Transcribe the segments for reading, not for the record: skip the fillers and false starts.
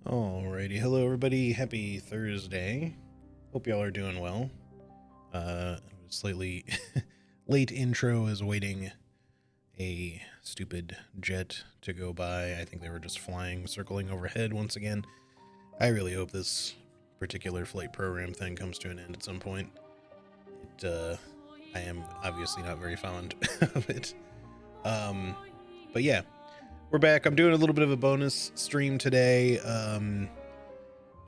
Alrighty, hello everybody, happy Thursday. Hope y'all are doing well. Slightly late intro is waiting a stupid jet to go by. I think they were just flying, circling overhead once again. I really hope this particular flight program thing comes to an end at some point. I am obviously not very fond of it. But yeah, we're back. I'm doing a little bit of a bonus stream today.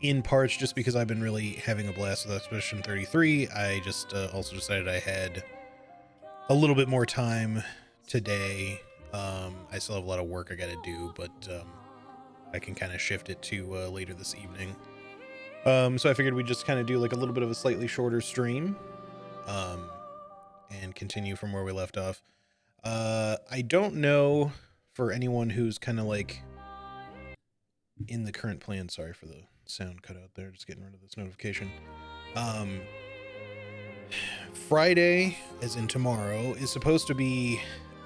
In parts just because I've been really having a blast with Expedition 33. I just also decided I had a little bit more time today. I still have a lot of work I gotta do, but I can kind of shift it to later this evening. So I figured we'd just kind of do like a little bit of a slightly shorter stream and continue from where we left off. I don't know for anyone who's kind of like in the current plan. Sorry for the sound cut out there, just getting rid of this notification. Friday, as in tomorrow, is supposed to be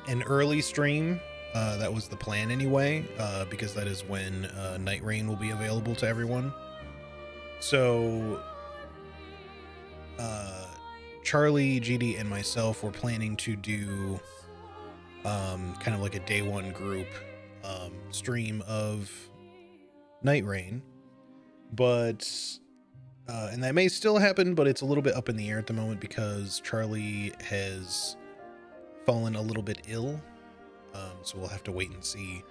an early stream. That was the plan anyway, because that is when Night Rain will be available to everyone. So Charlie, GD, and myself were planning to do kind of like a day one group stream of Night Rain, but and that may still happen, but it's a little bit up in the air at the moment because Charlie has fallen a little bit ill, so we'll have to wait and see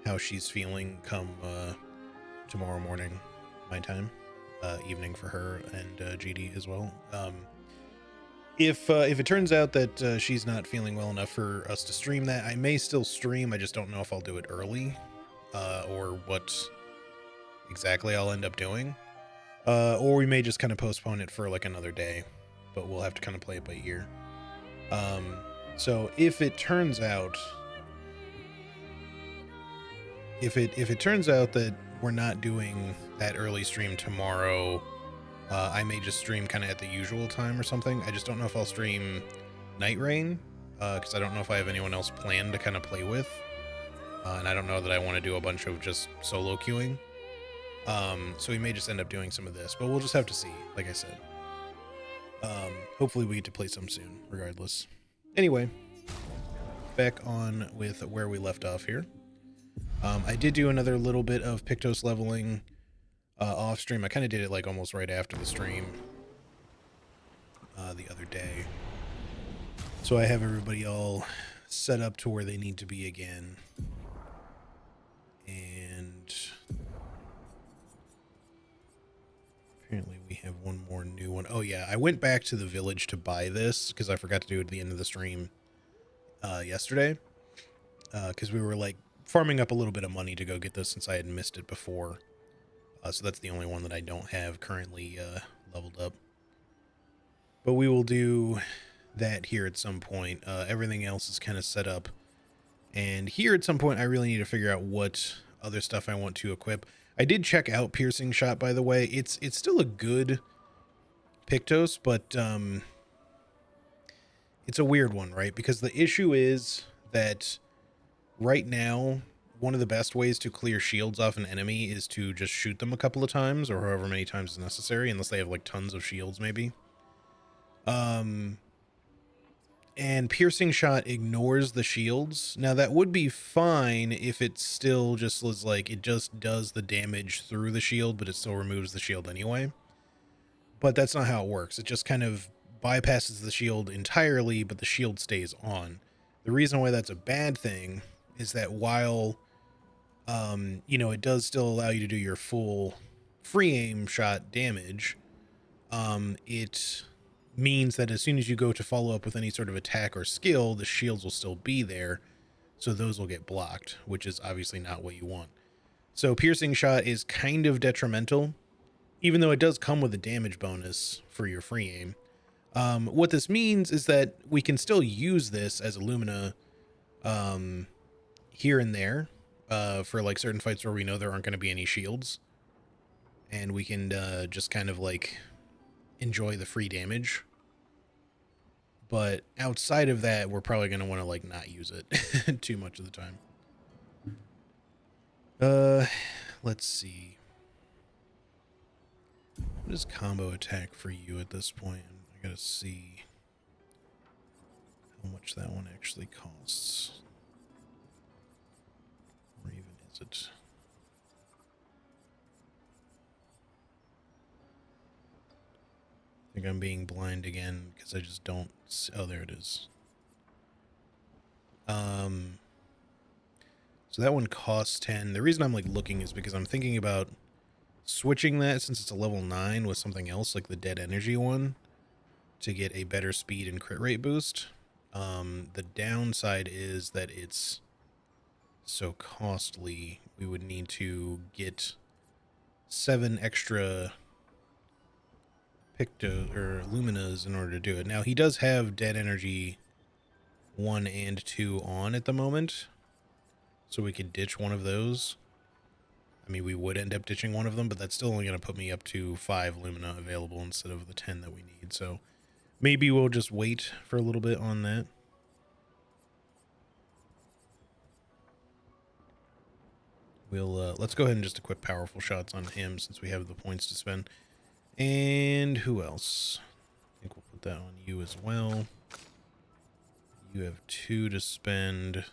how she's feeling come tomorrow morning my time, evening for her, and GD as well. If it turns out that she's not feeling well enough for us to stream that, I may still stream. I just don't know if I'll do it early or what exactly I'll end up doing. Or we may just kind of postpone it for like another day, but we'll have to kind of play it by ear. So if it turns out that we're not doing that early stream tomorrow, I may just stream kind of at the usual time or something. I just don't know if I'll stream Night Rain, because I don't know if I have anyone else planned to kind of play with, and I don't know that I want to do a bunch of just solo queuing. So we may just end up doing some of this, but we'll just have to see, like I said. Hopefully we get to play some soon, regardless. Anyway, back on with where we left off here. I did do another little bit of Pictos leveling off stream. I kind of did it like almost right after the stream the other day. So I have everybody all set up to where they need to be again. And apparently we have one more new one. Oh yeah, I went back to the village to buy this because I forgot to do it at the end of the stream yesterday. Because we were like farming up a little bit of money to go get this since I had missed it before. So that's the only one that I don't have currently leveled up. But we will do that here at some point. Everything else is kind of set up. And here at some point I really need to figure out what other stuff I want to equip. I did check out Piercing Shot, by the way. It's still a good Pictos, but it's a weird one, right? Because the issue is that right now, one of the best ways to clear shields off an enemy is to just shoot them a couple of times, or however many times is necessary, unless they have like tons of shields, maybe. And Piercing Shot ignores the shields. Now that would be fine if it still just was like, it just does the damage through the shield, but it still removes the shield anyway. But that's not how it works. It just kind of bypasses the shield entirely, but the shield stays on. The reason why that's a bad thing is that while, you know, it does still allow you to do your full free aim shot damage, it means that as soon as you go to follow up with any sort of attack or skill, the shields will still be there, so those will get blocked, which is obviously not what you want. So Piercing Shot is kind of detrimental, even though it does come with a damage bonus for your free aim. What this means is that we can still use this as Illumina here and there for like certain fights where we know there aren't going to be any shields, and we can just kind of like enjoy the free damage. But outside of that, we're probably going to want to like not use it too much of the time. Let's see. What is combo attack for you at this point? I gotta see how much that one actually costs. Or even is it? I think I'm being blind again because I just don't see. Oh, there it is. So that one costs 10. The reason I'm like looking is because I'm thinking about switching that, since it's a level 9, with something else like the dead energy one to get a better speed and crit rate boost. The downside is that it's so costly. We would need to get 7 extra Picto or Luminas in order to do it. Now he does have dead energy 1 and 2 on at the moment, so we could ditch one of those. I mean, we would end up ditching one of them, but that's still only going to put me up to 5 Lumina available instead of the 10 that we need. So maybe we'll just wait for a little bit on that. We'll let's go ahead and just equip powerful shots on him since we have the points to spend. And who else? I think we'll put that on you as well. You have 2 to spend.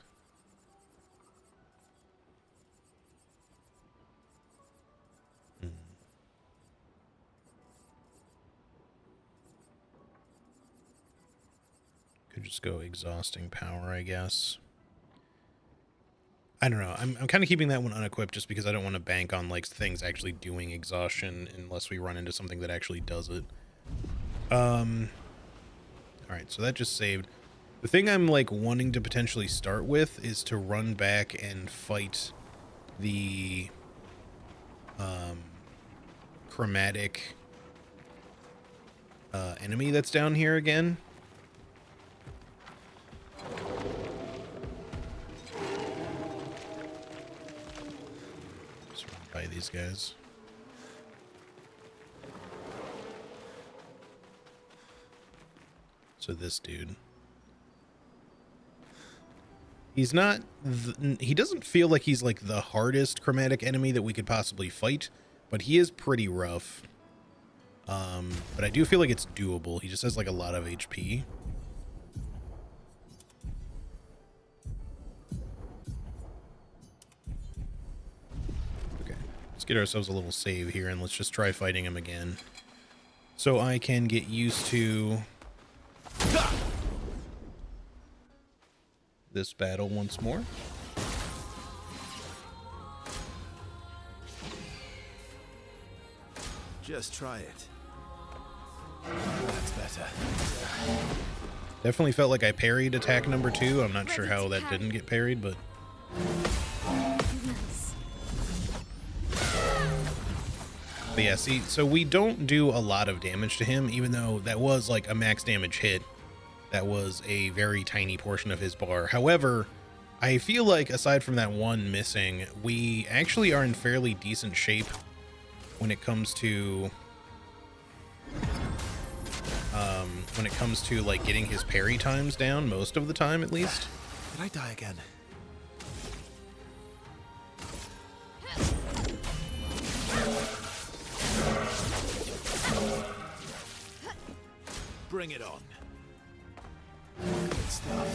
Could just go exhausting power, I guess. I don't know. I'm kind of keeping that one unequipped just because I don't want to bank on like things actually doing exhaustion unless we run into something that actually does it. All right, so that just saved. The thing I'm like wanting to potentially start with is to run back and fight the chromatic enemy that's down here again. Just run by these guys. So this dude. He's not, he doesn't feel like he's like the hardest chromatic enemy that we could possibly fight, but he is pretty rough. But I do feel like it's doable. He just has like a lot of HP. Okay, let's get ourselves a little save here and let's just try fighting him again. So I can get used to this battle once more. Just try it. That's better. Definitely felt like I parried attack number 2. I'm not sure how that didn't get parried, but... But yeah, see, so we don't do a lot of damage to him, even though that was like a max damage hit. That was a very tiny portion of his bar. However, I feel like aside from that one missing, we actually are in fairly decent shape when it comes to like getting his parry times down most of the time, at least. Did I die again? Bring it on. Good stuff.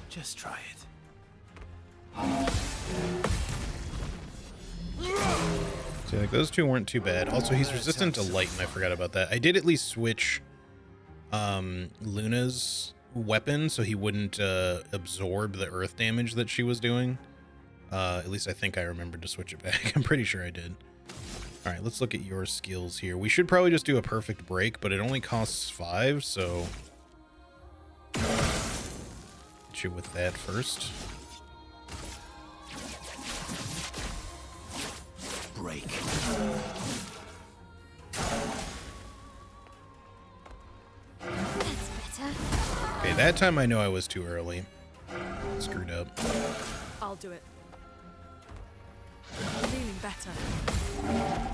Just try it. So like those 2 weren't too bad. Also, he's resistant to light, and I forgot about that. I did at least switch Luna's weapon so he wouldn't absorb the earth damage that she was doing. At least I think I remembered to switch it back. I'm pretty sure I did. All right, let's look at your skills here. We should probably just do a perfect break, but it only costs 5, so hit you with that first. Break. That's better. Okay, that time I know I was too early. Screwed up. I'll do it. Feeling better.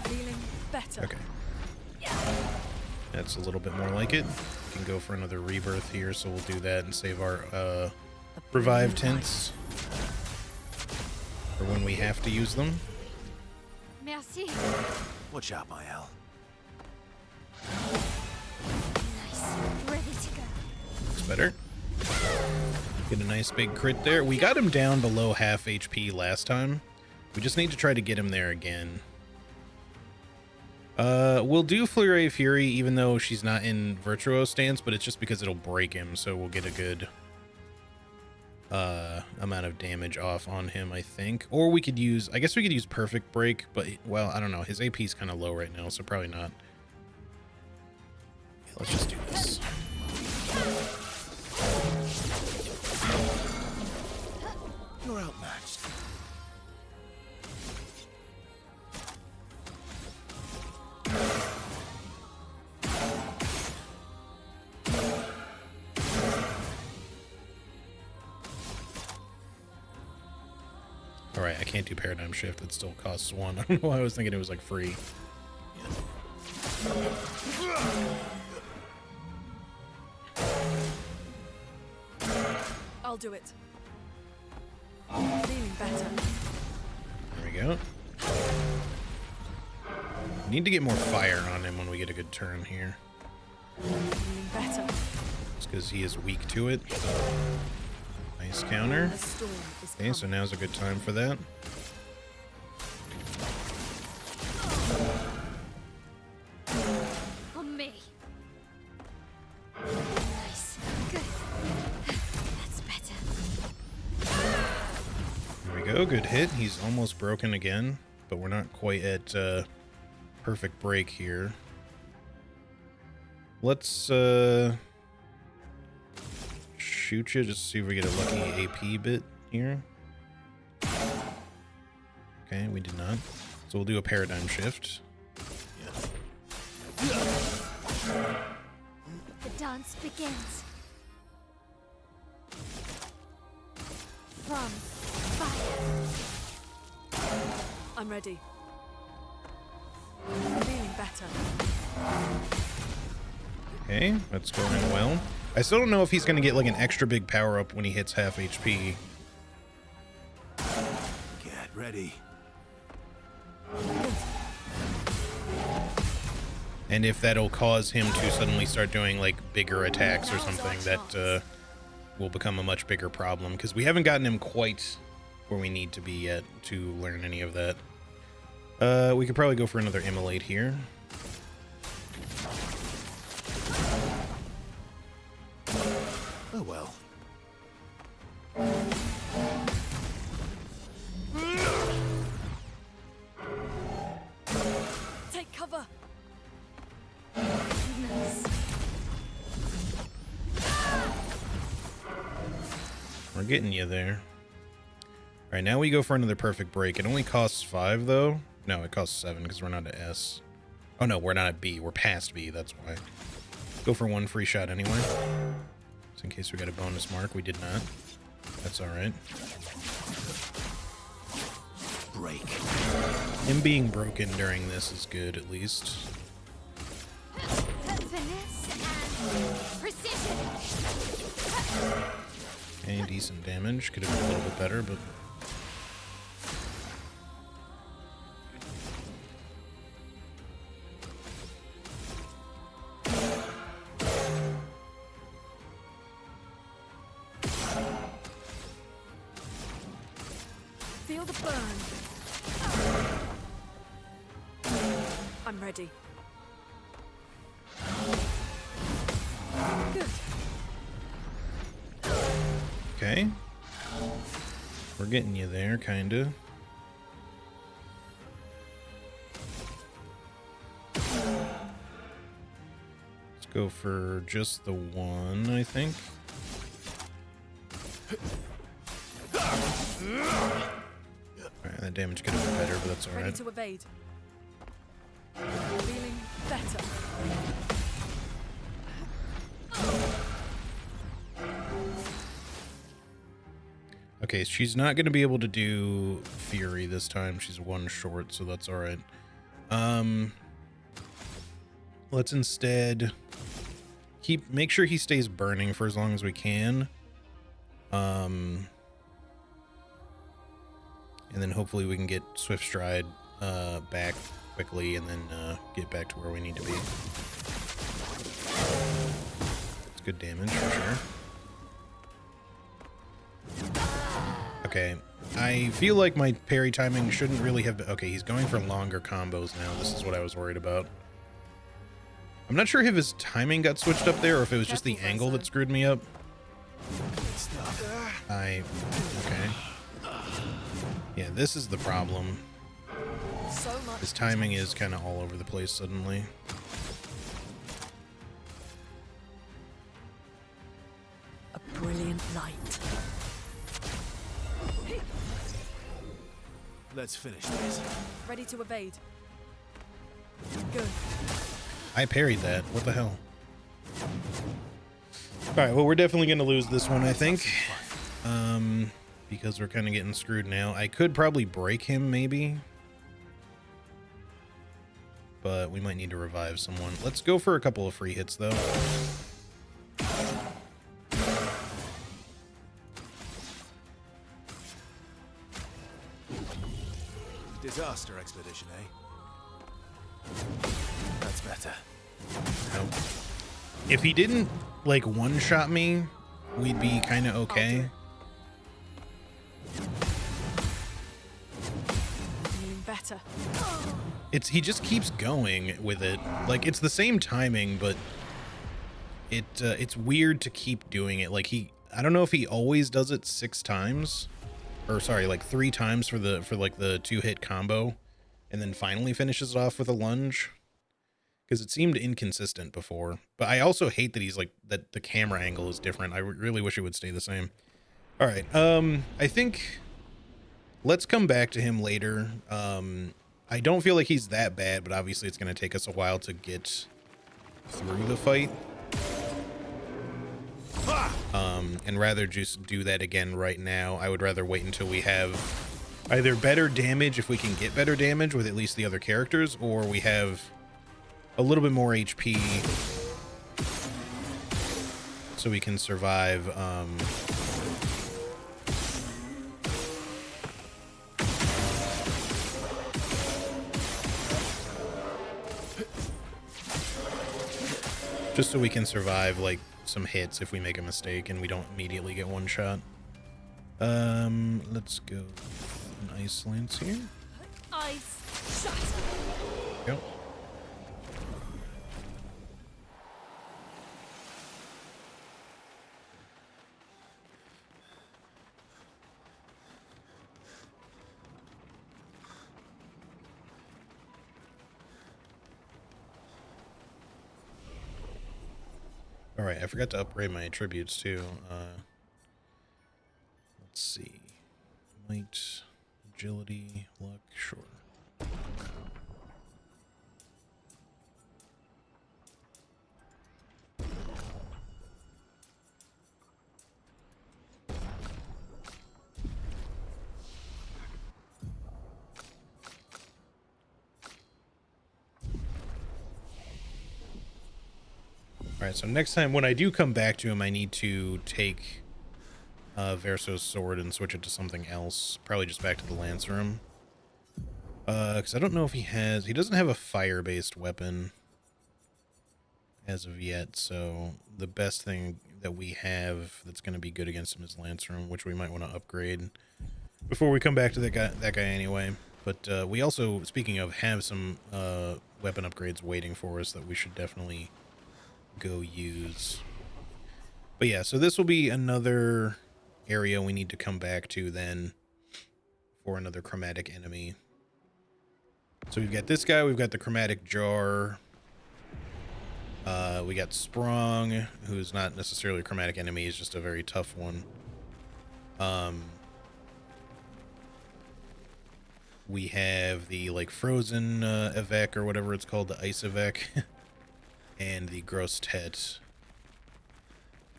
Feeling better. Okay. That's a little bit more like it. We can go for another rebirth here, so we'll do that and save our revive tints for when we have to use them. see. Watch out, Mael. Nice. Ready to go. Looks better. Get a nice big crit there. We got him down below half HP last time. We just need to try to get him there again. We'll do Fleury Fury even though she's not in Virtuo stance, but it's just because it'll break him, so we'll get a good amount of damage off on him, I think. Or we could use, I guess we could use Perfect Break, but, well, I don't know. His AP is kind of low right now, so probably not. Yeah, let's just do this. You're outmatched. All right, I can't do Paradigm Shift. It still costs 1. I don't know why I was thinking it was, like, free. I'll do it. Feeling better. There we go. Need to get more fire on him when we get a good turn here. Feeling better. Just because he is weak to it. Nice counter. A storm is Okay, so now's a good time for that. On me. Nice. Good. That's better. There we go, good hit. He's almost broken again, but we're not quite at perfect break here. Let's shoot you just to see if we get a lucky AP bit here. Okay, we did not. So we'll do a Paradigm Shift. The dance begins. From fire. I'm ready. Feeling better. Okay, that's going well. I still don't know if he's going to get like an extra big power up when he hits half HP. Get ready. And if that'll cause him to suddenly start doing like bigger attacks or something, that will become a much bigger problem, because we haven't gotten him quite where we need to be yet to learn any of that. We could probably go for another Immolate here. Oh well. Take cover. Nice. We're getting you there. All right, now we go for another perfect break. It only costs 5 though. No, it costs 7 because we're not at S. Oh no, we're not at B. We're past B. That's why. Go for 1 free shot anyway. Just in case we got a bonus mark. We did not. That's all right. Break. Him being broken during this is good, at least. Finesse and precision. Okay, decent damage. Could have been a little bit better, but... Feel the burn. I'm ready. Good. Okay. We're getting you there, kinda. Let's go for just the 1, I think. Alright, that damage could have been better, but that's Ready alright. to evade. Feeling better. Okay, she's not going to be able to do Fury this time. She's 1 short, so that's alright. Let's instead make sure he stays burning for as long as we can. And then hopefully we can get Swift Stride back quickly and then get back to where we need to be. It's good damage for sure. Okay, I feel like my parry timing shouldn't really have been... Okay, he's going for longer combos now. This is what I was worried about. I'm not sure if his timing got switched up there or if it was just the angle that screwed me up. Okay. Yeah, this is the problem. His timing is kind of all over the place suddenly. A brilliant light. Let's finish this. Ready to evade. Good. I parried that. What the hell? Alright, well, we're definitely going to lose this one, I think. Because we're kind of getting screwed now. I could probably break him, maybe. But we might need to revive someone. Let's go for a couple of free hits, though. Disaster expedition, eh? That's better. Nope. If he didn't, like, one-shot me, we'd be kind of okay. Feeling better. He just keeps going with it. Like, it's the same timing, but it's weird to keep doing it. Like, I don't know if he always does it 6 times, or sorry, like 3 times for the 2-hit combo, and then finally finishes it off with a lunge. Because it seemed inconsistent before. But I also hate that he's like that the camera angle is different. I really wish it would stay the same. All right. I think let's come back to him later. I don't feel like he's that bad, but obviously it's going to take us a while to get through the fight. And rather just do that again right now. I would rather wait until we have either better damage, if we can get better damage with at least the other characters, or we have a little bit more HP so we can survive. Just so we can survive like some hits if we make a mistake and we don't immediately get one shot. Let's go an ice lance here. Ice shot. Go. All right, I forgot to upgrade my attributes too. Let's see. Might, agility, luck, sure. Alright, so next time when I do come back to him, I need to take Verso's sword and switch it to something else. Probably just back to the lance room. Because I don't know if he doesn't have a fire-based weapon as of yet, so the best thing that we have that's going to be good against him is lance room, which we might want to upgrade before we come back to that guy anyway. But we also, speaking of, have some weapon upgrades waiting for us that we should definitely go use. But yeah, so this will be another area we need to come back to then for another chromatic enemy. So we've got this guy, we've got the chromatic jar, we got Sprung, who's not necessarily a chromatic enemy, he's just a very tough one. We have the like frozen Evek or whatever it's called, the ice Evek. And the gross tet.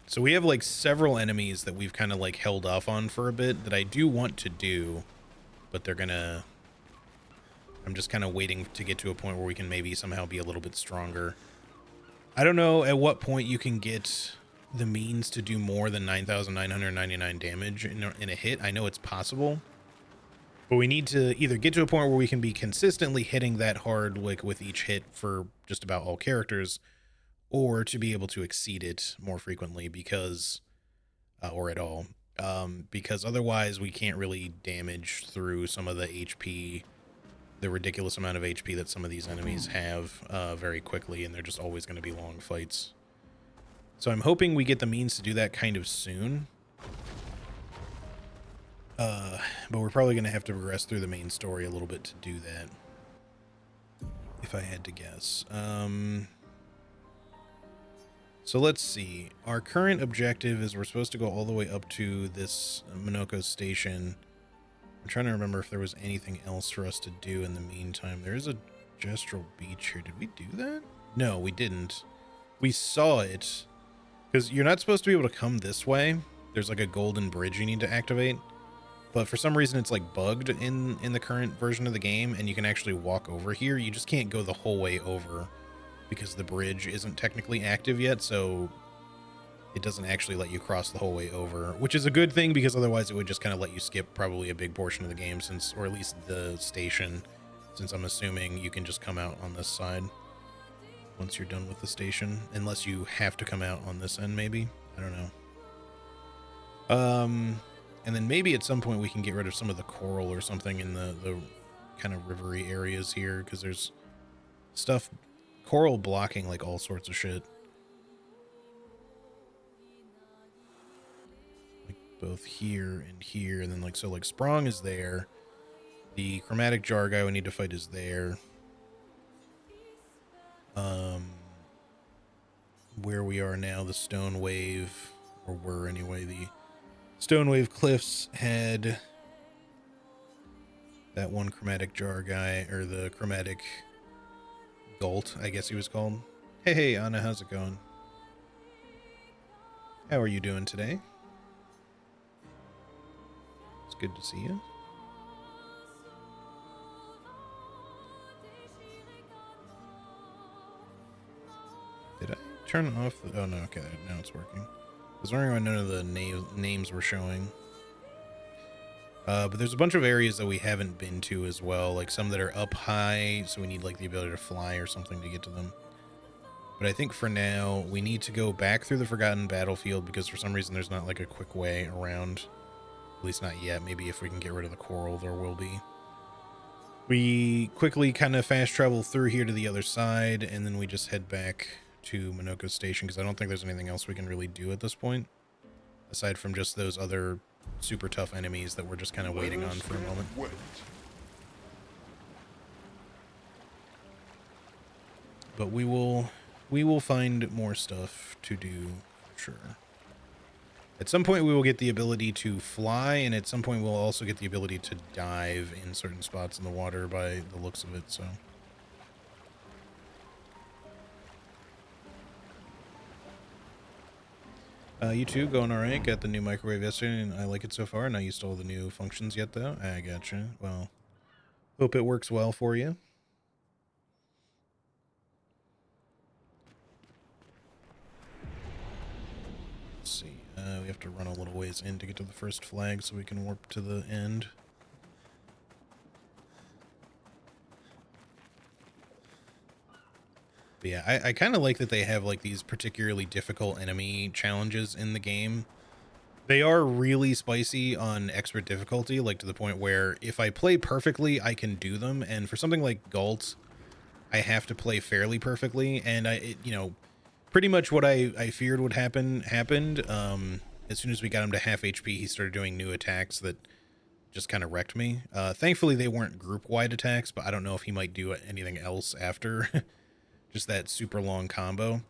So we have like several enemies that we've kind of like held off on for a bit that I do want to do, but I'm just kind of waiting to get to a point where we can maybe somehow be a little bit stronger. I don't know at what point you can get the means to do more than 9,999 damage in a hit. I know it's possible, But we need to either get to a point where we can be consistently hitting that hard, like with each hit for just about all characters, or to be able to exceed it more frequently because, or at all, because otherwise we can't really damage through some of the HP, the ridiculous amount of HP that some of these enemies have very quickly, and they're just always going to be long fights. So I'm hoping we get the means to do that kind of soon. But we're probably going to have to progress through the main story a little bit to do that, if I had to guess. So let's see. Our current objective is we're supposed to go all the way up to this Minoko station. I'm trying to remember if there was anything else for us to do in the meantime. There is a gestural beach here. Did we do that? No, we didn't. We saw it, because you're not supposed to be able to come this way. There's like a golden bridge you need to activate. But for some reason, it's like bugged in the current version of the game, and you can actually walk over here. You just can't go the whole way over because the bridge isn't technically active yet, so it doesn't actually let you cross the whole way over, which is a good thing because otherwise it would just kind of let you skip probably a big portion of the game, since, or at least the station, since I'm assuming you can just come out on this side once you're done with the station, unless you have to come out on this end, maybe. I don't know. And then maybe at some point we can get rid of some of the coral or something in the kind of rivery areas here, because there's stuff, coral blocking like all sorts of shit. Like both here and here, and then like, so like Sprong is there. The chromatic jar guy we need to fight is there. Where we are now, the stone wave, or were anyway, the Stone Wave Cliffs had that one chromatic jar guy, or the chromatic Galt, I guess he was called. Hey, Anna, how's it going? How are you doing today? It's good to see you. Did I turn off the... Oh, no, okay, now it's working. I was wondering why none of the names were showing. But there's a bunch of areas that we haven't been to as well, like some that are up high, so we need like the ability to fly or something to get to them. But I think for now, we need to go back through the Forgotten Battlefield, because for some reason there's not like a quick way around. At least not yet. Maybe if we can get rid of the coral, there will be. We quickly kind of fast travel through here to the other side, and then we just head back to Minoko Station, because I don't think there's anything else we can really do at this point, aside from just those other super tough enemies that we're just kind of waiting on for a moment. But we will find more stuff to do for sure. At some point we will get the ability to fly, and at some point we'll also get the ability to dive in certain spots in the water by the looks of it, so. You too, going alright. Got the new microwave yesterday, and I like it so far. Not used to all the new functions yet, though. I gotcha. Well, hope it works well for you. Let's see. We have to run a little ways in to get to the first flag so we can warp to the end. But yeah, I kind of like that they have like these particularly difficult enemy challenges in the game. They are really spicy on expert difficulty, like to the point where if I play perfectly, I can do them. And for something like Galt, I have to play fairly perfectly. And you know, pretty much what I feared would happen happened. As soon as we got him to half HP, he started doing new attacks that just kind of wrecked me. Thankfully, they weren't group-wide attacks, but I don't know if he might do anything else after just that super long combo.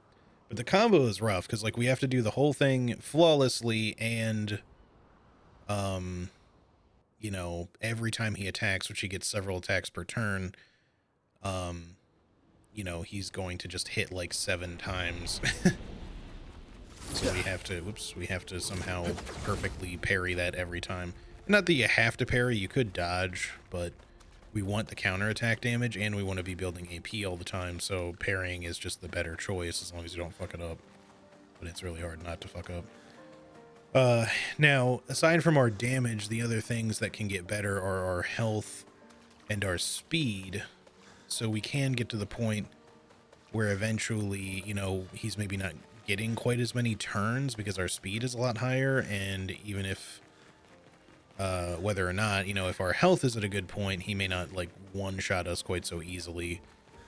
But the combo is rough because like we have to do the whole thing flawlessly, and you know, every time he attacks, which he gets several attacks per turn, you know, he's going to just hit like 7 times. So we have to somehow perfectly parry that every time. Not that you have to parry, you could dodge, but we want the counterattack damage, and we want to be building AP all the time, so parrying is just the better choice as long as you don't fuck it up. But it's really hard not to fuck up. Now, aside from our damage, the other things that can get better are our health and our speed. So we can get to the point where eventually, you know, he's maybe not getting quite as many turns because our speed is a lot higher. And even if, whether or not, you know, if our health is at a good point, he may not like one-shot us quite so easily.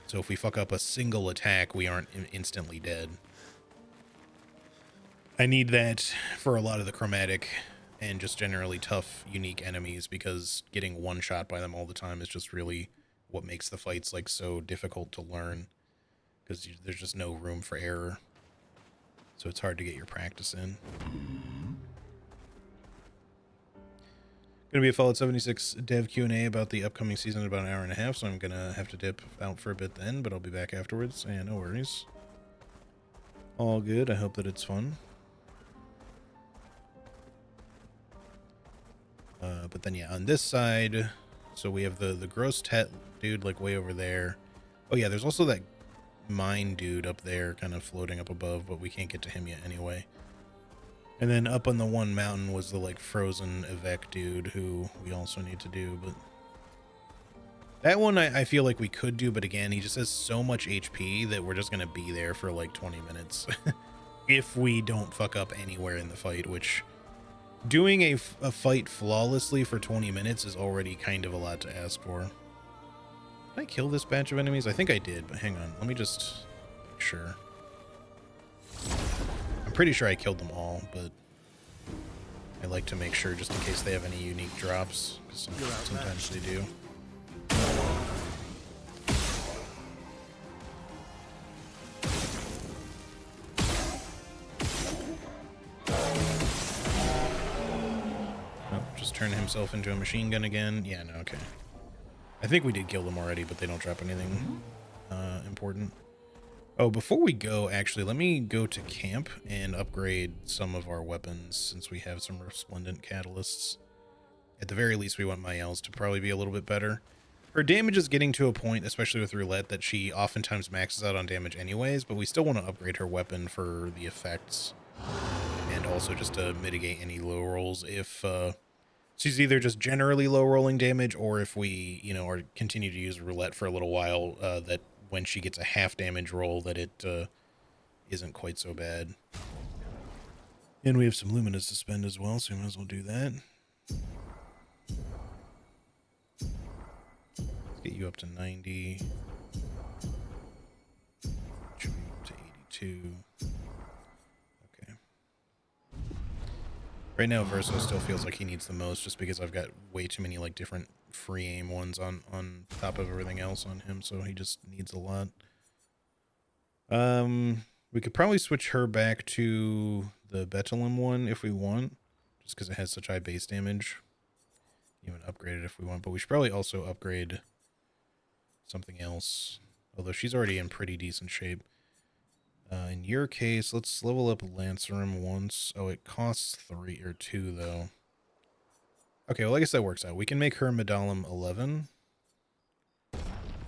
So if we fuck up a single attack, we aren't instantly dead. I need that for a lot of the chromatic and just generally tough, unique enemies, because getting one shot by them all the time is just really what makes the fights like so difficult to learn, because there's just no room for error. So it's hard to get your practice in. Gonna be a Fallout 76 dev Q&A about the upcoming season in about an hour and a half, so I'm gonna have to dip out for a bit then, but I'll be back afterwards. Yeah, no worries. All good. I hope that it's fun. But then, yeah, on this side, so we have the gross tet dude, like, way over there. Oh, yeah, there's also that mine dude up there kind of floating up above, but we can't get to him yet anyway. And then up on the one mountain was the, like, frozen Evec dude who we also need to do, but that one I feel like we could do, but again, he just has so much HP that we're just going to be there for, like, 20 minutes if we don't fuck up anywhere in the fight, which... Doing a fight flawlessly for 20 minutes is already kind of a lot to ask for. Did I kill this batch of enemies? I think I did, but hang on. Let me just make sure. I'm pretty sure I killed them all, but I like to make sure just in case they have any unique drops, because sometimes they do. Turn himself into a machine gun again. Yeah, no, okay. I think we did kill them already, but they don't drop anything important. Oh, before we go, actually, let me go to camp and upgrade some of our weapons since we have some resplendent catalysts. At the very least, we want Mael's to probably be a little bit better. Her damage is getting to a point, especially with roulette, that she oftentimes maxes out on damage anyways, but we still want to upgrade her weapon for the effects and also just to mitigate any low rolls if... she's either just generally low rolling damage, or if we, you know, or continue to use roulette for a little while, that when she gets a half damage roll, that it isn't quite so bad. And we have some luminas to spend as well, so we might as well do that. Let's get you up to 90. Should be up to 82. Right now, Verso still feels like he needs the most, just because I've got way too many, like, different free aim ones on top of everything else on him, so he just needs a lot. We could probably switch her back to the Betulum one if we want, just because it has such high base damage. Even upgrade it if we want, but we should probably also upgrade something else, although she's already in pretty decent shape. In your case, let's level up Lancerum once. Oh, it costs 3 or 2 though. Okay, well, I guess that works out. We can make her Medallum 11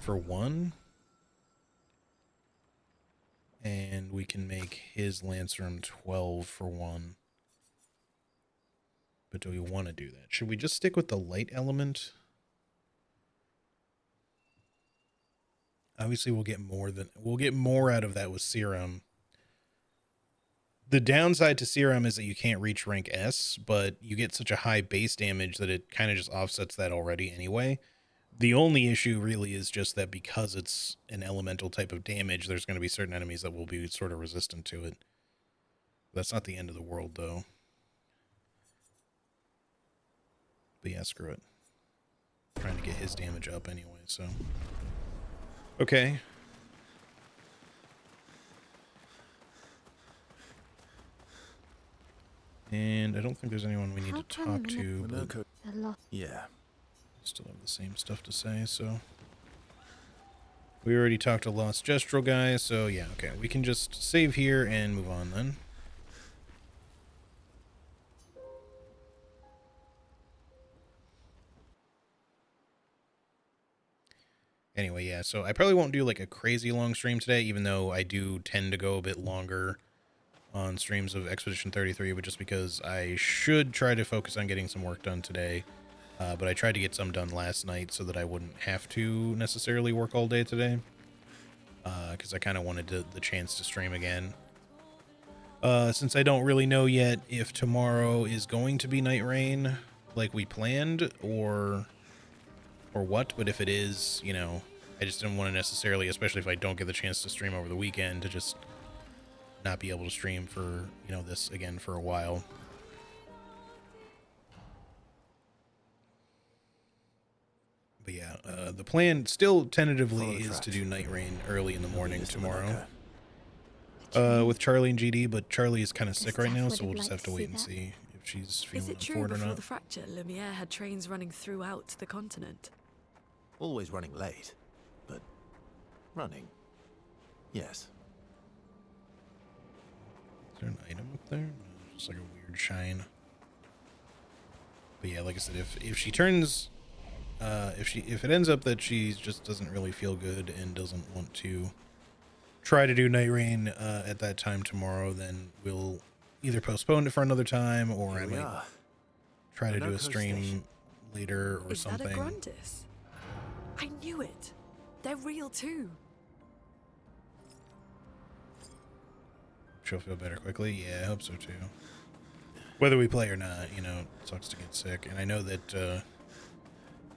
for 1. And we can make his Lancerum 12 for 1. But do we want to do that? Should we just stick with the light element? Obviously, we'll get more out of that with Serum. The downside to Serum is that you can't reach rank S, but you get such a high base damage that it kind of just offsets that already anyway. The only issue really is just that because it's an elemental type of damage, there's going to be certain enemies that will be sort of resistant to it. That's not the end of the world, though. But yeah, screw it. I'm trying to get his damage up anyway, so... Okay. And I don't think there's anyone we need to talk to, but Yeah. still have the same stuff to say, so... We already talked to Lost Gestural guy, so yeah, okay. We can just save here and move on then. Anyway, yeah, so I probably won't do like a crazy long stream today, even though I do tend to go a bit longer on streams of Expedition 33, but just because I should try to focus on getting some work done today. But I tried to get some done last night so that I wouldn't have to necessarily work all day today. Because I kind of wanted the chance to stream again. Since I don't really know yet if tomorrow is going to be Night Rain like we planned or what, but if it is, you know, I just didn't want to necessarily, especially if I don't get the chance to stream over the weekend, to just not be able to stream for, you know, this again for a while. But yeah, the plan still tentatively is to do Night Rain early in the morning tomorrow. With Charlie and GD, but Charlie is kind of sick right now, so we'll just have to wait and see if she's feeling up for it or before not. the fracture, Lumiere had trains running throughout the continent? Always running late, but running. Yes. Is there an item up there? No, just like a weird shine. But yeah, like I said, if she turns, if it ends up that she just doesn't really feel good and doesn't want to try to do Night Rain at that time tomorrow, then we'll either postpone it for another time, or I might try to do a stream later or something. Is that a Grundis? I knew it. They're real too. She'll feel better quickly. Yeah, I hope so too. Whether we play or not, you know, it sucks to get sick. And I know that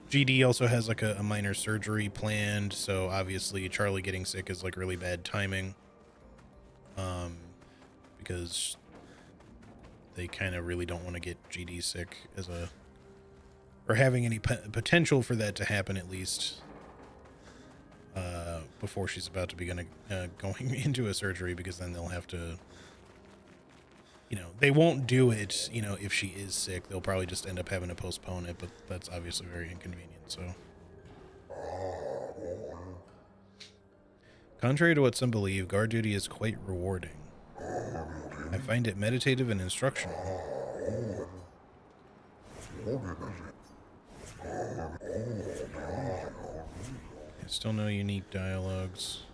GD also has like a minor surgery planned, so obviously Charlie getting sick is like really bad timing. Because they kind of really don't want to get GD sick as a, or having any potential for that to happen at least before she's about to be going into a surgery, because then they'll have to, you know, they won't do it, you know, if she is sick. They'll probably just end up having to postpone it, but that's obviously very inconvenient, so. Contrary to what some believe, guard duty is quite rewarding. I find it meditative and instructional. Still no unique dialogues.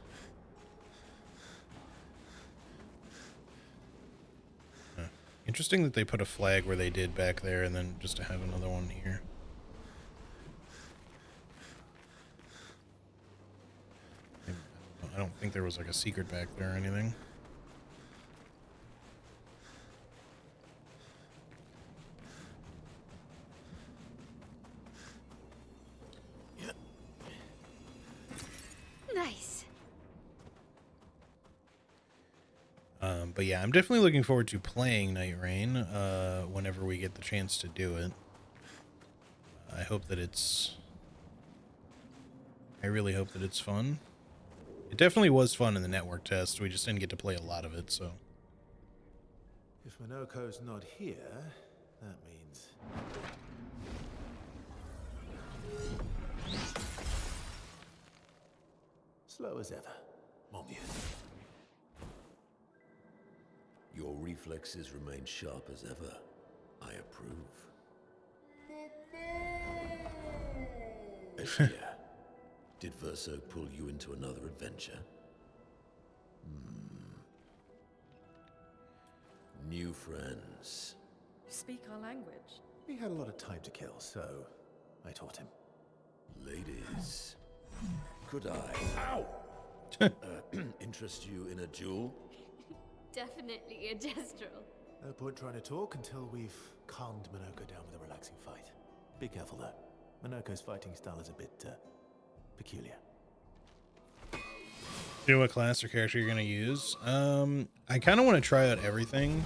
Interesting that they put a flag where they did back there, and then just to have another one here. I don't think there was like a secret back there or anything. Nice. But yeah, I'm definitely looking forward to playing Night Rain whenever we get the chance to do it. I hope that I really hope that it's fun. It definitely was fun in the network test. We just didn't get to play a lot of it, so. If Minoko's not here, that means... slow as ever, mon vieux. Your reflexes remain sharp as ever. I approve. Ashia, did Verso pull you into another adventure? New friends. Speak our language. He had a lot of time to kill, so I taught him. Ladies, could I interest you in a duel? Definitely a gestural. No point trying to talk until we've calmed Minoko down with a relaxing fight. Be careful though. Minoko's fighting style is a bit peculiar. You know what class or character you're gonna use? I kind of want to try out everything.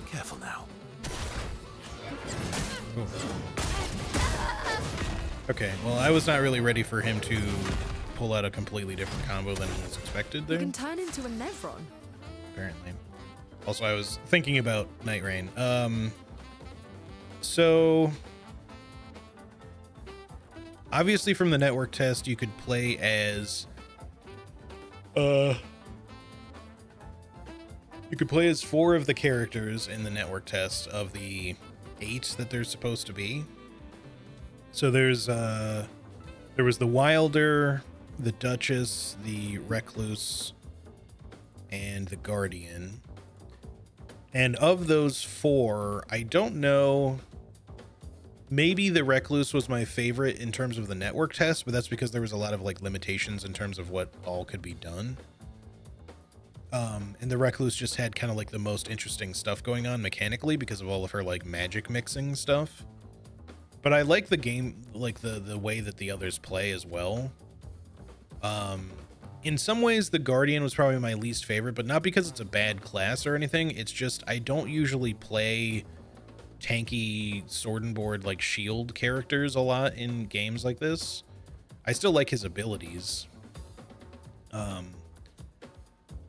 Careful now. Ooh. Okay, well, I was not really ready for him to pull out a completely different combo than was expected there. You can turn into a Nevron. Apparently. Also, I was thinking about Night Rain. So obviously from the network test, you could play as you could play as 4 of the characters in the network test of the 8 that there's supposed to be. So there was the Wilder, the Duchess, the Recluse, and the Guardian. And of those 4, I don't know. Maybe the Recluse was my favorite in terms of the network test, but that's because there was a lot of like limitations in terms of what all could be done. And the Recluse just had kind of like the most interesting stuff going on mechanically because of all of her like magic mixing stuff. But I like the game, like the way that the others play as well. In some ways, the Guardian was probably my least favorite, but not because it's a bad class or anything. It's just I don't usually play tanky sword and board like shield characters a lot in games like this. I still like his abilities.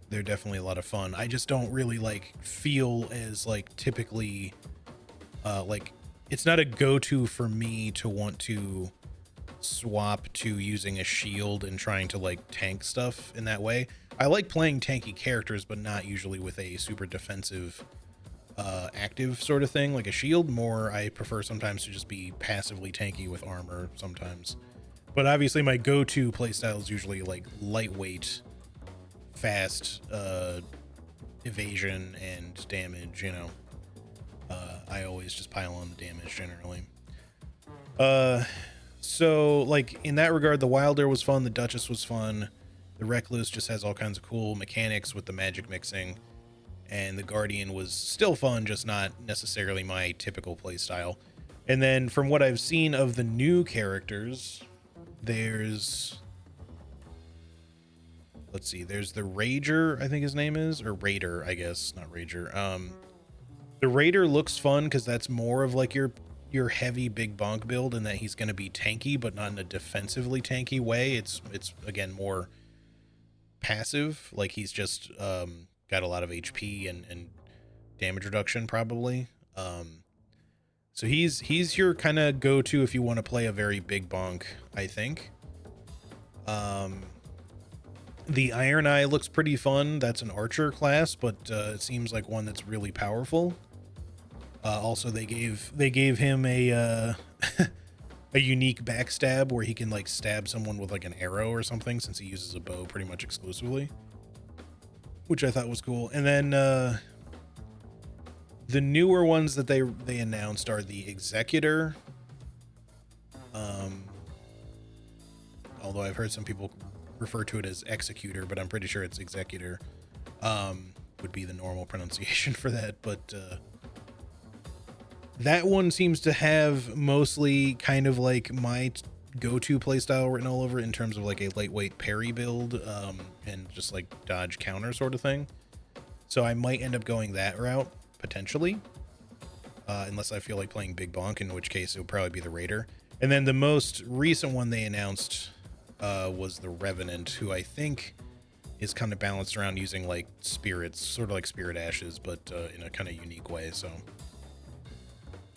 They're definitely a lot of fun. I just don't really like feel as like typically like it's not a go-to for me to want to swap to using a shield and trying to like tank stuff in that way. I like playing tanky characters, but not usually with a super defensive active sort of thing like a shield. More I prefer sometimes to just be passively tanky with armor sometimes. But obviously my go-to playstyle is usually like lightweight, fast evasion and damage, you know. I always just pile on the damage generally. So like in that regard, the Wilder was fun, the Duchess was fun, the Recluse just has all kinds of cool mechanics with the magic mixing, and the Guardian was still fun, just not necessarily my typical playstyle. And then from what I've seen of the new characters, there's there's the Rager, I think his name is, or Raider, I guess, not Rager. The Raider looks fun because that's more of like your heavy big bonk build, and that he's going to be tanky, but not in a defensively tanky way. It's again more passive, like he's just got a lot of HP and damage reduction probably. So he's your kind of go-to if you want to play a very big bonk, I think. The Iron Eye looks pretty fun. That's an archer class, but it seems like one that's really powerful. Also, they gave him a a unique backstab where he can like stab someone with like an arrow or something, since he uses a bow pretty much exclusively, which I thought was cool. And then the newer ones that they announced are the Executor. Although I've heard some people refer to it as Executor, but I'm pretty sure it's Executor. Would be the normal pronunciation for that, but that one seems to have mostly kind of like my go-to playstyle written all over it in terms of like a lightweight parry build, and just like dodge counter sort of thing. So I might end up going that route potentially, unless I feel like playing big bonk, in which case it would probably be the Raider. And then the most recent one they announced was the Revenant, who I think is kind of balanced around using like spirits, sort of like spirit ashes, but in a kind of unique way. So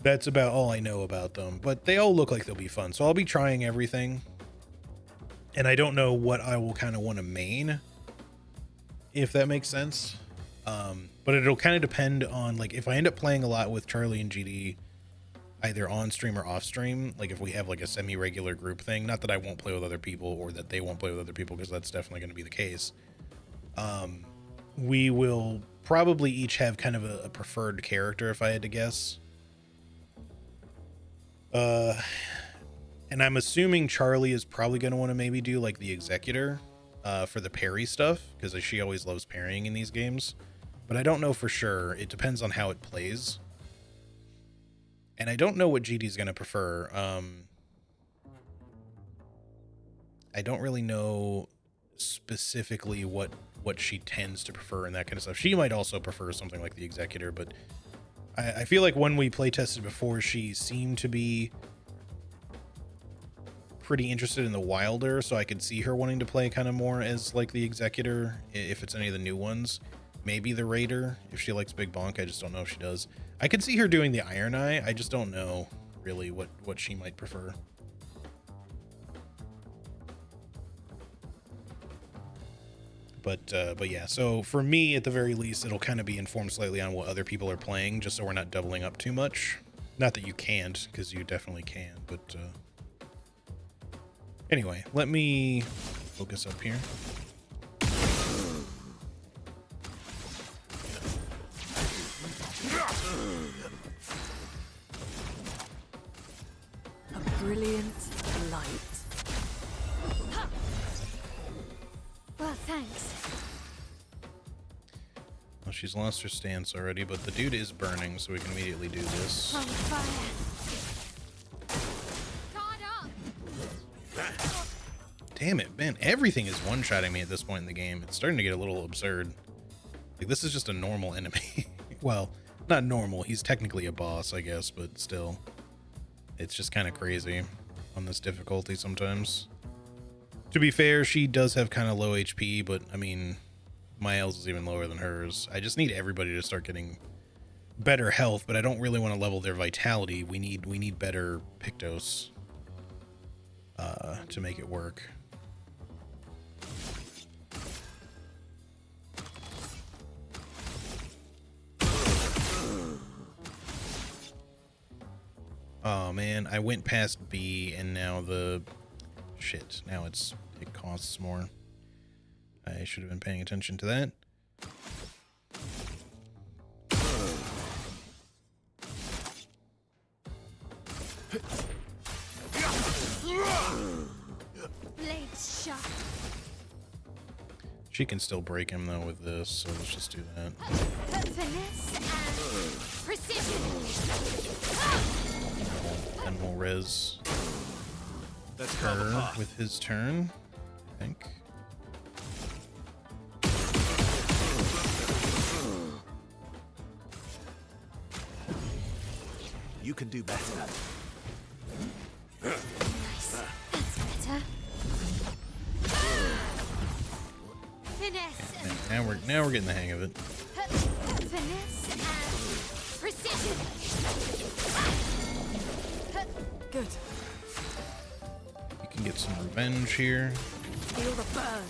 that's about all I know about them, but they all look like they'll be fun. So I'll be trying everything, and I don't know what I will kind of want to main, if that makes sense. But it'll kind of depend on like if I end up playing a lot with Charlie and GD, either on stream or off stream, like if we have like a semi-regular group thing, not that I won't play with other people or that they won't play with other people, because that's definitely going to be the case. We will probably each have kind of a preferred character, if I had to guess. And I'm assuming Charlie is probably going to want to maybe do like the Executor for the parry stuff, because she always loves parrying in these games. But I don't know for sure. It depends on how it plays. And I don't know what GD's going to prefer. I don't really know specifically what she tends to prefer and that kind of stuff. She might also prefer something like the Executor, but I feel like when we play tested before, she seemed to be pretty interested in the Wilder, so I could see her wanting to play kind of more as like the Executor if it's any of the new ones. Maybe the Raider if she likes big bonk. I just don't know if she does. I could see her doing the Iron Eye. I just don't know really what she might prefer. But yeah, so for me, at the very least, it'll kind of be informed slightly on what other people are playing, just so we're not doubling up too much. Not that you can't, because you definitely can, but anyway, let me focus up here. brilliant light. Well, thanks. Well, she's lost her stance already, but the dude is burning, so we can immediately do this. On fire. Guard up. Damn it, man. Everything is one-shotting me at this point in the game. It's starting to get a little absurd. Like, this is just a normal enemy. Well, not normal. He's technically a boss, I guess, but still. It's just kind of crazy on this difficulty sometimes. To be fair, she does have kind of low HP, but, I mean, my health is even lower than hers. I just need everybody to start getting better health, but I don't really want to level their vitality. We need better Pictos to make it work. Oh man, I went past B and now now it costs more. I should have been paying attention to that. Blades sharp. She can still break him though with this, so let's just do that. Finesse and precision. And we'll res Let's her with his turn, I think. You can do better. Nice. That's better. Finesse and Now we're getting the hang of it. finesse and precision. Good. You can get some revenge here. Feel the burn.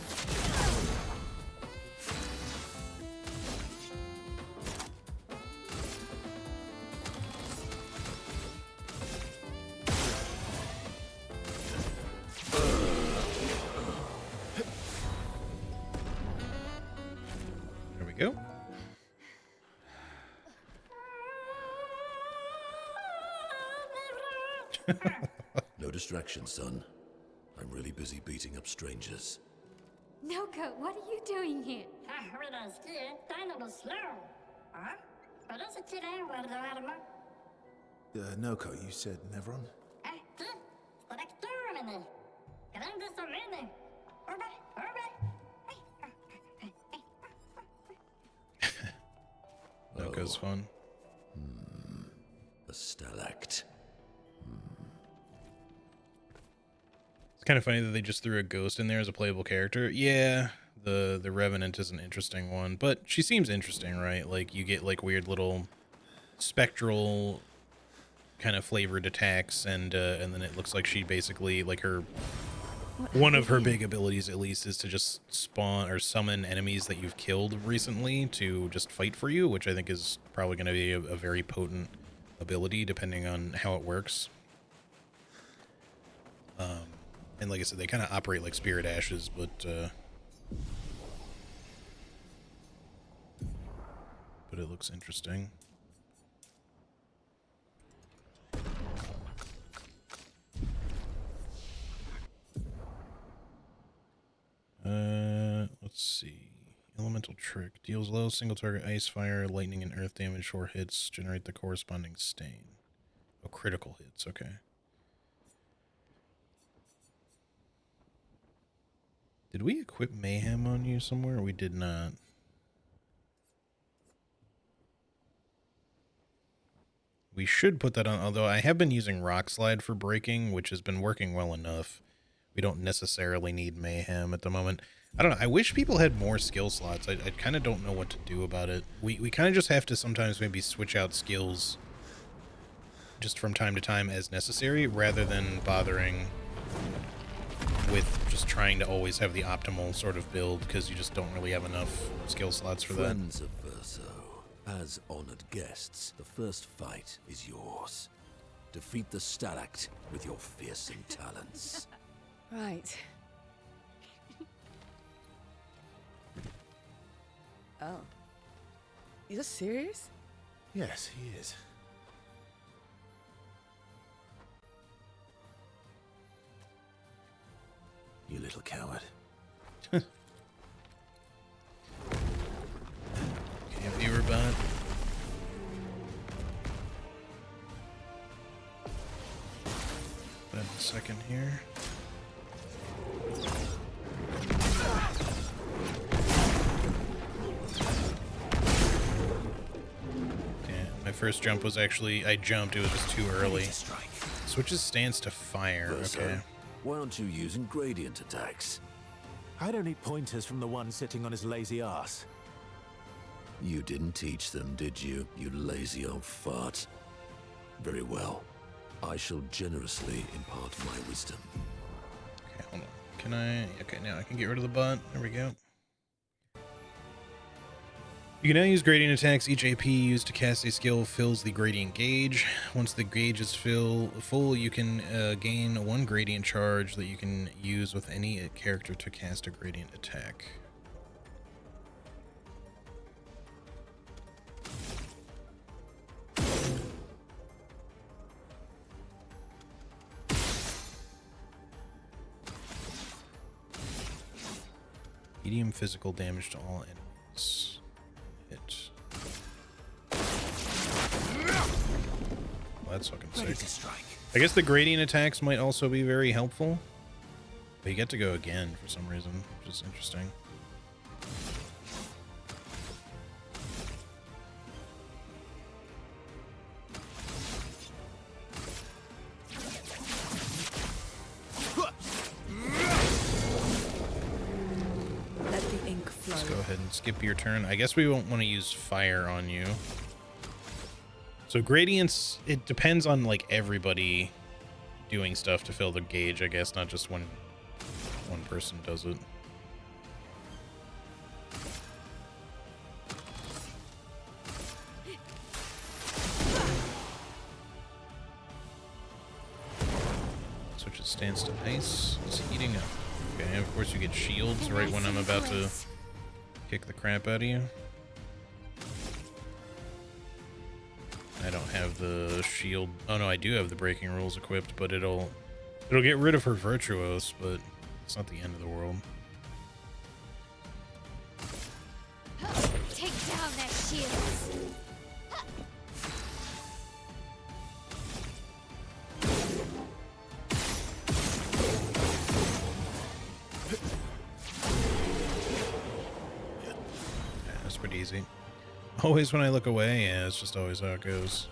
There we go. No distraction, son. I'm really busy beating up strangers. Noko, what are you doing here? Noko, you said Nevron? Noko's fun. A stalact. It's kind of funny that they just threw a ghost in there as a playable character. Yeah, the Revenant is an interesting one, but she seems interesting, right? Like, you get, like, weird little spectral kind of flavored attacks, and then it looks like she basically, like, one of her big abilities, at least, is to just spawn or summon enemies that you've killed recently to just fight for you, which I think is probably going to be a very potent ability, depending on how it works. And like I said, they kind of operate like Spirit Ashes, but it looks interesting. Let's see. Elemental Trick. Deals low single target ice, fire, lightning, and earth damage or hits. Generate the corresponding stain. Oh, critical hits. Okay. Did we equip Mayhem on you somewhere? We did not. We should put that on, although I have been using Rock Slide for breaking, which has been working well enough. We don't necessarily need Mayhem at the moment. I don't know. I wish people had more skill slots. I kind of don't know what to do about it. We kind of just have to sometimes maybe switch out skills just from time to time as necessary, rather than bothering with just trying to always have the optimal sort of build, because you just don't really have enough skill slots for that. Friends of Verso, as honored guests, the first fight is yours. Defeat the Stalact with your fearsome talents. Right. Oh. You're serious? Yes, he is. You little coward. Can't be rebut. Wait a second here. My first jump was actually, I jumped, it was just too early. Switches stance to fire, okay. Why aren't you using gradient attacks? I don't need pointers from the one sitting on his lazy ass. You didn't teach them, did you, you lazy old fart? Very well. I shall generously impart my wisdom. Okay, hold on. Can I, okay, now I can get rid of the butt. There we go. You can now use gradient attacks. Each AP used to cast a skill fills the gradient gauge. Once the gauge is full, you can gain one gradient charge that you can use with any character to cast a gradient attack. Medium physical damage to all enemies. Hit. Well, that's fucking sick. I guess the gradient attacks might also be very helpful. But you get to go again for some reason, which is interesting. Let's go ahead and skip your turn. I guess we won't want to use fire on you. So gradients, it depends on like everybody doing stuff to fill the gauge, I guess, not just when one person does it. Switch its stance to ice. It's heating up. Okay, of course you get shields right when I'm about to kick the crap out of you. I don't have the shield. Oh no, I do have the breaking rules equipped, but it'll get rid of her virtuos, but it's not the end of the world. Take down that shield. Pretty easy. Always when I look away, yeah, it's just always how it goes.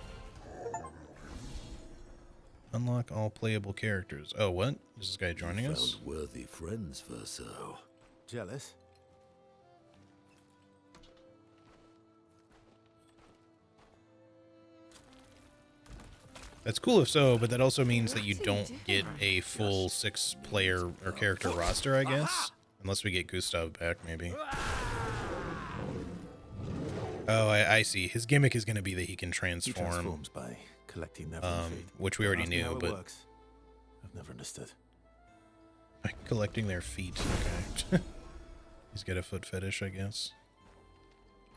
Unlock all playable characters. Oh, what? Is this guy joining us? Found worthy friends, Verso. Jealous? That's cool if so, but that also means that you don't get a full 6-player or character roster, I guess. Unless we get Gustav back, maybe. Oh, I see. His gimmick is going to be that he can transform. He transforms by collecting their feet. Which we already Ask me how knew, it but works. I've never understood. by collecting their feet. Okay. He's got a foot fetish, I guess.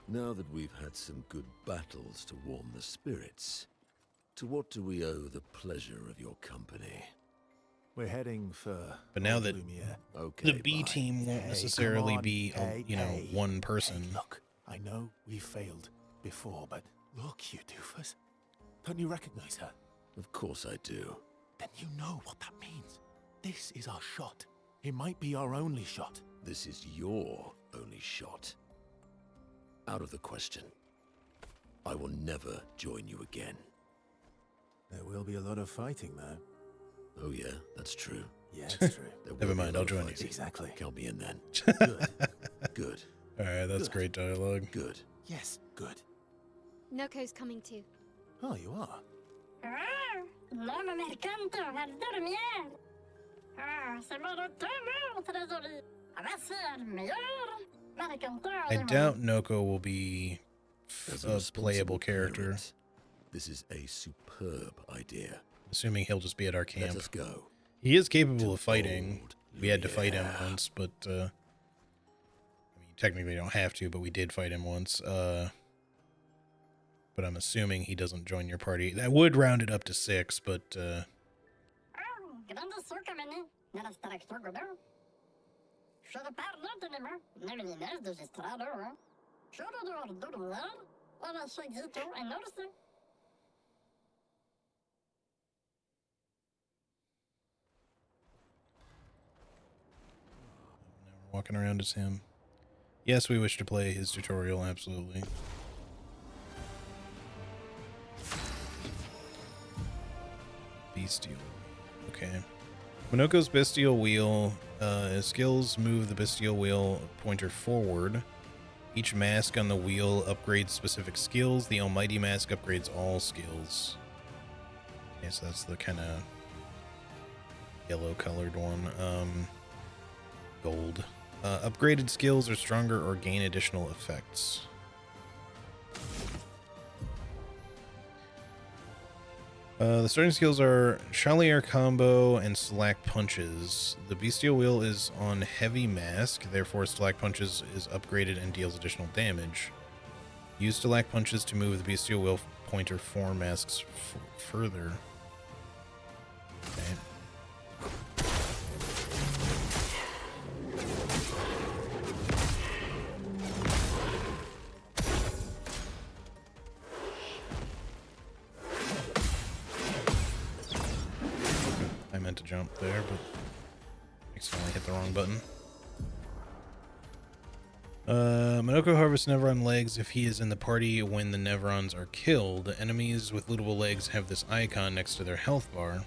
Now that we've had some good battles to warm the spirits, to what do we owe the pleasure of your company? We're heading for. But now that Lumiere. Okay, the B bye. team won't Hey, necessarily come on. be, Hey, you know, hey. one person. Hey, look, I know we failed before, but look, you doofus. Don't you recognize her? Of course I do. Then you know what that means. This is our shot. It might be our only shot. This is your only shot. Out of the question. I will never join you again. There will be a lot of fighting, though. Oh yeah, that's true. Yeah, it's true. There will Never be a mind, lot I'll of join you. fighting. Exactly. Count me in then. Good. Good. Alright, that's Good. great dialogue. Good. Yes, good. Noko's coming too. Oh, you are. L'homme mercante va dormir. C'est mon retour, trésorier. Voici le meilleur mercanteur I du doubt monde. Noko will be As a responsible playable character. parent, this is a superb idea. Assuming he'll just be at our Let camp. us go. He is capable to of fighting. old We had to fight him Lumiere. once, but I mean, technically we don't have to, but we did fight him once. But I'm assuming he doesn't join your party. That would round it up to 6, but Grande sucre, meni. Nella stractor godin. Perdóneme, no me llenes desesperado, ¿eh? Solo de dormir, ahora soy grito enorme. Now we're walking around as him. Yes, we wish to play his tutorial, absolutely. Bestial. Okay. Minoko's Bestial Wheel. His skills move the Bestial Wheel pointer forward. Each mask on the wheel upgrades specific skills. The Almighty Mask upgrades all skills. Okay, so that's the kind of yellow colored one. Gold. Upgraded skills are stronger or gain additional effects. The starting skills are Chalier Combo and Slack Punches. The Bestial Wheel is on Heavy Mask, therefore Slack Punches is upgraded and deals additional damage. Use Slack Punches to move the Bestial Wheel pointer 4 masks further. Okay. I meant to jump there, but accidentally hit the wrong button. Minoko harvests Nevron legs if he is in the party when the Nevrons are killed. Enemies with lootable legs have this icon next to their health bar.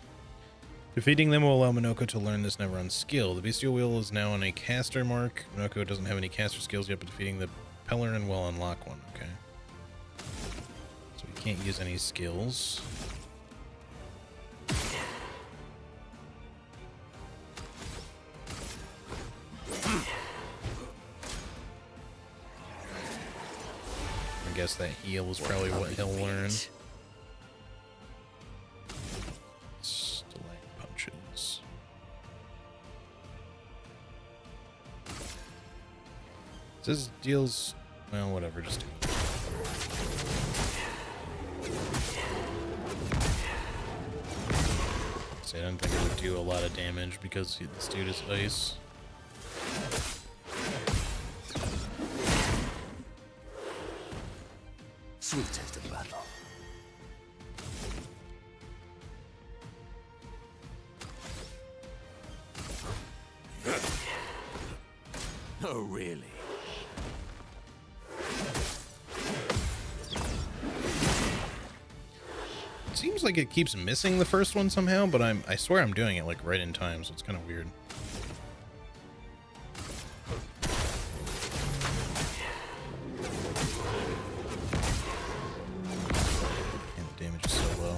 Defeating them will allow Minoko to learn this Nevron skill. The Bestial Wheel is now on a caster mark. Minoko doesn't have any caster skills yet, but defeating the Pellerin will unlock one. Okay. So we can't use any skills. I guess that heal is probably what he'll learn. Stalagmite punches. This deals, well, whatever, just do it. See, I didn't think it would do a lot of damage because this dude is ice. Sweet taste of battle. Oh, really? It seems like it keeps missing the first one somehow, but I swear I'm doing it like right in time, so it's kind of weird. And the damage is so low.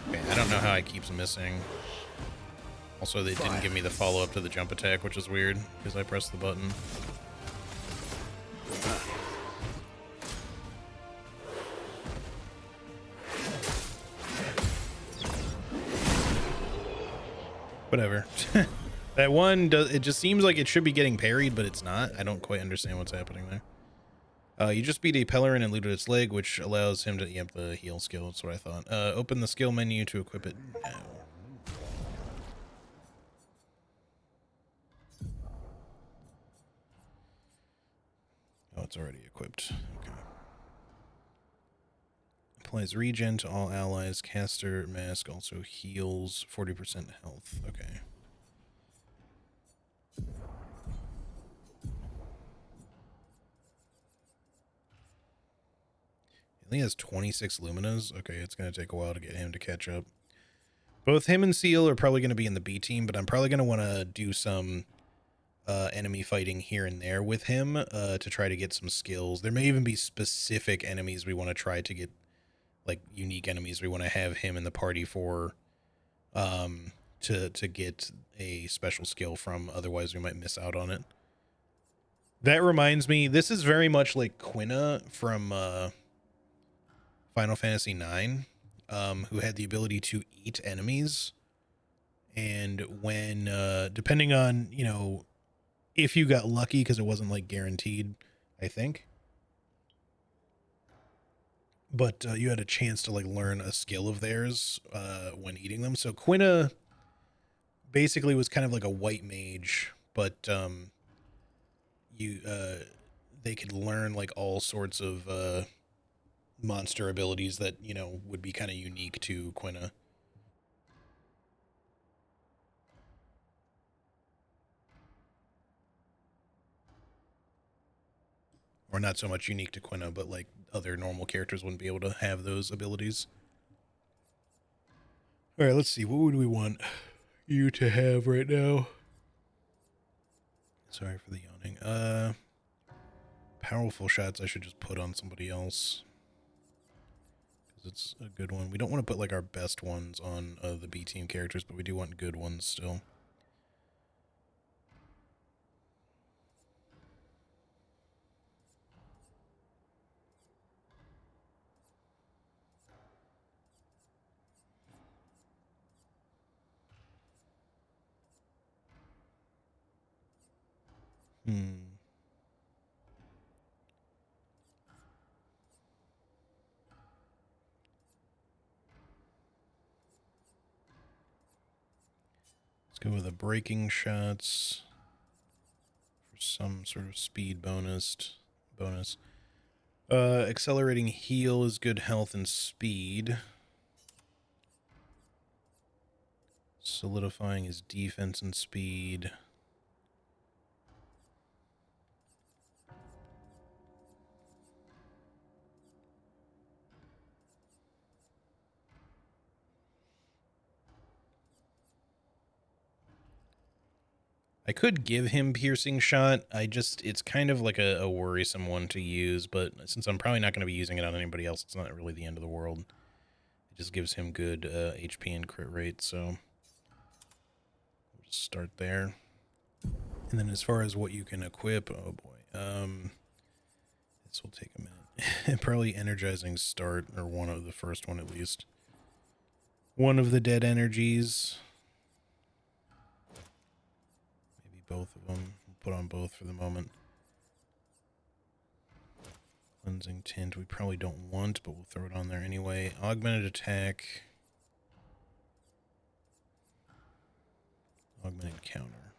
Okay, I don't know how it keeps missing. Also, they didn't give me the follow-up to the jump attack, which is weird, because I pressed the button. Whatever. That one does, it just seems like it should be getting parried, but it's not. I don't quite understand what's happening there. You just beat a Pellerin and looted its leg, which allows him to yep the heal skill. That's what I thought. Open the skill menu to equip it now. Oh, it's already equipped. Okay. Applies regen to all allies. Caster mask also heals 40% health. Okay. He only has 26 Luminas. Okay, it's going to take a while to get him to catch up. Both him and Seal are probably going to be in the B team, but I'm probably going to want to do some enemy fighting here and there with him to try to get some skills. There may even be specific enemies we want to try to get, like unique enemies we want to have him in the party for to get a special skill from. Otherwise, we might miss out on it. That reminds me, this is very much like Quina from Final Fantasy IX, who had the ability to eat enemies. And when, depending on, you know, if you got lucky, because it wasn't like guaranteed, I think. but you had a chance to like learn a skill of theirs when eating them. So Quina basically was kind of like a white mage, but you they could learn like all sorts of monster abilities that, you know, would be kind of unique to Quina. Or not so much unique to Quina, but like other normal characters wouldn't be able to have those abilities. All right, let's see. What would we want you to have right now? Sorry for the yawning. Powerful shots I should just put on somebody else, because it's a good one. We don't want to put like our best ones on the B team characters, but we do want good ones still. Let's go with the breaking shots for some sort of speed bonus. Accelerating heal is good health and speed. Solidifying is defense and speed. I could give him piercing shot. It's kind of like a worrisome one to use, but since I'm probably not going to be using it on anybody else, it's not really the end of the world. It just gives him good HP and crit rate, so we'll just start there. And then as far as what you can equip, oh boy, this will take a minute. Probably energizing start, or one of the first one at least. One of the dead energies. Both of them. We'll put on both for the moment. Cleansing tint we probably don't want, but we'll throw it on there anyway. Augmented attack. Augmented counter.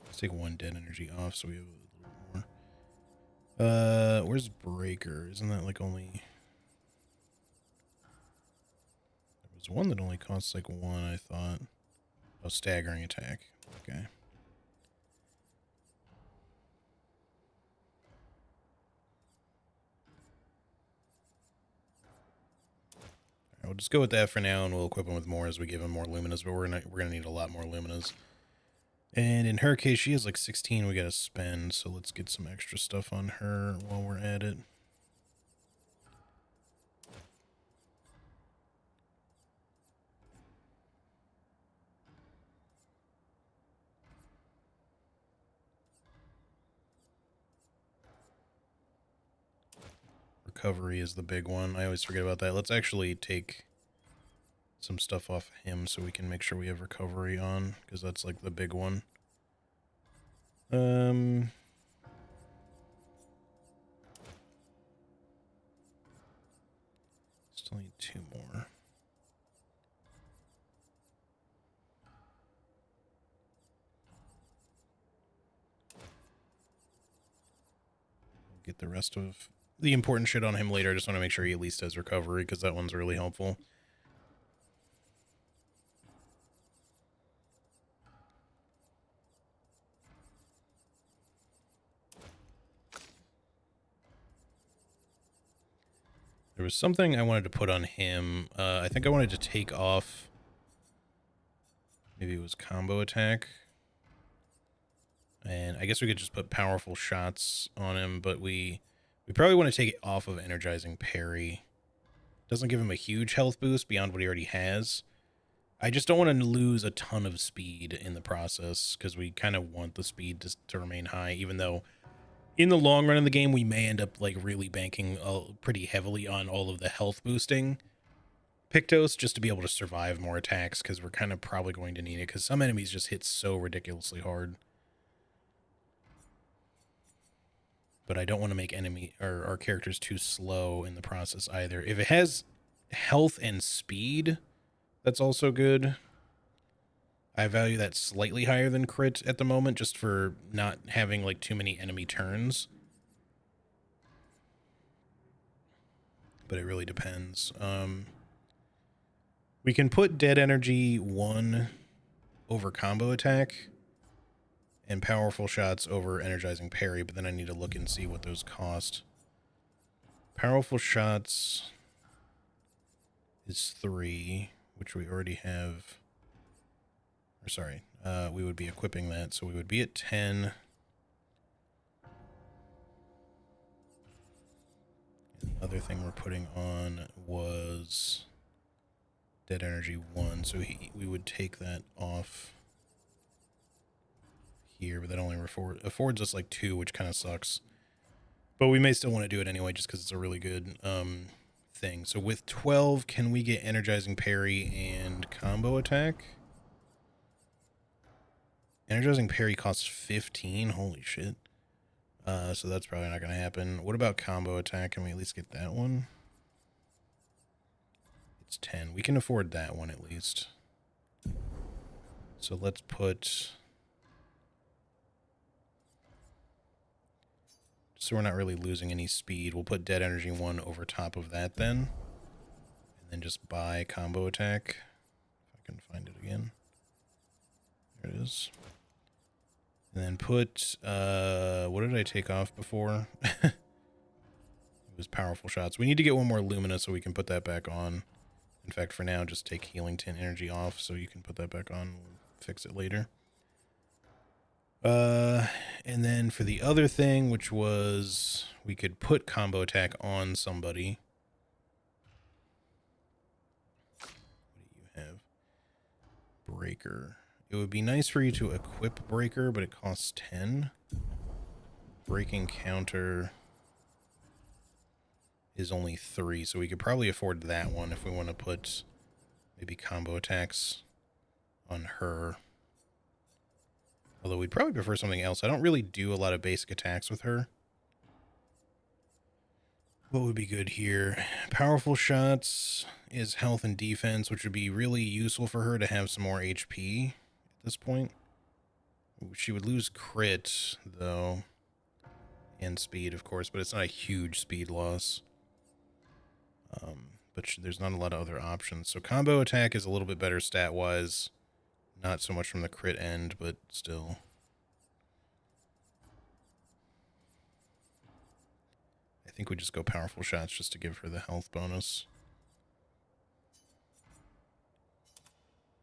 Let's take one dead energy off so we have a little more. Where's breaker? Isn't that like only... There was one that only costs like one, I thought. Oh, staggering attack. Okay. All right, we'll just go with that for now, and we'll equip him with more as we give him more luminas, but we're gonna need a lot more luminas. And in her case, she has like 16 we gotta spend, so let's get some extra stuff on her while we're at it. Recovery is the big one. I always forget about that. Let's actually take some stuff off him so we can make sure we have recovery on, because that's like the big one. Still need 2 more. Get the rest of the important shit on him later. I just want to make sure he at least has recovery, because that one's really helpful. There was something I wanted to put on him. I think I wanted to take off... Maybe it was combo attack. And I guess we could just put powerful shots on him, but we probably want to take it off of energizing parry. Doesn't give him a huge health boost beyond what he already has. I just don't want to lose a ton of speed in the process, because we kind of want the speed to remain high, even though in the long run of the game we may end up like really banking pretty heavily on all of the health boosting Pictos just to be able to survive more attacks, because we're kind of probably going to need it, because some enemies just hit so ridiculously hard. but I don't want to make enemy or our characters too slow in the process either. If it has health and speed, that's also good. I value that slightly higher than crit at the moment, just for not having like too many enemy turns. But it really depends. We can put dead energy 1 over combo attack and powerful shots over energizing parry, but then I need to look and see what those cost. Powerful shots is 3, which we already have. Or sorry, we would be equipping that, so we would be at 10. And the other thing we're putting on was dead energy 1, so we would take that off here, but that only affords us like 2, which kind of sucks. But we may still want to do it anyway, just because it's a really good thing. So with 12, can we get energizing parry and combo attack? Energizing parry costs 15. Holy shit. So that's probably not going to happen. What about combo attack? Can we at least get that one? It's 10. We can afford that one at least. So let's put... So we're not really losing any speed. We'll put dead energy 1 over top of that then. And then just buy combo attack. If I can find it again. There it is. And then put, what did I take off before? It was powerful shots. We need to get one more Lumina so we can put that back on. In fact, for now, just take healing 10 energy off so you can put that back on. We'll fix it later. And then for the other thing, which was we could put combo attack on somebody. What do you have? Breaker. It would be nice for you to equip Breaker, but it costs 10. Breaking counter is only 3, so we could probably afford that one if we want to put maybe combo attacks on her. Although we'd probably prefer something else. I don't really do a lot of basic attacks with her. What would be good here? Powerful shots is health and defense, which would be really useful for her to have some more HP at this point. She would lose crit, though, and speed, of course, but it's not a huge speed loss. But there's not a lot of other options. So combo attack is a little bit better stat-wise. Not so much from the crit end, but still. I think we just go powerful shots just to give her the health bonus.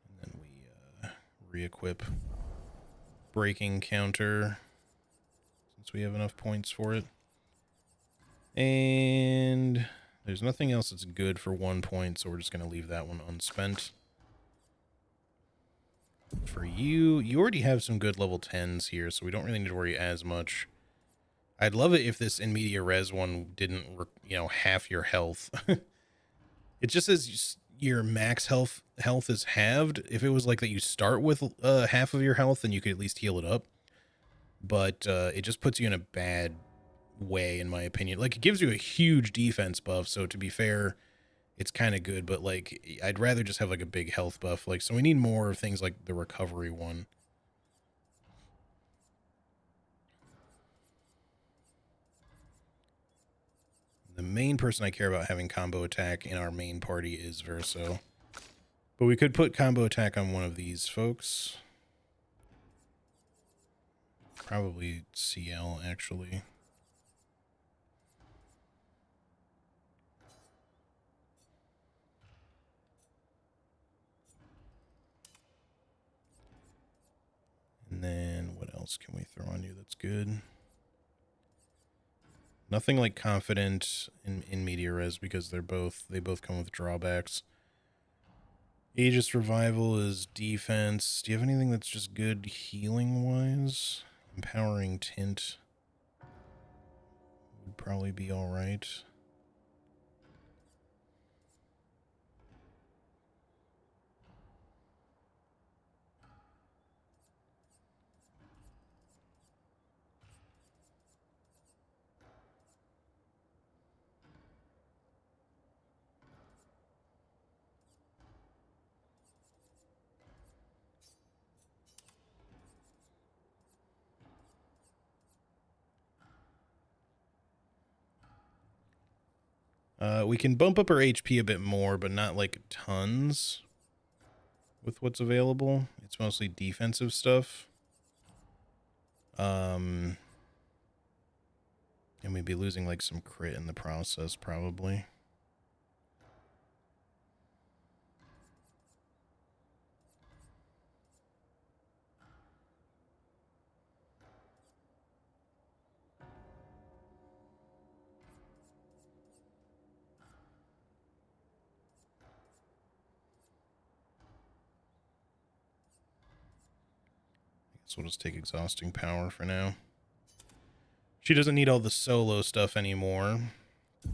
And then we re-equip breaking counter, since we have enough points for it. And there's nothing else that's good for 1 point, so we're just going to leave that one unspent. For you, you already have some good level 10s here, so we don't really need to worry as much. I'd love it if this in media res one didn't, half your health. It just says your max health is halved. If it was like that you start with half of your health, then you could at least heal it up. But it just puts you in a bad way, in my opinion. Like, it gives you a huge defense buff, so to be fair, it's kind of good, but like I'd rather just have like a big health buff. Like, so we need more of things like the recovery one. The main person I care about having combo attack in our main party is Verso. But we could put combo attack on one of these folks. Probably CL, actually. And then what else can we throw on you that's good? Nothing like confident in media res because they both come with drawbacks. Aegis revival is defense. Do you have anything that's just good healing wise? Empowering tint would probably be all right. We can bump up our HP a bit more, but not like tons with what's available. It's mostly defensive stuff. And we'd be losing like some crit in the process, probably. So we'll just take exhausting power for now. She doesn't need all the solo stuff anymore. Take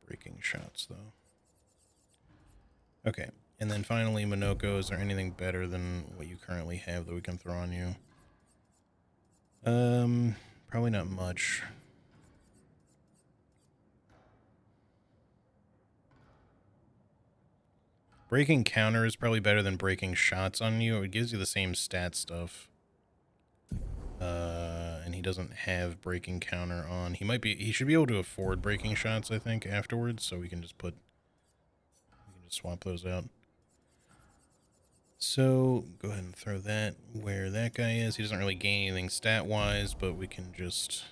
breaking shots, though. Okay, and then finally, Minoko, is there anything better than what you currently have that we can throw on you? Probably not much. Breaking counter is probably better than breaking shots on you. It gives you the same stat stuff. And he doesn't have breaking counter on. He should be able to afford breaking shots, I think, afterwards, so we can just swap those out. So go ahead and throw that where that guy is. He doesn't really gain anything stat-wise, but we can just...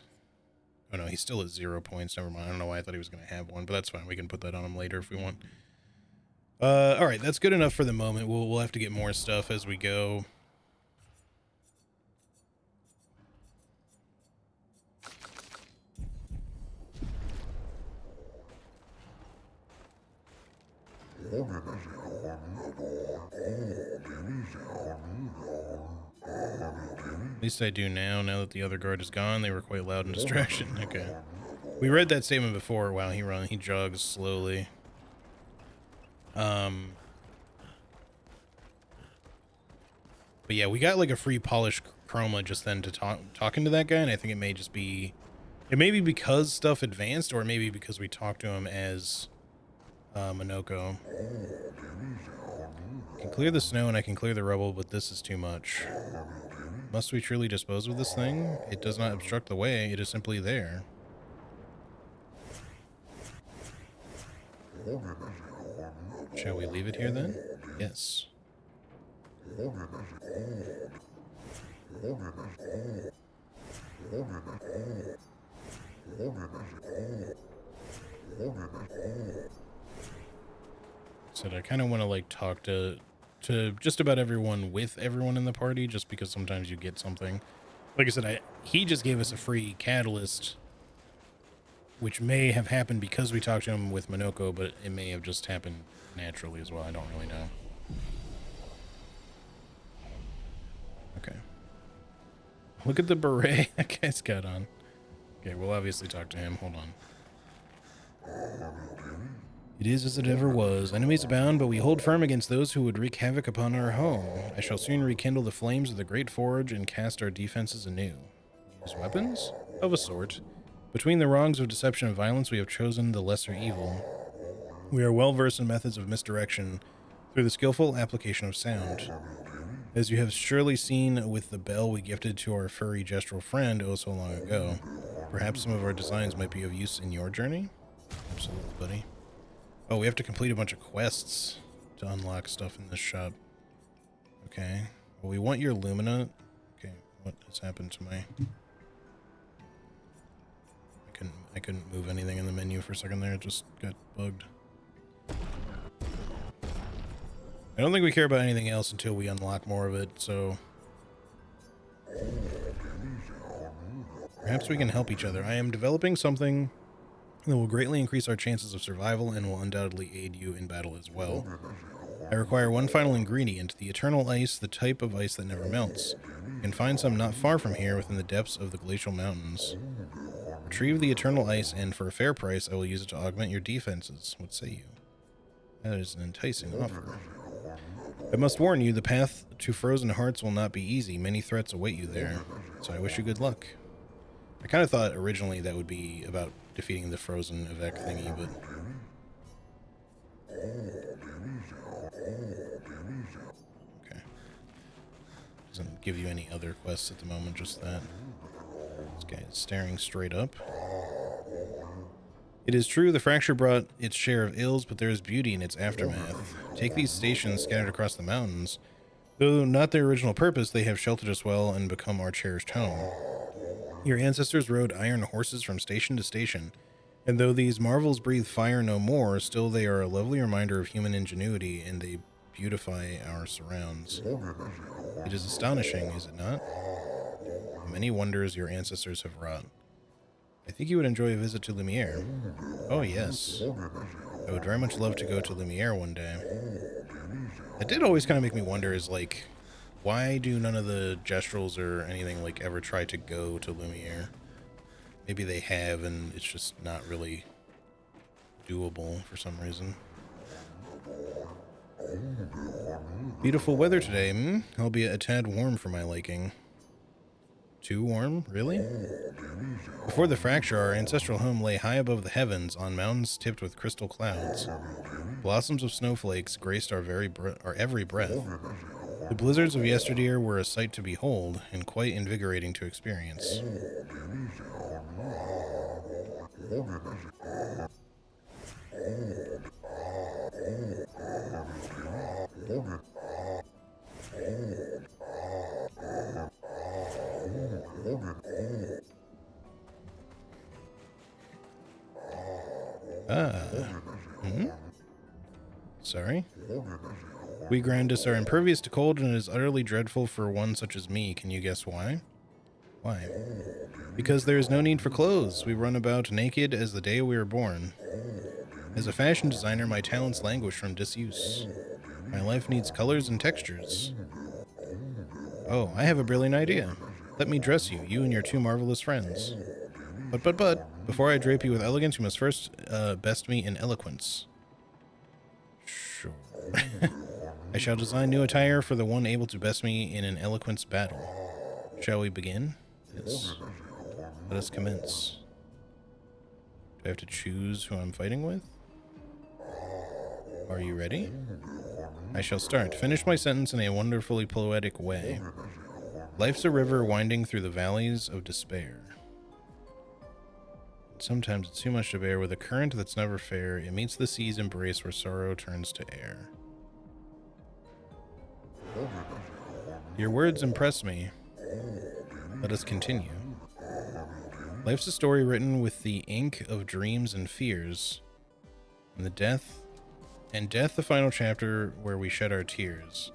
Oh no, he's still at 0 points. Never mind. I don't know why I thought he was going to have one, but that's fine. We can put that on him later if we want. All right, that's good enough for the moment. We'll have to get more stuff as we go. At least I do now that the other guard is gone. They were quite loud and distraction. Okay. We read that statement before. Wow, he jogs slowly. But yeah, we got like a free polish chroma just then to talking to that guy, and I think it may be because stuff advanced, or maybe because we talked to him as Minoko. I can clear the snow and I can clear the rubble, but this is too much. Must we truly dispose of this thing? It does not obstruct the way, it is simply there. Shall we leave it here then? Yes. Said I kind of want to like talk to just about everyone with everyone in the party, just because sometimes you get something. Like I said, he just gave us a free catalyst, which may have happened because we talked to him with Minoko, but it may have just happened naturally as well. I don't really know. Okay. Look at the beret that guy's got on. Okay, we'll obviously talk to him. Hold on. It is as it ever was. Enemies abound, but we hold firm against those who would wreak havoc upon our home. I shall soon rekindle the flames of the great forge and cast our defenses anew. Use weapons? Of a sort. Between the wrongs of deception and violence, we have chosen the lesser evil. We are well versed in methods of misdirection through the skillful application of sound. As you have surely seen with the bell we gifted to our furry gestural friend oh so long ago, perhaps some of our designs might be of use in your journey? Absolutely, buddy. Oh, we have to complete a bunch of quests to unlock stuff in this shop. Okay. Well, we want your Lumina. Okay, what has happened to my... I couldn't move anything in the menu for a second there. It just got bugged. I don't think we care about anything else until we unlock more of it, so... Perhaps we can help each other. I am developing something that will greatly increase our chances of survival and will undoubtedly aid you in battle as well. I require one final ingredient, the eternal ice, the type of ice that never melts. You can find some not far from here within the depths of the glacial mountains. Retrieve the eternal ice, and for a fair price, I will use it to augment your defenses. What say you? That is an enticing offer. I must warn you, the path to frozen hearts will not be easy. Many threats await you there, so I wish you good luck. I kind of thought originally that would be about defeating the frozen Avec thingy, but... Okay. Doesn't give you any other quests at the moment, just that. This guy is staring straight up. It is true the fracture brought its share of ills, but there is beauty in its aftermath. Take these stations scattered across the mountains. Though not their original purpose, they have sheltered us well and become our cherished home. Your ancestors rode iron horses from station to station, and though these marvels breathe fire no more, still they are a lovely reminder of human ingenuity, and they beautify our surrounds. It is astonishing, is it not? The many wonders your ancestors have wrought. I think you would enjoy a visit to Lumiere. Oh, yes. I would very much love to go to Lumiere one day. It did always kind of make me wonder is, like, why do none of the Gestrels or anything, like, ever try to go to Lumiere? Maybe they have, and it's just not really doable for some reason. Beautiful weather today, albeit a tad warm for my liking. Too warm? Really? Before the fracture, our ancestral home lay high above the heavens on mountains tipped with crystal clouds. Blossoms of snowflakes graced our every breath. The blizzards of yesteryear were a sight to behold and quite invigorating to experience. Sorry? We Grandis are impervious to cold, and it is utterly dreadful for one such as me. Can you guess why? Why? Because there is no need for clothes. We run about naked as the day we were born. As a fashion designer, my talents languish from disuse. My life needs colors and textures. Oh, I have a brilliant idea. Let me dress you, you and your two marvelous friends. But, before I drape you with elegance, you must first best me in eloquence. Sure. I shall design new attire for the one able to best me in an eloquence battle. Shall we begin? Yes. Let us commence. Do I have to choose who I'm fighting with? Are you ready? I shall start. Finish my sentence in a wonderfully poetic way. Life's a river winding through the valleys of despair. Sometimes it's too much to bear. With a current that's never fair, it meets the sea's embrace where sorrow turns to air. Your words impress me. Let us continue. Life's a story written with the ink of dreams and fears, and death the final chapter where we shed our tears.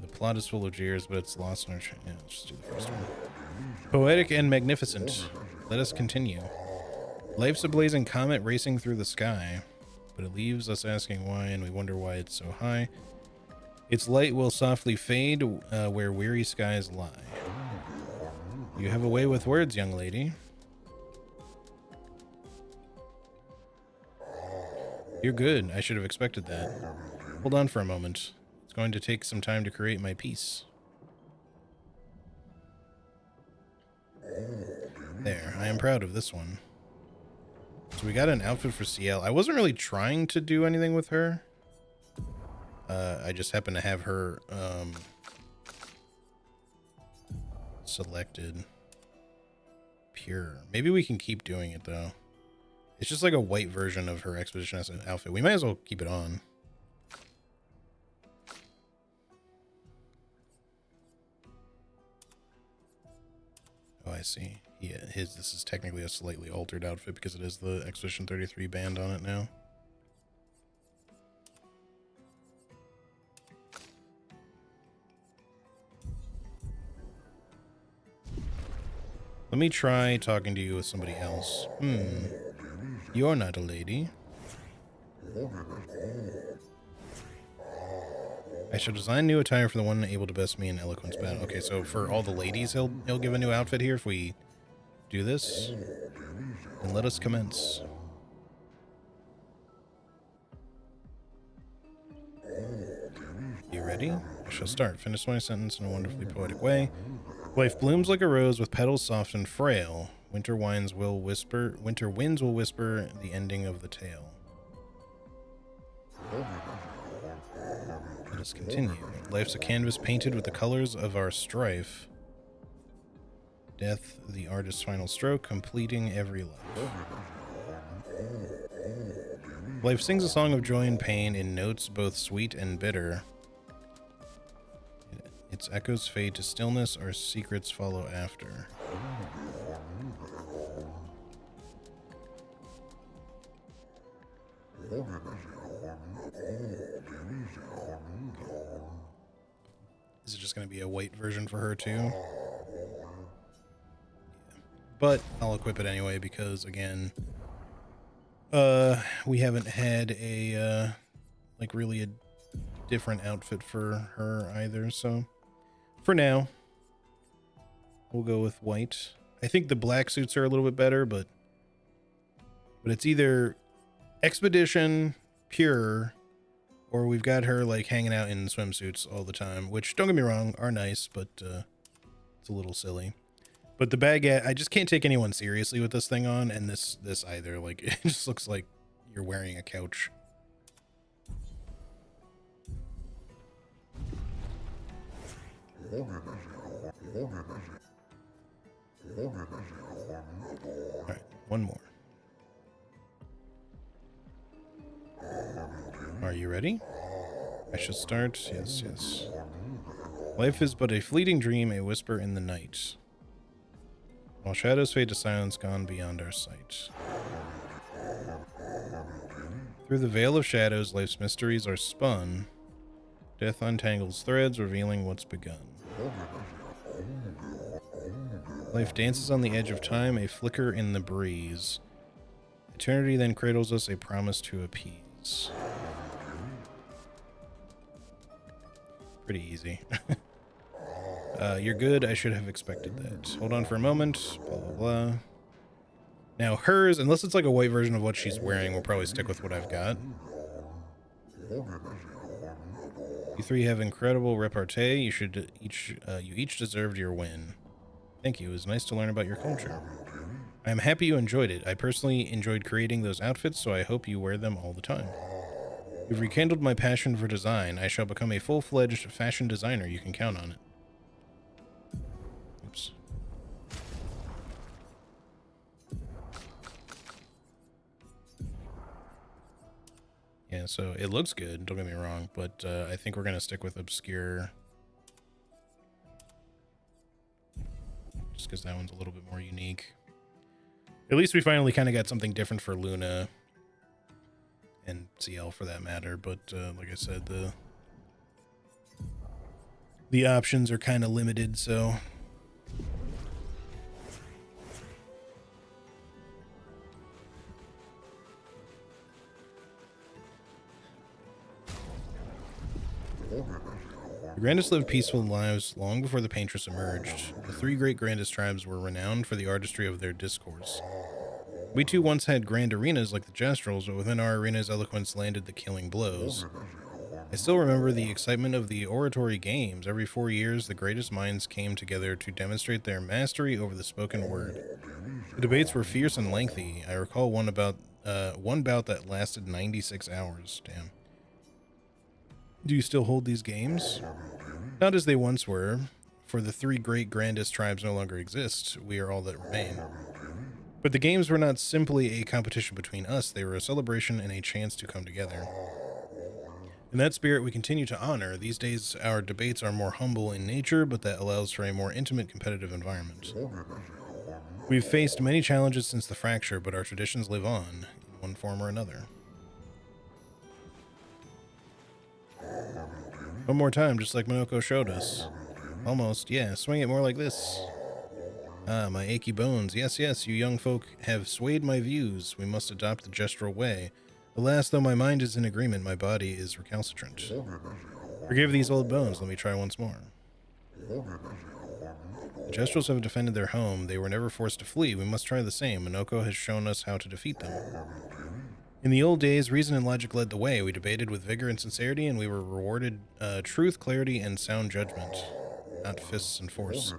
The plot is full of jeers, but it's lost in our... Yeah, let's just do the first one. Poetic and magnificent. Let us continue. Life's a blazing comet racing through the sky, but it leaves us asking why, and we wonder why it's so high. Its light will softly fade where weary skies lie. You have a way with words, young lady. You're good. I should have expected that. Hold on for a moment. It's going to take some time to create my piece. There. I am proud of this one. So we got an outfit for CL. I wasn't really trying to do anything with her. I just happened to have her selected. Pure. Maybe we can keep doing it, though. It's just like a white version of her Expedition as an outfit. We might as well keep it on. Oh, I see. Yeah, this is technically a slightly altered outfit because it is the Expedition 33 band on it now. Let me try talking to you with somebody else. You're not a lady. I shall design new attire for the one able to best me in eloquence battle. Okay, so for all the ladies, he'll give a new outfit here if we do this. And let us commence. You ready? I shall start. Finish my sentence in a wonderfully poetic way. Life blooms like a rose with petals soft and frail. Winter winds will whisper the ending of the tale. Let us continue. Life's a canvas painted with the colors of our strife. Death, the artist's final stroke, completing every life. Life sings a song of joy and pain in notes both sweet and bitter. Its echoes fade to stillness, our secrets follow after. Is it just going to be a white version for her too? Yeah. But I'll equip it anyway because, again, we haven't had a, like, really a different outfit for her either, so for now, we'll go with white. I think the black suits are a little bit better, but it's either Expedition, Pure, or we've got her, like, hanging out in swimsuits all the time, which, don't get me wrong, are nice, but it's a little silly. But the baguette, I just can't take anyone seriously with this thing on, and this either. Like, it just looks like you're wearing a couch. Alright, one more. Are you ready? I should start. Yes, yes. Life is but a fleeting dream, a whisper in the night. While shadows fade to silence, gone beyond our sight. Through the veil of shadows, life's mysteries are spun. Death untangles threads, revealing what's begun. Life dances on the edge of time, a flicker in the breeze. Eternity then cradles us, a promise to appease. Pretty easy. You're good. I should have expected that. Hold on for a moment. Blah, blah, blah. Now hers, unless it's like a white version of what she's wearing, we'll probably stick with what I've got. You three have incredible repartee. You each deserved your win. Thank you. It was nice to learn about your culture. I am happy you enjoyed it. I personally enjoyed creating those outfits, so I hope you wear them all the time. You've rekindled my passion for design. I shall become a full-fledged fashion designer. You can count on it. Oops. Yeah, so it looks good, don't get me wrong, but I think we're going to stick with Obscur. Just because that one's a little bit more unique. At least we finally kind of got something different for Luna. And CL for that matter, but like I said, the options are kind of limited, so... The Grandest lived peaceful lives long before the Paintress emerged. The three great Grandest tribes were renowned for the artistry of their discourse. We too once had grand arenas like the Jestrels, but within our arenas eloquence landed the killing blows. I still remember the excitement of the oratory games. Every 4 years, the greatest minds came together to demonstrate their mastery over the spoken word. The debates were fierce and lengthy. I recall one bout that lasted 96 hours. Damn. Do you still hold these games? Not as they once were, for the three great grandest tribes no longer exist. We are all that remain. But the games were not simply a competition between us. They were a celebration and a chance to come together. In that spirit, we continue to honor. These days, our debates are more humble in nature, but that allows for a more intimate competitive environment. We've faced many challenges since the fracture, but our traditions live on, in one form or another. One more time, just like Minoko showed us. Almost, yeah, swing it more like this. Ah, my achy bones. Yes, yes, you young folk have swayed my views. We must adopt the gestural way. Alas, though my mind is in agreement, my body is recalcitrant. Forgive these old bones, let me try once more. The Gestrels have defended their home. They were never forced to flee. We must try the same. Minoko has shown us how to defeat them. In the old days, reason and logic led the way. We debated with vigor and sincerity, and we were rewarded truth, clarity, and sound judgment, not fists and force.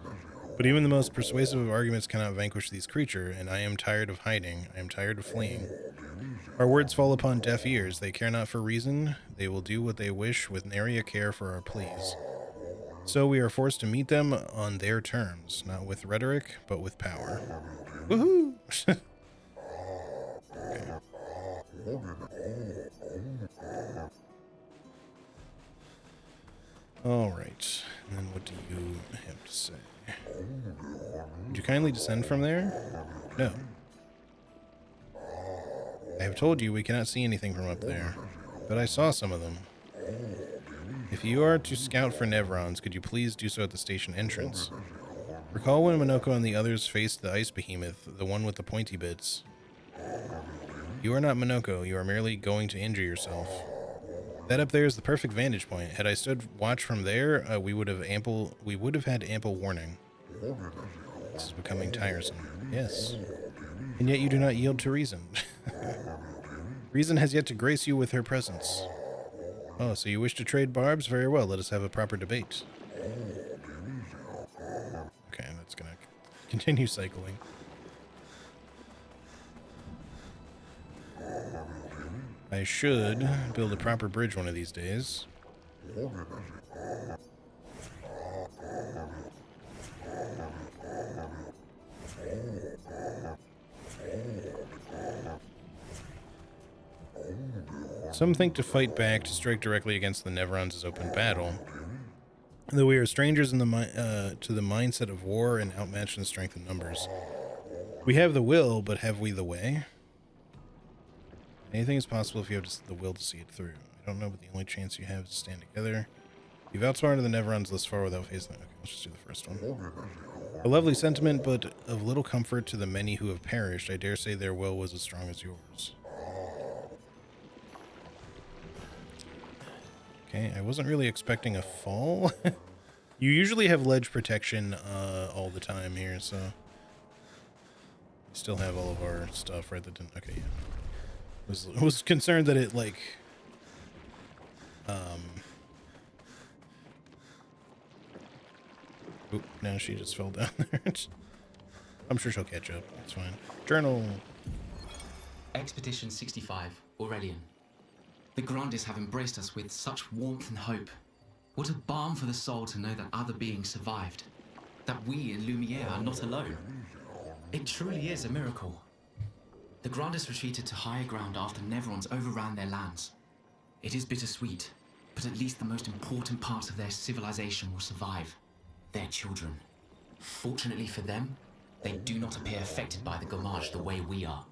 But even the most persuasive of arguments cannot vanquish these creatures, and I am tired of hiding. I am tired of fleeing. Our words fall upon deaf ears. They care not for reason. They will do what they wish with nary a care for our pleas. So we are forced to meet them on their terms, not with rhetoric, but with power. Woohoo! All right. And then what do you have to say? Would you kindly descend from there? No. I have told you we cannot see anything from up there, but I saw some of them. If you are to scout for Nevrons, could you please do so at the station entrance? Recall when Minoko and the others faced the ice behemoth, the one with the pointy bits. You are not Minoko, you are merely going to injure yourself. That up there is the perfect vantage point. Had I stood watch from there, we would have had ample warning. This is becoming tiresome. Yes. And yet you do not yield to reason. Reason has yet to grace you with her presence. Oh, so you wish to trade barbs? Very well, let us have a proper debate. Okay, that's gonna continue cycling. I should build a proper bridge one of these days. Some think to fight back, to strike directly against the Nevrons is open battle. Though we are strangers in to the mindset of war and outmatched in strength and numbers. We have the will, but have we the way? Anything is possible if you have the will to see it through. I don't know, but the only chance you have is to stand together. You've outsmarted the Nevrons thus far without facing them. Okay, let's just do the first one. A lovely sentiment, but of little comfort to the many who have perished. I dare say their will was as strong as yours. Okay, I wasn't really expecting a fall. You usually have ledge protection all the time here, so... We still have all of our stuff, right? That didn't... Okay, yeah. I was concerned that it, like... Oop, now she just fell down there. I'm sure she'll catch up. It's fine. Journal. Expedition 65, Aurelian. The Grandes have embraced us with such warmth and hope. What a balm for the soul to know that other beings survived. That we in Lumiere are not alone. It truly is a miracle. The Grandes retreated to higher ground after Nevrons overran their lands. It is bittersweet, but at least the most important parts of their civilization will survive. Their children. Fortunately for them, they do not appear affected by the Gamage the way we are.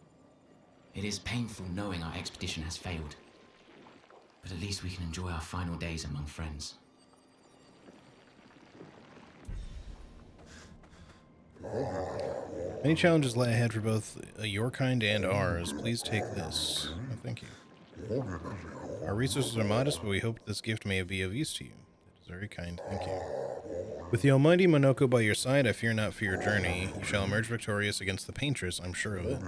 It is painful knowing our expedition has failed. But at least we can enjoy our final days among friends. Many challenges lie ahead for both your kind and ours. Please take this. Oh, thank you. Our resources are modest, but we hope this gift may be of use to you. That is very kind. Thank you. With the almighty Minoko by your side, I fear not for your journey. You shall emerge victorious against the Paintress, I'm sure of it.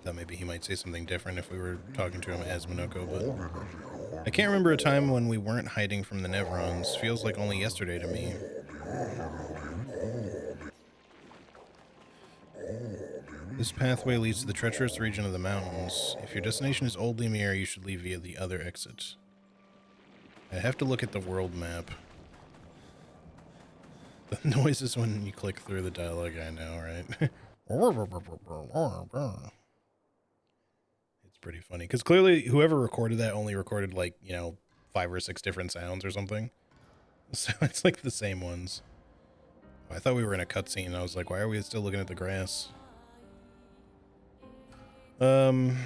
Thought maybe he might say something different if we were talking to him as Minoko, but I can't remember a time when we weren't hiding from the Nevrons. Feels like only yesterday to me. This pathway leads to the treacherous region of the mountains. If your destination is Old Lumiere, you should leave via the other exit. I have to look at the world map. The noises when you click through the dialogue, I know, right? It's pretty funny, because clearly whoever recorded that only recorded, like, 5 or 6 different sounds or something. So it's like the same ones. I thought we were in a cutscene. I was like, why are we still looking at the grass? Okay,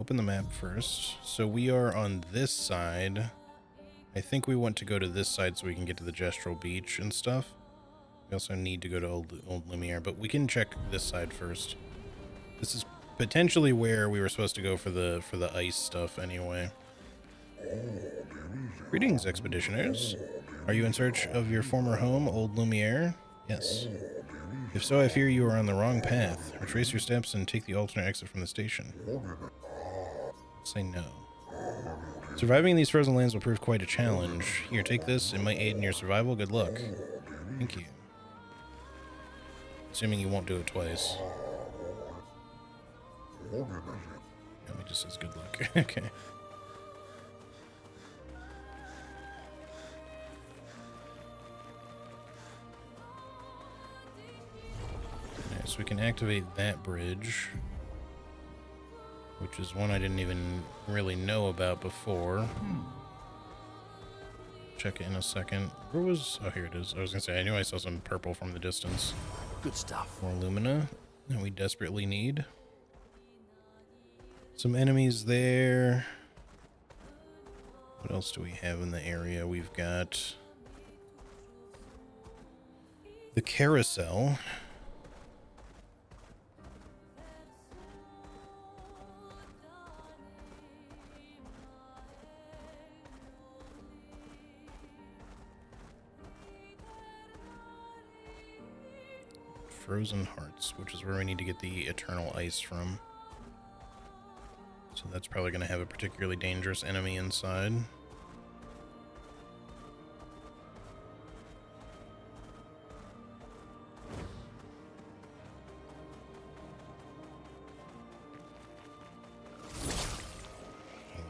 open the map first. So we are on this side. I think we want to go to this side so we can get to the Gestural Beach and stuff. We also need to go to Old Lumiere, but we can check this side first. This is potentially where we were supposed to go for the ice stuff anyway. Greetings, expeditioners. Are you in search of your former home, Old Lumiere? Yes. If so, I fear you are on the wrong path. Retrace your steps and take the alternate exit from the station. Say no. Surviving in these frozen lands will prove quite a challenge. Here, take this. It might aid in your survival. Good luck. Thank you. Assuming you won't do it twice. He just says good luck. Okay. Alright, so we can activate that bridge, which is one I didn't even really know about before. Check it in a second. Where was... Oh, here it is. I was gonna say, I knew I saw some purple from the distance. Good stuff. More Lumina that we desperately need. Some enemies there. What else do we have in the area? We've got the carousel. Frozen Hearts, which is where we need to get the Eternal Ice from. So that's probably going to have a particularly dangerous enemy inside.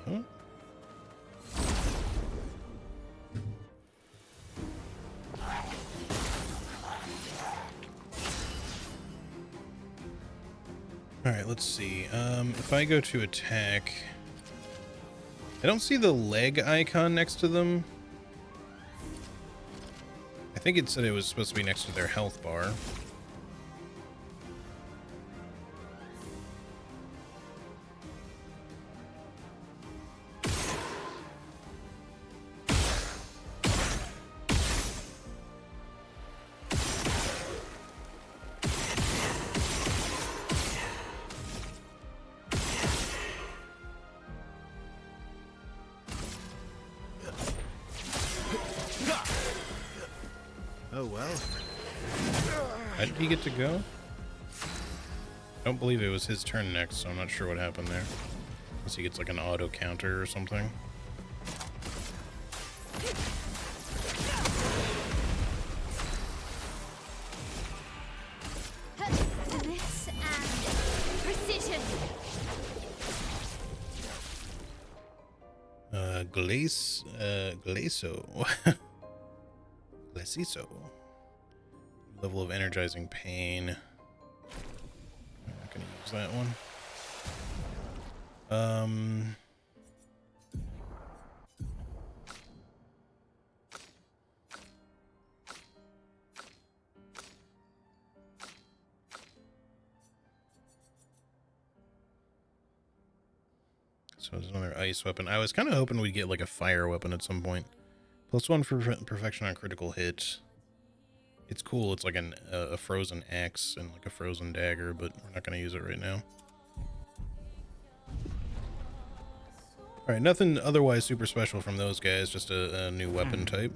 Hello? Alright, let's see. If I go to attack... I don't see the leg icon next to them. I think it said it was supposed to be next to their health bar. Oh well. How did he get to go? I don't believe it was his turn next, so I'm not sure what happened there. Unless he gets like an auto counter or something. This and precision. Glaciso. Glaciso. Level of energizing pain. I'm not gonna use that one. So there's another ice weapon. I was kind of hoping we'd get like a fire weapon at some point. +1 for perfection on critical hit. It's cool. It's like a frozen axe and like a frozen dagger, but we're not going to use it right now. Alright, nothing otherwise super special from those guys, just a new weapon type.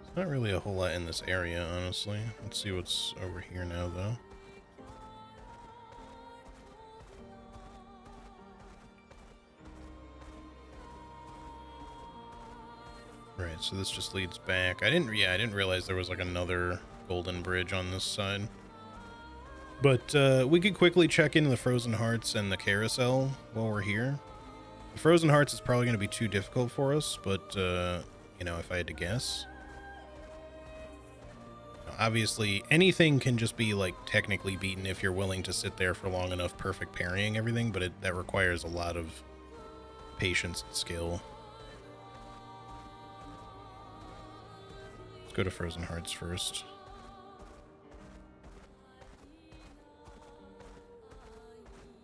There's not really a whole lot in this area, honestly. Let's see what's over here now, though. Right, so this just leads back. I didn't realize there was like another golden bridge on this side. But we could quickly check into the Frozen Hearts and the carousel while we're here. The Frozen Hearts is probably going to be too difficult for us, but you know, if I had to guess. Obviously, anything can just be like technically beaten if you're willing to sit there for long enough, perfect parrying everything, but that requires a lot of patience and skill. Let's go to Frozen Hearts first.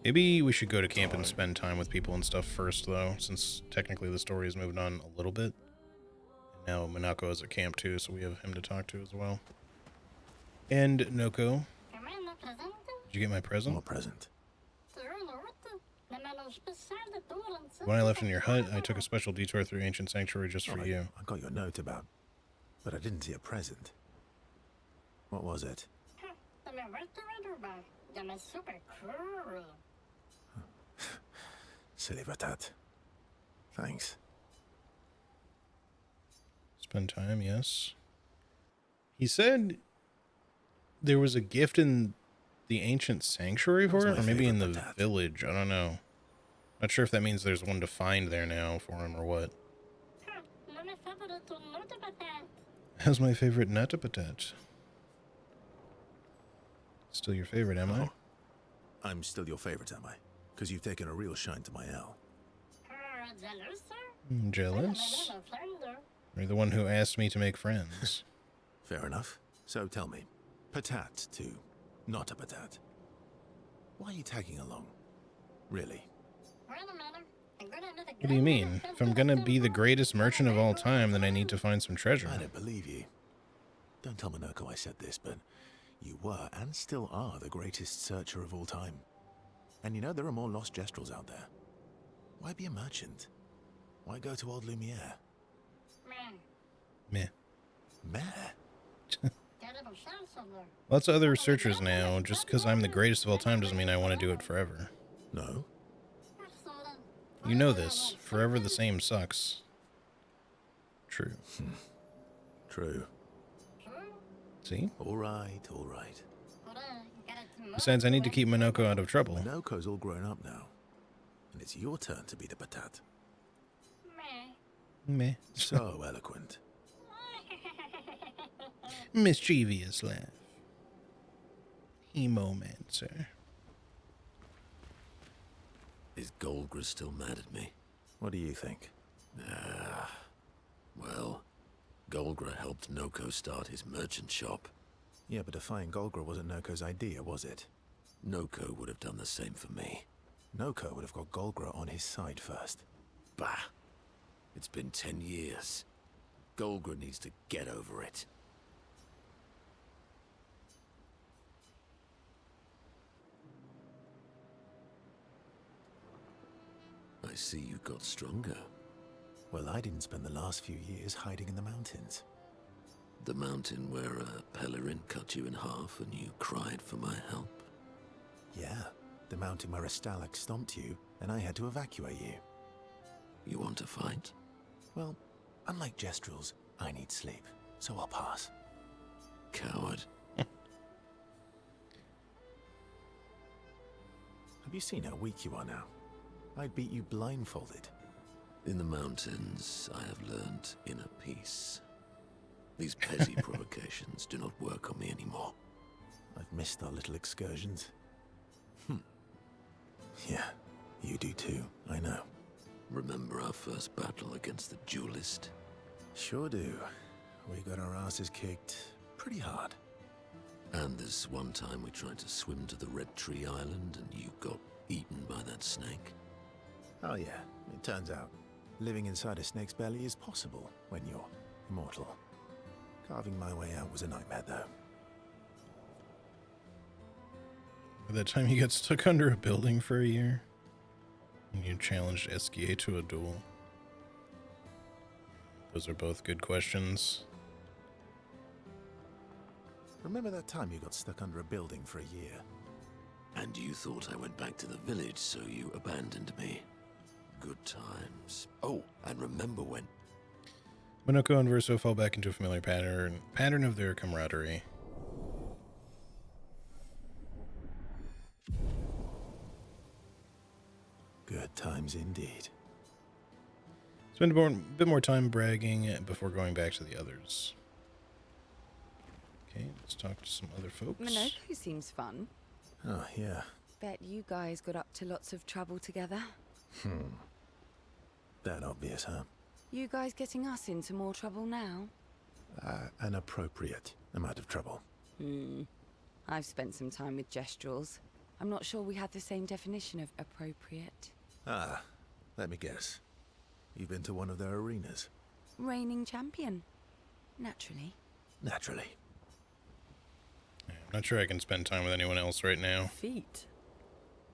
Maybe we should go to camp and spend time with people and stuff first, though, since technically the story has moved on a little bit. And now Minako is at camp, too, so we have him to talk to as well. And Noko, did you get my present? What present? When I left in your hut, I took a special detour through Ancient Sanctuary just for you. I got your note about, but I didn't see a present. What was it? Silly Ratat. Thanks. Spend time, yes. He said there was a gift in the ancient sanctuary for it, or maybe in the village. I don't know. Not sure if that means there's one to find there now for him or what. How's my favorite natapatat? Still your favorite, am I? I'm still your favorite, am I? Because you've taken a real shine to my L. Jealous? You're the one who asked me to make friends. Fair enough. So tell me, patat to not a patat. Why are you tagging along? Really? What do you mean? If I'm gonna be the greatest merchant of all time, then I need to find some treasure. I don't believe you. Don't tell Minoko I said this, but you were and still are the greatest searcher of all time. And you know there are more lost Gestrels out there. Why be a merchant? Why go to old Lumiere? Meh. Meh? Lots of other searchers now. Just because I'm the greatest of all time doesn't mean I want to do it forever. No? You know this. Forever the same sucks. True. True. See? All right, all right. Besides, I need to keep Minoko out of trouble. Minoko's all grown up now. And it's your turn to be the patat. Meh. So eloquent. Mischievous laugh. Hemomancer. Is Golgra still mad at me? What do you think? Well, Golgra helped Noko start his merchant shop. Yeah, but defying Golgra wasn't Noko's idea, was it? Noko would have done the same for me. Noko would have got Golgra on his side first. Bah! It's been 10 years. Golgra needs to get over it. I see you got stronger. Well, I didn't spend the last few years hiding in the mountains. The mountain where a Pelerin cut you in half and you cried for my help? Yeah, the mountain where a Stalak stomped you and I had to evacuate you. You want to fight? Well, unlike Gestrels, I need sleep, so I'll pass. Coward. Have you seen how weak you are now? I'd beat you blindfolded. In the mountains, I have learned inner peace. These petty provocations do not work on me anymore. I've missed our little excursions. Yeah, you do too, I know. Remember our first battle against the duelist? Sure do. We got our asses kicked pretty hard. And this one time we tried to swim to the Red Tree Island and you got eaten by that snake? Oh yeah, it turns out living inside a snake's belly is possible when you're immortal. Carving my way out was a nightmare though. By that time you got stuck under a building for a year, and you challenged SKA to a duel. Those are both good questions. Remember that time you got stuck under a building for a year? And you thought I went back to the village, so you abandoned me. Good times. Oh, and remember when... Minoko and Verso fall back into a familiar pattern of their camaraderie. Good times indeed. Spend a bit more time bragging before going back to the others. Okay, let's talk to some other folks. Minoko seems fun. Oh, yeah. Bet you guys got up to lots of trouble together. That obvious, huh? You guys getting us into more trouble now? An appropriate amount of trouble. I've spent some time with Gestrels. I'm not sure we had the same definition of appropriate. Ah, let me guess. You've been to one of their arenas? Reigning champion. Naturally. Naturally. Yeah, I'm not sure I can spend time with anyone else right now. Feet?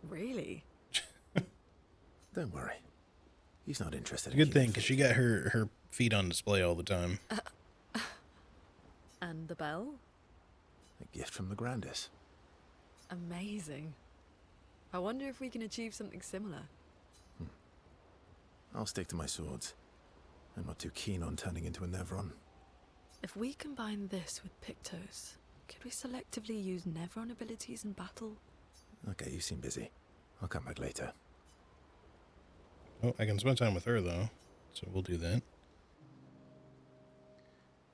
Really? Don't worry. He's not interested in Good thing, human because feet. she got her feet on display all the time. And the bell? A gift from the Grandis. Amazing. I wonder if we can achieve something similar. I'll stick to my swords. I'm not too keen on turning into a Nevron. If we combine this with Pictos, could we selectively use Nevron abilities in battle? Okay, you seem busy. I'll come back later. Oh, I can spend time with her, though, so we'll do that.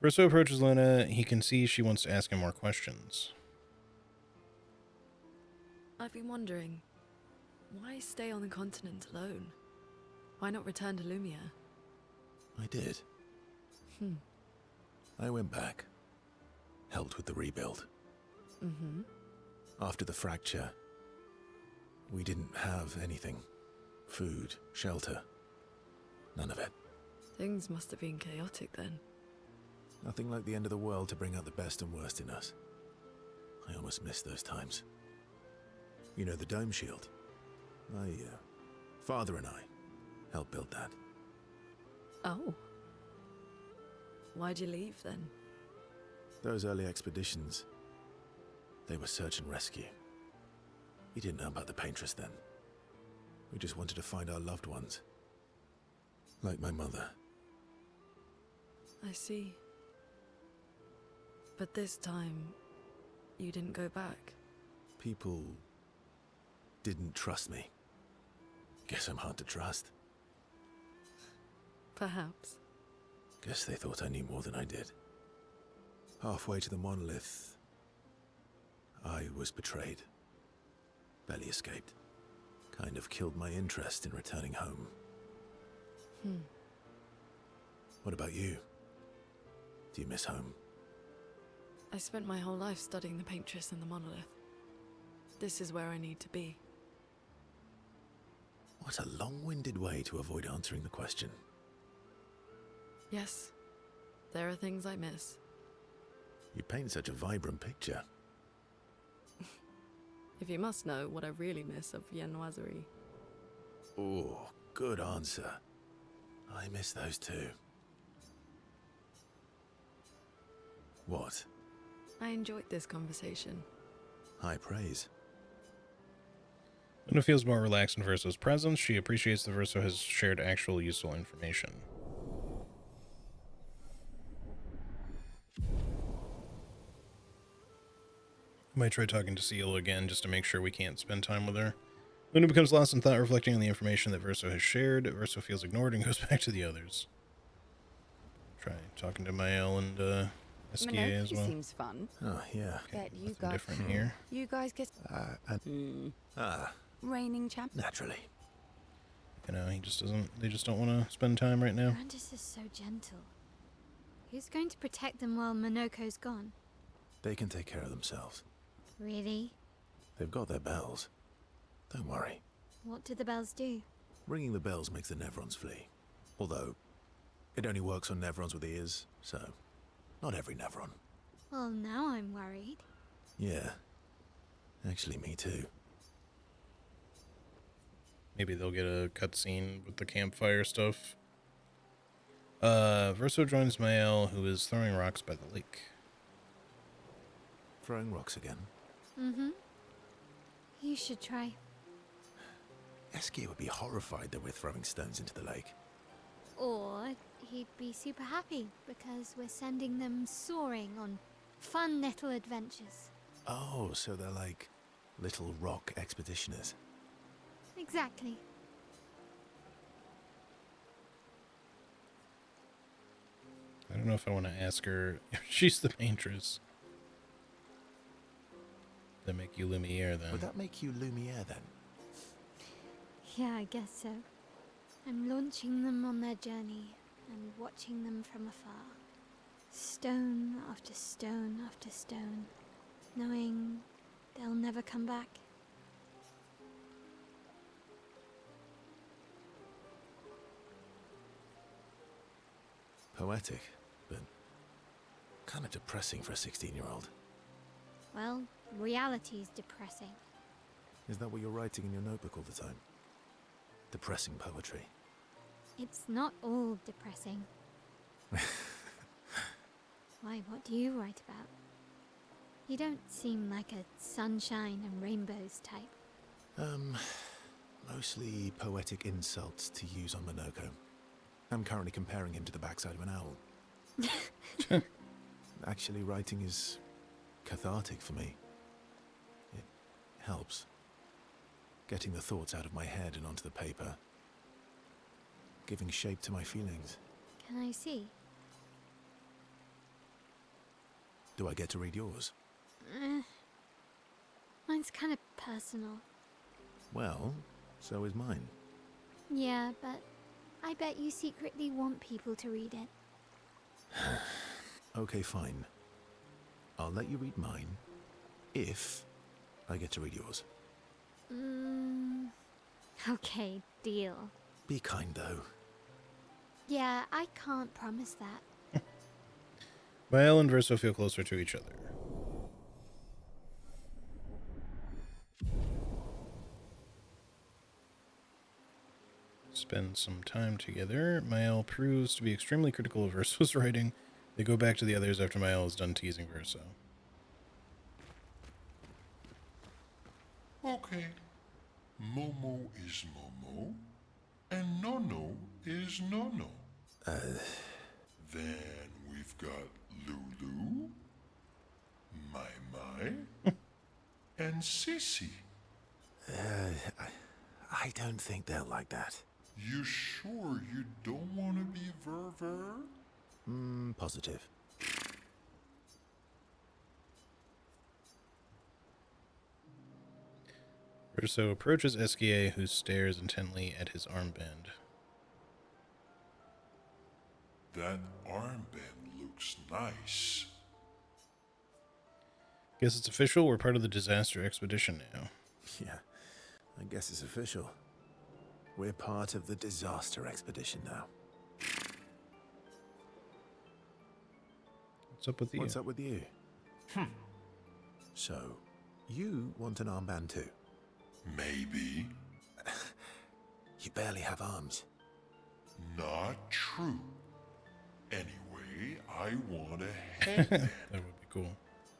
Verso approaches Luna. He can see she wants to ask him more questions. I've been wondering, why stay on the continent alone? Why not return to Lumia? I did. I went back. Helped with the rebuild. Mm-hmm. After the fracture, we didn't have anything. Food, shelter. None of it. Things must have been chaotic then. Nothing like the end of the world to bring out the best and worst in us. I almost missed those times. You know the dome shield? My father and I helped build that. Oh. Why'd you leave then? Those early expeditions, they were search and rescue. We didn't know about the Paintress then. We just wanted to find our loved ones. Like my mother. I see. But this time, you didn't go back. People didn't trust me. Guess I'm hard to trust. Perhaps. Guess they thought I knew more than I did. Halfway to the monolith, I was betrayed. Barely escaped. Kind of killed my interest in returning home. What about you? Do you miss home? I spent my whole life studying the Paintress and the monolith. This is where I need to be. What a long-winded way to avoid answering the question. Yes, there are things I miss. You paint such a vibrant picture. If you must know what I really miss of Viennoiserie. Oh, good answer. I miss those too. What? I enjoyed this conversation. High praise. Luna feels more relaxed in Verso's presence. She appreciates that Verso has shared actual useful information. I might try talking to Seal again just to make sure we can't spend time with her. Luna becomes lost in thought, reflecting on the information that Verso has shared. Verso feels ignored and goes back to the others. Try talking to Mael and SKA as well. Seems fun. Oh, yeah. Bet you Nothing guys. different here. You guys get reigning champ. Naturally. You know, he just doesn't. They just don't want to spend time right now. Brandis is so gentle. Who's going to protect them while Monoko's gone? They can take care of themselves. Really? They've got their bells. Don't worry. What do the bells do? Ringing the bells makes the Nevrons flee. Although, it only works on Nevrons with ears, so not every Nevron. Well, now I'm worried. Yeah. Actually, me too. Maybe they'll get a cutscene with the campfire stuff. Verso joins Mael, who is throwing rocks by the lake. Throwing rocks again. Mm-hmm. You should try. Eskia would be horrified that we're throwing stones into the lake. Or he'd be super happy because we're sending them soaring on fun little adventures. Oh, so they're like little rock expeditioners. Exactly. I don't know if I want to ask her if she's the Paintress. That make you Lumiere then. Would that make you Lumiere then? Yeah, I guess so. I'm launching them on their journey and watching them from afar. Stone after stone after stone, knowing they'll never come back. Poetic, but kind of depressing for a 16-year-old. Well, reality's depressing. Is that what you're writing in your notebook all the time? Depressing poetry. It's not all depressing. Why, what do you write about? You don't seem like a sunshine and rainbows type. Mostly poetic insults to use on Monoko. I'm currently comparing him to the backside of an owl. Actually, writing is cathartic for me. It helps. Getting the thoughts out of my head and onto the paper. Giving shape to my feelings. Can I see? Do I get to read yours? Mine's kind of personal. Well, so is mine. Yeah, but I bet you secretly want people to read it. Okay, fine. I'll let you read mine if I get to read yours. Okay, deal. Be kind, though. Yeah, I can't promise that. Mael and Verso feel closer to each other. Spend some time together. Mael proves to be extremely critical of Verso's writing. They go back to the others after Mael is done teasing Verso. Okay. Momo is Momo, and Nono is Nono. Then we've got Lulu, Mai, and Sissy. I don't think they'll like that. You sure you don't want to be Ver? Positive. Verso approaches Esquier, who stares intently at his armband. That armband looks nice. Guess it's official, we're part of the disaster expedition now. Yeah, I guess it's official. We're part of the disaster expedition now. What's up with you? What's up with you? So, you want an armband too? Maybe. You barely have arms. Not true. Anyway, I want a headband. That would be cool.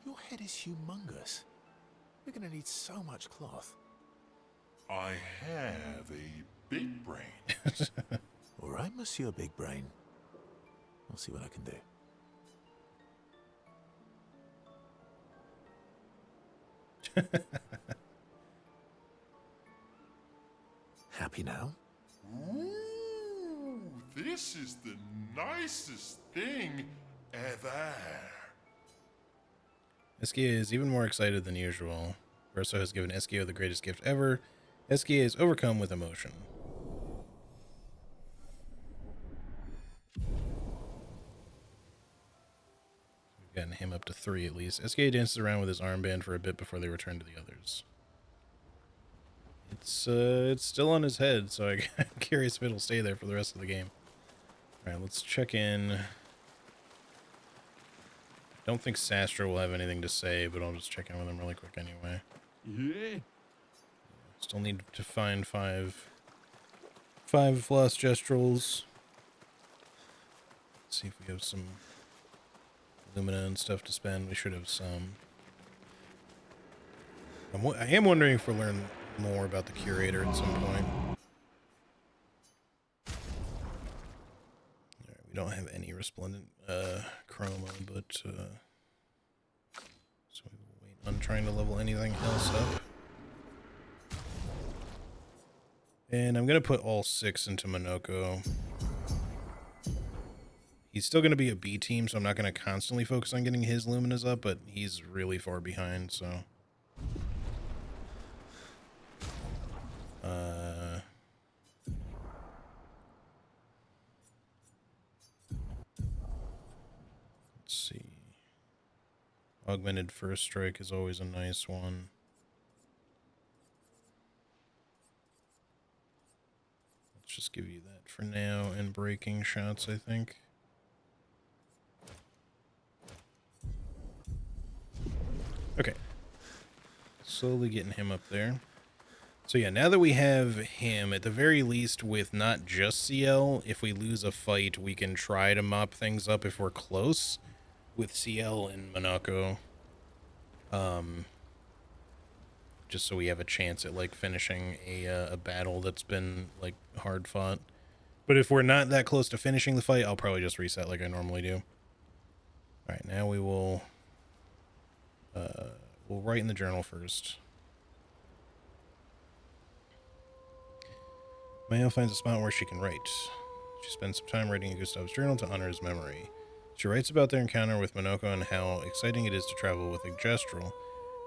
Your head is humongous. You're gonna need so much cloth. I have a big brain. All right, Monsieur Big Brain. I'll see what I can do. Happy now? Ooh, this is the nicest thing ever. Esquier is even more excited than usual. Verso has given Esquier the greatest gift ever. Esquier is overcome with emotion. We've gotten him up to 3 at least. Esquier dances around with his armband for a bit before they return to the others. It's still on his head, so I'm curious if it'll stay there for the rest of the game. Alright, let's check in. Don't think Sastra will have anything to say, but I'll just check in with him really quick anyway. Yeah. Still need to find five lost gestrels. See if we have some Lumina and stuff to spend. We should have some. I am wondering if we'll learn more about the curator at some point. Alright, we don't have any resplendent chroma, but so we will wait on trying to level anything else up. And I'm gonna put all 6 into Monoko. He's still gonna be a B team, so I'm not gonna constantly focus on getting his Luminas up, but he's really far behind, so let's see. Augmented First Strike is always a nice one. Let's just give you that for now, and breaking shots, I think. Okay. Slowly getting him up there. So yeah, now that we have him, at the very least with not just CL, if we lose a fight, we can try to mop things up if we're close with CL and Monoko. Just so we have a chance at like finishing a battle that's been like hard fought. But if we're not that close to finishing the fight, I'll probably just reset like I normally do. Alright, now we will... we'll write in the journal first. Maya finds a spot where she can write. She spends some time writing in Gustav's journal to honor his memory. She writes about their encounter with Minoko and how exciting it is to travel with a gestural.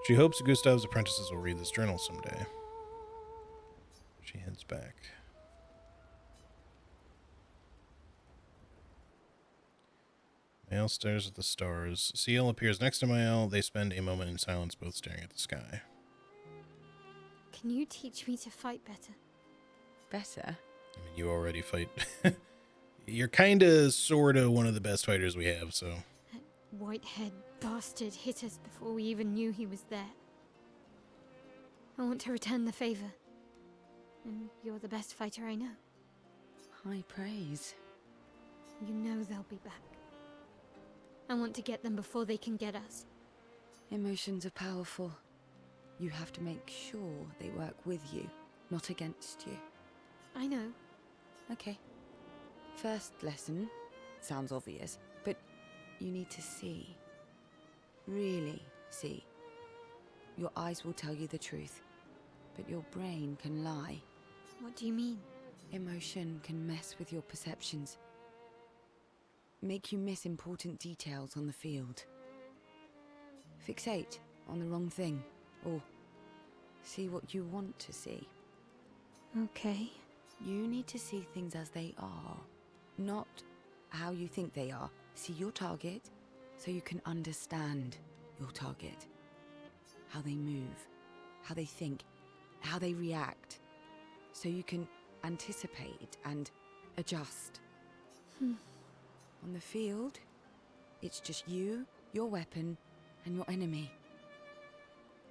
She hopes Gustav's apprentices will read this journal someday. She heads back. Mael stares at the stars. Ciel appears next to Mael. They spend a moment in silence, both staring at the sky. Can you teach me to fight better? Better? I mean, you already fight. You're kinda, sorta one of the best fighters we have, so... That white-haired bastard hit us before we even knew he was there. I want to return the favor. And you're the best fighter I know. High praise. You know they'll be back. I want to get them before they can get us. Emotions are powerful. You have to make sure they work with you, not against you. I know. Okay. First lesson sounds obvious, but you need to see. Really see. Your eyes will tell you the truth, but your brain can lie. What do you mean? Emotion can mess with your perceptions. Make you miss important details on the field. Fixate on the wrong thing, or see what you want to see. Okay. You need to see things as they are, not how you think they are. See your target so you can understand your target. How they move, how they think, how they react. So you can anticipate and adjust. On the field, it's just you, your weapon, and your enemy.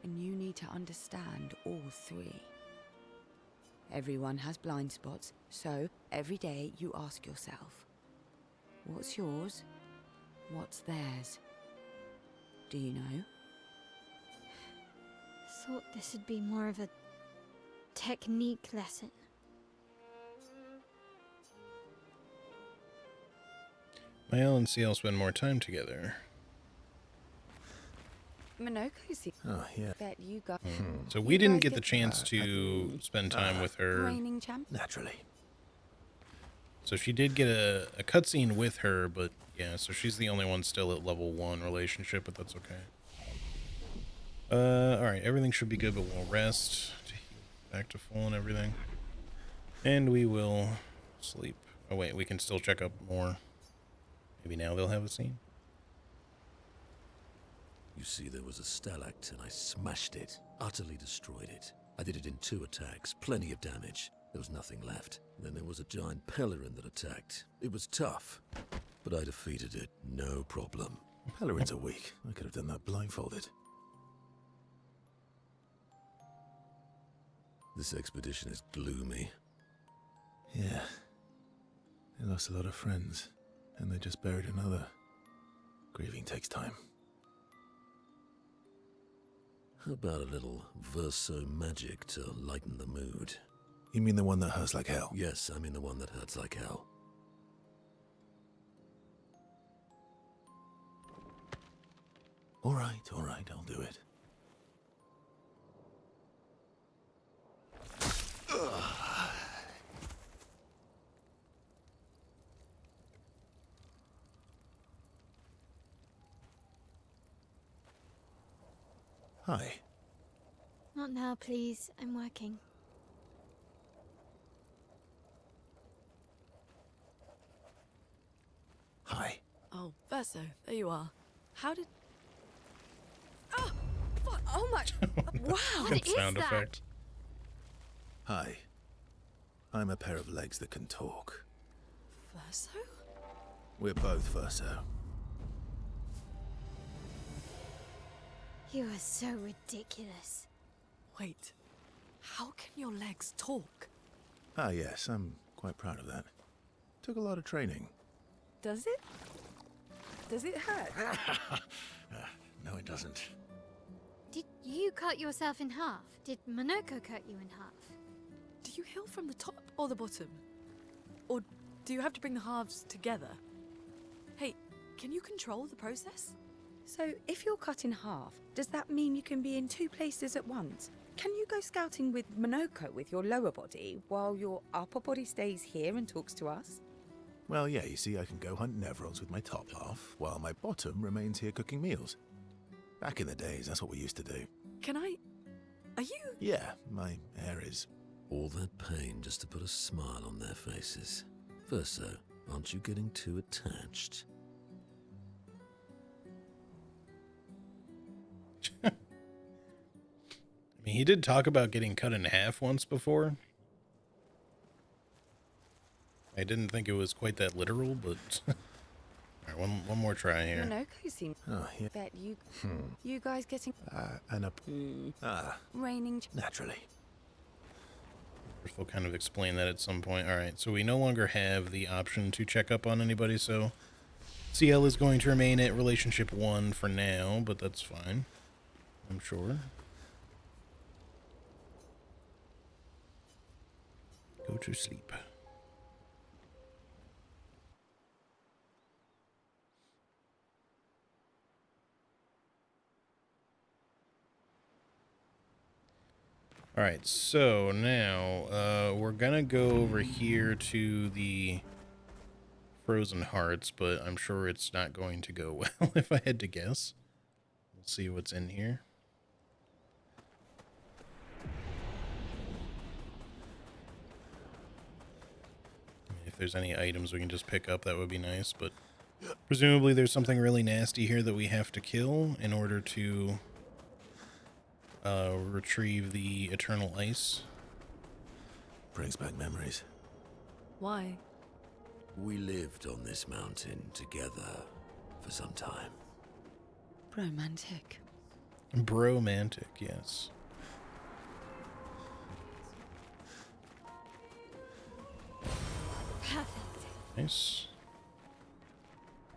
And you need to understand all three. Everyone has blind spots, so every day you ask yourself, what's yours? What's theirs? Do you know? Thought this would be more of a technique lesson. Mael and Ciel spend more time together. Minoko, Oh, yeah. bet you got So we You didn't guys get the get- chance to spend time with her. reigning champ. Naturally. So she did get a cutscene with her, but yeah, so she's the only one still at level 1 relationship, but that's okay. Alright, everything should be good, but we'll rest. Back to full and everything. And we will sleep. Oh wait, we can still check up more. Maybe now they'll have a scene. You see, there was a stalactite and I smashed it, utterly destroyed it. I did it in 2 attacks, plenty of damage. There was nothing left. Then there was a giant Pellerin that attacked. It was tough, but I defeated it, no problem. Pellerins are weak. I could have done that blindfolded. This expedition is gloomy. Yeah. They lost a lot of friends, and they just buried another. Grieving takes time. How about a little verso magic to lighten the mood? You mean the one that hurts like hell? Yes, I mean the one that hurts like hell. All right, I'll do it. Hi. Not now, please. I'm working. Hi. Oh, Verso, there you are. How did... Oh, oh my... Wow! What is Sound that? effect. Hi. I'm a pair of legs that can talk. Verso? We're both Verso. You are so ridiculous. Wait, how can your legs talk? Ah, yes, I'm quite proud of that. Took a lot of training. Does it? Does it hurt? No, it doesn't. Did you cut yourself in half? Did Minoko cut you in half? Do you heal from the top or the bottom? Or do you have to bring the halves together? Hey, Can you control the process? So, if you're cut in half, does that mean you can be in 2 places at once? Can you go scouting with Monoko with your lower body, while your upper body stays here and talks to us? Well, yeah, you see, I can go hunt Nevrons with my top half, while my bottom remains here cooking meals. Back in the days, that's what we used to do. Can I... Are you... Yeah, my hair is... All that pain just to put a smile on their faces. First, though, aren't you getting too attached? I mean, he did talk about getting cut in half once before. I didn't think it was quite that literal, but... Alright, one more try here. Monoko seems... Oh, yeah. Bet you... You guys getting... And up... Raining... Naturally. We'll kind of explain that at some point. Alright, so we no longer have the option to check up on anybody, so... CL is going to remain at relationship 1 for now, but that's fine. I'm sure. Go to sleep. Alright, so now we're gonna go over here to the Frozen Hearts, but I'm sure it's not going to go well if I had to guess. We'll see what's in here. If there's any items we can just pick up, that would be nice, but presumably there's something really nasty here that we have to kill in order to retrieve the Eternal Ice. Brings back memories. Why? We lived on this mountain together for some time. Romantic. Bromantic, yes. Perfect. Nice.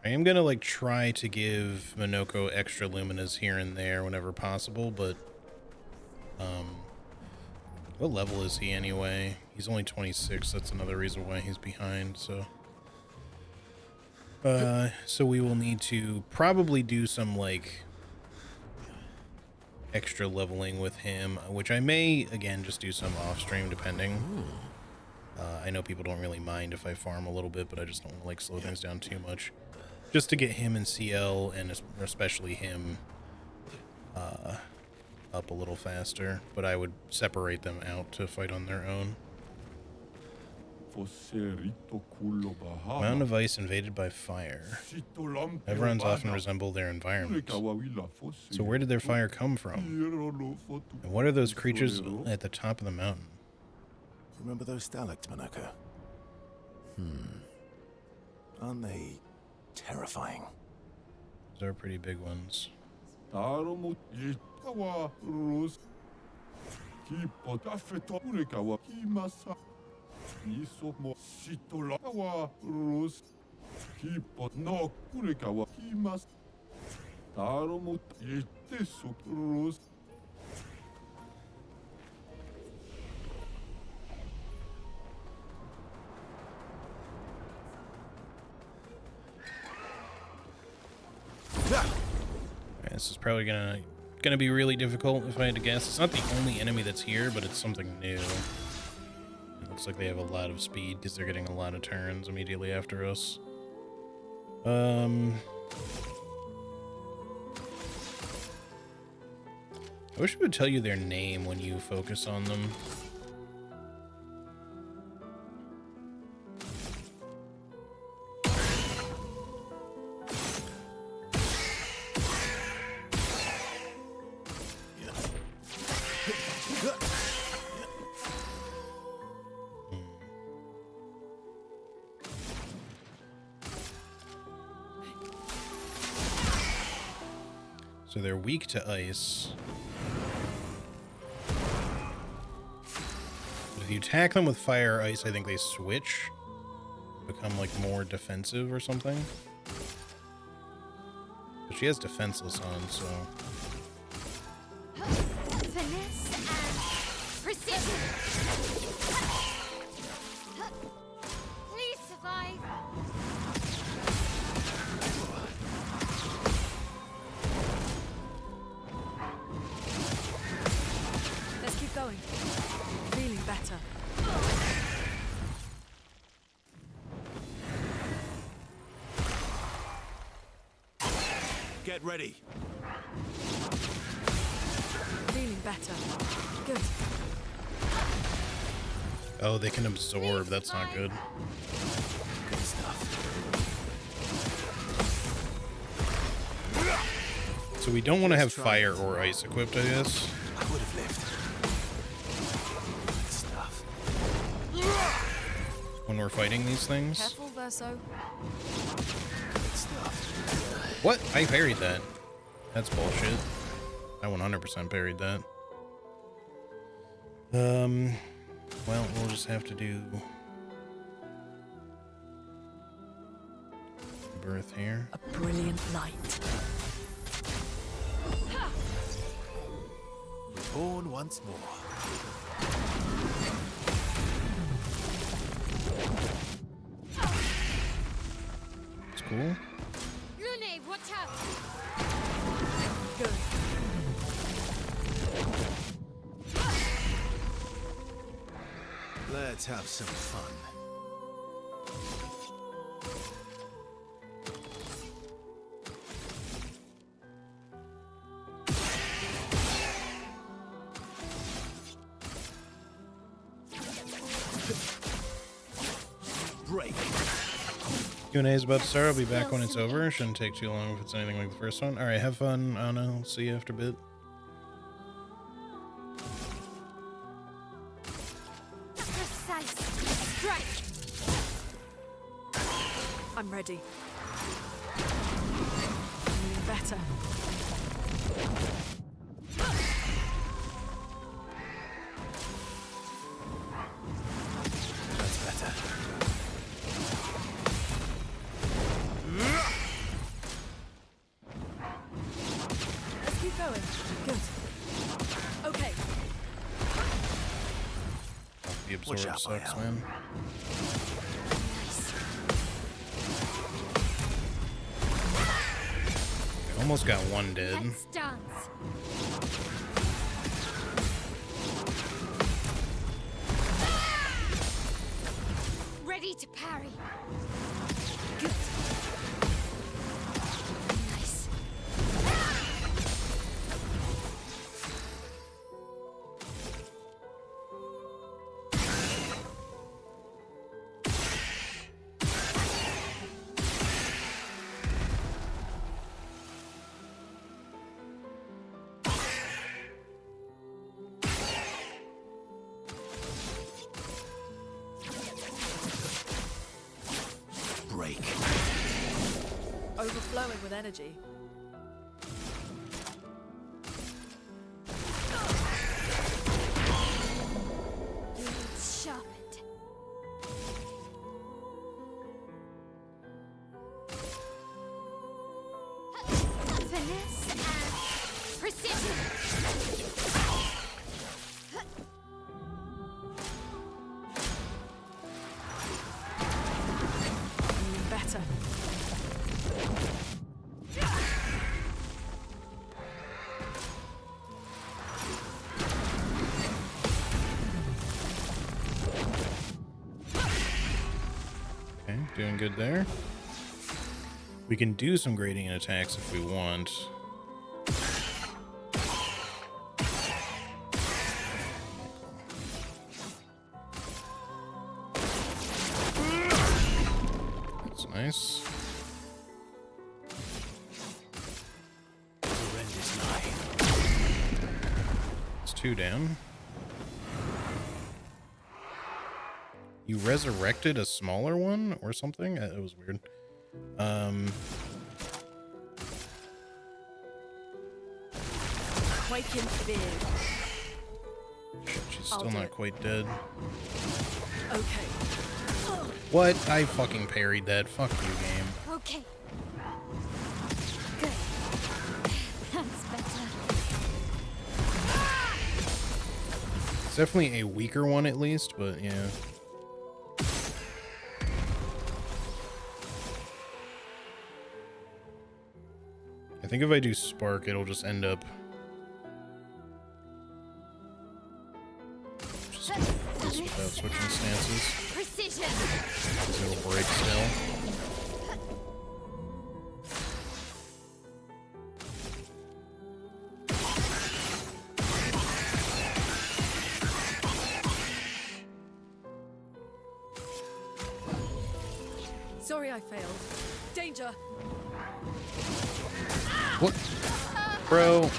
I am gonna like try to give Monoko extra luminas here and there whenever possible, but what level is he anyway? He's only 26. That's another reason why he's behind. So we will need to probably do some like extra leveling with him, which I may again just do some off stream depending. I know people don't really mind if I farm a little bit, but I just don't want to like slow things down too much. Just to get him and CL, and especially him, up a little faster. But I would separate them out to fight on their own. Mountain of Ice invaded by fire. Everyone's often resemble their environment. So where did their fire come from? And what are those creatures at the top of the mountain? Remember those stalactites, Monoko? Aren't they terrifying? Those are pretty big ones. This is probably gonna be really difficult if I had to guess. It's not the only enemy that's here, but it's something new. It looks like they have a lot of speed because they're getting a lot of turns immediately after us. I wish it would tell you their name when you focus on them. So they're weak to ice. But if you attack them with fire or ice, I think they switch. Become like more defensive or something. But she has defenseless on, so... Finesse and precision. Please survive. going? Feeling better. Get ready. Feeling better. Good. Oh, they can absorb. That's not good. Good stuff. So we don't want to have fire or ice equipped, I guess. I would have lived. Good stuff. When we're fighting these things. Careful, Verso. Good stuff. What? I parried that. That's bullshit. I 100% parried that. Well, we'll just have to do birth here. A brilliant light. Reborn once more. It's cool. Lune, watch out! Good. Let's have some fun. Break. Q&A is about to start. I'll be back when it's over. Shouldn't take too long if it's anything like the first one. All right, have fun. I don't know. See you after a bit. Precise strike! I'm ready. Feeling better. That's better. Let's keep going. Good. Okay. The Watch absorb out, sucks, Al. man. I almost got one dead. Let's dance! Ready to parry! Good! Nice! Break. Overflowing with energy. Blades sharpened. Finesse and precision! Feeling better. Okay, doing good there. We can do some gradient attacks if we want. That's nice. Horrendous lie. It's 2 down. You resurrected a smaller one or something? It was weird. Quake in fear. Shit, she's I'll still do not it. quite dead. Okay. What? I fucking parried that. Fuck you, game. Okay. Good. That's better. It's definitely a weaker one at least, but yeah. I think if I do Spark, it'll just end up Just without switching stances. Precision. Because it'll break still. Sorry I failed. Danger! What? Bro.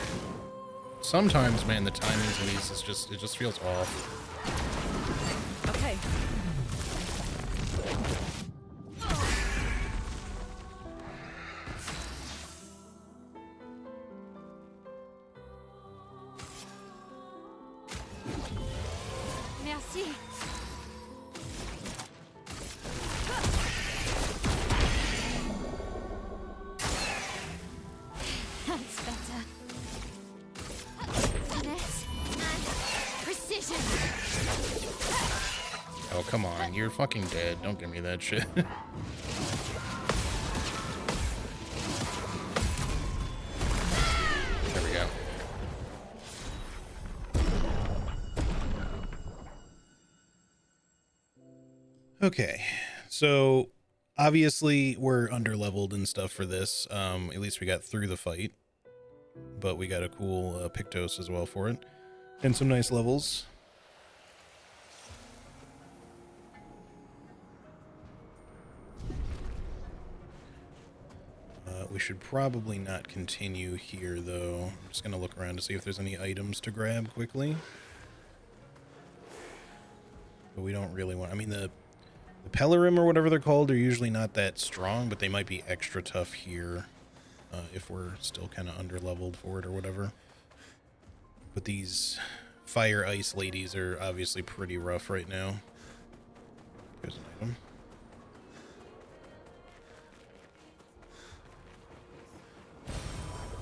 Sometimes, man, the timings of these it just feels off. Okay. Merci. That's better. Finesse and precision. Oh, come on. You're fucking dead. Don't give me that shit. There we go. Okay. So, obviously, we're underleveled and stuff for this. At least we got through the fight. But we got a cool Pictos as well for it. And some nice levels. We should probably not continue here, though. I'm just going to look around to see if there's any items to grab quickly. But we don't really want... I mean, the Pellerim or whatever they're called are usually not that strong, but they might be extra tough here if we're still kind of underleveled for it or whatever. But these fire ice ladies are obviously pretty rough right now. There's an item.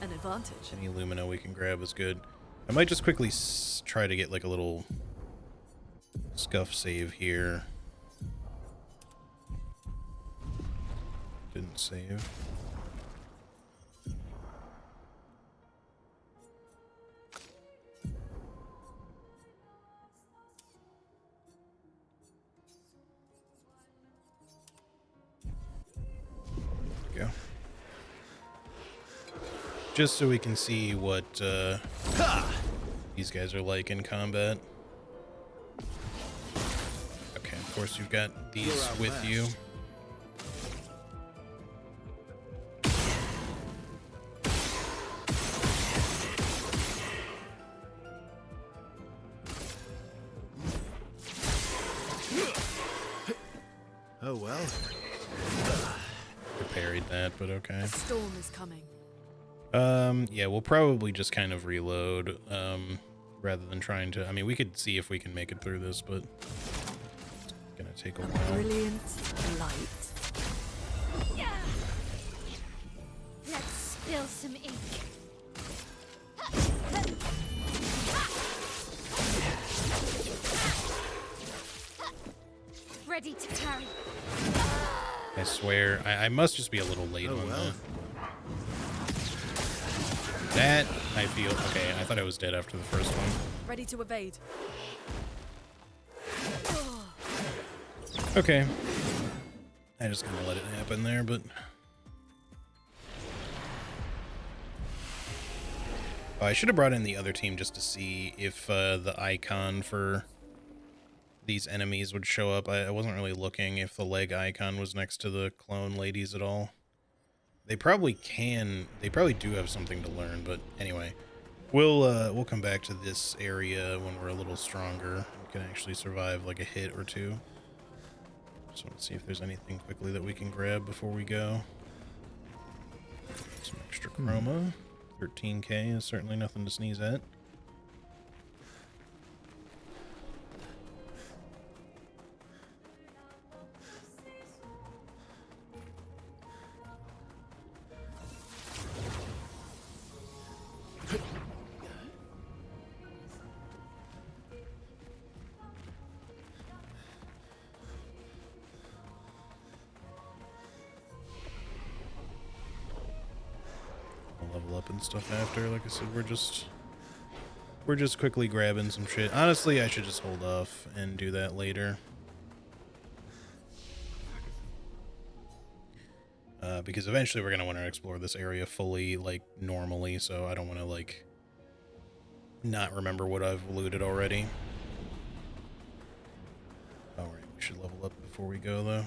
An advantage. Any Lumina we can grab is good. I might just quickly try to get like a little scuff save here. Didn't save. Go. Just so we can see what these guys are like in combat. Okay, of course you've got these with you. Oh well. I parried that, but okay. A storm is coming. Yeah, we'll probably just kind of reload, rather than trying to... I mean, we could see if we can make it through this, but it's gonna take a while. Brilliant light. Yeah. Let's spill some ink. Ready to carry. I swear, I must just be a little late on that. That, I feel... Okay, I thought I was dead after the first one. Ready to evade. Okay. I just kind of let it happen there, but... Oh, I should have brought in the other team just to see if the icon for these enemies would show up. I wasn't really looking if the leg icon was next to the clone ladies at all. They probably can. They probably do have something to learn, but anyway, we'll come back to this area when we're a little stronger. We can actually survive like a hit or two. Just want to see if there's anything quickly that we can grab before we go. Some extra chroma. 13k is certainly nothing to sneeze at. Level up and stuff after. Like I said, we're just we're just quickly grabbing some shit. Honestly, I should just hold off and do that later. Because eventually we're going to want to explore this area fully, like, normally, so I don't want to, like, not remember what I've looted already. Alright, we should level up before we go, though.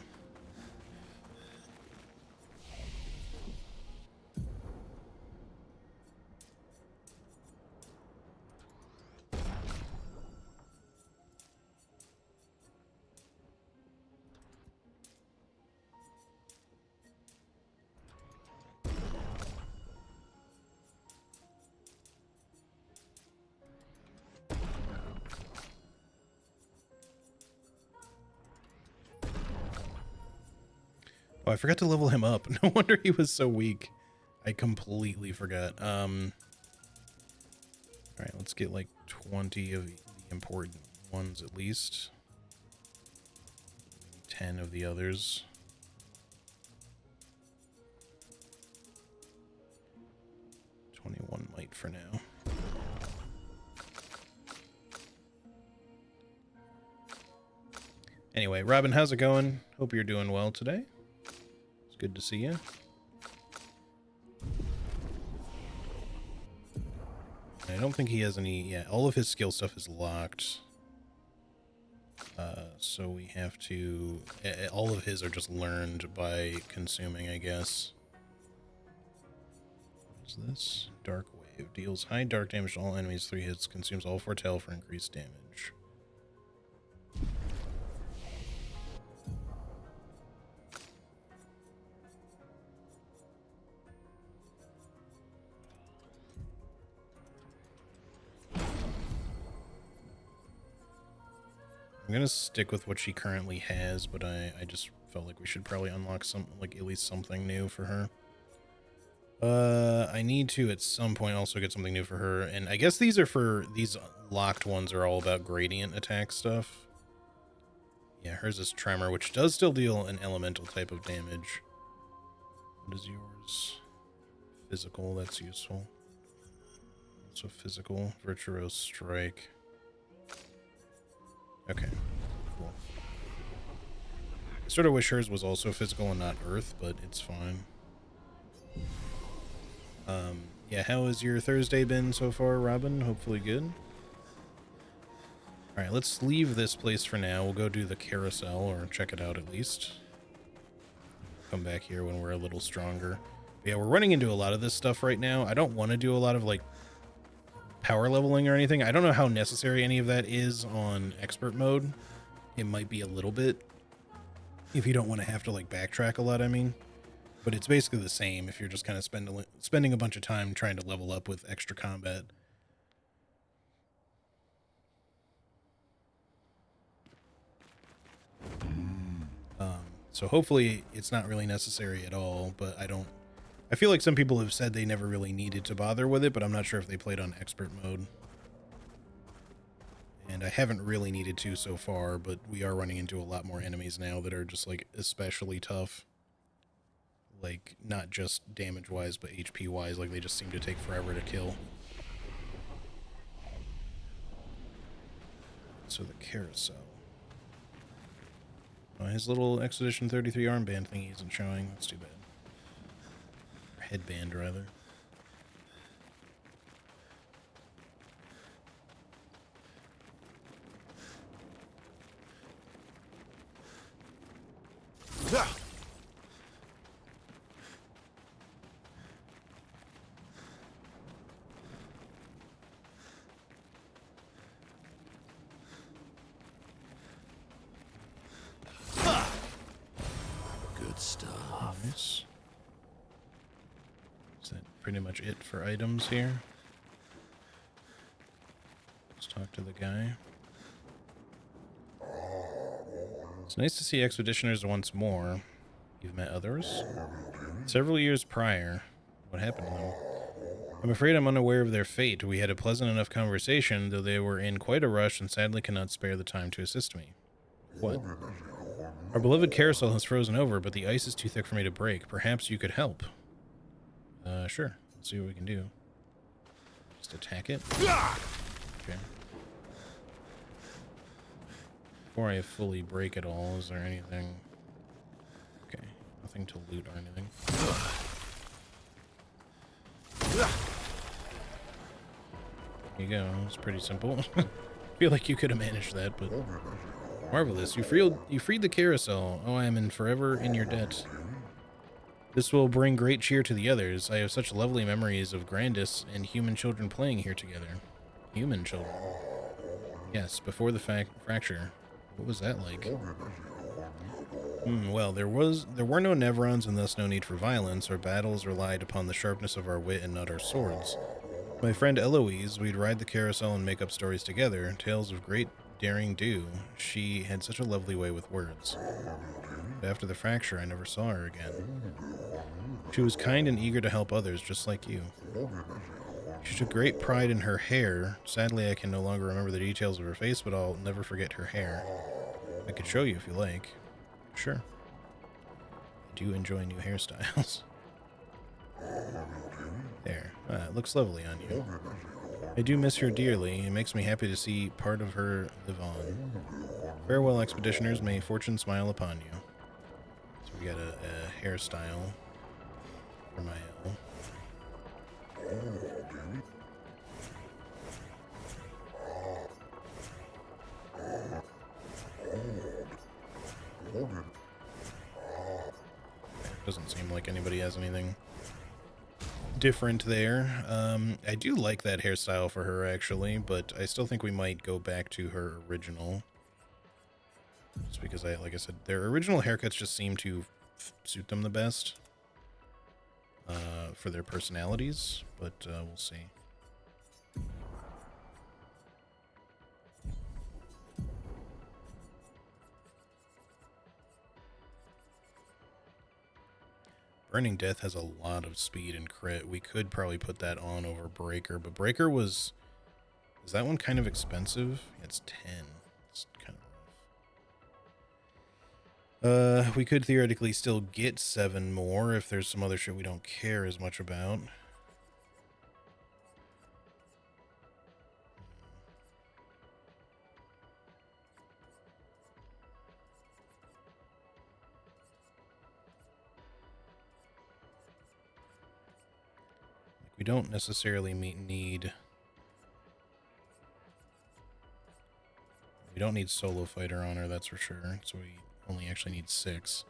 Oh, I forgot to level him up. No wonder he was so weak. I completely forgot. Alright, let's get like 20 of the important ones at least. 10 of the others. $21 might for now. Anyway, Robin, how's it going? Hope you're doing well today. It's good to see you. I don't think he has any... Yeah, all of his skill stuff is locked. So we have to... All of his are just learned by consuming, I guess. What's this? Dark Wave. Deals high dark damage to all enemies, 3 hits. Consumes all foretell for increased damage. I'm gonna stick with what she currently has, but I just felt like we should probably unlock some, like, at least something new for her. I need to at some point also get something new for her, and I guess these locked ones are all about gradient attack stuff. Yeah, hers is Tremor, which does still deal an elemental type of damage. What is yours? Physical, that's useful. Also physical, Virtuose Strike. Okay, cool. I sort of wish hers was also physical and not earth, but it's fine. Yeah, how has your Thursday been so far, Robin? Hopefully good. Alright, let's leave this place for now. We'll go do the carousel, or check it out at least. Come back here when we're a little stronger. But yeah, we're running into a lot of this stuff right now. I don't want to do a lot of, like, power leveling or anything. I don't know how necessary any of that is on expert mode. It might be a little bit, if you don't want to have to, like, backtrack a lot, I mean. But it's basically the same if you're just kind of spending a bunch of time trying to level up with extra combat. So hopefully it's not really necessary at all, but I feel like some people have said they never really needed to bother with it, but I'm not sure if they played on expert mode. And I haven't really needed to so far, but we are running into a lot more enemies now that are just, like, especially tough. Like, not just damage-wise, but HP-wise. Like, they just seem to take forever to kill. So the carousel. Oh, his little Expedition 33 armband thingy isn't showing. That's too bad. Or headband, rather. Good stuff. Nice. Is that pretty much it for items here? Let's talk to the guy. It's nice to see expeditioners once more. You've met others? Several years prior. What happened to them? I'm afraid I'm unaware of their fate. We had a pleasant enough conversation, though they were in quite a rush and sadly cannot spare the time to assist me. What? Our beloved carousel has frozen over, but the ice is too thick for me to break. Perhaps you could help. Sure. Let's see what we can do. Just attack it. Okay. Before I fully break it all, is there anything? Okay, nothing to loot or anything. There you go. It's pretty simple. I feel like you could have managed that, but marvelous. You freed the carousel. Oh, I am forever in your debt. This will bring great cheer to the others. I have such lovely memories of Grandis and human children playing here together. Human children? Yes, before the fracture. What was that like? Well, there were no Nevrons and thus no need for violence. Our battles relied upon the sharpness of our wit and not our swords. My friend Eloise, we'd ride the carousel and make up stories together, tales of great daring do. She had such a lovely way with words. But after the fracture, I never saw her again. She was kind and eager to help others, just like you. She took great pride in her hair. Sadly, I can no longer remember the details of her face, but I'll never forget her hair. I could show you if you like. Sure. I do enjoy new hairstyles. There. It looks lovely on you. I do miss her dearly. It makes me happy to see part of her live on. Farewell, expeditioners. May fortune smile upon you. So we got a hairstyle for my L. Doesn't seem like anybody has anything different there. I do like that hairstyle for her, actually, but I still think we might go back to her original. Just because, like I said, their original haircuts just seem to suit them the best for their personalities, but we'll see. Burning Death has a lot of speed and crit. We could probably put that on over Breaker, but Breaker was... Is that one kind of expensive? It's 10. It's kind of rough. We could theoretically still get 7 more if there's some other shit we don't care as much about. We don't necessarily need... We don't need solo fighter on her, that's for sure. So we only actually need 6.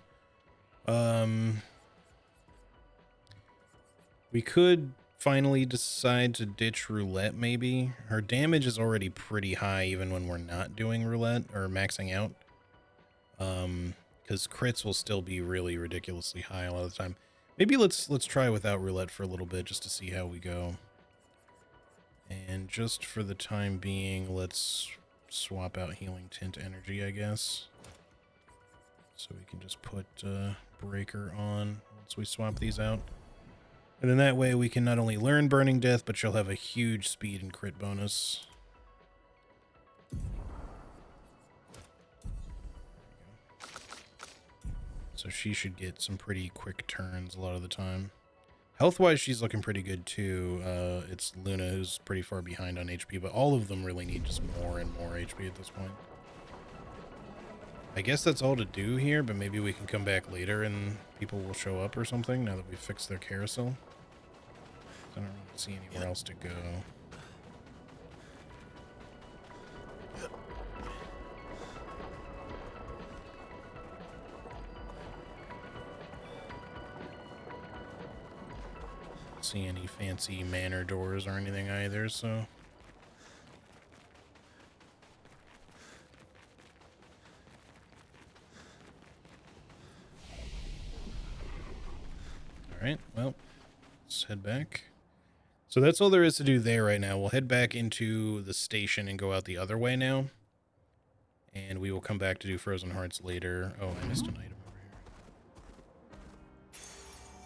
We could finally decide to ditch roulette, maybe. Her damage is already pretty high even when we're not doing roulette or maxing out. Because crits will still be really ridiculously high a lot of the time. Maybe let's try without roulette for a little bit just to see how we go. And just for the time being, let's swap out healing tint energy, I guess. So we can just put Breaker on once we swap these out. And then that way we can not only learn Burning Death, but she'll have a huge speed and crit bonus. So she should get some pretty quick turns a lot of the time. Health-wise, she's looking pretty good too. It's Luna who's pretty far behind on HP, but all of them really need just more and more HP at this point. I guess that's all to do here, but maybe we can come back later and people will show up or something now that we've fixed their carousel. I don't really see anywhere else to go. See any fancy manor doors or anything either, so alright, well, let's head back. So that's all there is to do there right now. We'll head back into the station and go out the other way now. And we will come back to do Frozen Hearts later. Oh, I missed an item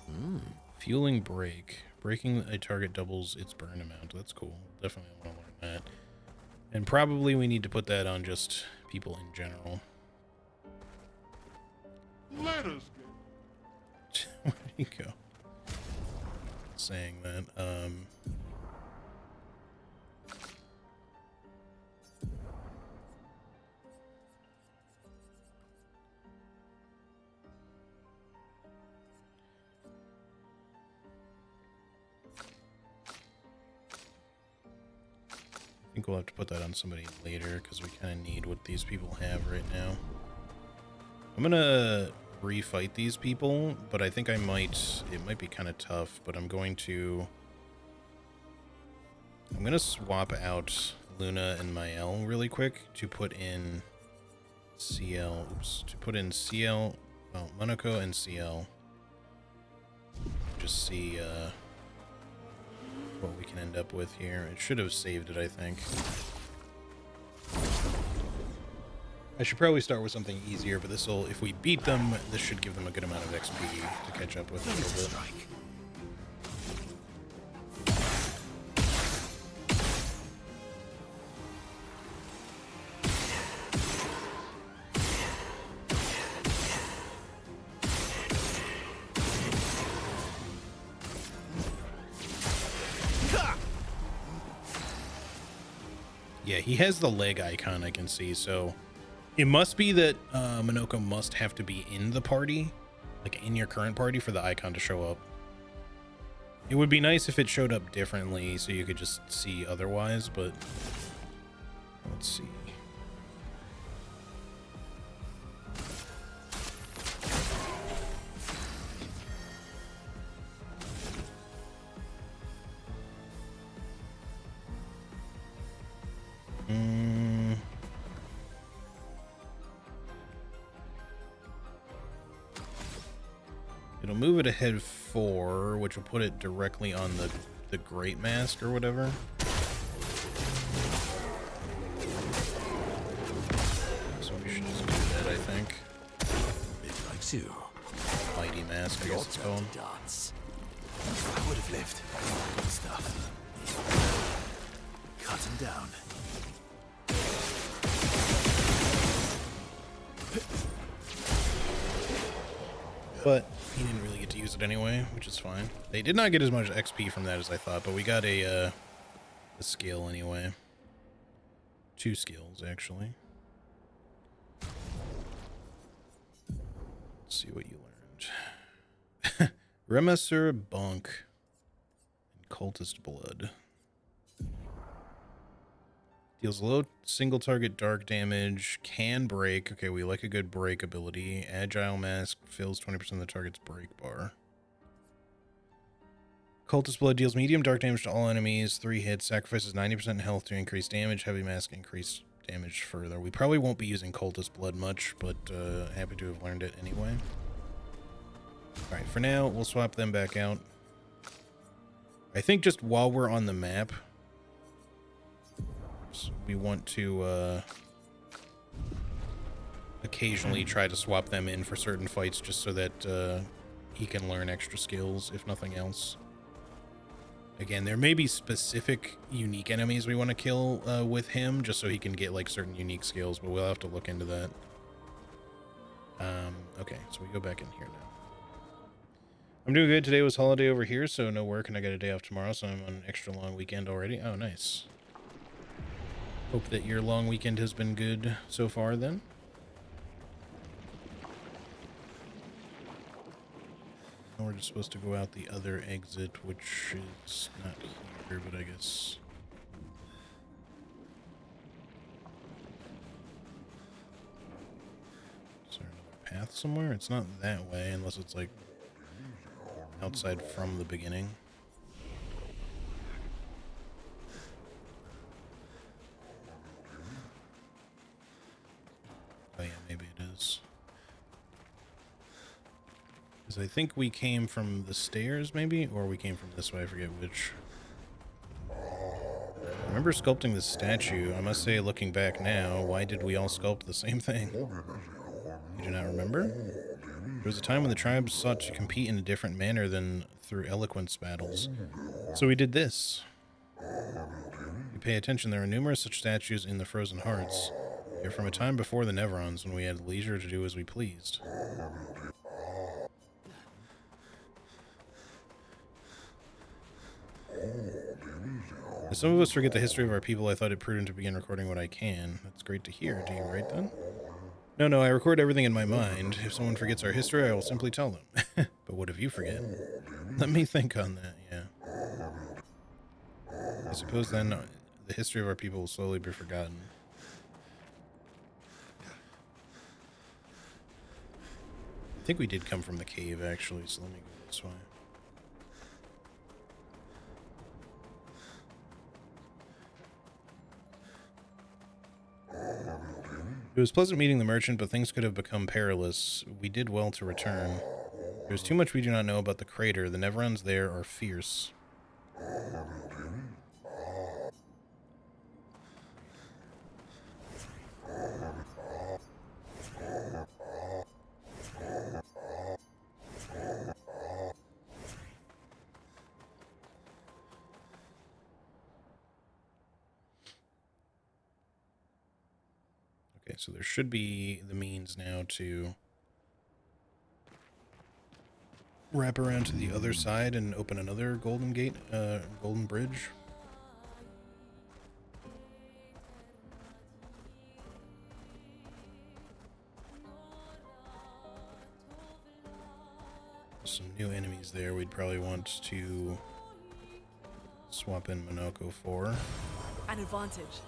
over here. Fueling Break. Breaking a target doubles its burn amount. That's cool. Definitely want to learn that. And probably we need to put that on just people in general. Let us go. Where do you go? Saying that. we'll have to put that on somebody later because we kind of need what these people have right now. I'm gonna refight these people, but I think it might be kind of tough, but I'm gonna swap out Luna and Mael really quick to put in CL, Monoko and CL. Just see what we can end up with here. It should have saved it, I think. I should probably start with something easier, but if we beat them, this should give them a good amount of XP to catch up with a little bit. Yeah, he has the leg icon I can see, so it must be that Monoko must have to be in the party, like in your current party, for the icon to show up. It would be nice if it showed up differently so you could just see otherwise, but let's see. It'll move it ahead 4, which will put it directly on the Great Mask or whatever. So we should just do that, I think. It likes you. Mighty Mask, I guess it's called. Dance. I would have lived. Good stuff. Cut him down. But he didn't really get to use it anyway, which is fine. They did not get as much XP from that as I thought, but we got a skill anyway. 2 skills, actually. Let's see what you learned. Remesser Bunk and Cultist Blood. Deals low single target dark damage, can break. Okay, we like a good break ability. Agile Mask fills 20% of the target's break bar. Cultist Blood deals medium dark damage to all enemies. 3 hits, sacrifices 90% health to increase damage. Heavy Mask increase damage further. We probably won't be using Cultist Blood much, but happy to have learned it anyway. Alright, for now, we'll swap them back out. I think just while we're on the map, we want to occasionally try to swap them in for certain fights just so that he can learn extra skills, if nothing else. Again, there may be specific unique enemies we want to kill with him just so he can get like certain unique skills, but we'll have to look into that. Okay, so we go back in here now. I'm doing good. Today was holiday over here, so no work, and I got a day off tomorrow, so I'm on an extra long weekend already. Oh, nice. Hope that your long weekend has been good so far, then. Now we're just supposed to go out the other exit, which is not here, but I guess... Is there another path somewhere? It's not that way, unless it's, like, outside from the beginning. Oh yeah, maybe it is. Because I think we came from the stairs, maybe? Or we came from this way, I forget which. I remember sculpting this statue. I must say, looking back now, why did we all sculpt the same thing? You do not remember? There was a time when the tribes sought to compete in a different manner than through eloquence battles. So we did this. You pay attention, there are numerous such statues in the Frozen Hearts. They are from a time before the Neverons, when we had leisure to do as we pleased. As some of us forget the history of our people, I thought it prudent to begin recording what I can. That's great to hear. Do you write then? No, I record everything in my mind. If someone forgets our history, I will simply tell them. But what if you forget? Let me think on that, yeah. I suppose then the history of our people will slowly be forgotten. I think we did come from the cave, actually, so let me go this way. It was pleasant meeting the merchant, but things could have become perilous. We did well to return. There's too much we do not know about the crater. The Neverons there are fierce. Okay, so there should be the means now to wrap around to the other side and open another golden gate, golden bridge. Some new enemies there we'd probably want to swap in Monoko for. An advantage.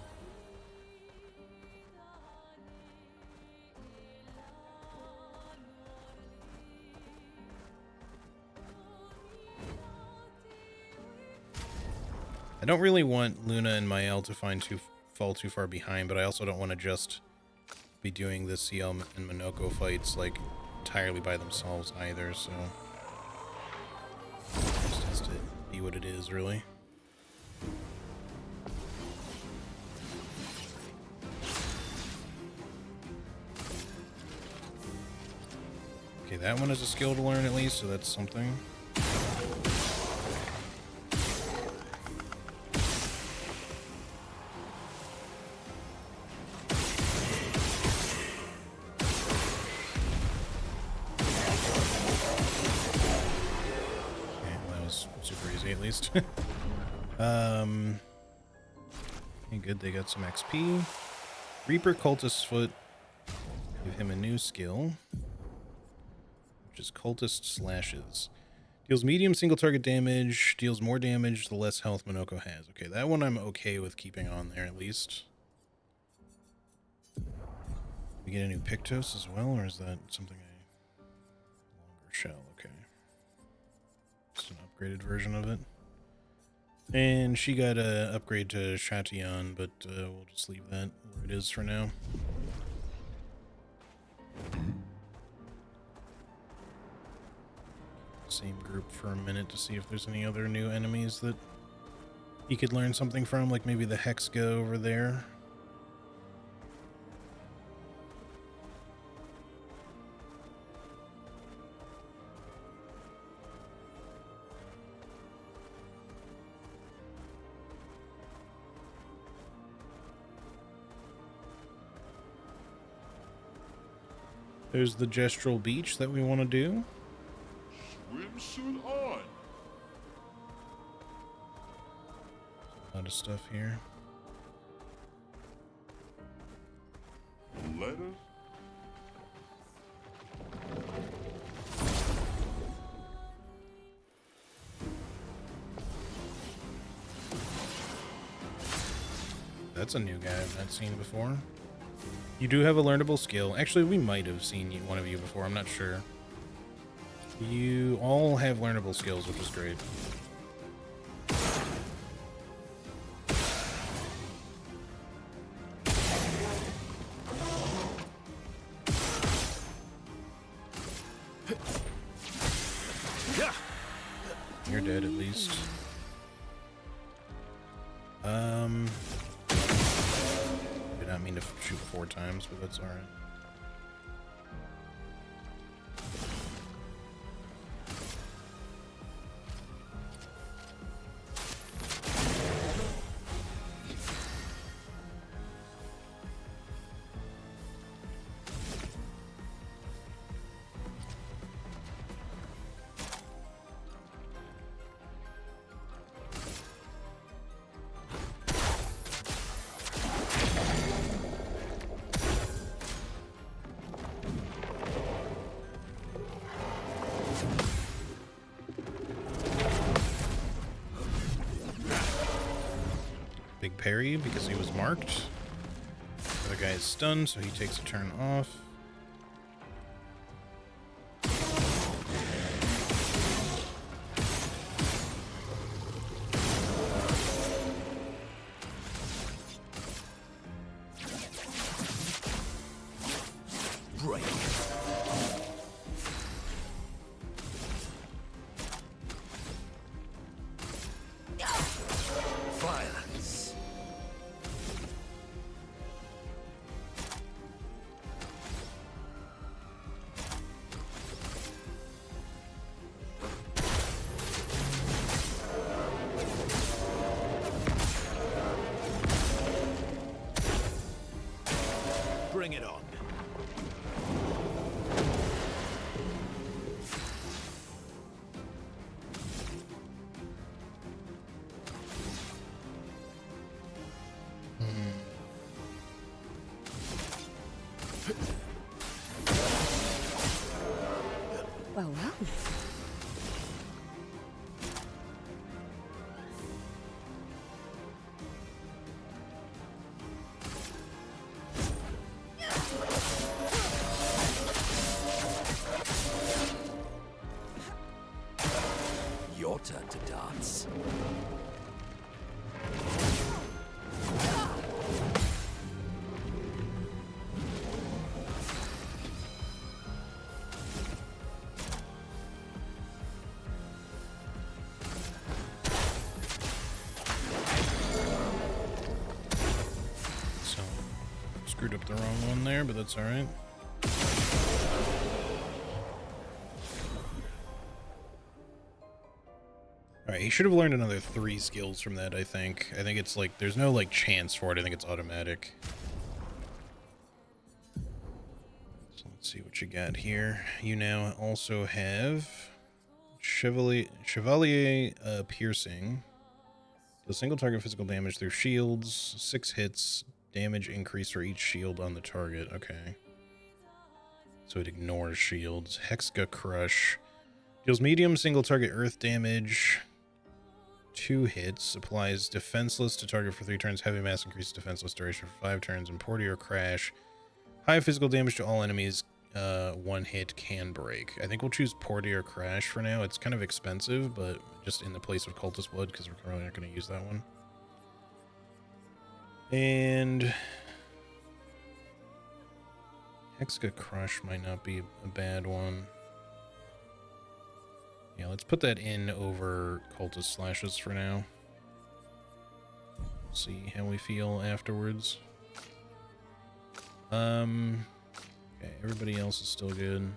I don't really want Luna and Mael to fall too far behind, but I also don't want to just be doing the CL and Monoko fights like entirely by themselves either, so it just has to be what it is, really. Okay, that one is a skill to learn at least, so that's something. Okay, good, they got some XP. Reaper Cultist Foot. Give him a new skill, which is Cultist Slashes. Deals medium single target damage, deals more damage the less health Monoko has. Okay, that one I'm okay with keeping on there at least. We get a new Pictos as well, or is that something longer shell? Okay. Just an upgraded version of it. And she got a upgrade to Chatillon, but we'll just leave that where it is for now. Same group for a minute to see if there's any other new enemies that he could learn something from, like maybe the Hexga over there. There's the Gestural Beach that we want to do. Swimsuit on. A lot of stuff here. Letter. That's a new guy I've not seen before. You do have a learnable skill. Actually, we might have seen one of you before. I'm not sure. You all have learnable skills, which is great. You're dead, at least. Did not mean to shoot 4 times, but that's alright. big parry because he was marked. The other guy is stunned, so he takes a turn off. Bring it on. Well, well. Your turn to dance. So, screwed up the wrong one there, but that's alright. Alright, he should have learned another 3 skills from that, I think. I think it's like, there's no like chance for it, I think it's automatic. So let's see what you got here. You now also have Chevalier Piercing. Does single target physical damage through shields, 6 hits, damage increase for each shield on the target. Okay. So it ignores shields. Hexga Crush. Deals medium single target earth damage. 2 hits. Applies defenseless to target for 3 turns. Heavy mass increases defenseless duration for 5 turns. And Porty or Crash. High physical damage to all enemies. 1 hit can break. I think we'll choose Porty or Crash for now. It's kind of expensive, but just in the place of Cultist Blood, because we're probably not going to use that one. And Hexga Crush might not be a bad one. Yeah, let's put that in over Cultist Slashes for now. See how we feel afterwards. Okay, everybody else is still good.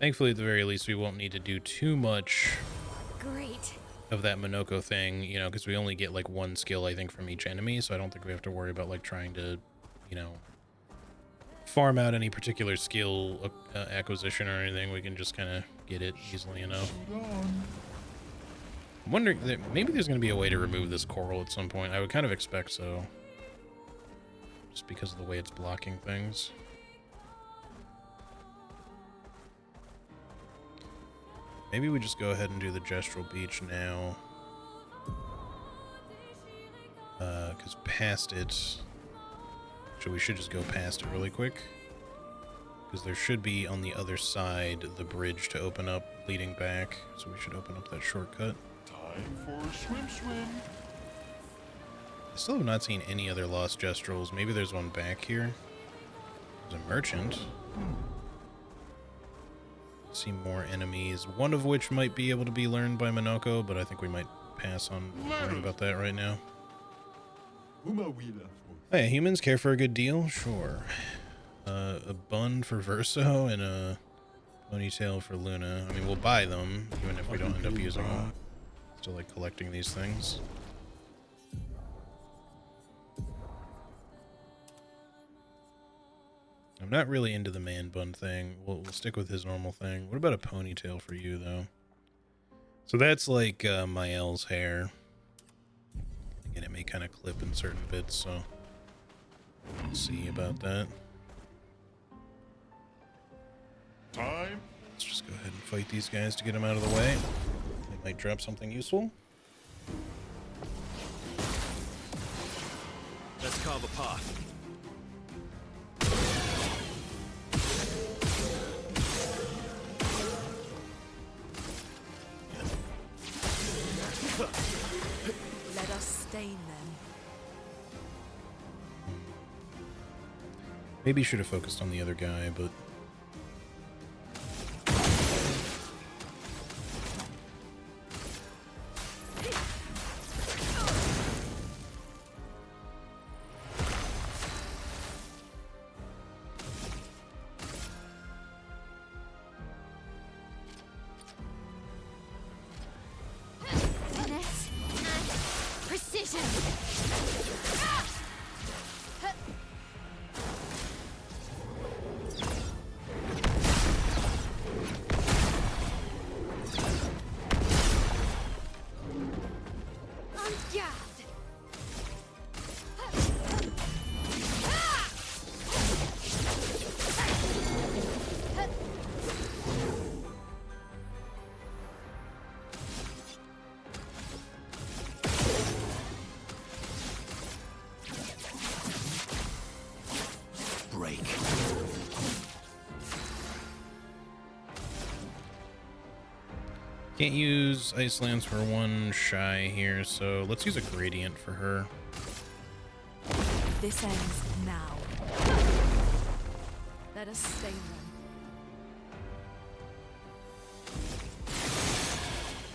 Thankfully, at the very least, we won't need to do too much Great. of that Monoko thing, you know, because we only get like 1 skill, I think, from each enemy, so I don't think we have to worry about like trying to, you know, farm out any particular skill acquisition or anything. We can just kind of get it easily enough. I'm wondering that maybe there's going to be a way to remove this coral at some point. I would kind of expect so, just because of the way it's blocking things. Maybe we just go ahead and do the Gestural Beach now. Because past it... So we should just go past it really quick. Because there should be on the other side the bridge to open up leading back. So we should open up that shortcut. Time for swim. I still have not seen any other lost Gestrals. Maybe there's one back here. There's a merchant. See more enemies, one of which might be able to be learned by Monoko, but I think we might pass on worrying about that right now. Hey, humans care for a good deal? Sure. A bun for Verso and a ponytail for Luna. I mean, we'll buy them, even if we don't end up using them. Still like collecting these things. I'm not really into the man bun thing. We'll stick with his normal thing. What about a ponytail for you, though? So that's like Mael's hair. Again, it may kind of clip in certain bits, so we'll see about that. Time? Let's just go ahead and fight these guys to get them out of the way. They might drop something useful. Let's carve a path. Let us stain them. Maybe should have focused on the other guy, but Finesse and precision. On guard. Break. can't use Ice Lance for one shy here, so let's use a Gradient for her. This ends now. Let us stain them.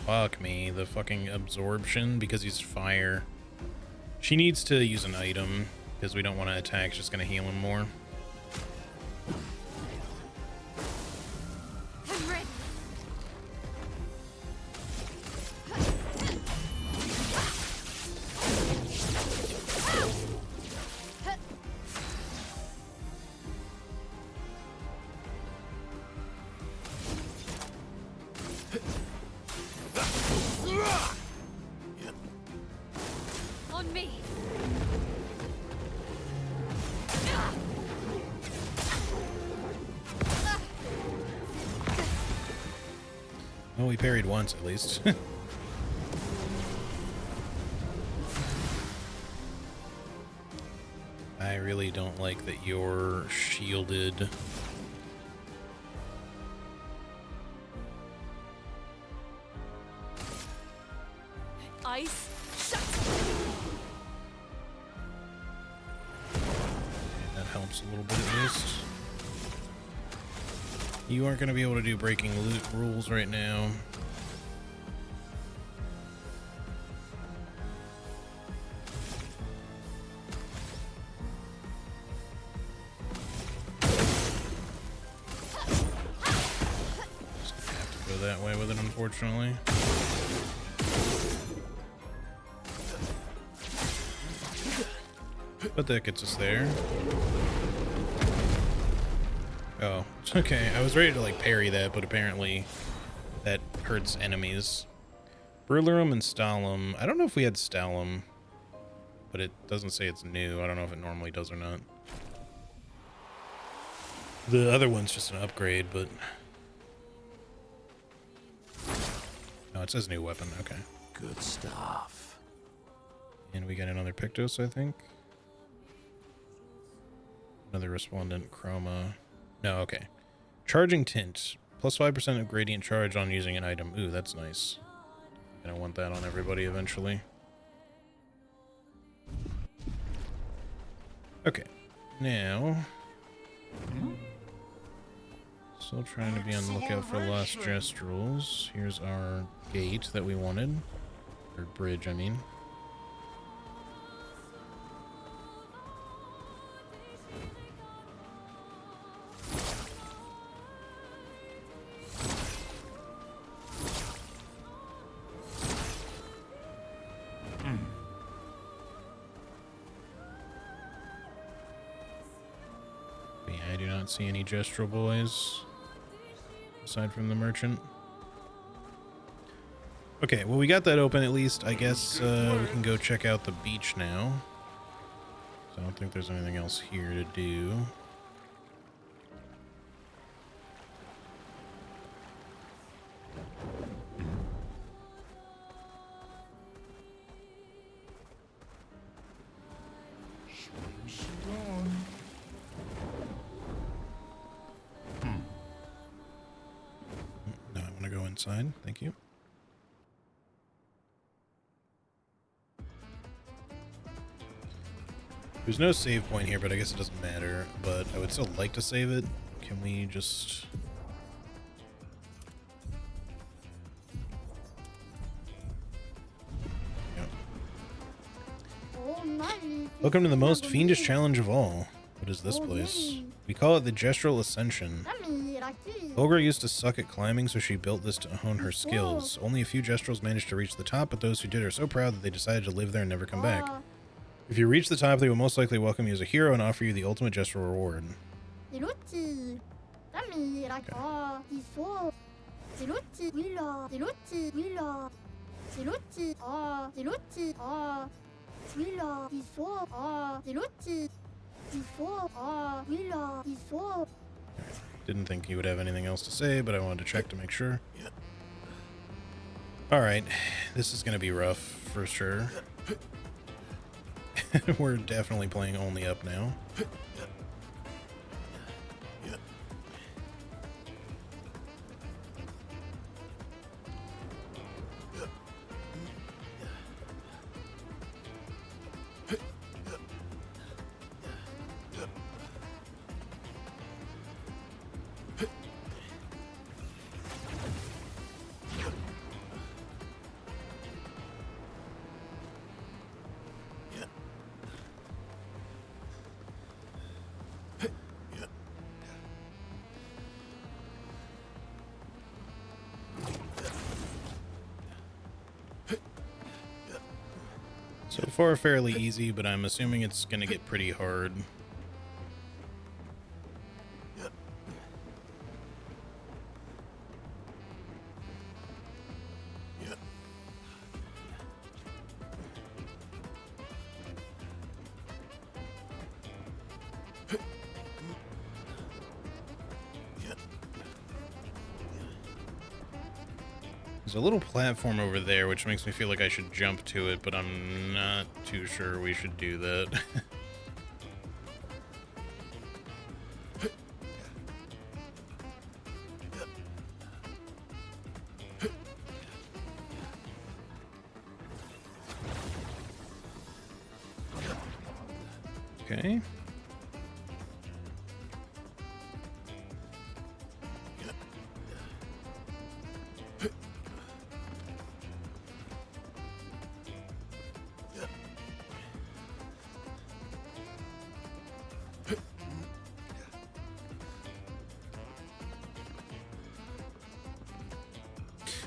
Fuck me, the fucking absorption because he's fire. She needs to use an item because we don't want to attack, it's just going to heal him more. I'm ready. On me. Oh, we parried once at least. I really don't like that you're shielded. Ice, shut. That helps a little bit at least. You aren't going to be able to do breaking rules right now. Just gonna have to go that way with it, unfortunately. But that gets us there. Oh, okay. I was ready to like parry that, but apparently that hurts enemies. Brularum and Stalum. I don't know if we had Stalum, but it doesn't say it's new. I don't know if it normally does or not. The other one's just an upgrade, but... No, it says new weapon. Okay. Good stuff. And we got another Pictos, I think. Another Resplendent Chroma. No, okay. Charging Tint. Plus 5% of gradient charge on using an item. Ooh, that's nice. Gonna want that on everybody eventually. Okay. Now... Still trying to be on the lookout for lost gestrels. Here's our gate that we wanted. Or bridge, I mean. But yeah, I do not see any gestrel boys aside from the merchant. Okay, well, we got that open at least. I guess we can go check out the beach now. So I don't think there's anything else here to do. No, I want to go inside. Thank you. There's no save point here, but I guess it doesn't matter. But I would still like to save it. Can we just... Yep. Welcome to the most fiendish challenge of all. What is this place? We call it the Gestural Ascension. Olga used to suck at climbing, so she built this to hone her skills. Only a few Gestrals managed to reach the top, but those who did are so proud that they decided to live there and never come back. If you reach the top, they will most likely welcome you as a hero and offer you the ultimate Gestral reward. Didn't think he would have anything else to say, but I wanted to check to make sure. Alright, this is going to be rough for sure. We're definitely playing only up now. So far, fairly easy, but I'm assuming it's going to get pretty hard. There's a little platform over there, which makes me feel like I should jump to it, but I'm not too sure we should do that. Okay.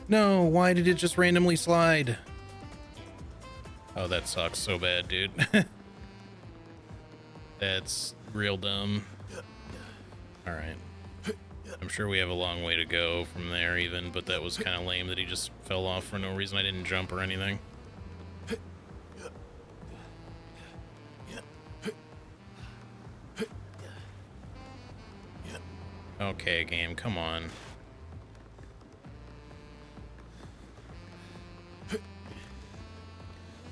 No, why did it just randomly slide? Oh, that sucks so bad, dude. That's real dumb. Alright. I'm sure we have a long way to go from there even, but that was kind of lame that he just fell off for no reason. I didn't jump or anything. Okay, game, come on.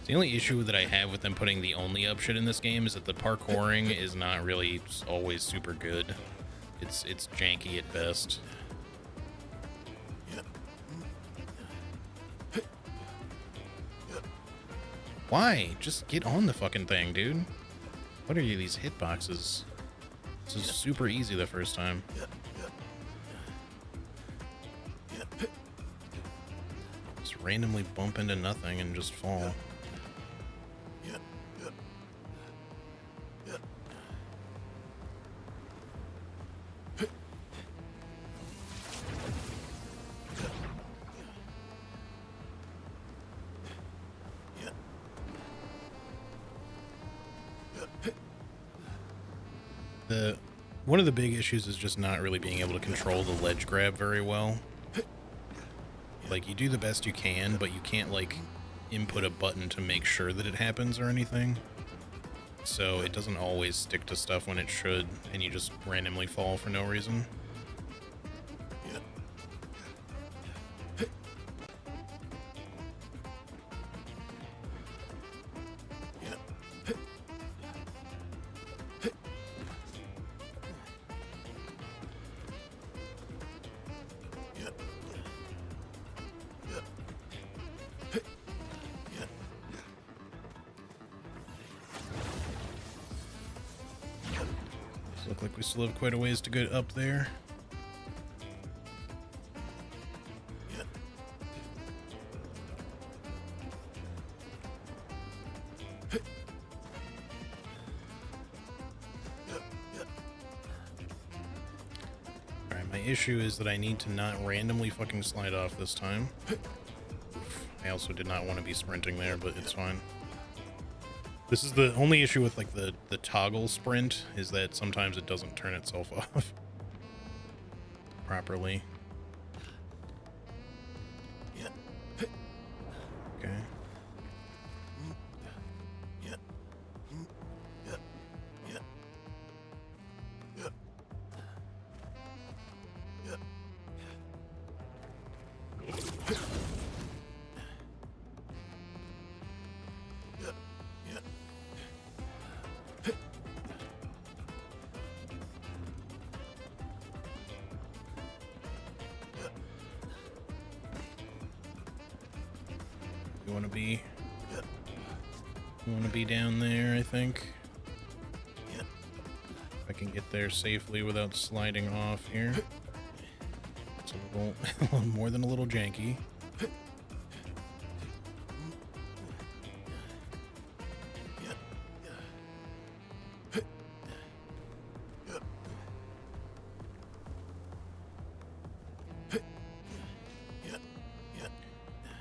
The only issue that I have with them putting the only up shit in this game is that the parkouring is not really always super good. It's janky at best. Why? Just get on the fucking thing, dude. What are you, these hitboxes? This is super easy the first time. Just randomly bump into nothing and just fall. One of the big issues is just not really being able to control the ledge grab very well. like, you do the best you can, but you can't, like, input a button to make sure that it happens or anything. So it doesn't always stick to stuff when it should, and you just randomly fall for no reason. Look like we still have quite a ways to go up there. Alright, my issue is that I need to not randomly fucking slide off this time. I also did not want to be sprinting there, but it's fine. This is the only issue with, like, the toggle sprint, is that sometimes it doesn't turn itself off properly. Okay. You want to be down there, I think. If I can get there safely without sliding off here. It's a little more than a little janky.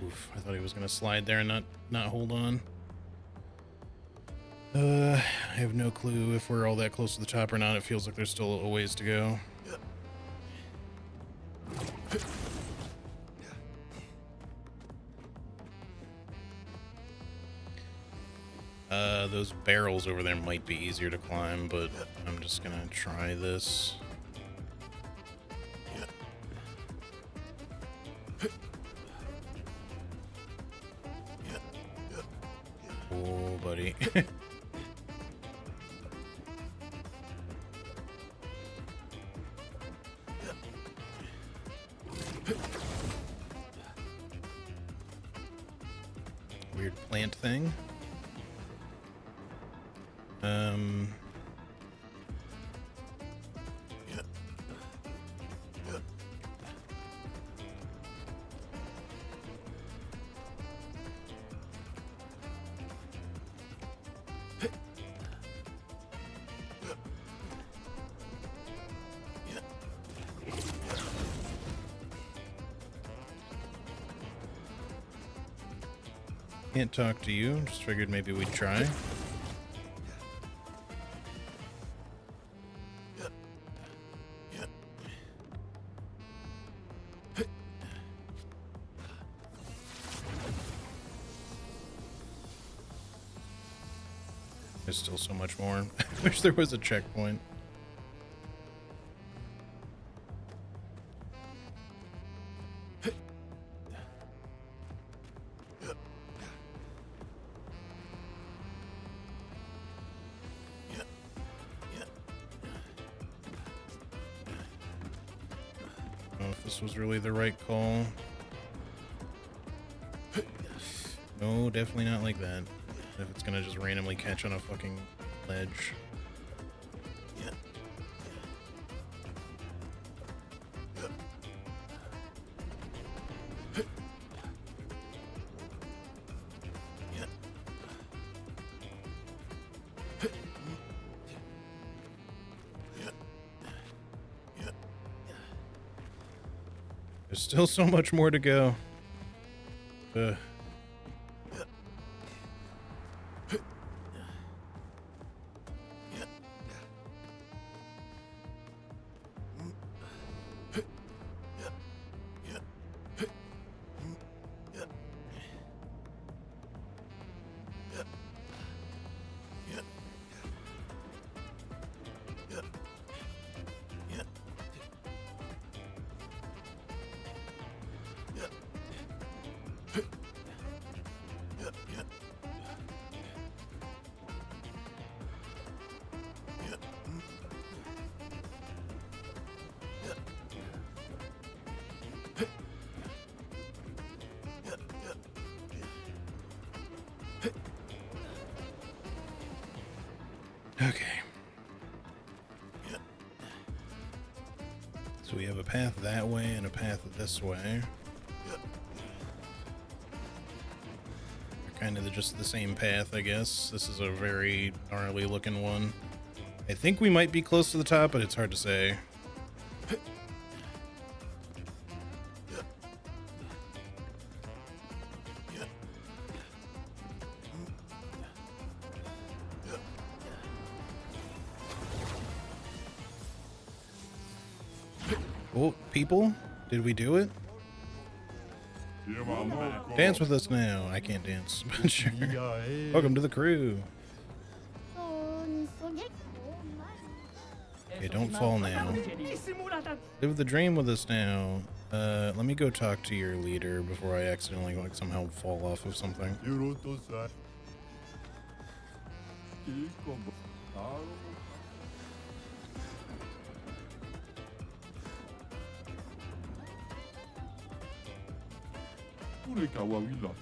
Oof, I thought he was gonna slide there and not hold on. I have no clue if we're all that close to the top or not. It feels like there's still a ways to go. Those barrels over there might be easier to climb, but I'm just gonna try this. Oh, buddy. Weird plant thing. Can't talk to you, just figured maybe we'd try. There's still so much more. I wish there was a checkpoint. This was really the right call. No, definitely not like that. If it's gonna just randomly catch on a fucking ledge. There's still so much more to go. So we have a path that way and a path this way. Kind of just the same path, I guess. This is a very gnarly looking one. I think we might be close to the top, but it's hard to say. Oh, people? Did we do it? Dance with us now. I can't dance, but sure. Welcome to the crew. Okay, don't fall now. Live the dream with us now. Let me go talk to your leader before I accidentally like somehow fall off of something.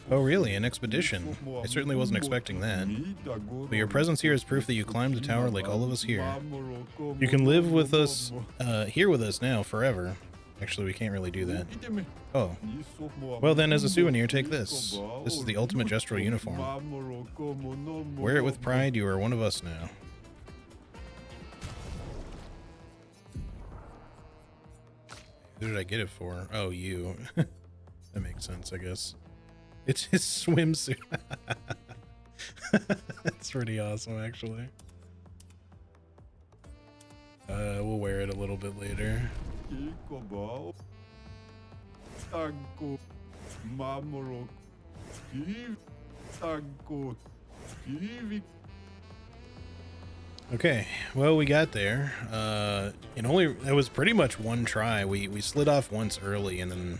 Oh really? An expedition? I certainly wasn't expecting that. But your presence here is proof that you climbed the tower like all of us here. You can live with us, here with us now, forever. Actually, we can't really do that. Oh. Well then, as a souvenir, take this. This is the ultimate gestural uniform. Wear it with pride, you are one of us now. Who did I get it for? Oh, you. That makes sense, I guess. It's his swimsuit. That's pretty awesome, actually. We'll wear it a little bit later. Okay, well, we got there. It was pretty much one try. We slid off once early, and then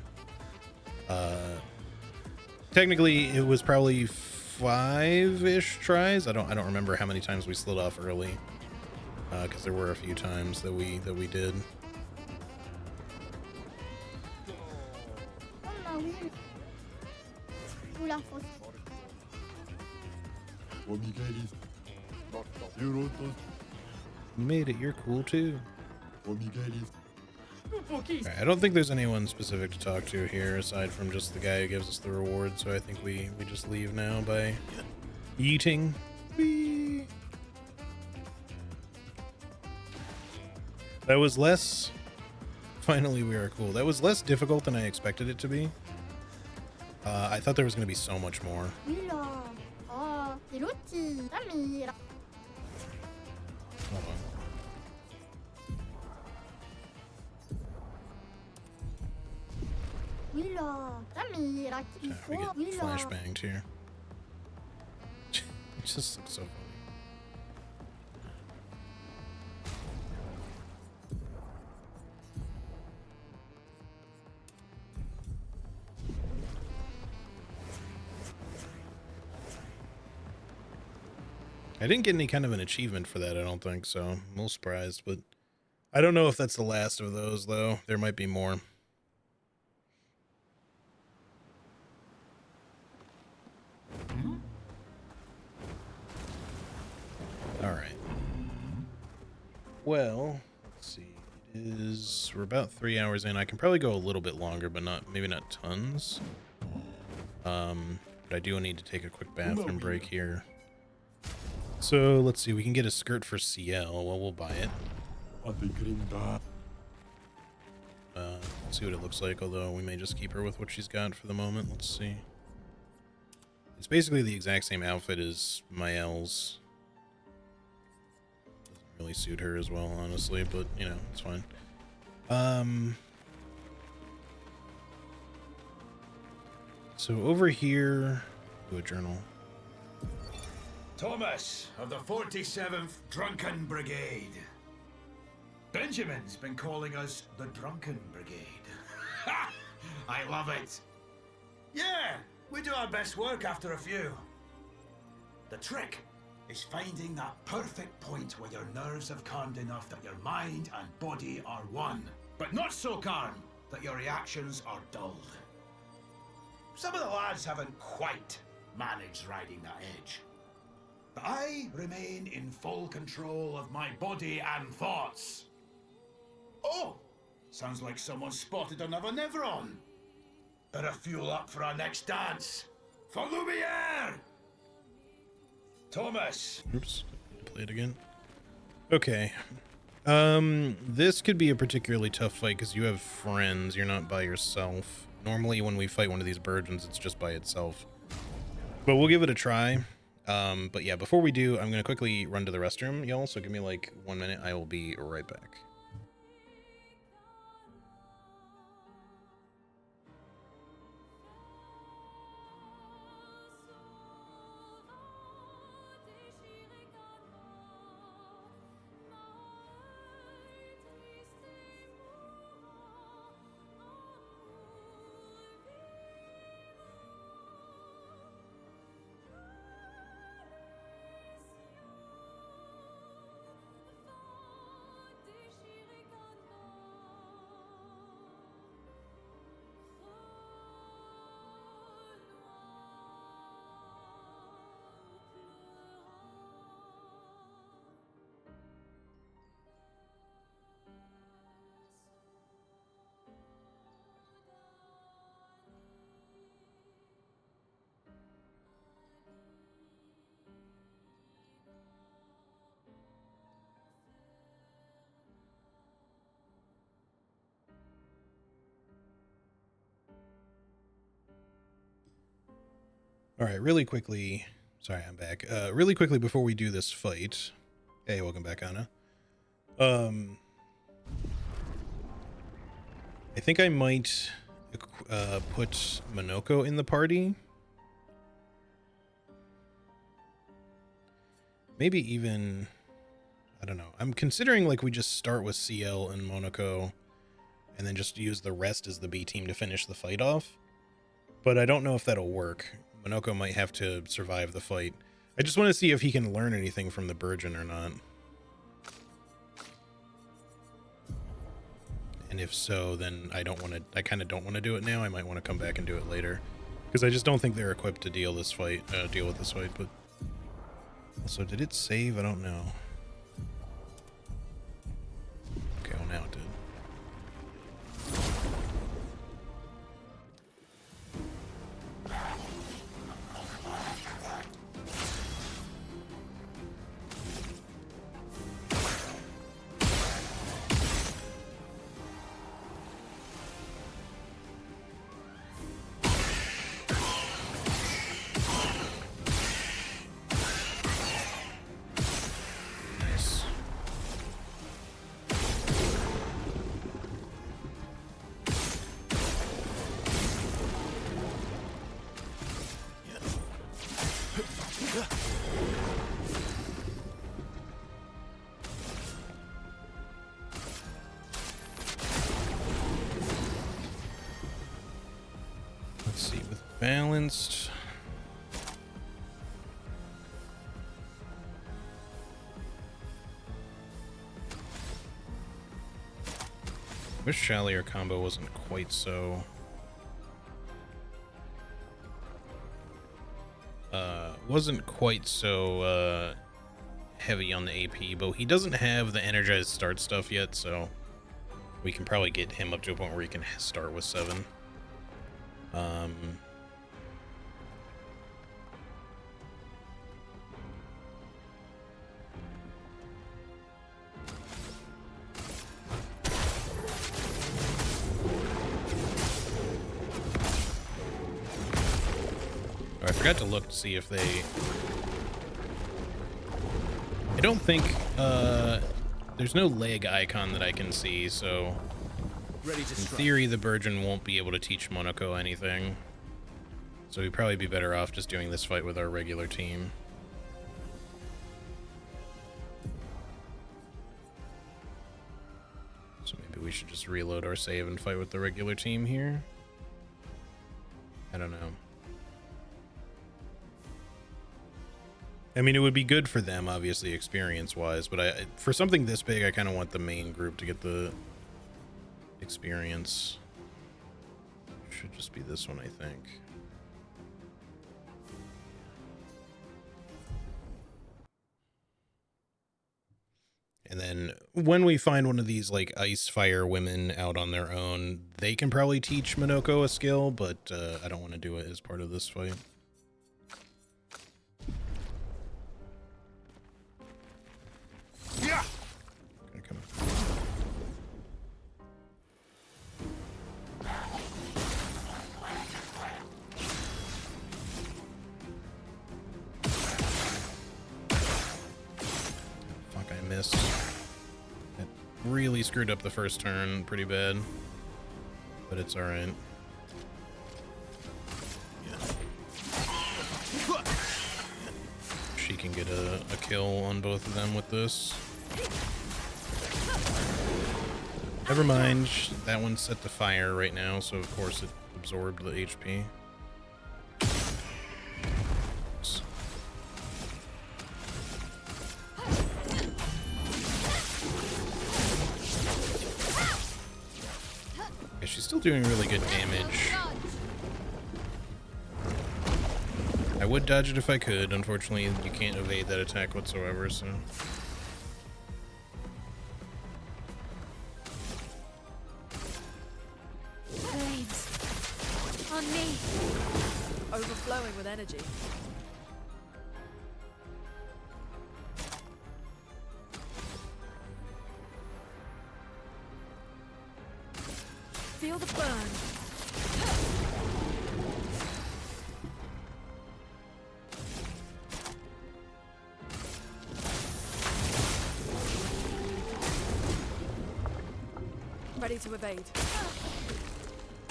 technically it was probably 5-ish tries. I don't remember how many times we slid off early, because there were a few times that we did. You made it. You're cool too. Right, I don't think there's anyone specific to talk to here aside from just the guy who gives us the reward, so I think we just leave now by eating. Whee! That was less... Finally, we are cool. That was less difficult than I expected it to be. I thought there was going to be so much more. Hold on. We get flashbanged here. It just looks so funny. I didn't get any kind of an achievement for that, I don't think, so I'm a little surprised, but I don't know if that's the last of those, though. There might be more. Alright. Well, let's see. We're about 3 hours in. I can probably go a little bit longer, but maybe not tons. But I do need to take a quick bathroom break here. So, let's see. We can get a skirt for CL. Well, we'll buy it. See what it looks like, although we may just keep her with what she's got for the moment. Let's see. It's basically the exact same outfit as Mael's. Doesn't really suit her as well, honestly, but, you know, it's fine. So over here, do a journal. Thomas of the 47th Drunken Brigade. Benjamin's been calling us the Drunken Brigade. Ha! I love it. Yeah, we do our best work after a few. The trick is finding that perfect point where your nerves have calmed enough that your mind and body are one, but not so calm that your reactions are dulled. Some of the lads haven't quite managed riding that edge. But I remain in full control of my body and thoughts. Oh, Sounds like someone spotted another Neveron. Better fuel up for our next dance. For Lumiere! Thomas! Oops. Play it again. Okay. This could be a particularly tough fight because you have friends. You're not by yourself. Normally when we fight one of these Burgeons, it's just by itself. But we'll give it a try. But yeah, before we do, I'm going to quickly run to the restroom, y'all. So give me like 1 minute. I will be right back. All right, really quickly. Sorry, I'm back. Really quickly before we do this fight. Hey, welcome back, Anna. I think I might put Monoko in the party. Maybe even, I don't know. I'm considering like we just start with CL and Monoko and then just use the rest as the B team to finish the fight off. But I don't know if that'll work. Monoko might have to survive the fight. I just want to see if he can learn anything from the Burgeon or not. And if so, then I kind of don't want to do it now. I might want to come back and do it later. Because I just don't think they're equipped to deal with this fight, but also, did it save? I don't know. Okay, well now it did. Let's see, with balanced. Wish Chalier combo wasn't quite so heavy on the AP, but he doesn't have the energized start stuff yet, so we can probably get him up to a point where he can start with 7. Oh, I forgot to look to see if they... I don't think, there's no leg icon that I can see, so... In theory, the Burgeon won't be able to teach Monoko anything. So we'd probably be better off just doing this fight with our regular team. So maybe we should just reload our save and fight with the regular team here. I don't know. I mean, it would be good for them, obviously, experience-wise, but for something this big, I kind of want the main group to get the experience. Should just be this one, I think. And then when we find one of these like ice fire women out on their own, they can probably teach Minoko a skill, but I don't want to do it as part of this fight. Yeah. Okay, come on. Fuck, I missed. It really screwed up the first turn pretty bad, but it's alright. She can get a kill on both of them with this. Never mind, that one's set to fire right now, so of course it absorbed the HP. Yeah, she's still doing really good damage. I would dodge it if I could. Unfortunately, you can't evade that attack whatsoever, so... Flames. On me. Overflowing with energy. Feel the burn. Ready to evade.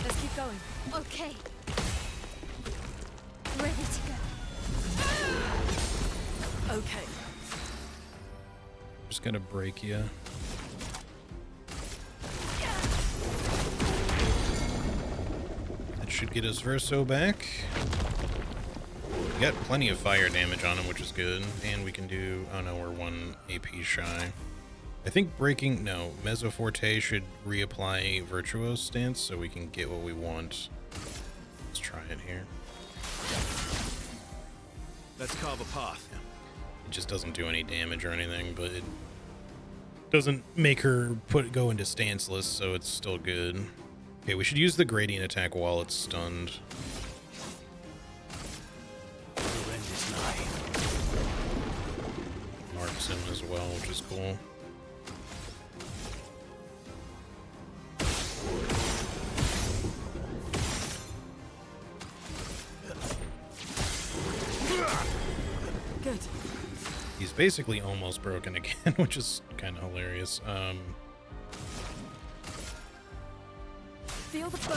Let's keep going. Okay. Ready to go. Okay. Just gonna break you. That should get his Verso back. We got plenty of fire damage on him, which is good. And we can do... Oh no, we're 1 AP shy. I think breaking... No, Mezzoforte should reapply Virtuoso stance so we can get what we want. Let's try it here. Let's carve a path. Yeah. It just doesn't do any damage or anything, but it doesn't make her go into stanceless, so it's still good. Okay, we should use the gradient attack while it's stunned. Marks him as well, which is cool. Good. He's basically almost broken again, which is kind of hilarious. Feel the burn.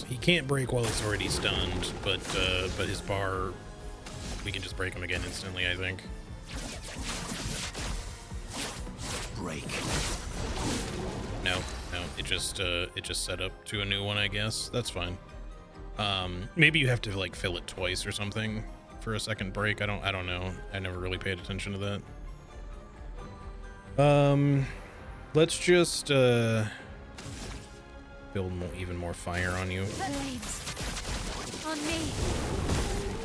He can't break while he's already stunned, but his bar, we can just break him again instantly, I think. Break. No, it just set up to a new one, I guess. That's fine. Maybe you have to like fill it twice or something for a second break. I don't know. I never really paid attention to that. Let's just build even more fire on you. Flames. On me.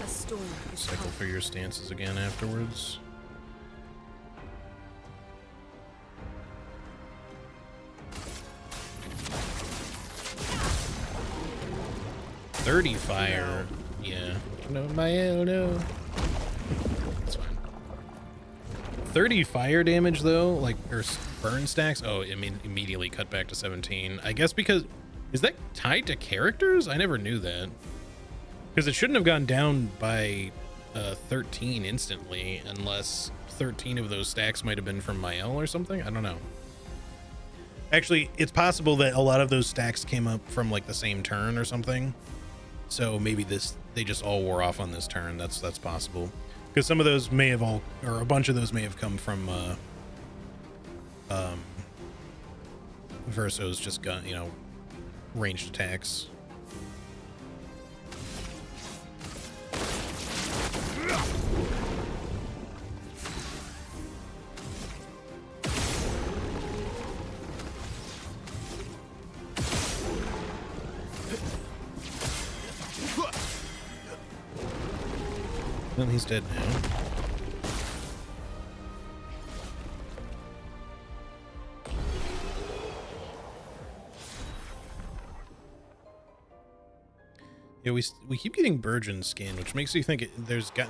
A storm is Cycle coming. through your stances again afterwards. Fire. Yeah. No, no. That's fine. 30 fire damage though, like, or burn stacks. Oh, I mean, immediately cut back to 17. I guess because, is that tied to characters? I never knew that. Because it shouldn't have gone down by 13 instantly, unless 13 of those stacks might have been from Mael or something. I don't know. Actually, it's possible that a lot of those stacks came up from like the same turn or something. So maybe they just all wore off on this turn. That's possible. Because some of those may have or a bunch of those may have come from Verso's just got, ranged attacks. Well, he's dead now. Yeah, we keep getting Burgeon skin, which makes you think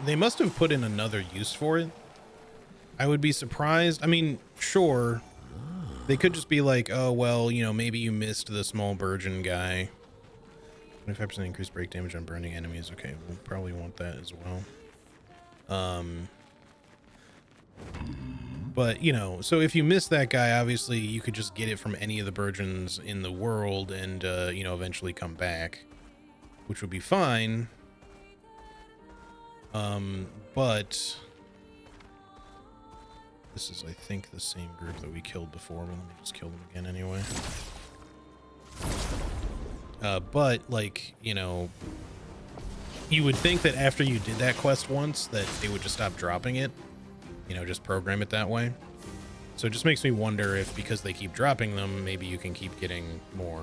they must have put in another use for it. I would be surprised. I mean, sure, they could just be like, oh, well, you know, maybe you missed the small Burgeon guy. 25% increased break damage on burning enemies. Okay, we'll probably want that as well. But, you know, so if you miss that guy, obviously you could just get it from any of the Burgeons in the world and, you know, eventually come back, which would be fine. But this is, I think, the same group that we killed before, but let me just kill them again anyway. But, like, you know, you would think that after you did that quest once, that they would just stop dropping it. You know, just program it that way. So it just makes me wonder if, because they keep dropping them, maybe you can keep getting more.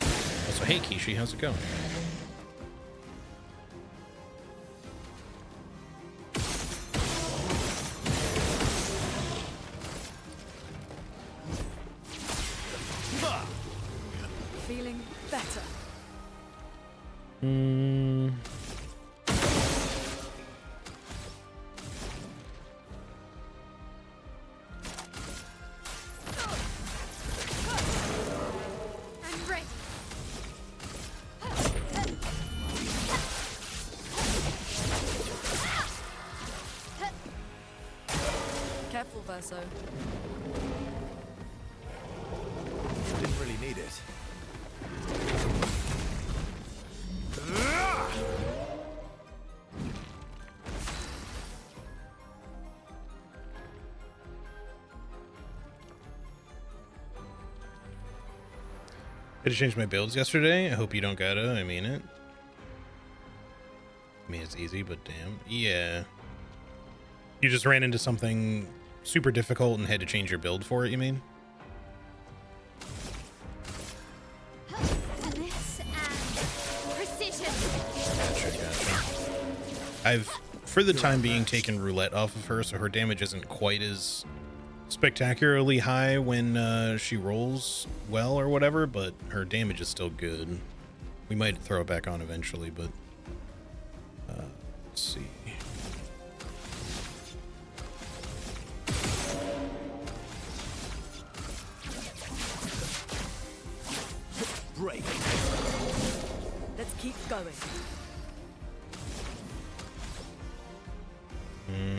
Also, hey, Kishi, how's it going? Feeling better. I'm ready. Careful, Verso. Didn't really need it. I just changed my builds yesterday. I hope you don't gotta. I mean it. I mean, it's easy, but damn. Yeah. You just ran into something super difficult and had to change your build for it, you mean? Finesse and precision. Gotcha. I've, for the time being, taken roulette off of her, so her damage isn't quite as spectacularly high when she rolls well or whatever, but her damage is still good. We might throw it back on eventually, but let's see. Break. Let's keep going.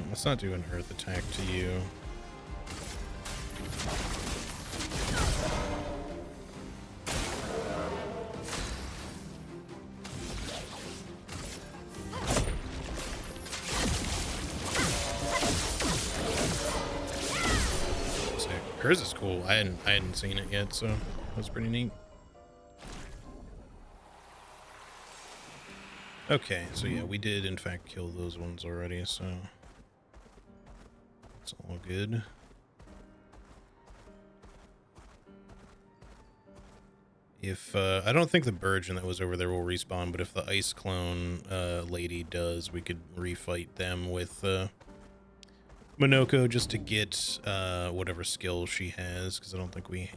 Let's not do an earth attack to you. Hers is cool. I hadn't seen it yet, so that was pretty neat. Okay, so yeah, we did in fact kill those ones already, so it's all good. If I don't think the Burgeon that was over there will respawn, but if the ice clone lady does, we could refight them with Monoko just to get whatever skill she has, because I don't think we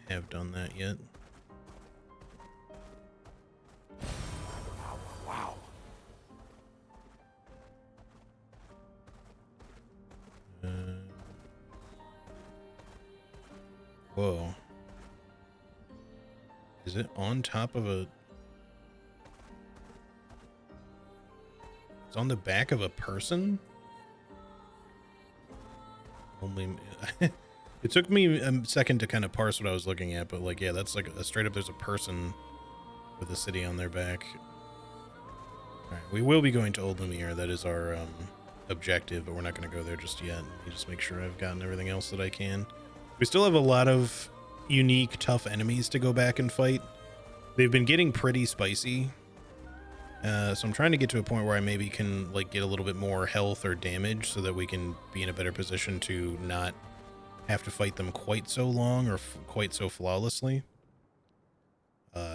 have done that yet. Wow. Whoa. Is it on top of a... It's on the back of a person? Only... It took me a second to kind of parse what I was looking at, but like, yeah, that's like a straight up, there's a person with a city on their back. Alright, we will be going to Old Lumiere. That is our objective, but we're not going to go there just yet. Let me just make sure I've gotten everything else that I can. We still have a lot of unique, tough enemies to go back and fight. They've been getting pretty spicy. So I'm trying to get to a point where I maybe can like get a little bit more health or damage so that we can be in a better position to not have to fight them quite so long or quite so flawlessly.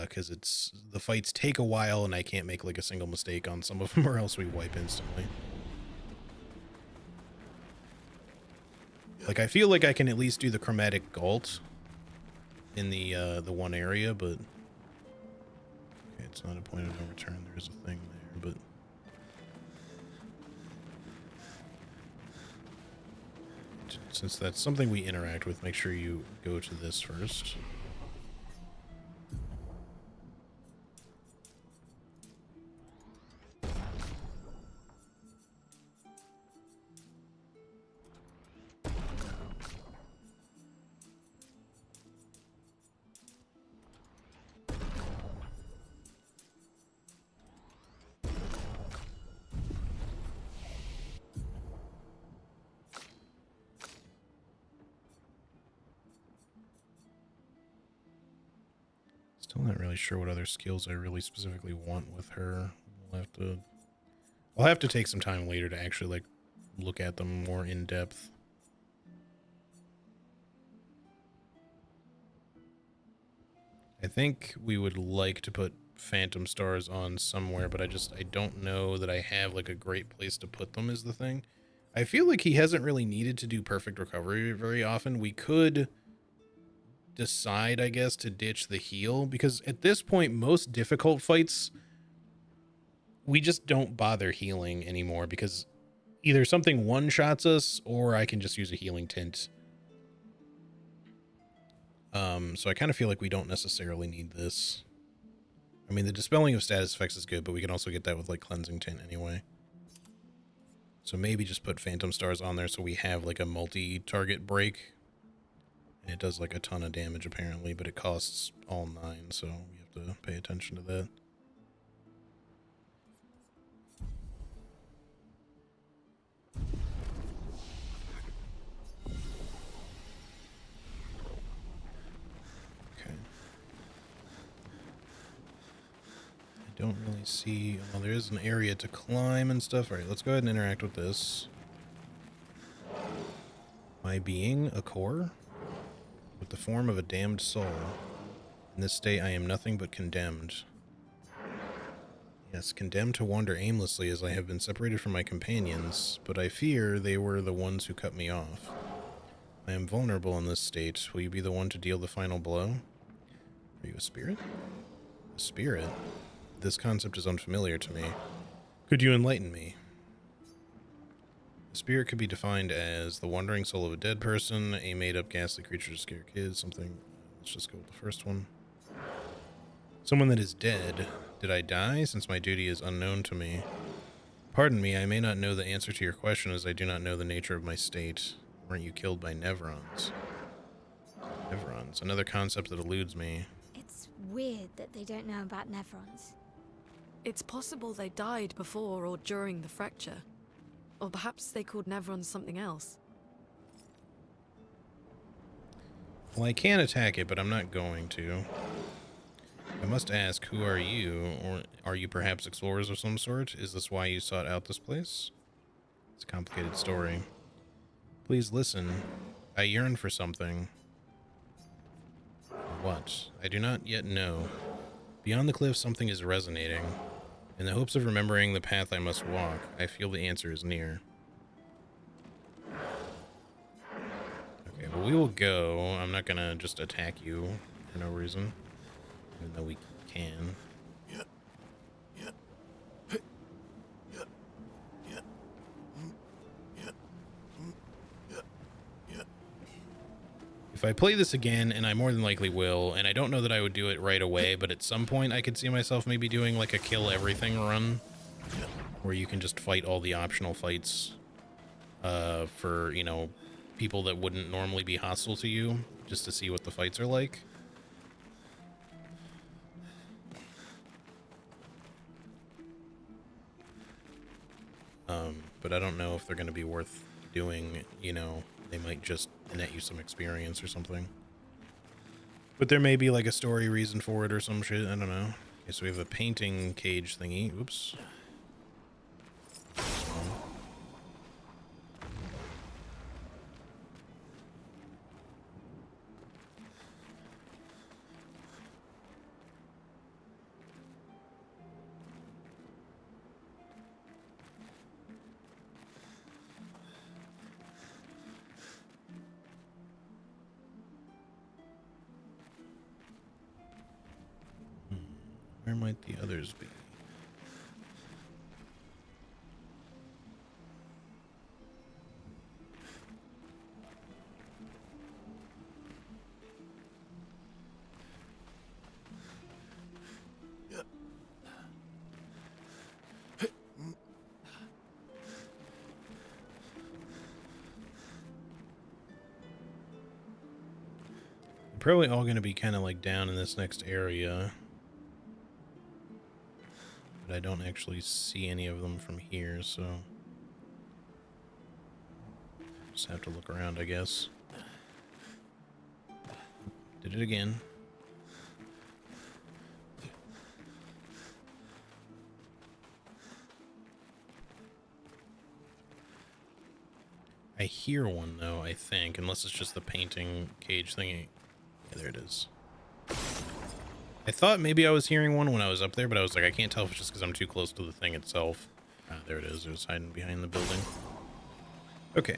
because the fights take a while and I can't make like a single mistake on some of them or else we wipe instantly. Like I feel like I can at least do the chromatic galt in the one area, but okay, it's not a point of no return. There's a thing there, but since that's something we interact with, make sure you go to this first. Still not really sure what other skills I really specifically want with her. I'll have to take some time later to actually like look at them more in depth. I think we would like to put Phantom Stars on somewhere, but I don't know that I have like a great place to put them is the thing. I feel like he hasn't really needed to do perfect recovery very often. We could decide, I guess, to ditch the heal, because at this point, most difficult fights, we just don't bother healing anymore because either something one-shots us or I can just use a healing tint. So I kind of feel like we don't necessarily need this. I mean, the dispelling of status effects is good, but we can also get that with like cleansing tint anyway. So maybe just put Phantom Stars on there so we have like a multi-target break. And it does like a ton of damage apparently, but it costs all 9, so we have to pay attention to that. Okay. I don't really see... Well, there is an area to climb and stuff. Alright, let's go ahead and interact with this. My being, a core? With the form of a damned soul. In this state I am nothing but condemned. Yes, condemned to wander aimlessly as I have been separated from my companions, but I fear they were the ones who cut me off. I am vulnerable in this state. Will you be the one to deal the final blow? Are you a spirit? A spirit? This concept is unfamiliar to me. Could you enlighten me? A spirit could be defined as the wandering soul of a dead person, a made-up ghastly creature to scare kids, something. Let's just go with the first one. Someone that is dead. Did I die, since my duty is unknown to me? Pardon me, I may not know the answer to your question as I do not know the nature of my state. Weren't you killed by Nevrons? Nevrons, another concept that eludes me. It's weird that they don't know about Nevrons. It's possible they died before or during the fracture. Or perhaps they called Nevrons something else. Well, I can attack it, but I'm not going to. I must ask, who are you? Or are you perhaps explorers of some sort? Is this why you sought out this place? It's a complicated story. Please listen. I yearn for something. What? I do not yet know. Beyond the cliff, something is resonating. In the hopes of remembering the path I must walk, I feel the answer is near. Okay, well, we will go. I'm not gonna just attack you for no reason. Even though we can. If I play this again, and I more than likely will, and I don't know that I would do it right away, but at some point I could see myself maybe doing like a kill everything run, where you can just fight all the optional fights for, you know, people that wouldn't normally be hostile to you, just to see what the fights are like. But I don't know if they're going to be worth doing, you know, they might just net you some experience or something. But there may be like a story reason for it or some shit, I don't know. Okay, so we have a painting cage thingy, oops. Where might the others be? Probably all going to be kind of like down in this next area. But I don't actually see any of them from here, so just have to look around, I guess. Did it again. I hear one though, I think, unless it's just the painting cage thingy. Yeah, there it is. I thought maybe I was hearing one when I was up there, but I was like, I can't tell if it's just because I'm too close to the thing itself. Ah, there it is. It was hiding behind the building. Okay.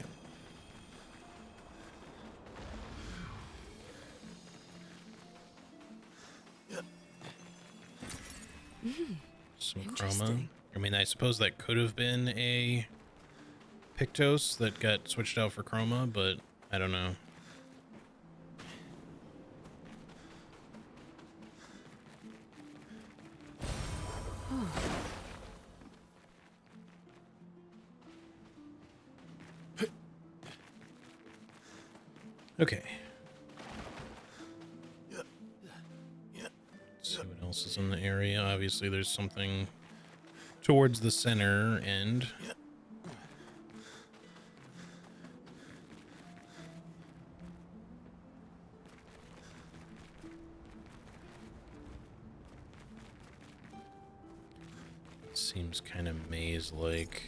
Some chroma. I mean, I suppose that could have been a Pictos that got switched out for chroma, but I don't know. Okay. Let's see what else is in the area. Obviously, there's something towards the center end. Seems kind of maze-like.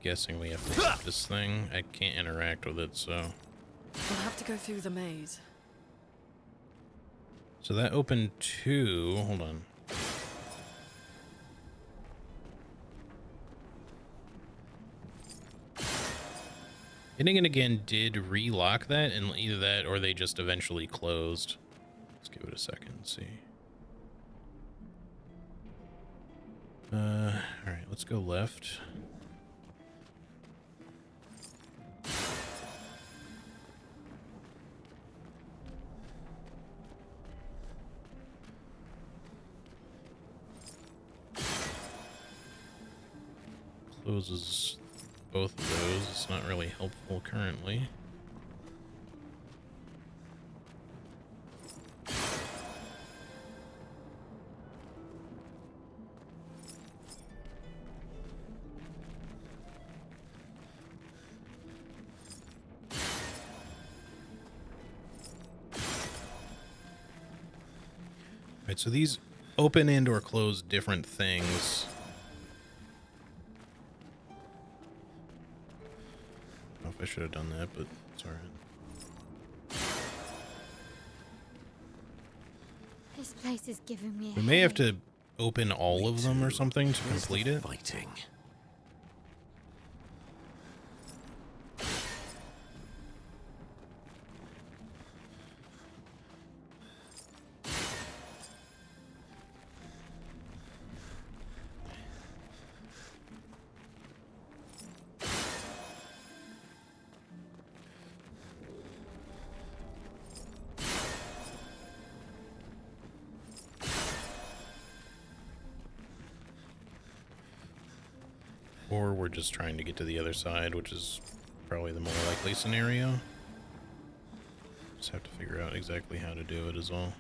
Guessing we have to hit this thing. I can't interact with it, so... We'll have to go through the maze. So that opened 2. Hold on. Hitting it again did relock that, and either that or they just eventually closed. Let's give it a second and see. Alright, let's go left. Closes both of those. It's not really helpful currently. Right, so these open and or close different things. I don't know if I should have done that, but it's alright. This place is giving me a We may have headache. to open all of them or something to complete it. Fighting. Or we're just trying to get to the other side, which is probably the more likely scenario. Just have to figure out exactly how to do it is all.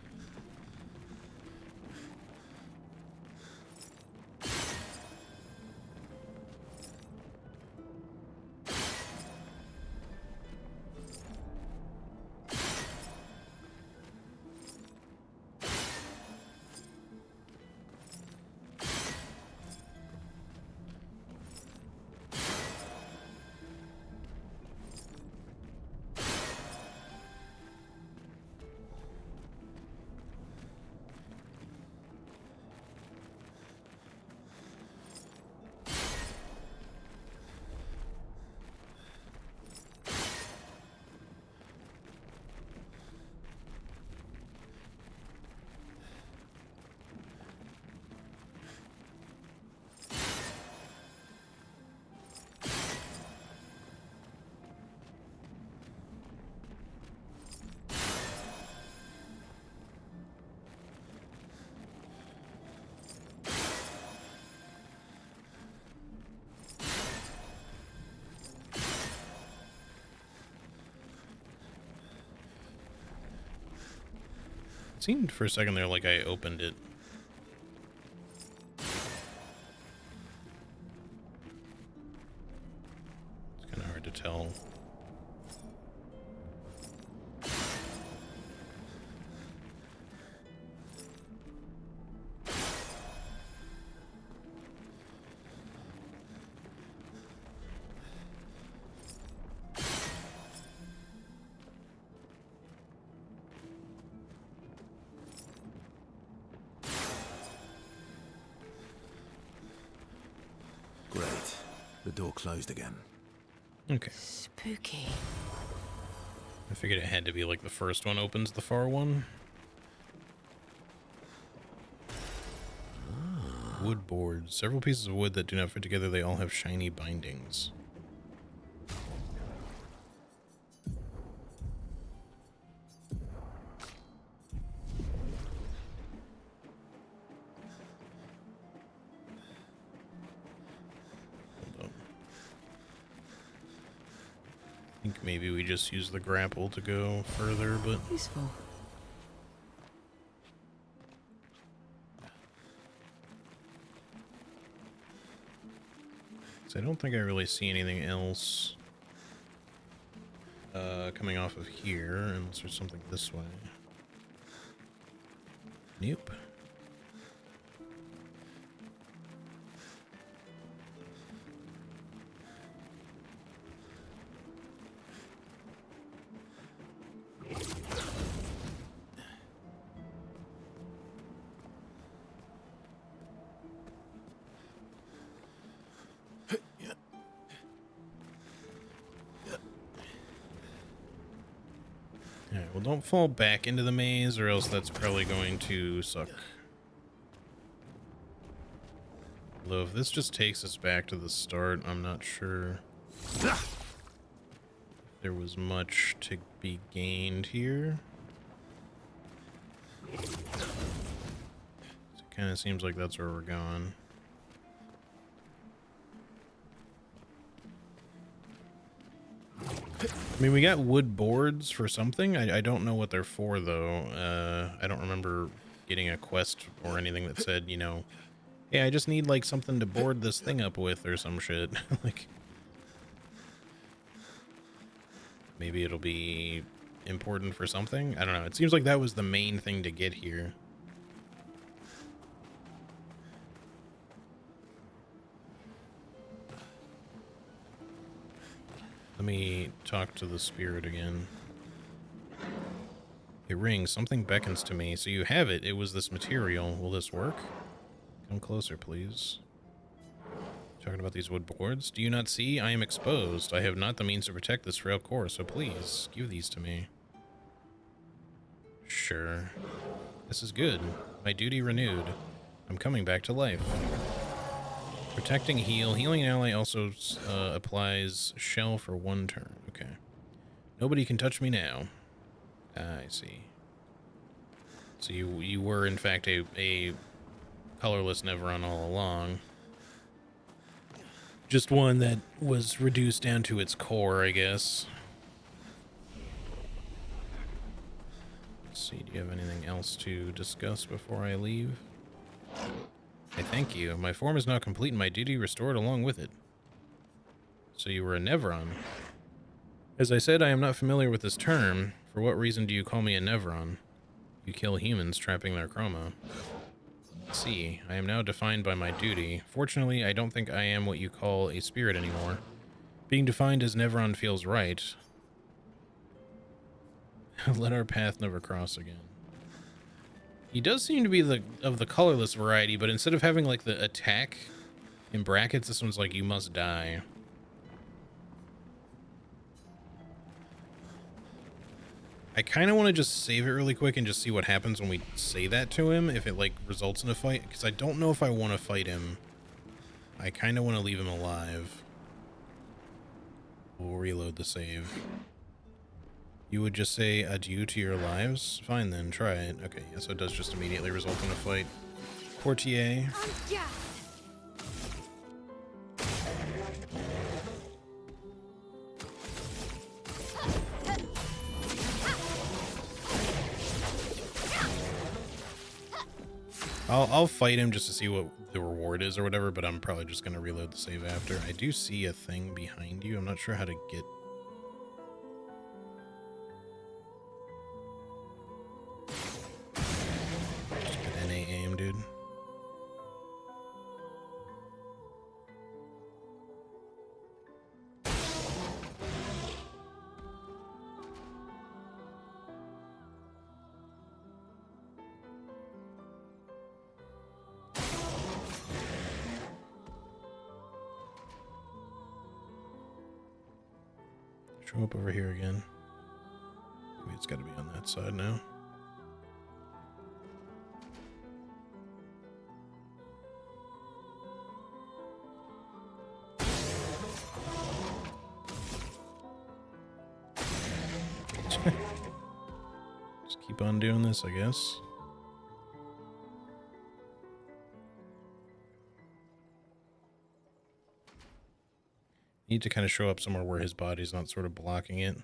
It seemed for a second there like I opened it. It's kind of hard to tell. Great. The door closed again. Okay. Spooky. I figured it had to be like the first one opens the far one. Wood boards. Several pieces of wood that do not fit together. They all have shiny bindings. Hold up. I think maybe we just use the grapple to go further, but Useful. so I don't think I really see anything else coming off of here, unless there's something this way. Nope. Alright, well, don't fall back into the maze, or else that's probably going to suck. Although, if this just takes us back to the start, I'm not sure there was much to be gained here. It kind of seems like that's where we're going. I mean, we got wood boards for something. I don't know what they're for, though. I don't remember getting a quest or anything that said, you know, hey, I just need, like, something to board this thing up with or some shit. Like, maybe it'll be important for something? I don't know. It seems like that was the main thing to get here. Let me talk to the spirit again. It rings. Something beckons to me. So you have it. It was this material. Will this work? Come closer, please. Talking about these wood boards. Do you not see? I am exposed. I have not the means to protect this frail core, so please, give these to me. Sure. This is good. My duty renewed. I'm coming back to life. Protecting heal. Healing ally also applies shell for 1 turn. Okay. Nobody can touch me now. I see. So you were in fact a colorless Neveron all along. Just one that was reduced down to its core, I guess. Let's see, do you have anything else to discuss before I leave? I thank you. My form is now complete and my duty restored along with it. So you were a Neveron. As I said, I am not familiar with this term. For what reason do you call me a Neveron? You kill humans, trapping their chroma. See, I am now defined by my duty. Fortunately, I don't think I am what you call a spirit anymore. Being defined as Neveron feels right. Let our path never cross again. He does seem to be of the colorless variety, but instead of having like the attack in brackets, this one's like you must die. I kind of want to just save it really quick and just see what happens when we say that to him, if it like results in a fight, because I don't know if I want to fight him. I kind of want to leave him alive. We'll reload the save. You would just say adieu to your lives? Fine then, try it. Okay, yeah, so it does just immediately result in a fight. Portier. I'll fight him just to see what the reward is or whatever, but I'm probably just gonna reload the save after. I do see a thing behind you. I'm not sure how to get. Just good NA aim, dude. Show up over here again. Maybe it's got to be on that side now. Just keep on doing this, I guess. Need to kind of show up somewhere where his body's not sort of blocking it.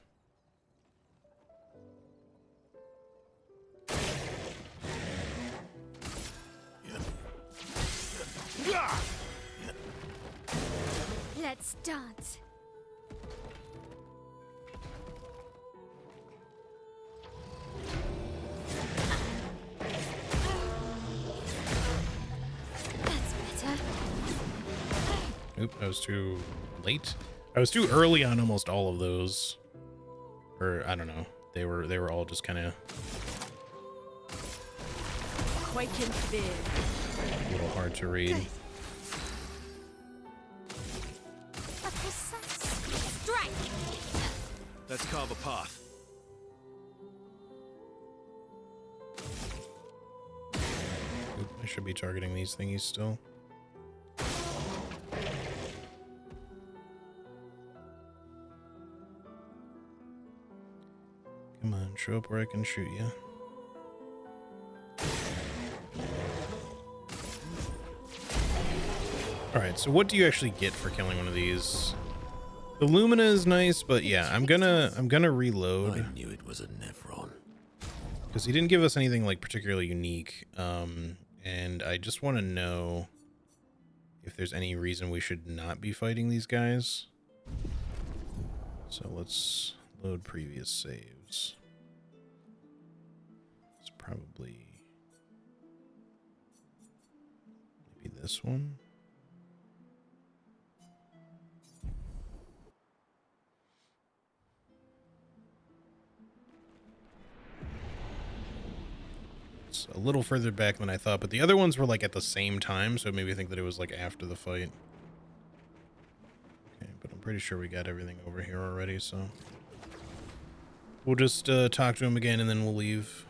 Let's dance. That's better. Oop, I was too late. I was too early on almost all of those. Or I don't know. They were all just kind of Quake in fear. a little hard to read. Good. A precise strike. Let's carve a path. Oop, I should be targeting these thingies still. Come on, show up where I can shoot you. Alright, so what do you actually get for killing one of these? The Lumina is nice, but yeah, I'm gonna reload. I knew it was a Nevron. Because he didn't give us anything like particularly unique. And I just want to know if there's any reason we should not be fighting these guys. So let's load previous saves. It's probably maybe this one. It's a little further back than I thought, but the other ones were like at the same time, so it made me think that it was like after the fight. Okay, but I'm pretty sure we got everything over here already, so we'll just talk to him again and then we'll leave.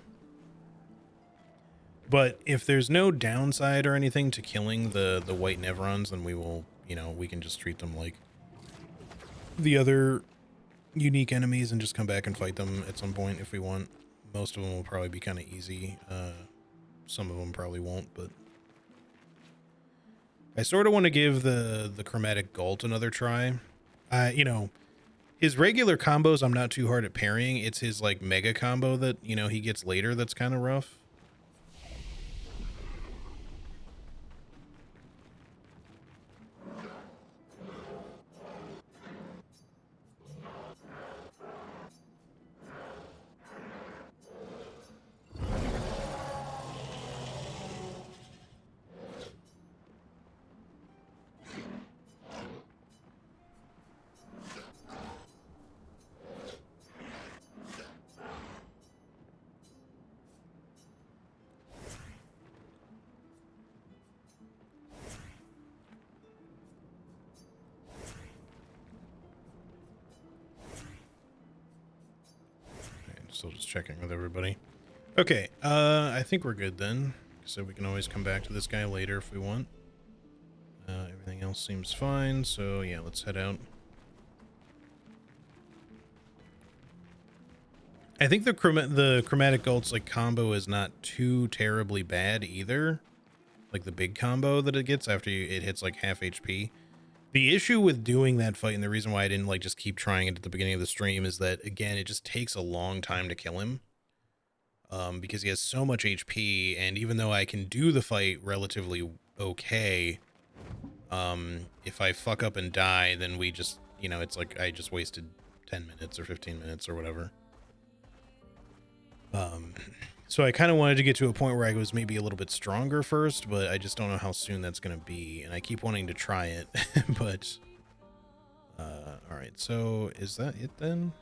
But if there's no downside or anything to killing the white Nevrons, then we will, you know, we can just treat them like the other unique enemies and just come back and fight them at some point if we want. Most of them will probably be kind of easy. Some of them probably won't, but I sort of want to give the chromatic Galt another try. You know, his regular combos, I'm not too hard at parrying. It's his like mega combo that, you know, he gets later that's kind of rough. Still just checking with everybody. Okay, I think we're good then. So we can always come back to this guy later if we want. Everything else seems fine, so yeah, let's head out. I think the chromatic Galt's like combo is not too terribly bad either. Like the big combo that it gets after it hits like half HP. The issue with doing that fight, and the reason why I didn't like just keep trying it at the beginning of the stream, is that again it just takes a long time to kill him. because he has so much HP, and even though I can do the fight relatively okay, if I fuck up and die, then we just, you know, it's like I just wasted 10 minutes or 15 minutes or whatever. So I kind of wanted to get to a point where I was maybe a little bit stronger first, but I just don't know how soon that's going to be, and I keep wanting to try it, but, all right, so is that it then?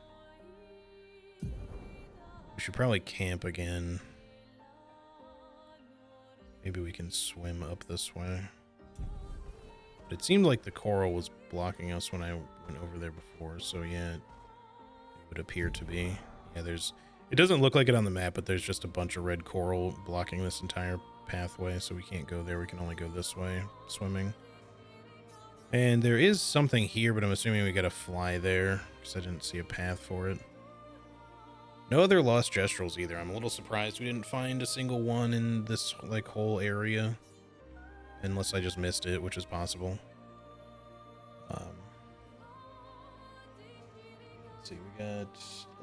We should probably camp again. Maybe we can swim up this way. But it seemed like the coral was blocking us when I went over there before, so yeah, it would appear to be. Yeah, it doesn't look like it on the map, but there's just a bunch of red coral blocking this entire pathway, so we can't go there. We can only go this way, swimming. And there is something here, but I'm assuming we gotta fly there, because I didn't see a path for it. No other lost gestrels either. I'm a little surprised we didn't find a single one in this, like, whole area. Unless I just missed it, which is possible. Let's see, we got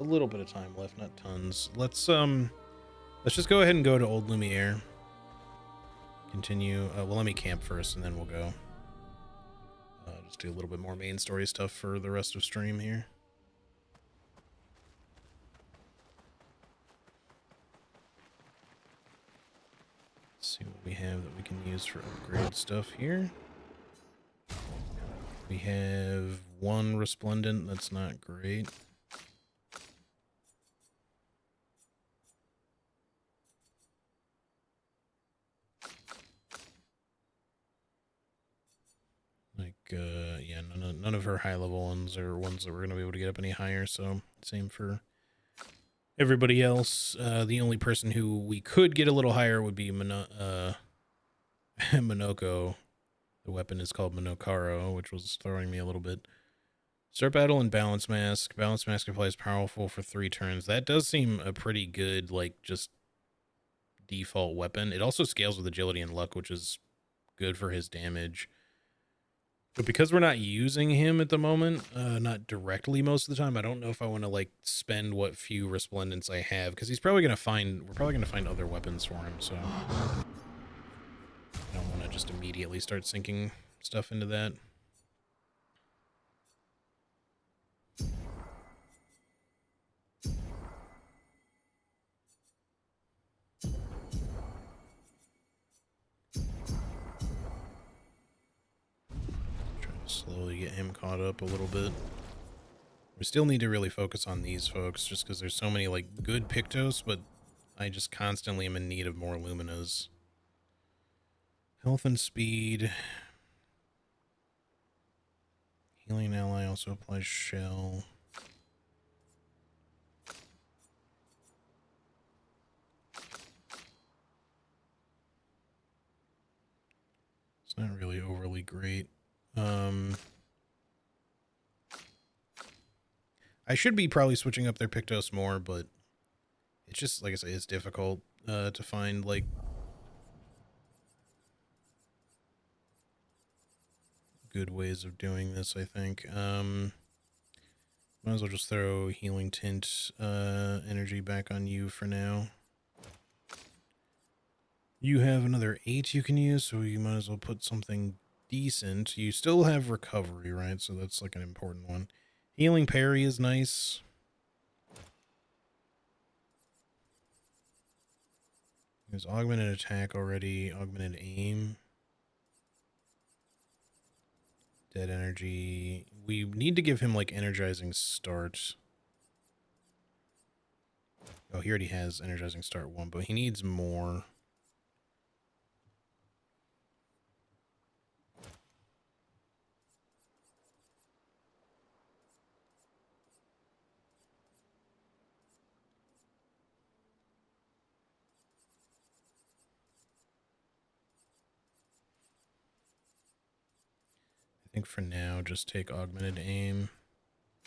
a little bit of time left, not tons. Let's just go ahead and go to Old Lumiere. Continue. Well, let me camp first, and then we'll go. Just do a little bit more main story stuff for the rest of stream here. Let's see what we have that we can use for upgrade stuff here. We have one resplendent. That's not great. Like, yeah, none of her high level ones are ones that we're gonna be able to get up any higher. So same for everybody else. The only person who we could get a little higher would be Monoko. The weapon is called Monokaro, which was throwing me a little bit. Start battle and balance mask. Balance mask applies powerful for 3 turns. That does seem a pretty good, like, just default weapon. It also scales with agility and luck, which is good for his damage. But because we're not using him at the moment, not directly most of the time, I don't know if I want to, like, spend what few resplendents I have, because we're probably going to find other weapons for him, so I don't want to just immediately start sinking stuff into that. Slowly get him caught up a little bit. We still need to really focus on these folks, just because there's so many, like, good Pictos, but I just constantly am in need of more Luminas. Health and speed. Healing ally also applies shell. It's not really overly great. I should be probably switching up their Pictos more, but it's just, like I say, it's difficult to find, like, good ways of doing this, I think. Might as well just throw healing tint energy back on you for now. You have another 8 you can use, so you might as well put something decent. You still have recovery, right? So that's, like, an important one. Healing parry is nice. There's augmented attack already, augmented aim. Dead energy. We need to give him, like, energizing start. Oh, he already has energizing start 1, but he needs more. I think for now, just take augmented aim. I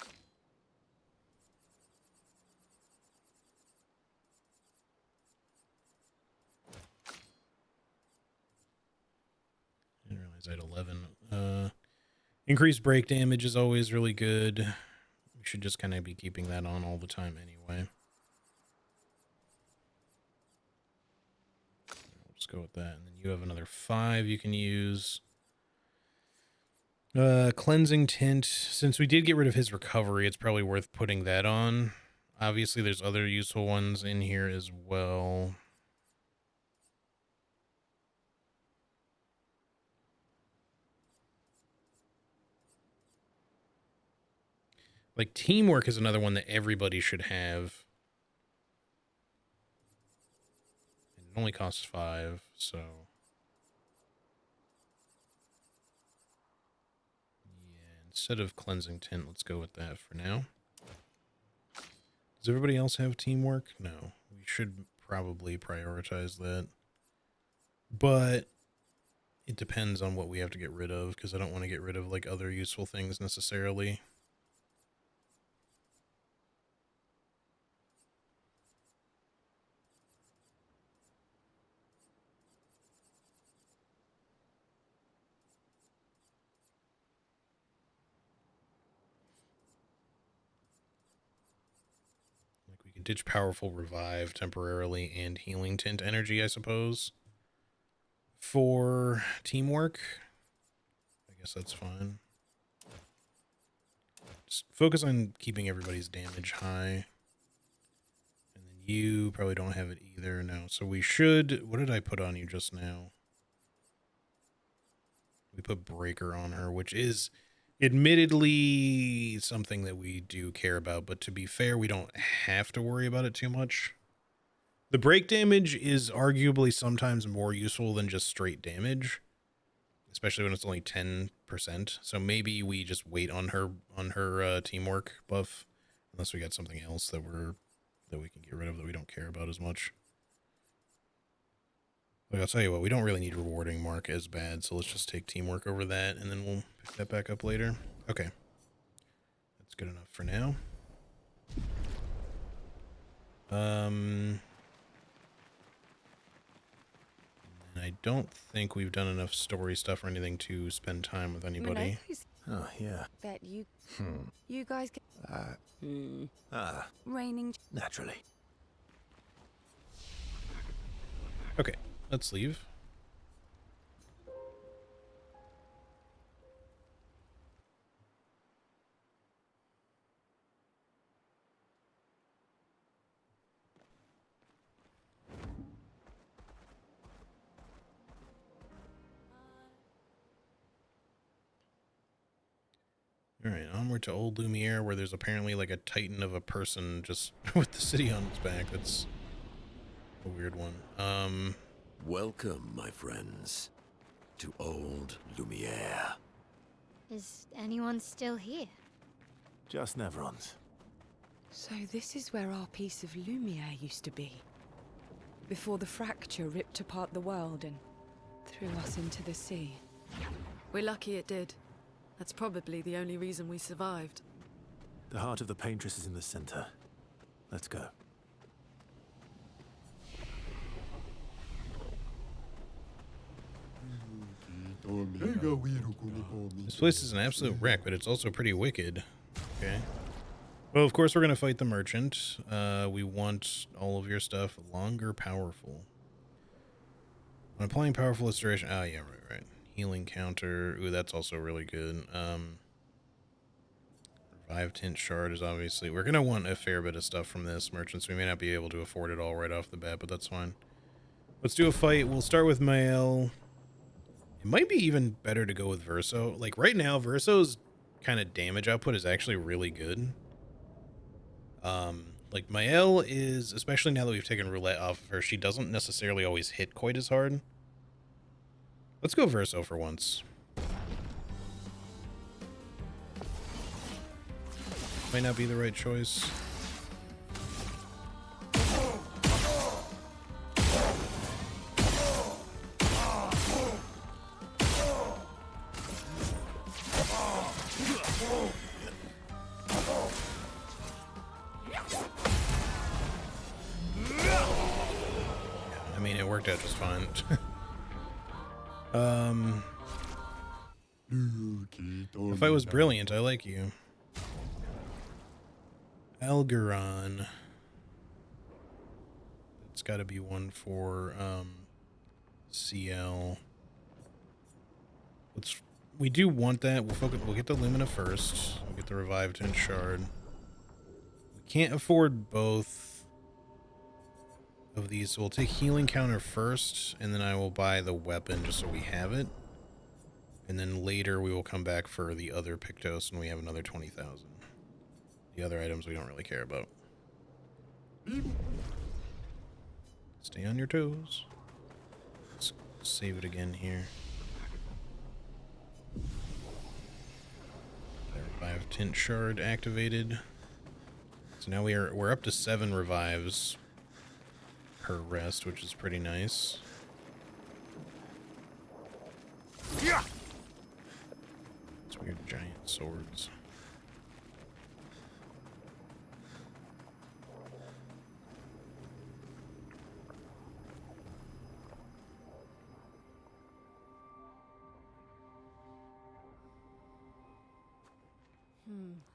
didn't realize I had 11. Increased break damage is always really good. We should just kind of be keeping that on all the time anyway. let's go with that. And then you have another 5 you can use. Cleansing tint. Since we did get rid of his recovery, it's probably worth putting that on. Obviously, there's other useful ones in here as well. Like, teamwork is another one that everybody should have. It only costs 5, so... yeah, instead of cleansing tint, let's go with that for now. Does everybody else have teamwork? No. We should probably prioritize that. But it depends on what we have to get rid of, because I don't want to get rid of, like, other useful things necessarily. We can ditch Powerful Revive temporarily and Healing Tint Energy, I suppose. For teamwork, I guess that's fine. Just focus on keeping everybody's damage high. And then you probably don't have it either. No. So we should... what did I put on you just now? We put Breaker on her, which is admittedly something that we do care about. But to be fair, we don't have to worry about it too much. The break damage is arguably sometimes more useful than just straight damage, especially when it's only 10%. So maybe we just wait on her teamwork buff, unless we got something else that we can get rid of that we don't care about as much. Like, I'll tell you what, we don't really need rewarding Mark as bad, so let's just take teamwork over that, and then we'll pick that back up later. Okay, that's good enough for now. And I don't think we've done enough story stuff or anything to spend time with anybody. Oh, yeah. Bet you... you guys get... raining... naturally. Okay, let's leave. Alright, onward to Old Lumiere, where there's apparently like a titan of a person just with the city on its back. That's a weird one. Welcome, my friends, to Old Lumiere. Is anyone still here? Just Neverons. So this is where our piece of Lumiere used to be. Before the fracture ripped apart the world and threw us into the sea. We're lucky it did. That's probably the only reason we survived. The heart of the Paintress is in the center. Let's go. This place is an absolute wreck, but it's also pretty wicked. Okay. Well, of course we're going to fight the merchant. We want all of your stuff longer powerful. When applying powerful restoration... ah, yeah, right. Healing counter. Ooh, that's also really good. Revive Tint Shard is obviously... we're going to want a fair bit of stuff from this merchant, so we may not be able to afford it all right off the bat, but that's fine. Let's do a fight. We'll start with Mael. It might be even better to go with Verso. Like, right now, Verso's kind of damage output is actually really good. Like, Mael is... especially now that we've taken Roulette off of her, she doesn't necessarily always hit quite as hard. Let's go Verso for once. Might not be the right choice. I mean, it worked out just fine. The fight was brilliant. I like you. Algeron. It's got to be one for CL. We do want that. We'll get the Lumina first. We'll get the Revived Tint Shard. We can't afford both of these, so we'll take Healing Counter first, and then I will buy the weapon just so we have it. And then later we will come back for the other Pictos when we have another 20,000. The other items we don't really care about. Stay on your toes. Let's save it again here. Revive Tint Shard activated. So now we're up to 7 revives per rest, which is pretty nice. Yeah. It's weird giant swords.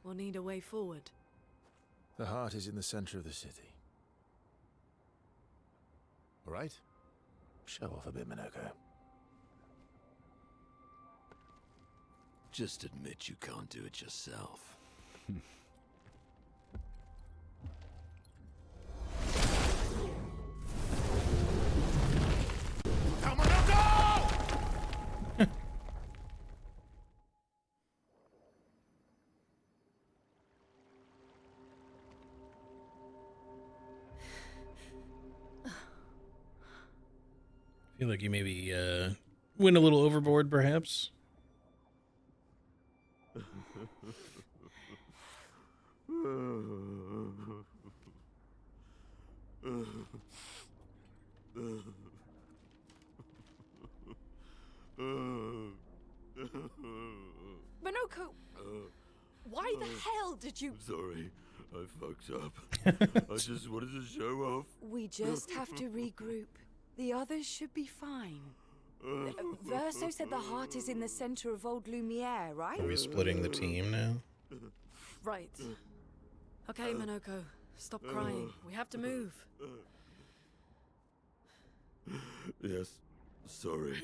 We'll need a way forward. The heart is in the center of the city. All right? Show off a bit, Minoko. Just admit you can't do it yourself. Feel like you maybe went a little overboard, perhaps. Minoko! Why the hell did you... Sorry, I fucked up. I just wanted to show off. We just have to regroup. The others should be fine. Verso said the heart is in the center of Old Lumiere, right? Are we splitting the team now? Right. Okay, Minoko. Stop crying. We have to move. Yes, sorry.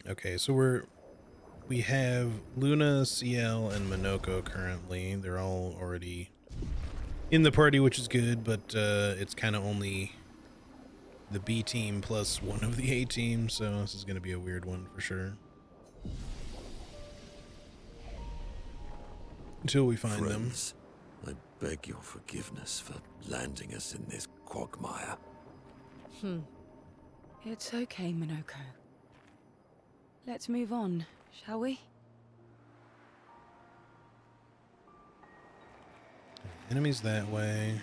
Okay, so we have Luna, CL, and Minoko currently. They're all already in the party, which is good, but it's kind of only the B team plus one of the A team, so this is going to be a weird one for sure. Until we find Friends, I beg your forgiveness for landing us in this quagmire. It's okay, Minoko. Let's move on, shall we? Enemies that way,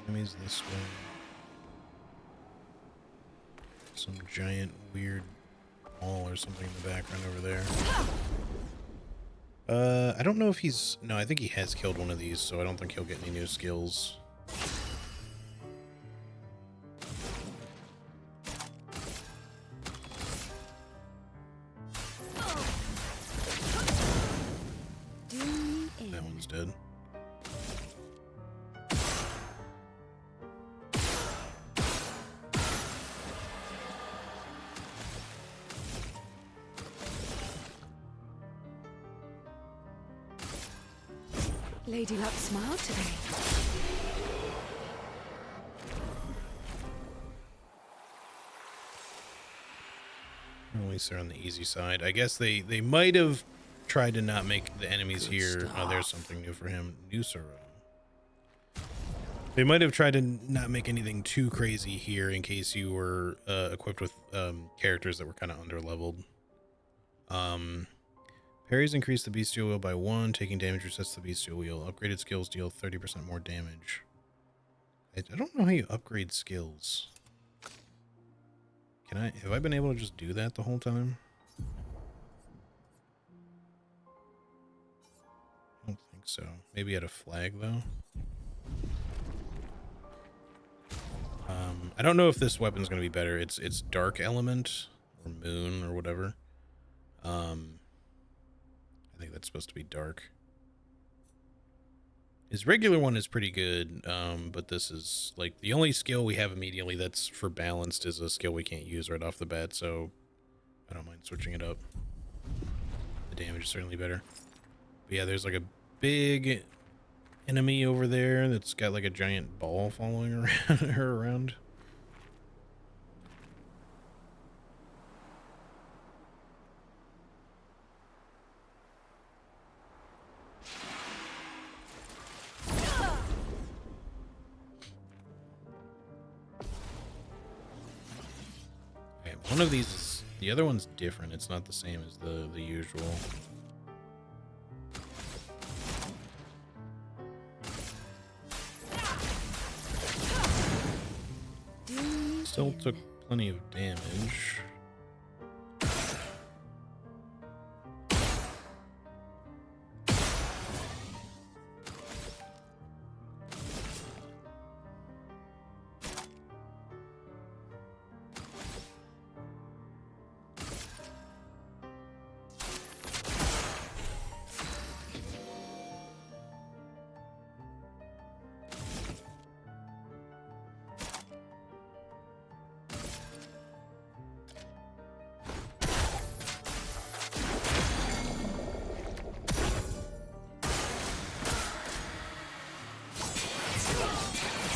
enemies this way. Some giant weird wall or something in the background over there. I don't know if he's... No, I think he has killed one of these, so I don't think he'll get any new skills. That one's dead. Lady Luck smiled today. At least they're on the easy side. I guess they might have tried to not make the enemies here. Oh, there's something new for him. New Soro. They might have tried to not make anything too crazy here in case you were equipped with characters that were kind of underleveled. Parries increase the bestial wheel by 1. Taking damage resets the bestial wheel. Upgraded skills deal 30% more damage. I don't know how you upgrade skills. Have I been able to just do that the whole time? I don't think so. Maybe at a flag, though. I don't know if this weapon's going to be better. It's Dark Element, or Moon, or whatever. I think that's supposed to be dark. His regular one is pretty good, but this is like the only skill we have immediately that's for balanced is a skill we can't use right off the bat, so I don't mind switching it up. The damage is certainly better. But yeah, there's like a big enemy over there that's got like a giant ball following around her around. Okay, one of these is, the other one's different. It's not the same as the usual. Still took plenty of damage.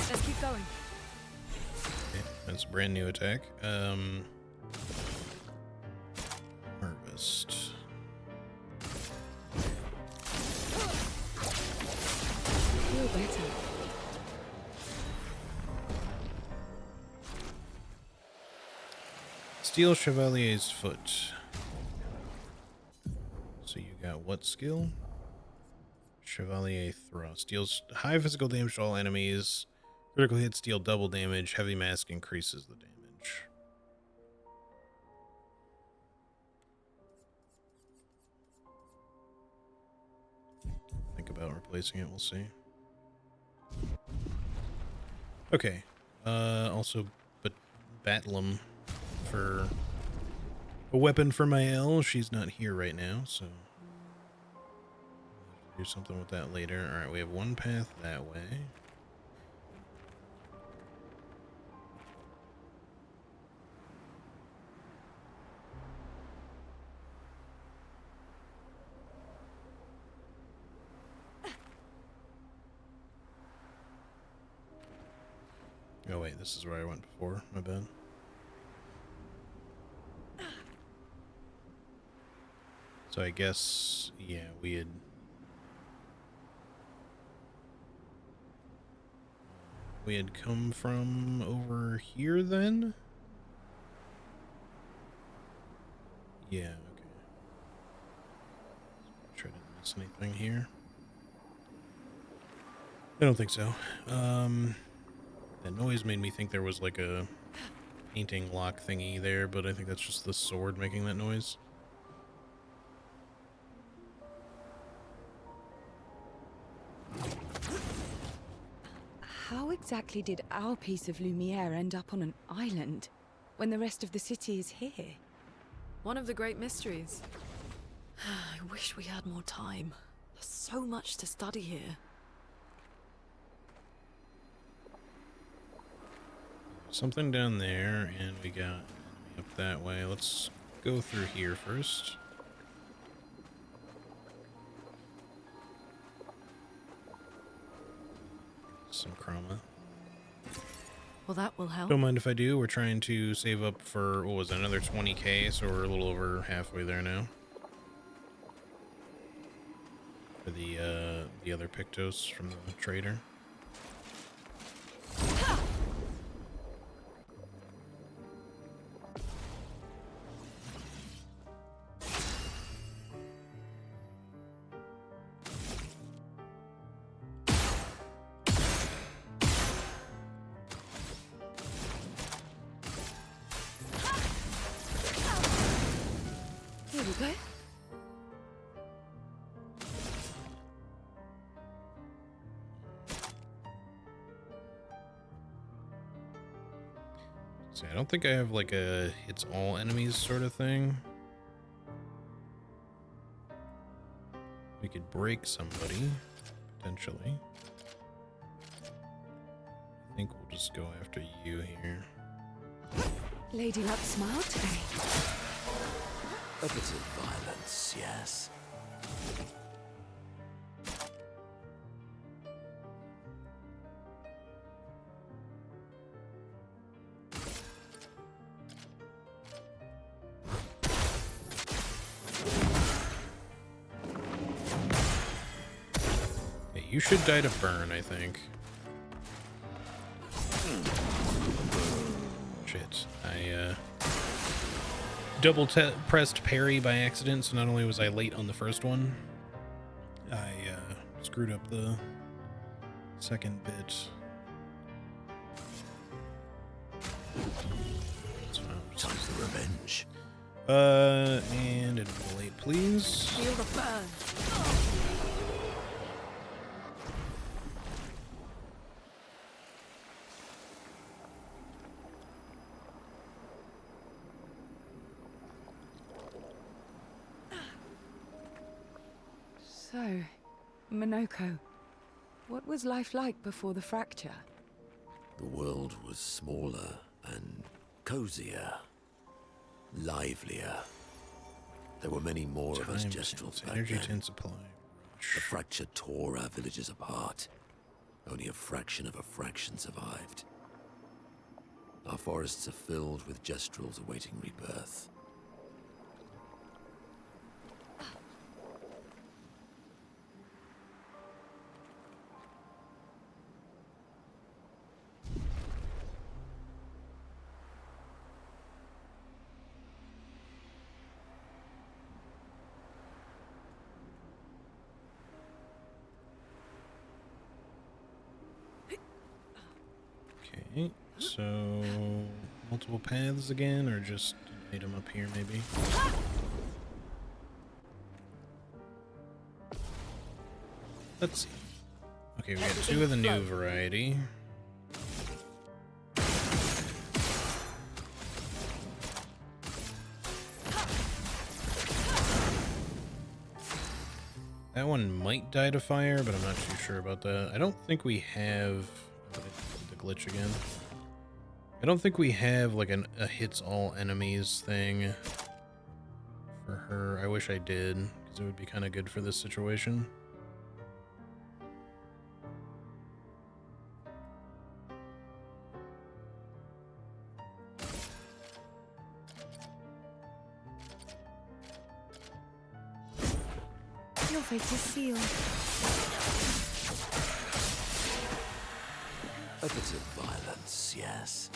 Let's keep going. Okay, that's a brand new attack. Harvest. Feel better. Steel Chevalier's Foot. So you got what skill? Chevalier Thrust. Deals high physical damage to all enemies. Critical hits deal double damage. Heavy Mask increases the damage. Think about replacing it, we'll see. Okay. Also, but Batlum for a weapon for Mael. She's not here right now, so do something with that later. Alright, we have one path that way. Oh wait, this is where I went before. My bad. So I guess, yeah, we had come from over here then? Yeah, okay. Make sure I didn't miss anything here. I don't think so. That noise made me think there was like a painting lock thingy there, but I think that's just the sword making that noise. How exactly did our piece of Lumiere end up on an island when the rest of the city is here? One of the great mysteries. I wish we had more time. There's so much to study here. Something down there, and we got enemy up that way. Let's go through here first. Some chroma. Well, that will help. Don't mind if I do. We're trying to save up for, what was it, another 20k, so we're a little over halfway there now. For the other Pictos from the trader. Here we go. See, I don't think I have like a hits all enemies sort of thing. We could break somebody, potentially. think we'll just go after you here. Lady Luck smiled today. A bit of violence, yes. Okay, you should die to burn, I think. Shit. I double pressed parry by accident, so not only was I late on the first one, I screwed up the second bit. That's fine. Time for revenge. And annihilate, please. Feel the burn. So, Minoko, what was life like before the fracture? The world was smaller and cozier, livelier. There were many more of us Jestrels back Energy then. 10 supply. The fracture tore our villages apart. Only a fraction of a fraction survived. Our forests are filled with Jestrels awaiting rebirth. Okay, so multiple paths again, or just an item up here maybe? Let's see. Okay, we got two of the new variety. That one might die to fire, but I'm not too sure about that. I don't think we have... the glitch again. I don't think we have like a hits all enemies thing for her. I wish I did, because it would be kind of good for this situation. Your fate is sealed. A bit of violence, yes.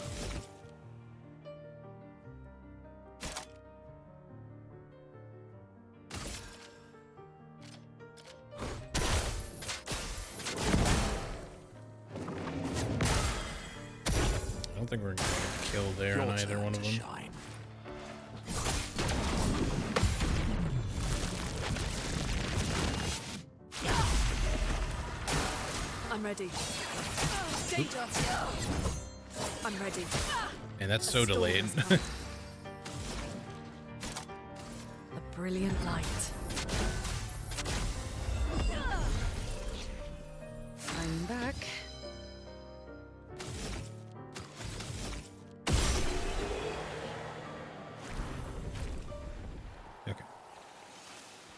I don't think we're gonna get killed there on either one of them. Shine. I'm ready. I'm ready. And that's so delayed. A brilliant light. I'm back. Okay.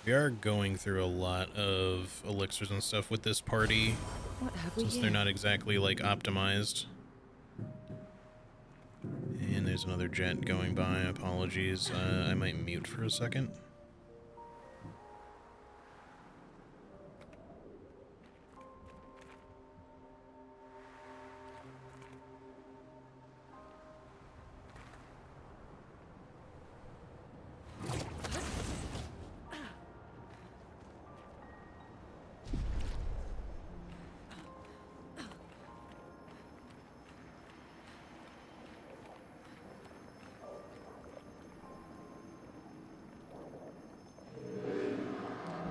We are going through a lot of elixirs and stuff with this party, What have we since here? they're not exactly like optimized. And there's another jet going by. Apologies. I might mute for a second.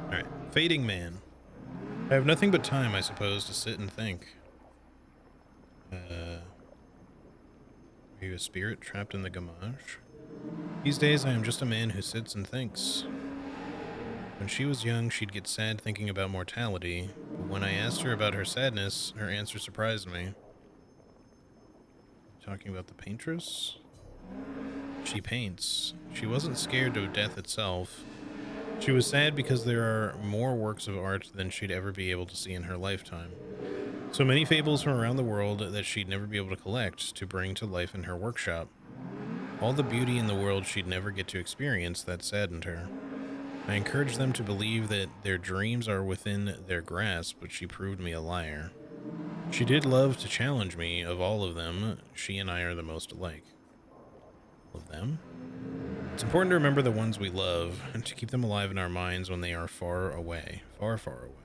Alright, Fading Man. I have nothing but time, I suppose, to sit and think. Are you a spirit trapped in the Gamache? These days I am just a man who sits and thinks. When she was young, she'd get sad thinking about mortality, but when I asked her about her sadness, her answer surprised me. Talking about the paintress? She paints. She wasn't scared of death itself. She was sad because there are more works of art than she'd ever be able to see in her lifetime. So many fables from around the world that she'd never be able to collect to bring to life in her workshop. All the beauty in the world she'd never get to experience, that saddened her. I encouraged them to believe that their dreams are within their grasp, but she proved me a liar. She did love to challenge me. Of all of them, she and I are the most alike. Of them? It's important to remember the ones we love, and to keep them alive in our minds when they are far away. Far, far away.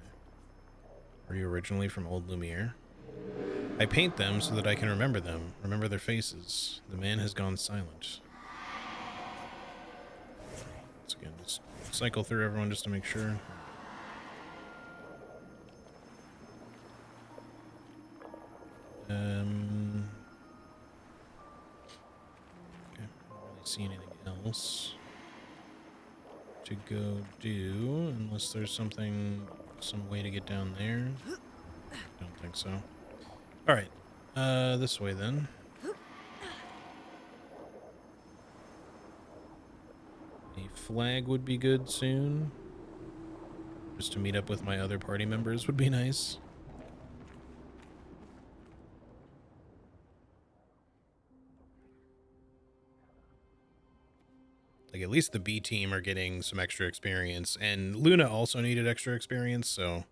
Are you originally from Old Lumiere? I paint them so that I can remember them, remember their faces. The man has gone silent. Once again, just cycle through everyone just to make sure. Okay, I don't really see anything else to go do, unless there's some way to get down there. Don't think so. Alright, this way then. A flag would be good soon. Just to meet up with my other party members would be nice. Like, at least the B team are getting some extra experience, and Luna also needed extra experience, so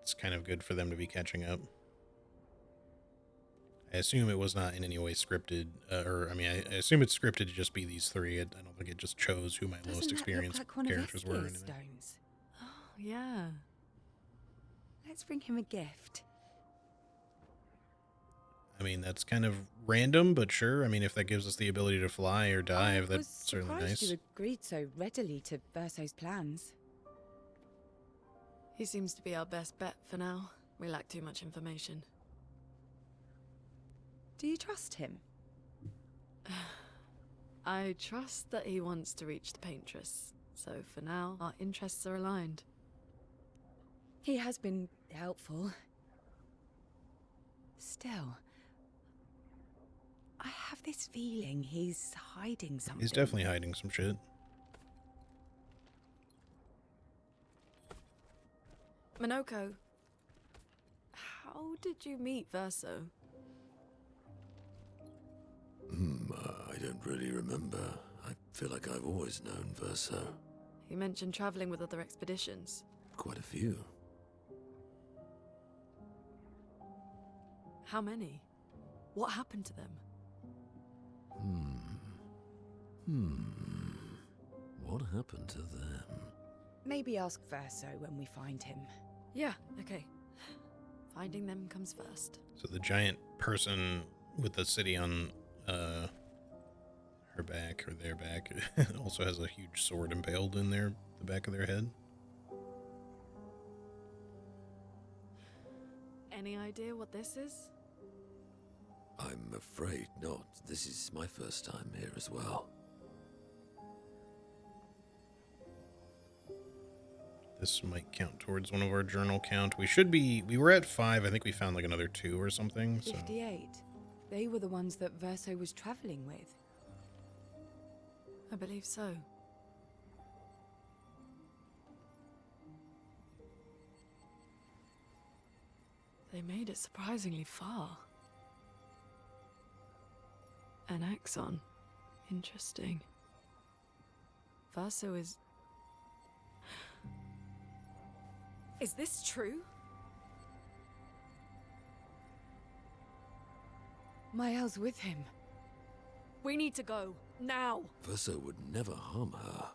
it's kind of good for them to be catching up. I assume it was not in any way scripted, I assume it's scripted to just be these three. I don't think it just chose who my lowest experienced characters were. Stones. Oh, yeah. Let's bring him a gift. I mean, that's kind of random, but sure. I mean, if that gives us the ability to fly or dive, that's certainly nice. You agreed so readily to Verso's plans. He seems to be our best bet for now. We lack too much information. Do you trust him? I trust that he wants to reach the paintress. So for now, our interests are aligned. He has been helpful. Still, I have this feeling he's hiding something. He's definitely hiding some shit. Minoko, how did you meet Verso? I don't really remember. I feel like I've always known Verso. You mentioned traveling with other expeditions. Quite a few. How many? What happened to them? What happened to them? Maybe ask Verso when we find him. Yeah, okay. Finding them comes first. So the giant person with the city on her back, or their back, also has a huge sword impaled in the back of their head. Any idea what this is? I'm afraid not. This is my first time here as well. This might count towards one of our journal count. We were at 5. I think we found like another 2 or something. 58. They were the ones that Verso was traveling with. I believe so. They made it surprisingly far. An axon. Interesting. Verso is... Is this true? Mael's with him. We need to go. Now! Verso would never harm her.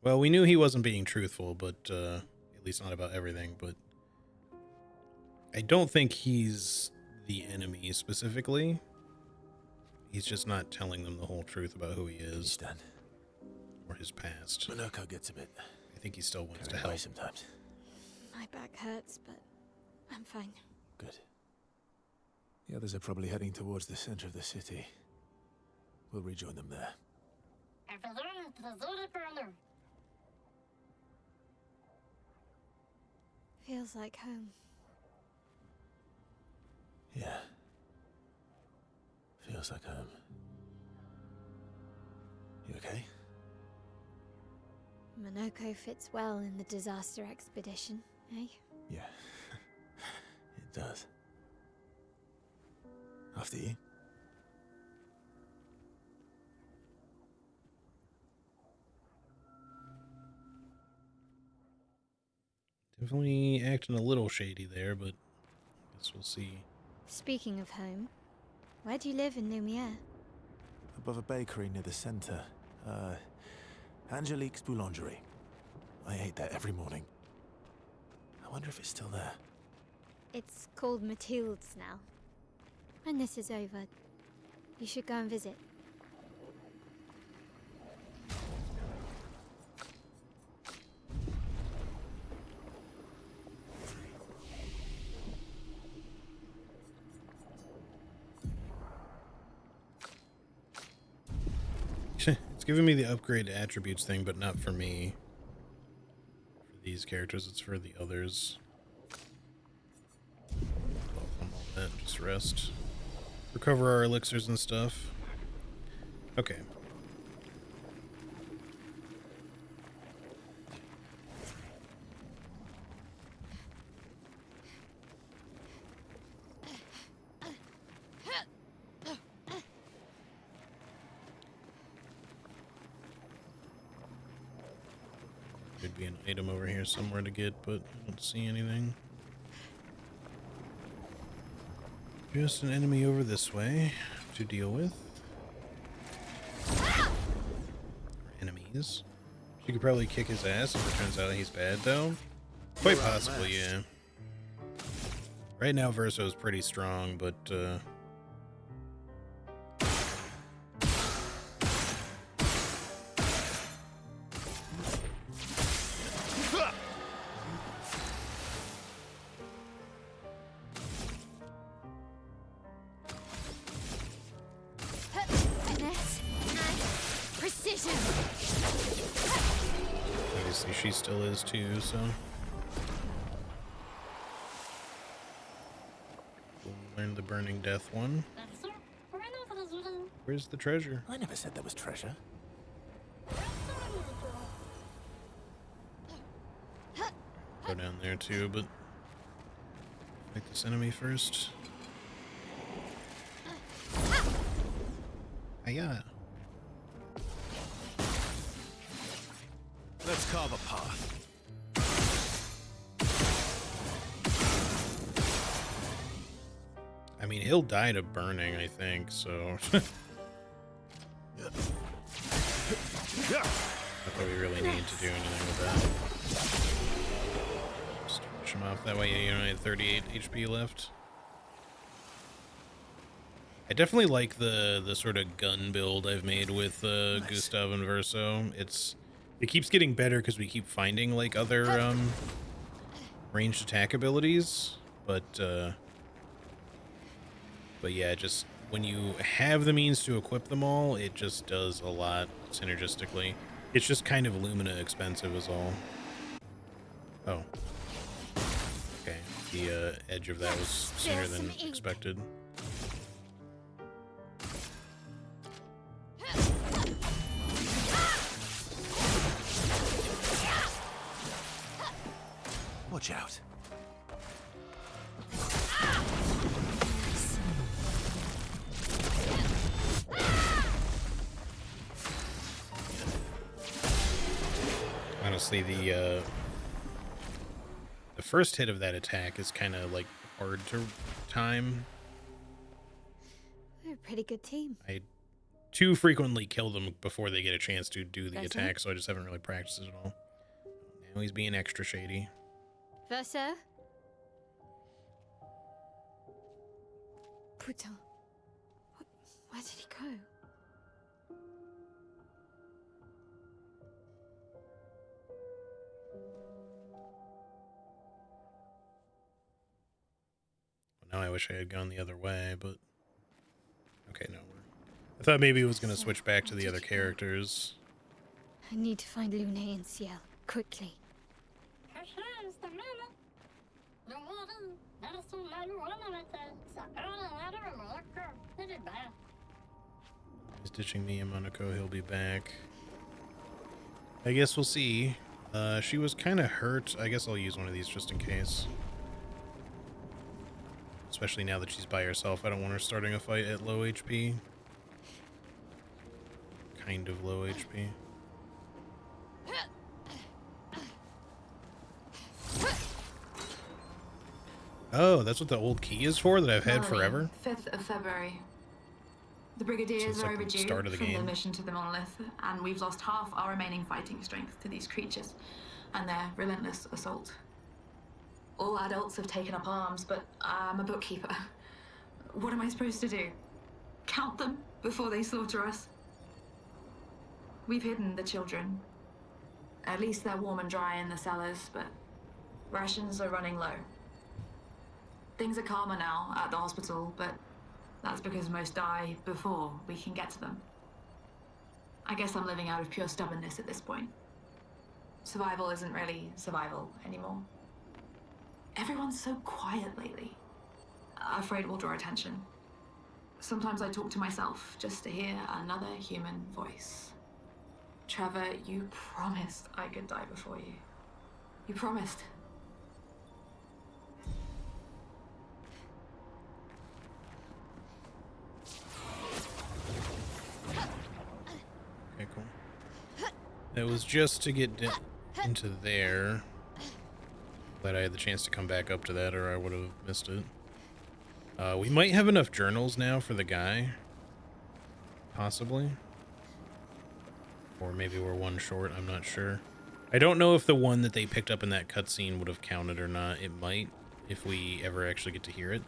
Well, we knew he wasn't being truthful, but at least not about everything, but I don't think he's the enemy specifically. He's just not telling them the whole truth about who he is. Stand. Or his past. Minoko gets a bit. I think he still wants to carried away help. sometimes. My back hurts, but I'm fine. Good. The others are probably heading towards the center of the city. We'll rejoin them there. Feels like home. Yeah. Feels like home. You okay? Monoko fits well in the disaster expedition, eh? Yeah. It does. After you. Definitely acting a little shady there, but I guess we'll see. Speaking of home, where do you live in Lumiere? Above a bakery near the center. Angelique's Boulangerie. I ate there every morning. I wonder if it's still there. It's called Mathilde's now. When this is over, you should go and visit. It's giving me the upgrade attributes thing, but not for me. For these characters, it's for the others. Welcome all that, just rest. Recover our elixirs and stuff. Okay. Could be an item over here somewhere to get, but I don't see anything. Just an enemy over this way to deal with. Or enemies. She could probably kick his ass if it turns out he's bad, though. Quite possibly, yeah. Right now, Verso's pretty strong, but, Finesse and precision. obviously she still is too, so. We'll learn the Burning Death one. Where's the treasure? I never said there was treasure. Go down there too, but fight this enemy first. Hiya. Let's carve a path. I mean, he'll die to burning, I think, so. Not that we really need to do anything with that. Just finish him off. That way you only have 38 HP left. I definitely like the sort of gun build I've made with Nice. Gustav and Verso. It keeps getting better because we keep finding like other ranged attack abilities, but yeah, just when you have the means to equip them all, it just does a lot synergistically. It's just kind of Lumina expensive is all. Oh. Okay, the edge of that was sooner than expected. Watch out. Honestly, the first hit of that attack is kind of like hard to time. We're a pretty good team. I too frequently kill them before they get a chance to do the Verso? attack, so I just haven't really practiced it at all. Now he's being extra shady. Verso? Putain. Where did he go? Well, now I wish I had gone the other way, but okay, no. I thought maybe it was going to switch back to the other characters. I need to find Lune and Ciel, quickly. Here's the minute. He's ditching me and Monaco. He'll be back. I guess we'll see. She was kind of hurt. I guess I'll use one of these just in case. Especially now that she's by herself. I don't want her starting a fight at low HP. Kind of low HP. Oh, that's what the old key is for that I've had forever? 5th of February. The Brigadiers are overdue start of the from game. the mission to the monolith, and we've lost half our remaining fighting strength to these creatures and their relentless assault. All adults have taken up arms, but I'm a bookkeeper. What am I supposed to do? Count them before they slaughter us? We've hidden the children. At least they're warm and dry in the cellars, but rations are running low. Things are calmer now at the hospital, but that's because most die before we can get to them. I guess I'm living out of pure stubbornness at this point. Survival isn't really survival anymore. Everyone's so quiet lately. Afraid we'll draw attention. Sometimes I talk to myself just to hear another human voice. Trevor, you promised I could die before you. You promised. Okay, cool. That was just to get into there. Glad I had the chance to come back up to that, or I would have missed it. We might have enough journals now for the guy. Possibly. Or maybe we're one short, I'm not sure. I don't know if the one that they picked up in that cutscene would have counted or not. It might, if we ever actually get to hear it.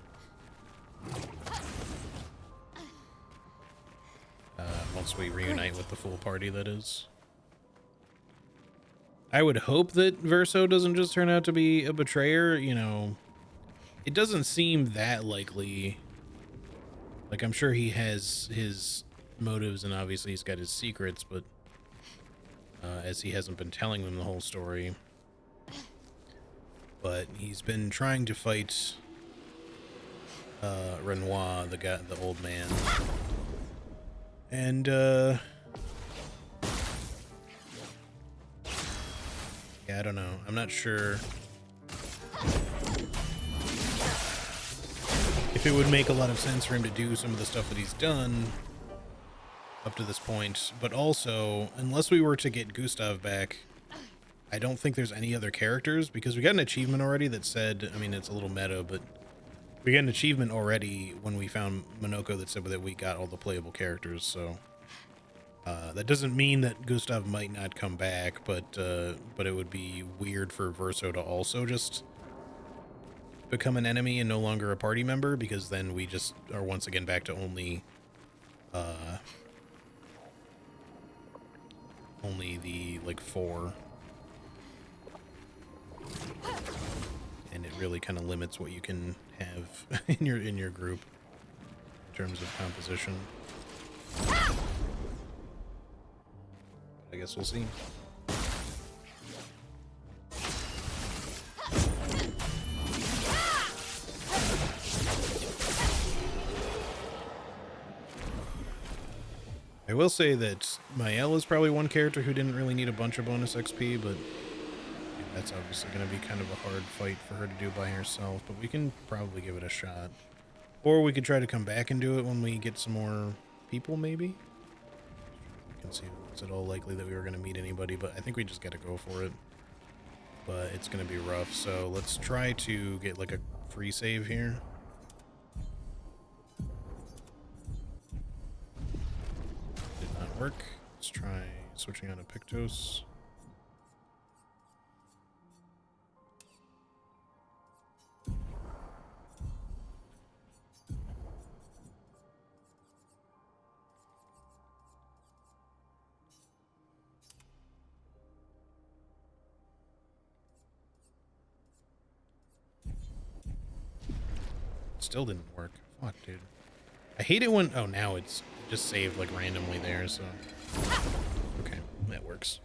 Once we reunite with the full party, that is. I would hope that Verso doesn't just turn out to be a betrayer, you know. It doesn't seem that likely. Like, I'm sure he has his motives and obviously he's got his secrets, but as he hasn't been telling them the whole story. But he's been trying to fight Renoir, the guy, the old man. And yeah, I don't know. I'm not sure if it would make a lot of sense for him to do some of the stuff that he's done up to this point. But also, unless we were to get Gustav back, I don't think there's any other characters, because we got an achievement already that said, I mean, it's a little meta, but we got an achievement already when we found Monoko that said that we got all the playable characters, so that doesn't mean that Gustav might not come back, but it would be weird for Verso to also just become an enemy and no longer a party member, because then we just are once again back to only the like 4. And it really kind of limits what you can have in your group in terms of composition. I guess we'll see. I will say that Mael is probably one character who didn't really need a bunch of bonus XP, but that's obviously going to be kind of a hard fight for her to do by herself, but we can probably give it a shot. Or we could try to come back and do it when we get some more people, maybe? We can see, is it all likely that we were going to meet anybody, but I think we just got to go for it. But it's going to be rough, so let's try to get like a free save here. Did not work. Let's try switching on to Pictos. Still didn't work. Fuck, dude. I hate it when... Oh, now it's just saved, like, randomly there, so... Okay, that works.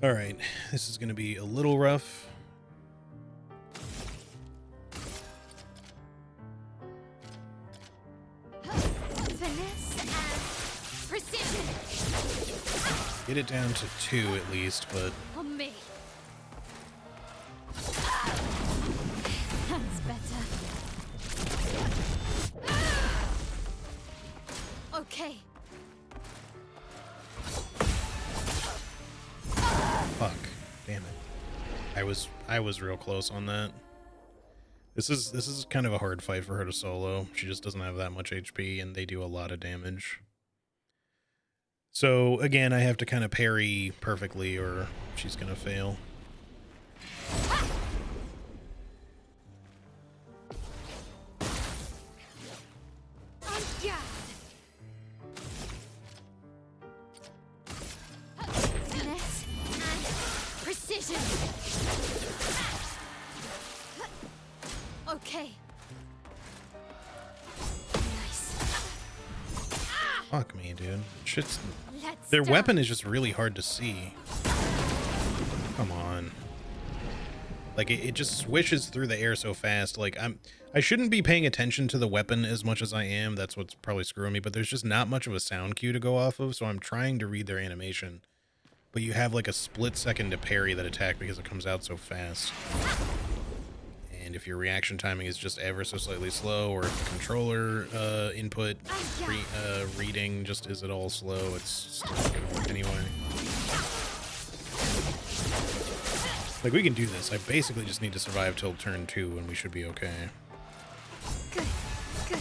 Alright, this is going to be a little rough. Finesse and precision. Get it down to 2 at least, but... On me. That's better. Okay. Fuck. Damn it. I was real close on that. This is kind of a hard fight for her to solo. She just doesn't have that much HP, and they do a lot of damage. So, again, I have to kind of parry perfectly, or she's gonna fail. Finesse and precision. Okay. Nice. Fuck me, dude. Shit's... Let's Their start. weapon is just really hard to see. Come on. Like, it just swishes through the air so fast. Like, I shouldn't be paying attention to the weapon as much as I am. That's what's probably screwing me. But there's just not much of a sound cue to go off of, so I'm trying to read their animation. But you have, like, a split second to parry that attack because it comes out so fast. And if your reaction timing is just ever so slightly slow, or if the controller input reading just is at all slow, it's still not gonna work anyway. Like, we can do this. I basically just need to survive till turn 2 and we should be okay. Good. Good.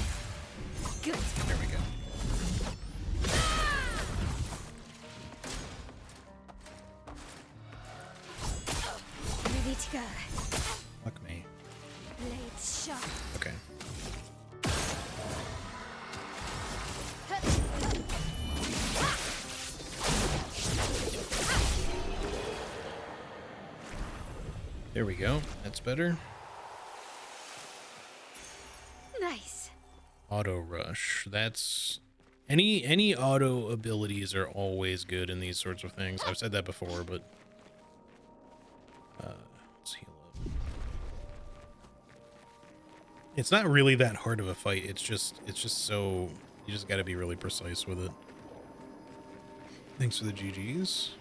Good. There we go. Ready to go. Fuck me. Blades sharp. Okay. There we go. That's better. Nice. Auto rush. That's any auto abilities are always good in these sorts of things. I've said that before, but let's heal up. It's not really that hard of a fight. It's just so you just got to be really precise with it. Thanks for the GGs.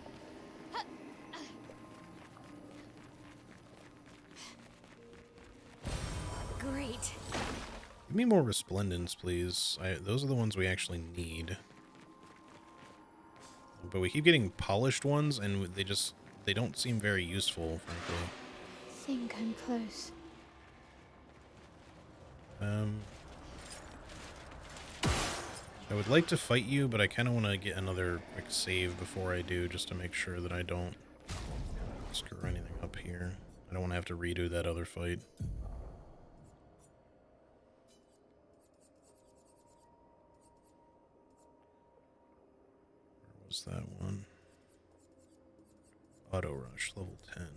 Great. Give me more resplendence, please. Those are the ones we actually need. But we keep getting polished ones, and they don't seem very useful, frankly. I think I'm close. I would like to fight you, but I kind of want to get another quick save before I do, just to make sure that I don't screw anything up here. I don't want to have to redo that other fight. Where was that one? Auto rush, level 10.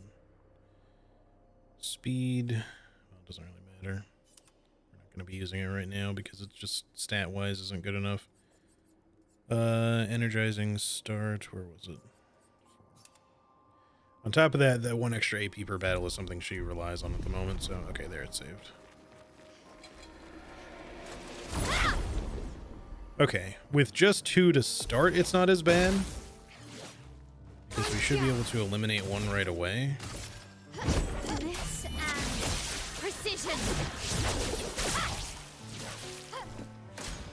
Speed, well, it doesn't really matter. We're not going to be using it right now because it's just stat-wise isn't good enough. Energizing start, where was it? On top of that, that one extra AP per battle is something she relies on at the moment, so okay, there, it's saved. Okay, with just 2 to start, it's not as bad. Because we should be able to eliminate one right away. Finesse and precision.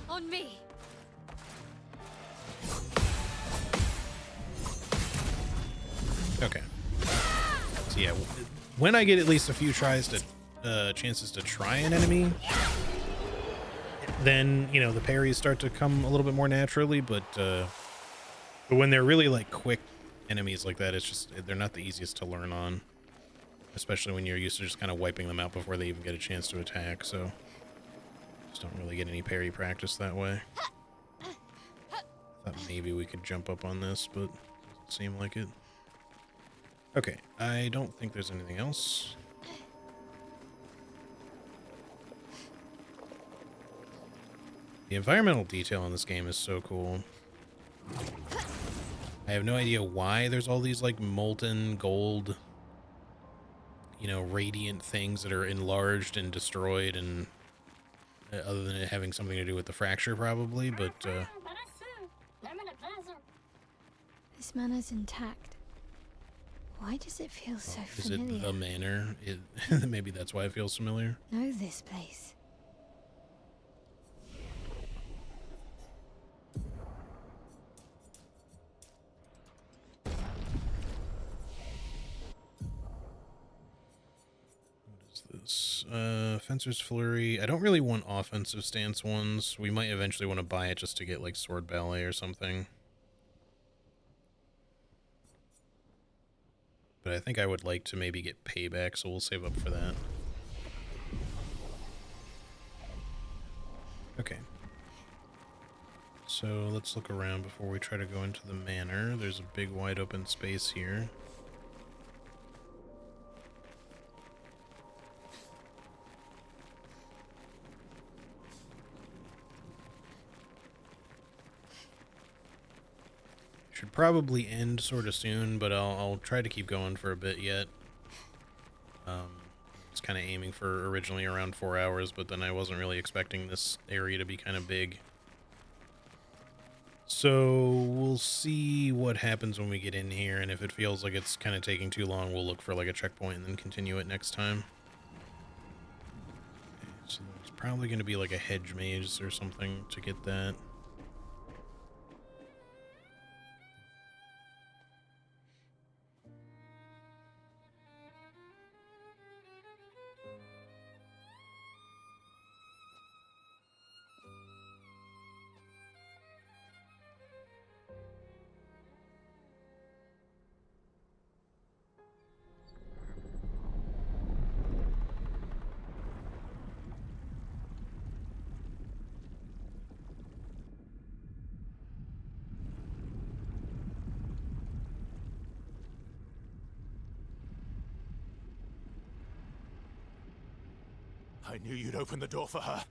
On me. Okay. So yeah, when I get at least a few tries to, chances to try an enemy, then, you know, the parries start to come a little bit more naturally, but when they're really, like, quick enemies like that, it's just, they're not the easiest to learn on. Especially when you're used to just kind of wiping them out before they even get a chance to attack, so just don't really get any parry practice that way. Thought maybe we could jump up on this, but doesn't seem like it. Okay, I don't think there's anything else. The environmental detail in this game is so cool. I have no idea why there's all these like molten gold, you know, radiant things that are enlarged and destroyed, and other than it having something to do with the fracture probably, but This manor's intact. Why does it feel so is familiar? it the manor? Maybe that's why it feels familiar. Know this place. This Fencer's Flurry. I don't really want offensive stance ones. We might eventually want to buy it just to get like Sword Ballet or something. But I think I would like to maybe get Payback, so we'll save up for that. Okay. So let's look around before we try to go into the manor. There's a big wide open space here. Should probably end sort of soon, but I'll try to keep going for a bit yet. I was kind of aiming for originally around 4 hours, but then I wasn't really expecting this area to be kind of big. So we'll see what happens when we get in here, and if it feels like it's kind of taking too long, we'll look for like a checkpoint and then continue it next time. Okay, so there's probably going to be like a hedge maze or something to get that. I knew you'd open the door for her.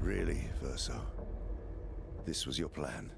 Really, Verso? This was your plan?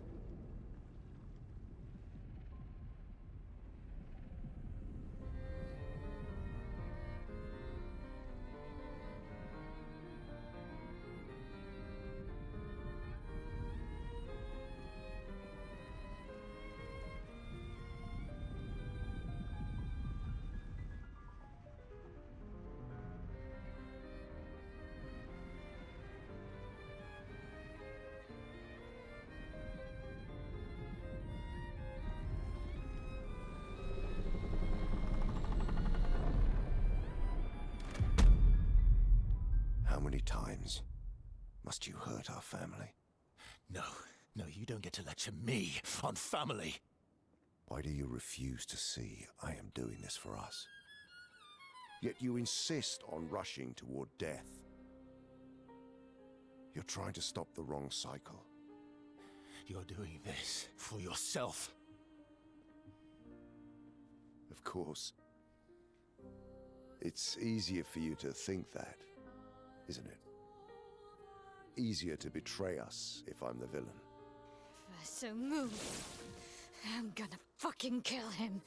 How many times must you hurt our family? No, you don't get to lecture me on family. Why do you refuse to see I am doing this for us? Yet you insist on rushing toward death. You're trying to stop the wrong cycle. You're doing this for yourself. Of course. It's easier for you to think that, isn't it? Easier to betray us if I'm the villain. So move. I'm gonna fucking kill him.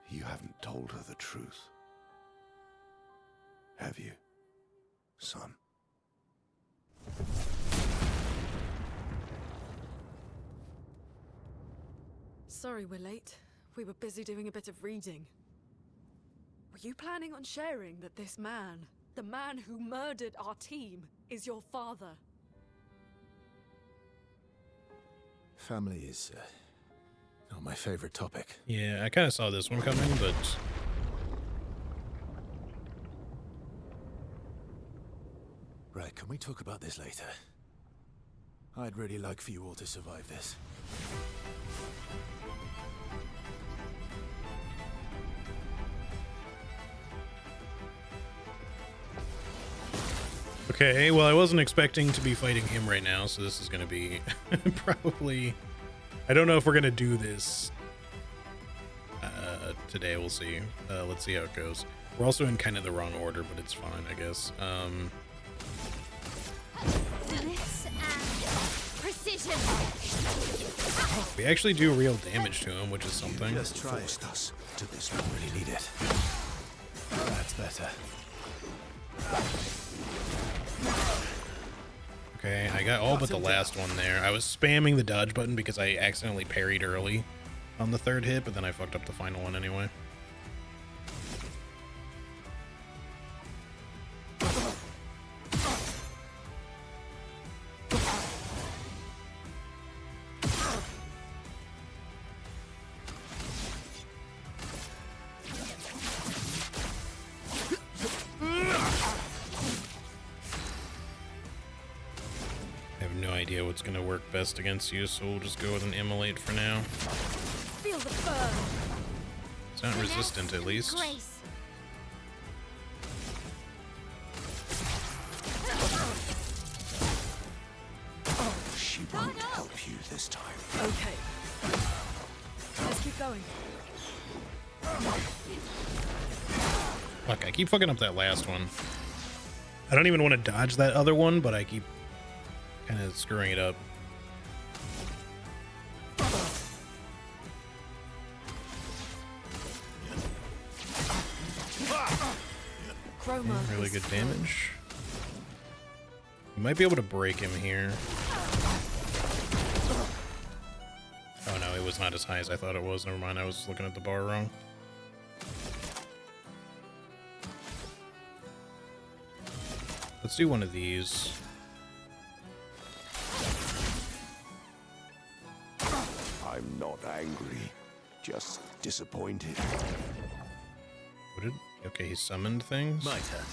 You haven't told her the truth. Have you, son? Sorry we're late. We were busy doing a bit of reading. Were you planning on sharing that this man, the man who murdered our team, is your father? Family is not my favorite topic. Yeah, I kind of saw this one coming, but... Right, can we talk about this later? I'd really like for you all to survive this. Okay, well, I wasn't expecting to be fighting him right now, so this is going to be probably... I don't know if we're going to do this today. We'll see. Let's see how it goes. We're also in kind of the wrong order, but it's fine, I guess. Finesse and precision. We actually do real damage to him, which is something. Just forced us to this. We really need it. That's better. Okay, I got all but the last one there. I was spamming the dodge button because I accidentally parried early on the third hit, but then I fucked up the final one anyway. What's gonna work best against you, so we'll just go with an immolate for now. Feel the burn. It's not resistant, at least. Grace. She won't help you this time. Okay. Let's keep going. Fuck, I keep fucking up that last one. I don't even want to dodge that other one, but I keep kind of screwing it up. Really good damage. You might be able to break him here. Oh no, it was not as high as I thought it was. Never mind, I was looking at the bar wrong. Let's do one of these. I'm not angry, just disappointed. What did? Okay, he summoned things. My turn.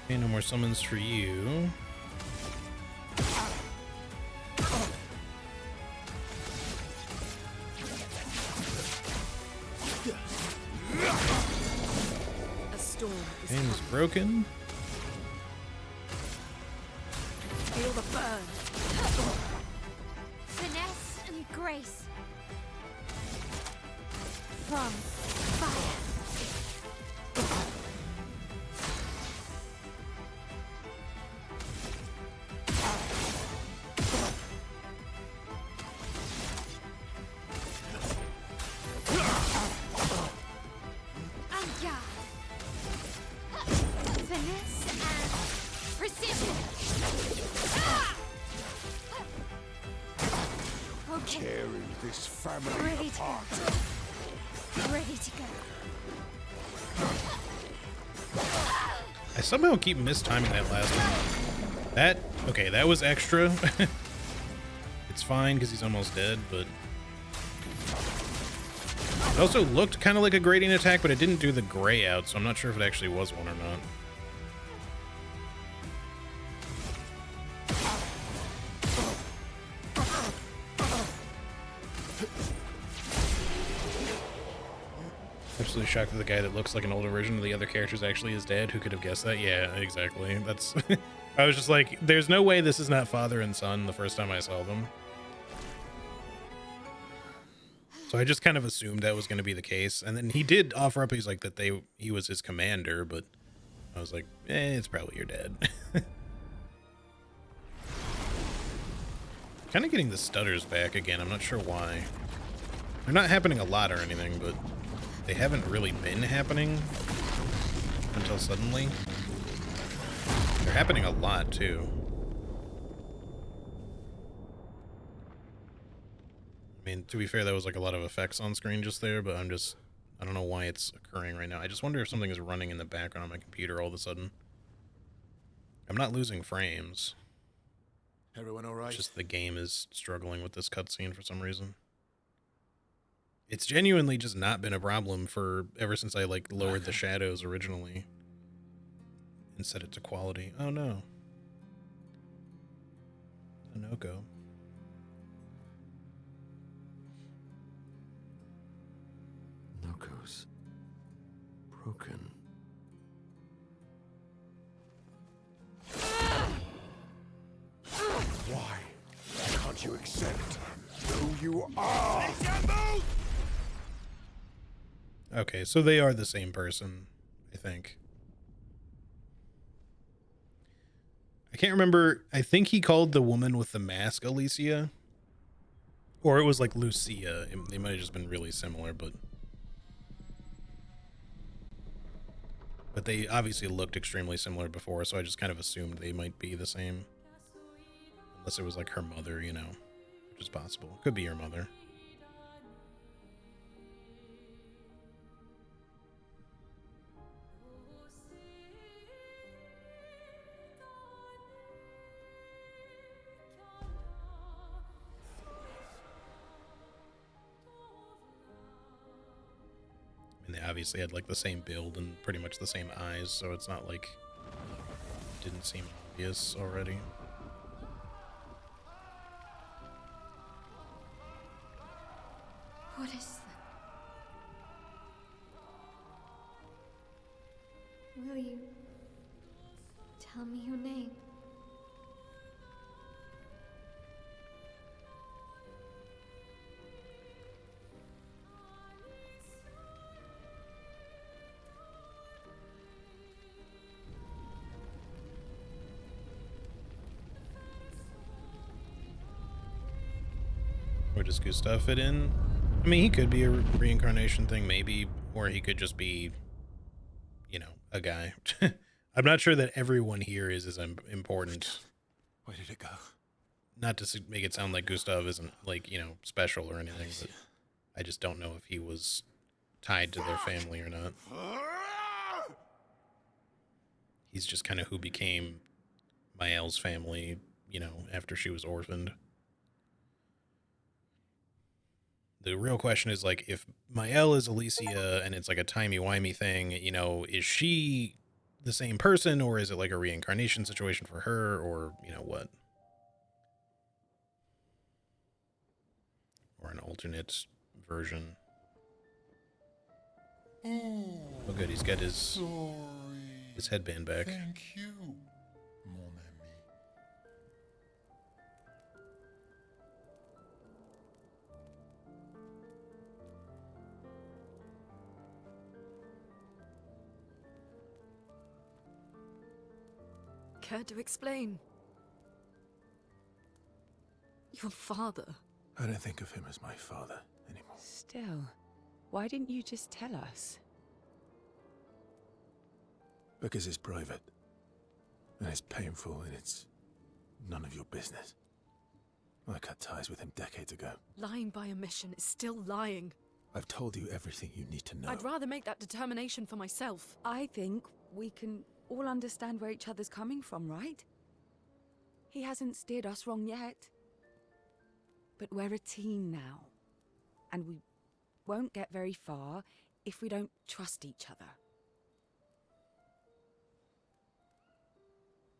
Okay, no more summons for you. Game is broken. Feel the burn. Finesse and grace. From fire. Tearing this family Ready apart. Ready to go. I somehow keep mistiming that last one. That, okay, that was extra. It's fine because he's almost dead, but it also looked kind of like a grading attack, but it didn't do the gray out, so I'm not sure if it actually was one or not. Absolutely shocked that the guy that looks like an older version of the other character is actually his dad. Who could have guessed that? Yeah, exactly. That's. I was just like, there's no way this is not father and son the first time I saw them. So I just kind of assumed that was going to be the case, and then he did offer up. He's like that he was his commander, but I was like, it's probably your dad. Kind of getting the stutters back again. I'm not sure why. They're not happening a lot or anything, but they haven't really been happening until suddenly. They're happening a lot, too. I mean, to be fair, that was like a lot of effects on screen just there, but I don't know why it's occurring right now. I just wonder if something is running in the background on my computer all of a sudden. I'm not losing frames. Everyone all right? It's just the game is struggling with this cutscene for some reason. It's genuinely just not been a problem for ever since I like lowered the shadows originally and set it to quality. Oh no. Anoko. Noko's broken. Why can't you accept who you are? Okay, so they are the same person, I think. I can't remember. I think he called the woman with the mask Alicia. Or it was like Lucia. They might have just been really similar, but they obviously looked extremely similar before, so I just kind of assumed they might be the same. Unless it was like her mother, you know, which is possible. Could be her mother. And they obviously had like the same build and pretty much the same eyes, so it's not like it didn't seem obvious already. What is that? Will you tell me your name? Where does Gustav fit in? I mean, he could be a reincarnation thing, maybe, or he could just be, you know, a guy. I'm not sure that everyone here is as important. Where did it go? Not to make it sound like Gustav isn't, like, you know, special or anything, but I just don't know if he was tied to their family or not. He's just kind of who became Mael's family, you know, after she was orphaned. The real question is, like, if Mael is Alicia and it's like a timey-wimey thing, you know, is she the same person, or is it like a reincarnation situation for her, or, you know, what? Or an alternate version. Oh, good, he's got his headband back. Thank you, mon ami. Care to explain? Your father. I don't think of him as my father anymore. Still, why didn't you just tell us? Because it's private. And it's painful and it's none of your business. I cut ties with him decades ago. Lying by omission is still lying. I've told you everything you need to know. I'd rather make that determination for myself. I think we can all understand where each other's coming from, right? He hasn't steered us wrong yet. But we're a team now. And we won't get very far if we don't trust each other.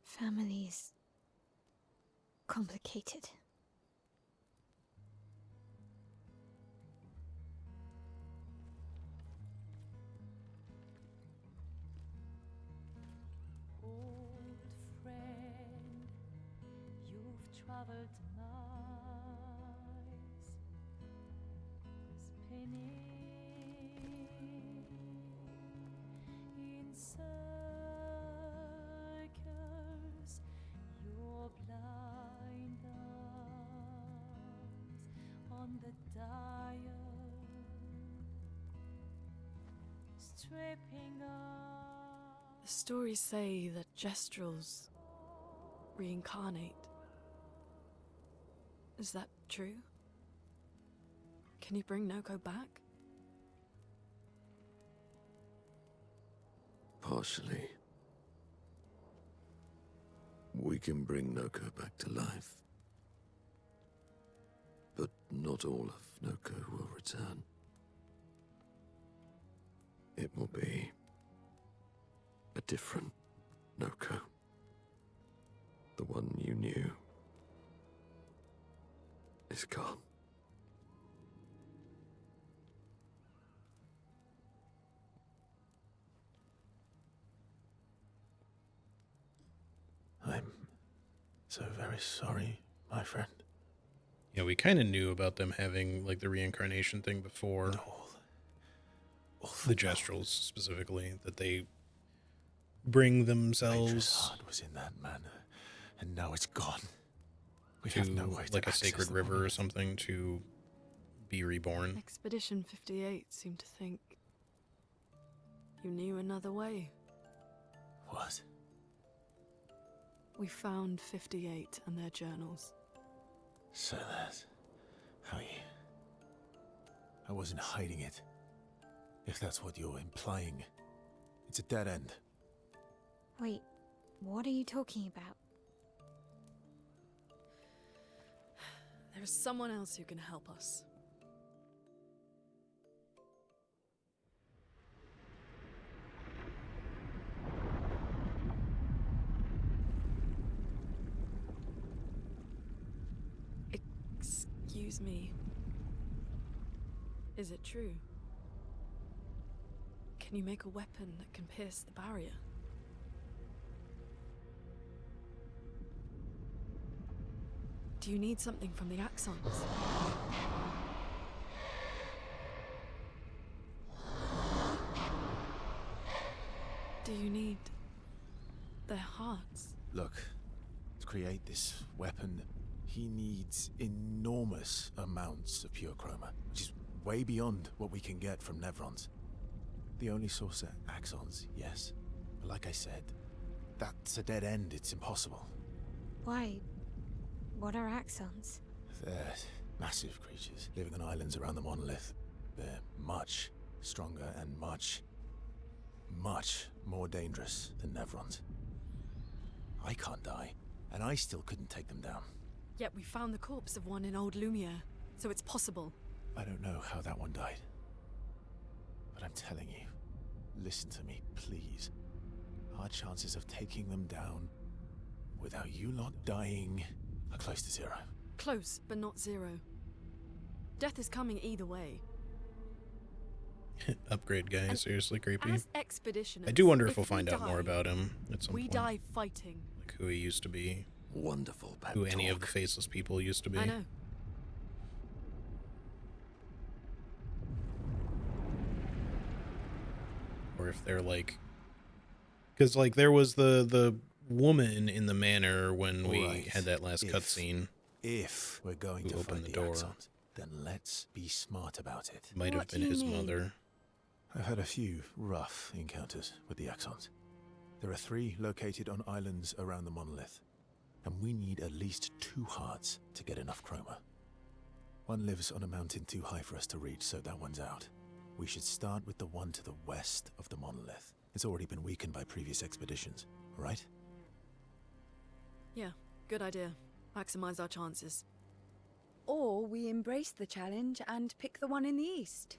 Family's complicated. Old friend, you've traveled miles, spinning in circles, your blind arms on the dial, stripping off. The stories say that Gestrels reincarnate. Is that true? Can you bring Noko back? Partially. We can bring Noko back to life. But not all of Noko will return. It will be a different Noko. The one you knew is gone. So very sorry, my friend. Yeah, we kind of knew about them having like the reincarnation thing before. All the Gestrels specifically, that they bring Petra's themselves heart was in that manor, and now it's gone. We to have no way to like a access sacred the river or monolith. something to be reborn. Expedition 58 seemed to think you knew another way. What? We found 58 and their journals. So that's how you... I wasn't hiding it. If that's what you're implying. It's a dead end. Wait, what are you talking about? There is someone else who can help us. Excuse me. Is it true? Can you make a weapon that can pierce the barrier? Do you need something from the Axons? Do you need their hearts? Look, to create this weapon, he needs enormous amounts of pure chroma, which is way beyond what we can get from Nevrons. The only source are Axons, yes. But like I said, that's a dead end. It's impossible. Why? What are Axons? They're massive creatures living on islands around the monolith. They're much stronger and much more dangerous than Nevrons. I can't die, and I still couldn't take them down. Yet we found the corpse of one in Old Lumiere, so it's possible. I don't know how that one died. But I'm telling you, listen to me, please. Our chances of taking them down without you lot dying are close to zero. Close, but not zero. Death is coming either way. Upgrade guy, seriously creepy. As expeditioners, I do wonder if we'll we find out die, more about him at some we point. die fighting. Like who he used to be. Wonderful pep Who any of talk. the faceless people used to be. I know. Or if they're like... Because like there was the woman in the manor when we Right. had that last cutscene. If we're going to opened fight the the door. Axons, then let's be smart about it. Might have been his mother. I've had a few rough encounters with the Axons. There are 3 located on islands around the monolith, and we need at least 2 hearts to get enough chroma. One lives on a mountain too high for us to reach, so that one's out. We should start with the one to the west of the monolith. It's already been weakened by previous expeditions, right? Yeah, good idea. Maximize our chances. Or we embrace the challenge and pick the one in the east.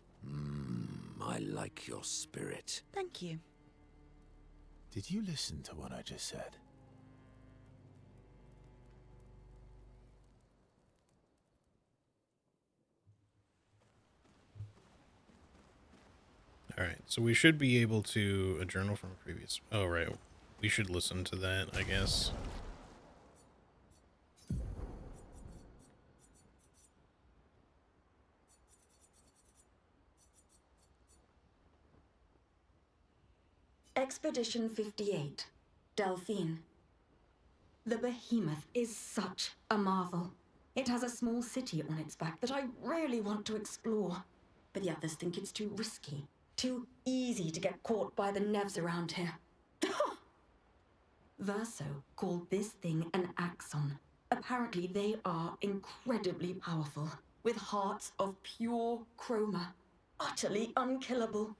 I like your spirit. Thank you. Did you listen to what I just said? Alright, so we should be able to... A journal from a previous... Oh, right. We should listen to that, I guess. Expedition 58, Delphine. The behemoth is such a marvel. It has a small city on its back that I really want to explore, but the others think it's too risky, too easy to get caught by the Nevs around here. Verso called this thing an Axon. Apparently they are incredibly powerful, with hearts of pure chroma, utterly unkillable.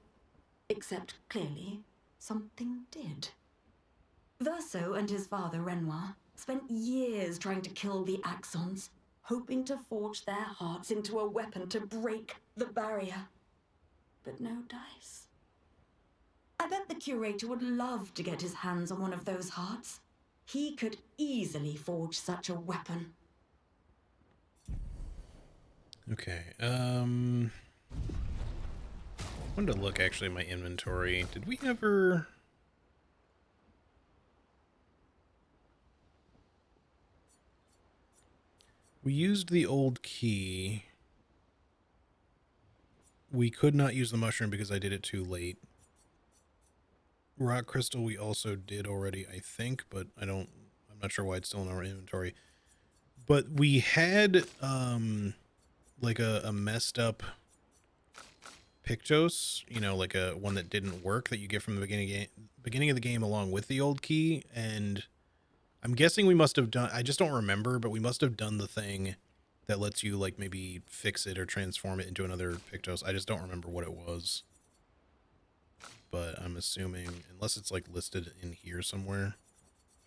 Except, clearly, something did. Verso and his father, Renoir, spent years trying to kill the Axons, hoping to forge their hearts into a weapon to break the barrier. But no dice. I bet the curator would love to get his hands on one of those hearts. He could easily forge such a weapon. Okay, I wanted to look actually at my inventory. Did we ever... We used the old key. We could not use the mushroom because I did it too late. Rock crystal we also did already, I think, but I'm not sure why it's still in our inventory. But we had like a messed up Pictos, you know, like a one that didn't work that you get from the beginning of the game along with the old key, and I'm guessing we must have done, I just don't remember, but we must have done the thing that lets you like maybe fix it or transform it into another Pictos. I just don't remember what it was. But I'm assuming, unless it's like listed in here somewhere,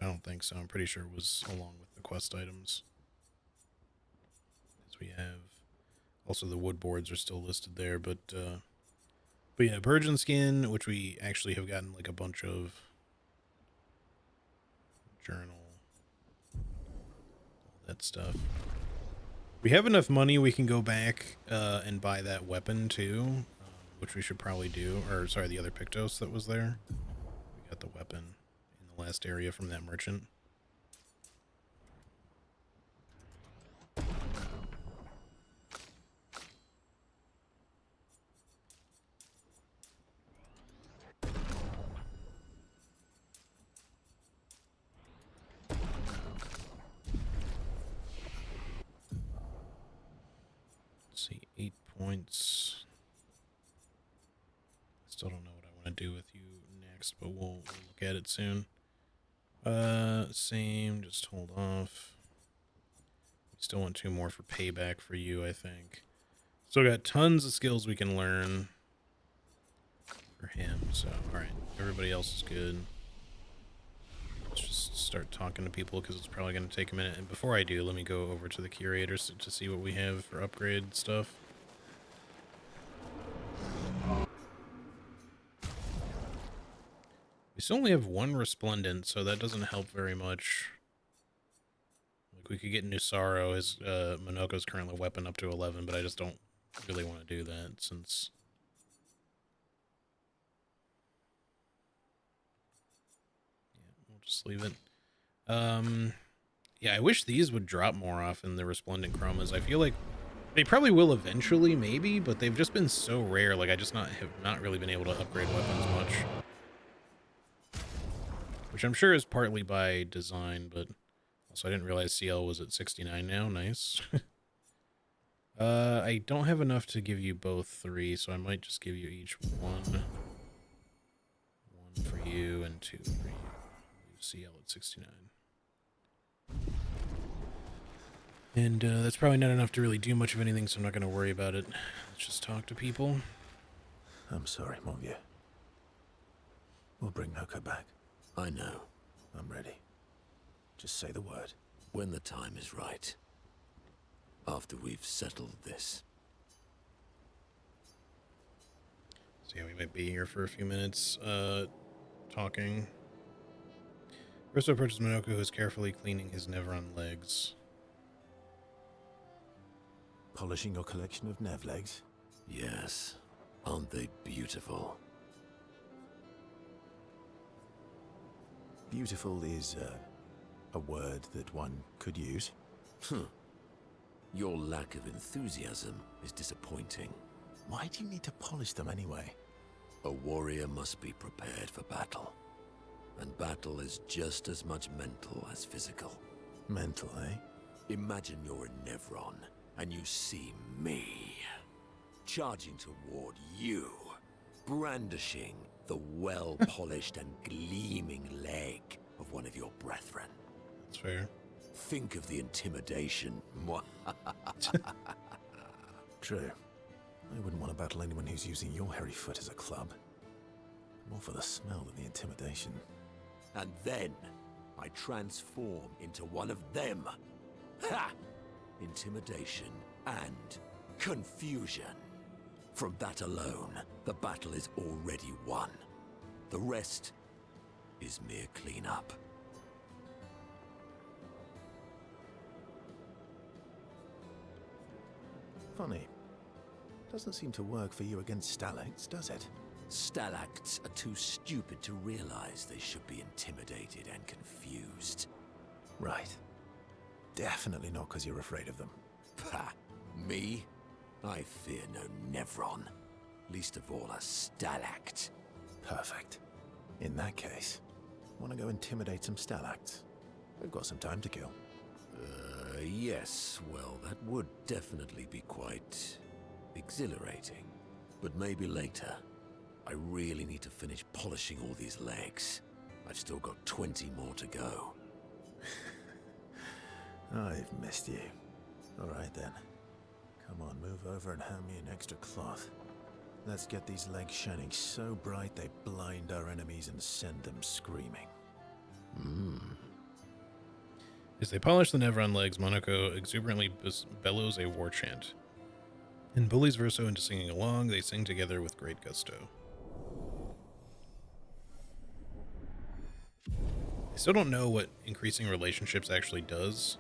I don't think so. I'm pretty sure it was along with the quest items. As we have, also the wood boards are still listed there, but yeah, Virgin Skin, which we actually have gotten like a bunch of. Journal, all that stuff. We have enough money we can go back and buy that weapon too, which we should probably do. Or sorry, the other Pictos that was there. We got the weapon in the last area from that merchant. Let's see, 8 points. Still don't know what I want to do with you next, but we'll look at it soon. Same, just hold off. We still want 2 more for payback for you, I think. Still got tons of skills we can learn for him, so alright, everybody else is good. Let's just start talking to people because it's probably going to take a minute. And before I do, let me go over to the curators to see what we have for upgrade stuff. We still only have 1 resplendent, so that doesn't help very much. Like, we could get Nusaro. His Monoko's currently weapon up to 11, but I just don't really want to do that since... Yeah, we'll just leave it. Yeah, I wish these would drop more often, the Resplendent Chromas. I feel like they probably will eventually, maybe, but they've just been so rare. Like, I just have not really been able to upgrade weapons much. Which I'm sure is partly by design, but also I didn't realize CL was at 69 now. Nice. I don't have enough to give you both 3, so I might just give you each 1. 1 for you and 2 for you. Leave CL at 69. And that's probably not enough to really do much of anything, so I'm not going to worry about it. Let's just talk to people. I'm sorry, mon vieux. We'll bring Noko back. I know. I'm ready. Just say the word. When the time is right. After we've settled this. So yeah, we might be here for a few minutes, talking. First approaches Monoko, who is carefully cleaning his Nevron legs. Polishing your collection of Nev legs? Yes. Aren't they beautiful? Beautiful is a word that one could use. Your lack of enthusiasm is disappointing. Why do you need to polish them anyway? A warrior must be prepared for battle. And battle is just as much mental as physical. Mental, eh? Imagine you're in Nevron, and you see me. Charging toward you. Brandishing the well-polished and gleaming leg of one of your brethren. That's fair. Think of the intimidation. True. I wouldn't want to battle anyone who's using your hairy foot as a club. More for the smell than the intimidation. And then I transform into one of them. Ha! Intimidation and confusion. From that alone, the battle is already won. The rest is mere cleanup. Funny. Doesn't seem to work for you against stalacts, does it? Stalacts are too stupid to realize they should be intimidated and confused. Right. definitely not because you're afraid of them. Pah! Me? I fear no Nevron. Least of all a Stalact. Perfect. In that case, want to go intimidate some Stalacts? We've got some time to kill. Yes, well, that would definitely be quite exhilarating. But maybe later. I really need to finish polishing all these legs. I've still got 20 more to go. I've missed you. All right then. Come on, move over and hand me an extra cloth. Let's get these legs shining so bright they blind our enemies and send them screaming. As they polish the Nevron legs, Monaco exuberantly bellows a war chant and bullies Verso into singing along. They sing together with great gusto. I still don't know what increasing relationships actually does.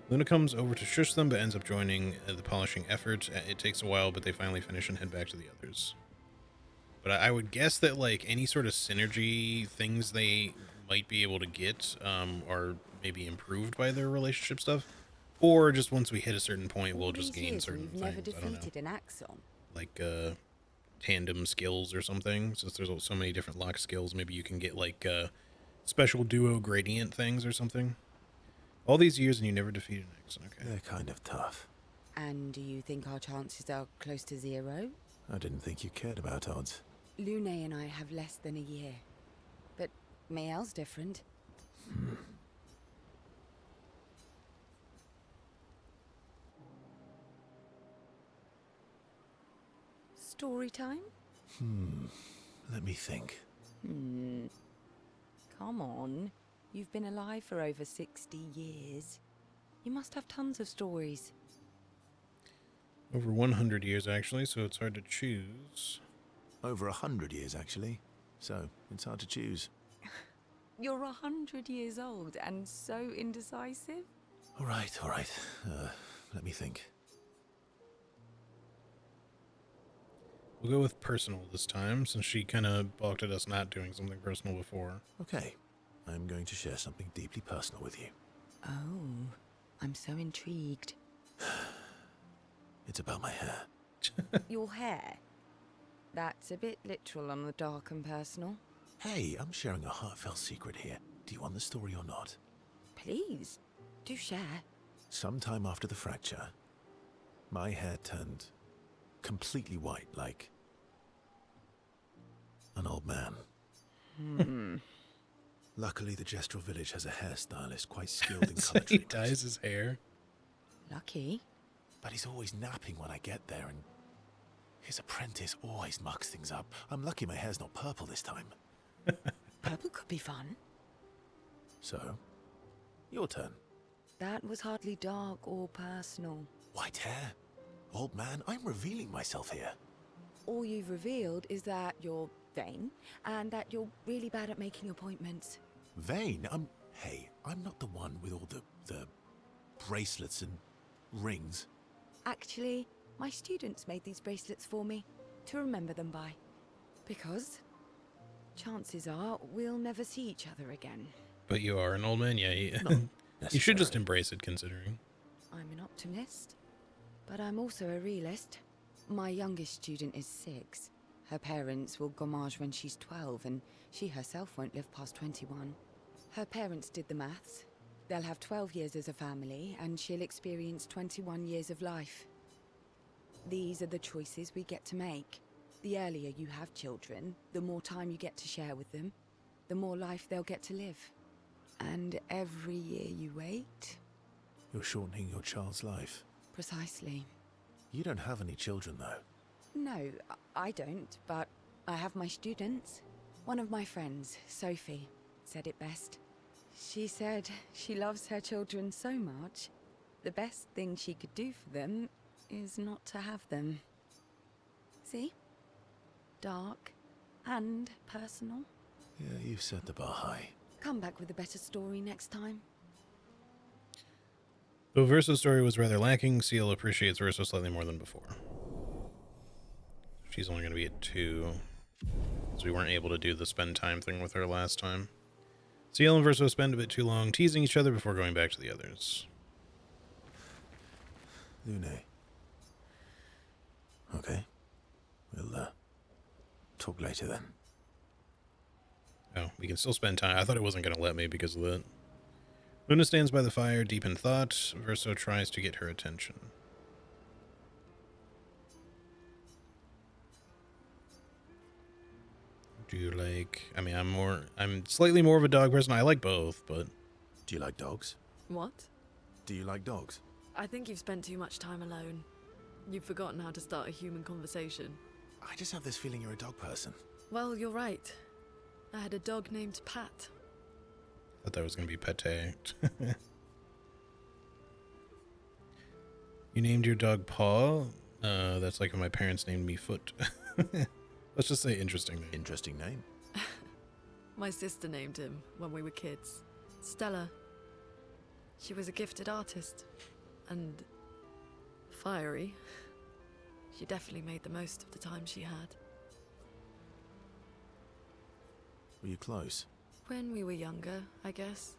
Luna comes over to shush them, but ends up joining the polishing effort. It takes a while, but they finally finish and head back to the others. But I would guess that, like, any sort of synergy things they might be able to get are maybe improved by their relationship stuff. Or just once we hit a certain point, we'll just gain certain things. Never defeated an Axon. Like tandem skills or something. Since there's so many different lock skills, maybe you can get, like, special duo gradient things or something. All these years and you never defeated an Axon. Okay. They're kind of tough. And do you think our chances are close to 0? I didn't think you cared about odds. Lune and I have less than a year. But Mael's different. Story time? Let me think. Come on. You've been alive for over 60 years. You must have tons of stories. Over 100 years, actually, so it's hard to choose. Over 100 years, actually. So, it's hard to choose. You're 100 years old and so indecisive? All right. Let me think. We'll go with personal this time, since she kind of balked at us not doing something personal before. Okay. I'm going to share something deeply personal with you. Oh, I'm so intrigued. It's about my hair. Your hair? That's a bit literal on the dark and personal. Hey, I'm sharing a heartfelt secret here. Do you want the story or not? Please, do share. Sometime after the fracture, my hair turned completely white, like an old man. Luckily, the Gestural village has a hairstylist quite skilled in color He treatment. dyes his hair. Lucky. But he's always napping when I get there, and his apprentice always mucks things up. I'm lucky my hair's not purple this time. Purple could be fun. So, your turn. That was hardly dark or personal. White hair? Old man, I'm revealing myself here. All you've revealed is that you're vain, and that you're really bad at making appointments. Vain? Hey, I'm not the one with all the bracelets and rings. Actually, my students made these bracelets for me, to remember them by. Because chances are we'll never see each other again. But you are an old man, yeah. You should just embrace it, considering. I'm an optimist, but I'm also a realist. My youngest student is 6. Her parents will gommage when she's 12, and she herself won't live past 21. Her parents did the maths. They'll have 12 years as a family, and she'll experience 21 years of life. These are the choices we get to make. The earlier you have children, the more time you get to share with them, the more life they'll get to live. And every year you wait... You're shortening your child's life. Precisely. You don't have any children, though. No, I don't, but I have my students. One of my friends, Sophie, said it best. She said she loves her children so much, the best thing she could do for them is not to have them. See? Dark and personal. Yeah, you've set the bar high. Come back with a better story next time. Though Verso's story was rather lacking, Seal appreciates Verso slightly more than before. She's only going to be at 2, because we weren't able to do the spend time thing with her last time. Ciel and Verso spend a bit too long teasing each other before going back to the others. Lune. Okay. We'll, talk later then. Oh, we can still spend time. I thought it wasn't going to let me because of that. Luna stands by the fire, deep in thought. Verso tries to get her attention. Do you like... I mean, I'm slightly more of a dog person. I like both, but... Do you like dogs? What? Do you like dogs? I think you've spent too much time alone. You've forgotten how to start a human conversation. I just have this feeling you're a dog person. Well, you're right. I had a dog named Pat. I thought that was going to be Pate. You named your dog Paw? That's like when my parents named me Foot. Let's just say interesting name. Interesting name. My sister named him when we were kids. Stella. She was a gifted artist. And fiery. She definitely made the most of the time she had. Were you close? When we were younger, I guess.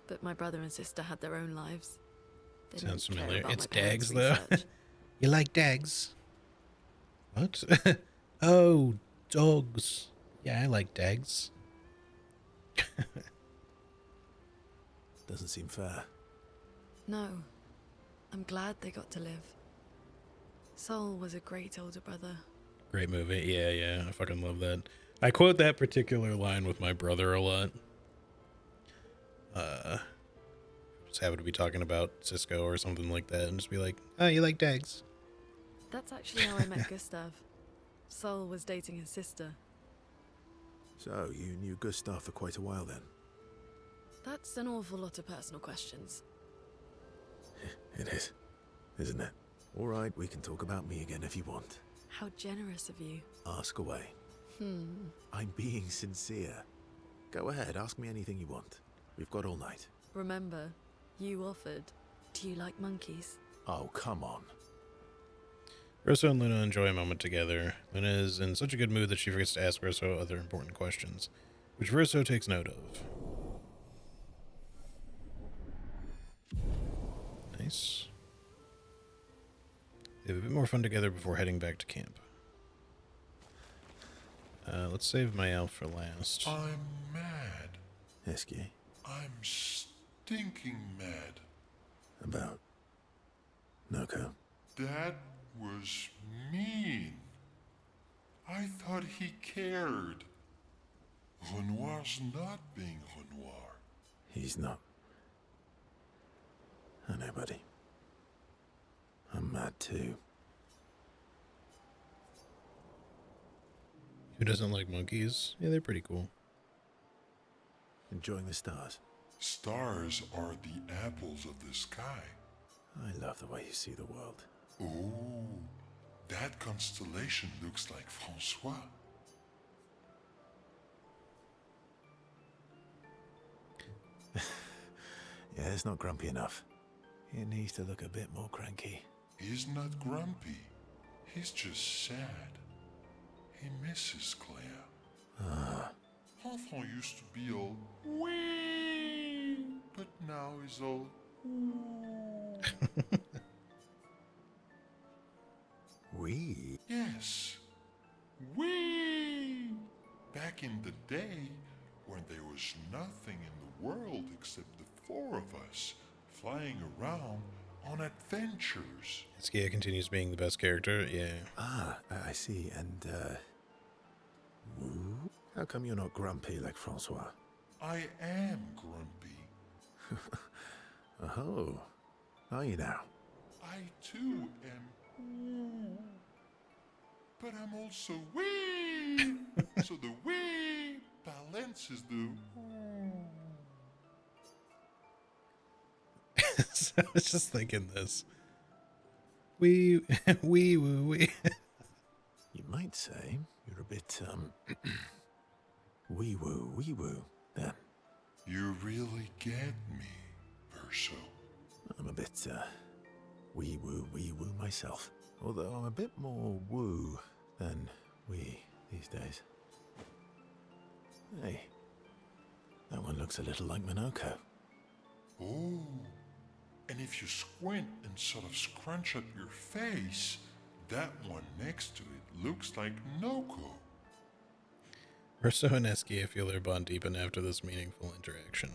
But my brother and sister had their own lives. They Sounds didn't care familiar. about It's my parents' Dags, though. research. You like Dags? What? Oh, dogs. Yeah, I like Dags. Doesn't seem fair. No. I'm glad they got to live. Sol was a great older brother. Great movie. Yeah. I fucking love that. I quote that particular line with my brother a lot. Just happen to be talking about Cisco or something like that and just be like, oh, you like Dags? That's actually how I met Gustav. Sol was dating his sister. So, you knew Gustav for quite a while then? That's an awful lot of personal questions. It is, isn't it? All right, we can talk about me again if you want. How generous of you. Ask away. I'm being sincere. Go ahead, ask me anything you want. We've got all night. Remember, you offered. Do you like monkeys? Oh, come on. Verso and Luna enjoy a moment together. Luna is in such a good mood that she forgets to ask Verso other important questions, which Verso takes note of. Nice. They have a bit more fun together before heading back to camp. Let's save my elf for last. I'm mad. Esky. I'm stinking mad. About Noko. That was mean. I thought he cared. Renoir's not being Renoir. He's not. I know, buddy. I'm mad too. Who doesn't like monkeys? Yeah, they're pretty cool. Enjoying the stars. Stars are the apples of the sky. I love the way you see the world. Oh, that constellation looks like Francois. Yeah, it's not grumpy enough. He needs to look a bit more cranky. He's not grumpy. He's just sad. He misses Claire. Enfant used to be all wee, but now he's all ooh. We? Yes, wee. Back in the day, when there was nothing in the world except the four of us flying around on adventures. Skia continues being the best character, yeah. Ah, I see. And, Woo? How come you're not grumpy like Francois? I am grumpy. Oh, are you now? I too am woo. But I'm also wee. So the wee balances the woo. So I was just thinking this. Wee. You might say you're a bit, wee-woo, then. You really get me, Verso. I'm a bit, wee-woo myself. Although I'm a bit more woo than wee these days. Hey, that one looks a little like Minoko. Oh, and if you squint and sort of scrunch up your face, that one next to it looks like Noko. Urso and Eskia feel their bond deepen after this meaningful interaction.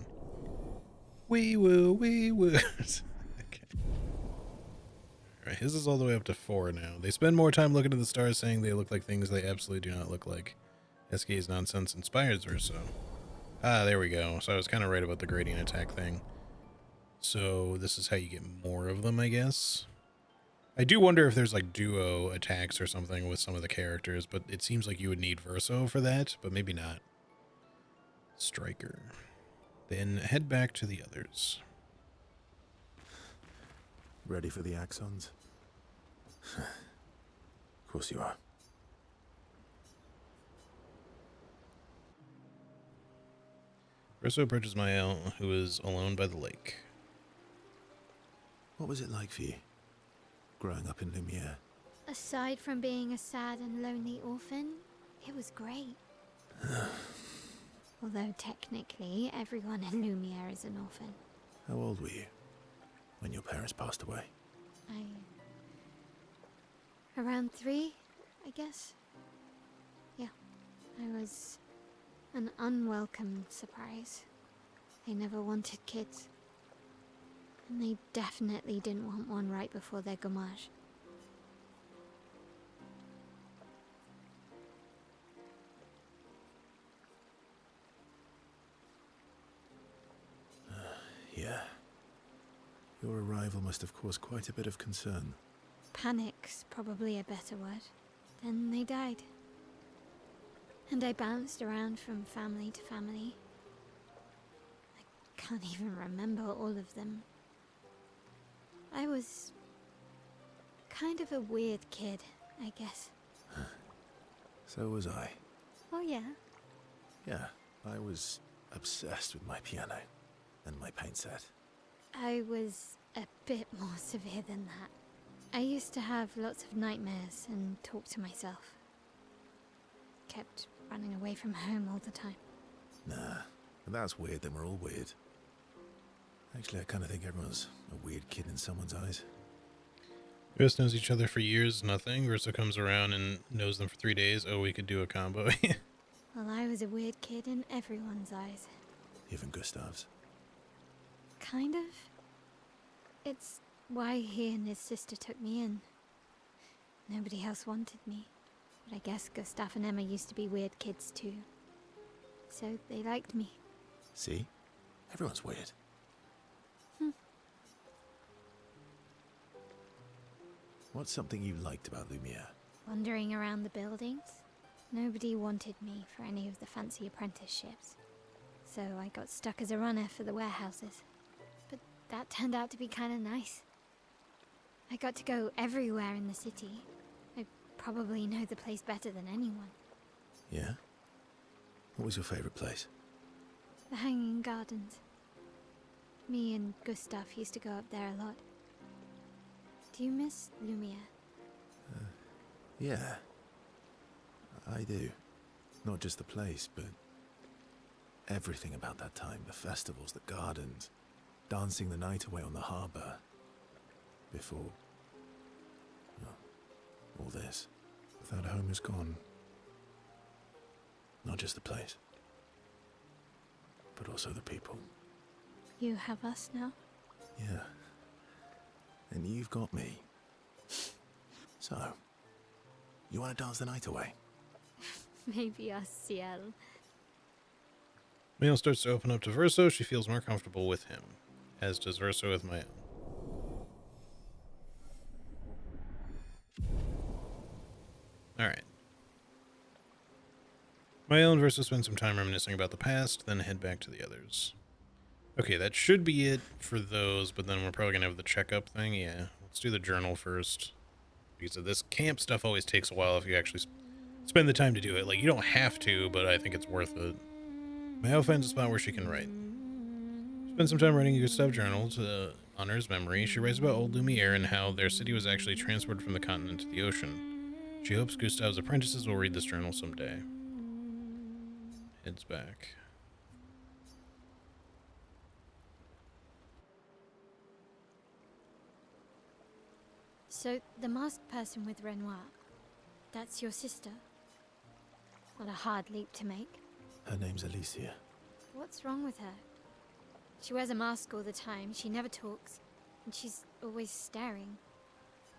Wee woo, wee woo. Okay. Alright, his is all the way up to 4 now. They spend more time looking at the stars, saying they look like things they absolutely do not look like. Eskia's nonsense inspires Urso. Ah, there we go. So I was kind of right about the gradient attack thing. So this is how you get more of them, I guess. I do wonder if there's like duo attacks or something with some of the characters, but it seems like you would need Verso for that, but maybe not. Striker. Then head back to the others. Ready for the Axons? Of course you are. Verso approaches Mael, who is alone by the lake. What was it like for you, growing up in Lumiere? Aside from being a sad and lonely orphan, it was great. Although technically, everyone in Lumiere is an orphan. How old were you when your parents passed away? Around 3, I guess. Yeah, I was an unwelcome surprise. They never wanted kids. And they definitely didn't want one right before their gommage. Yeah. Your arrival must have caused quite a bit of concern. Panic's probably a better word. Then they died. And I bounced around from family to family. I can't even remember all of them. I was kind of a weird kid, I guess. So was I. Oh yeah? Yeah, I was obsessed with my piano and my paint set. I was a bit more severe than that. I used to have lots of nightmares and talk to myself. Kept running away from home all the time. Nah, if that's weird, then we're all weird. Actually, I kind of think everyone's a weird kid in someone's eyes. The rest knows each other for years, nothing. Verso comes around and knows them for 3 days. Oh, we could do a combo. Well, I was a weird kid in everyone's eyes. Even Gustav's. Kind of. It's why he and his sister took me in. Nobody else wanted me. But I guess Gustav and Emma used to be weird kids too. So they liked me. See? Everyone's weird. What's something you liked about Lumiere? Wandering around the buildings. Nobody wanted me for any of the fancy apprenticeships. So I got stuck as a runner for the warehouses. But that turned out to be kind of nice. I got to go everywhere in the city. I probably know the place better than anyone. Yeah? What was your favorite place? The Hanging Gardens. Me and Gustav used to go up there a lot. Do you miss Lumiere? Yeah. I do. Not just the place, but everything about that time. The festivals, the gardens, dancing the night away on the harbour. Before, well, all this. That home is gone. Not just the place, but also the people. You have us now? Yeah. And you've got me. So, you want to dance the night away? Maybe us, Ciel. Mael starts to open up to Verso. She feels more comfortable with him, as does Verso with Mael. Alright. Mael and Verso spend some time reminiscing about the past, then head back to the others. Okay, that should be it for those, but then we're probably going to have the checkup thing. Yeah, let's do the journal first. Because of this camp stuff always takes a while if you actually spend the time to do it. Like, you don't have to, but I think it's worth it. Mael finds a spot where she can write. Spend some time writing a Gustav journal to honor his memory. She writes about old Lumiere and how their city was actually transported from the continent to the ocean. She hopes Gustav's apprentices will read this journal someday. Heads back. So, the masked person with Renoir, that's your sister? Not a hard leap to make. Her name's Alicia. What's wrong with her? She wears a mask all the time, she never talks, and she's always staring.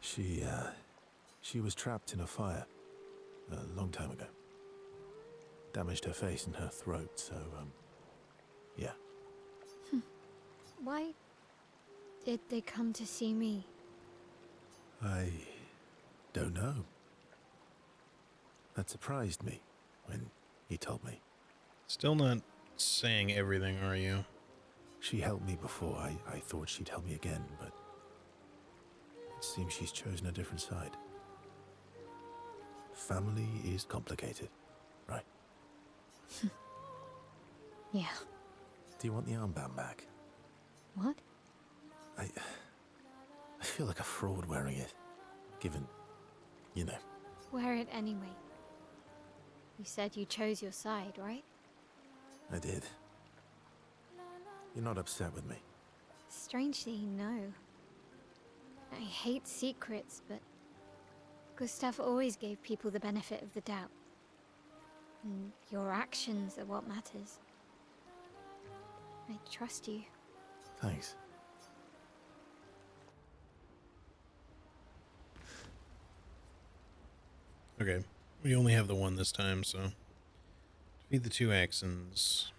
She was trapped in a fire a long time ago. Damaged her face and her throat, so, yeah. Why did they come to see me? I don't know. That surprised me when he told me. Still not saying everything, are you? She helped me before. I thought she'd help me again, but it seems she's chosen a different side. Family is complicated, right? Yeah. Do you want the armband back? What? I feel like a fraud wearing it, given, you know. Wear it anyway. You said you chose your side, right? I did. You're not upset with me. Strangely, no. I hate secrets, but Gustav always gave people the benefit of the doubt. And your actions are what matters. I trust you. Thanks. Okay. We only have the one this time, so... Defeat the 2 Axons.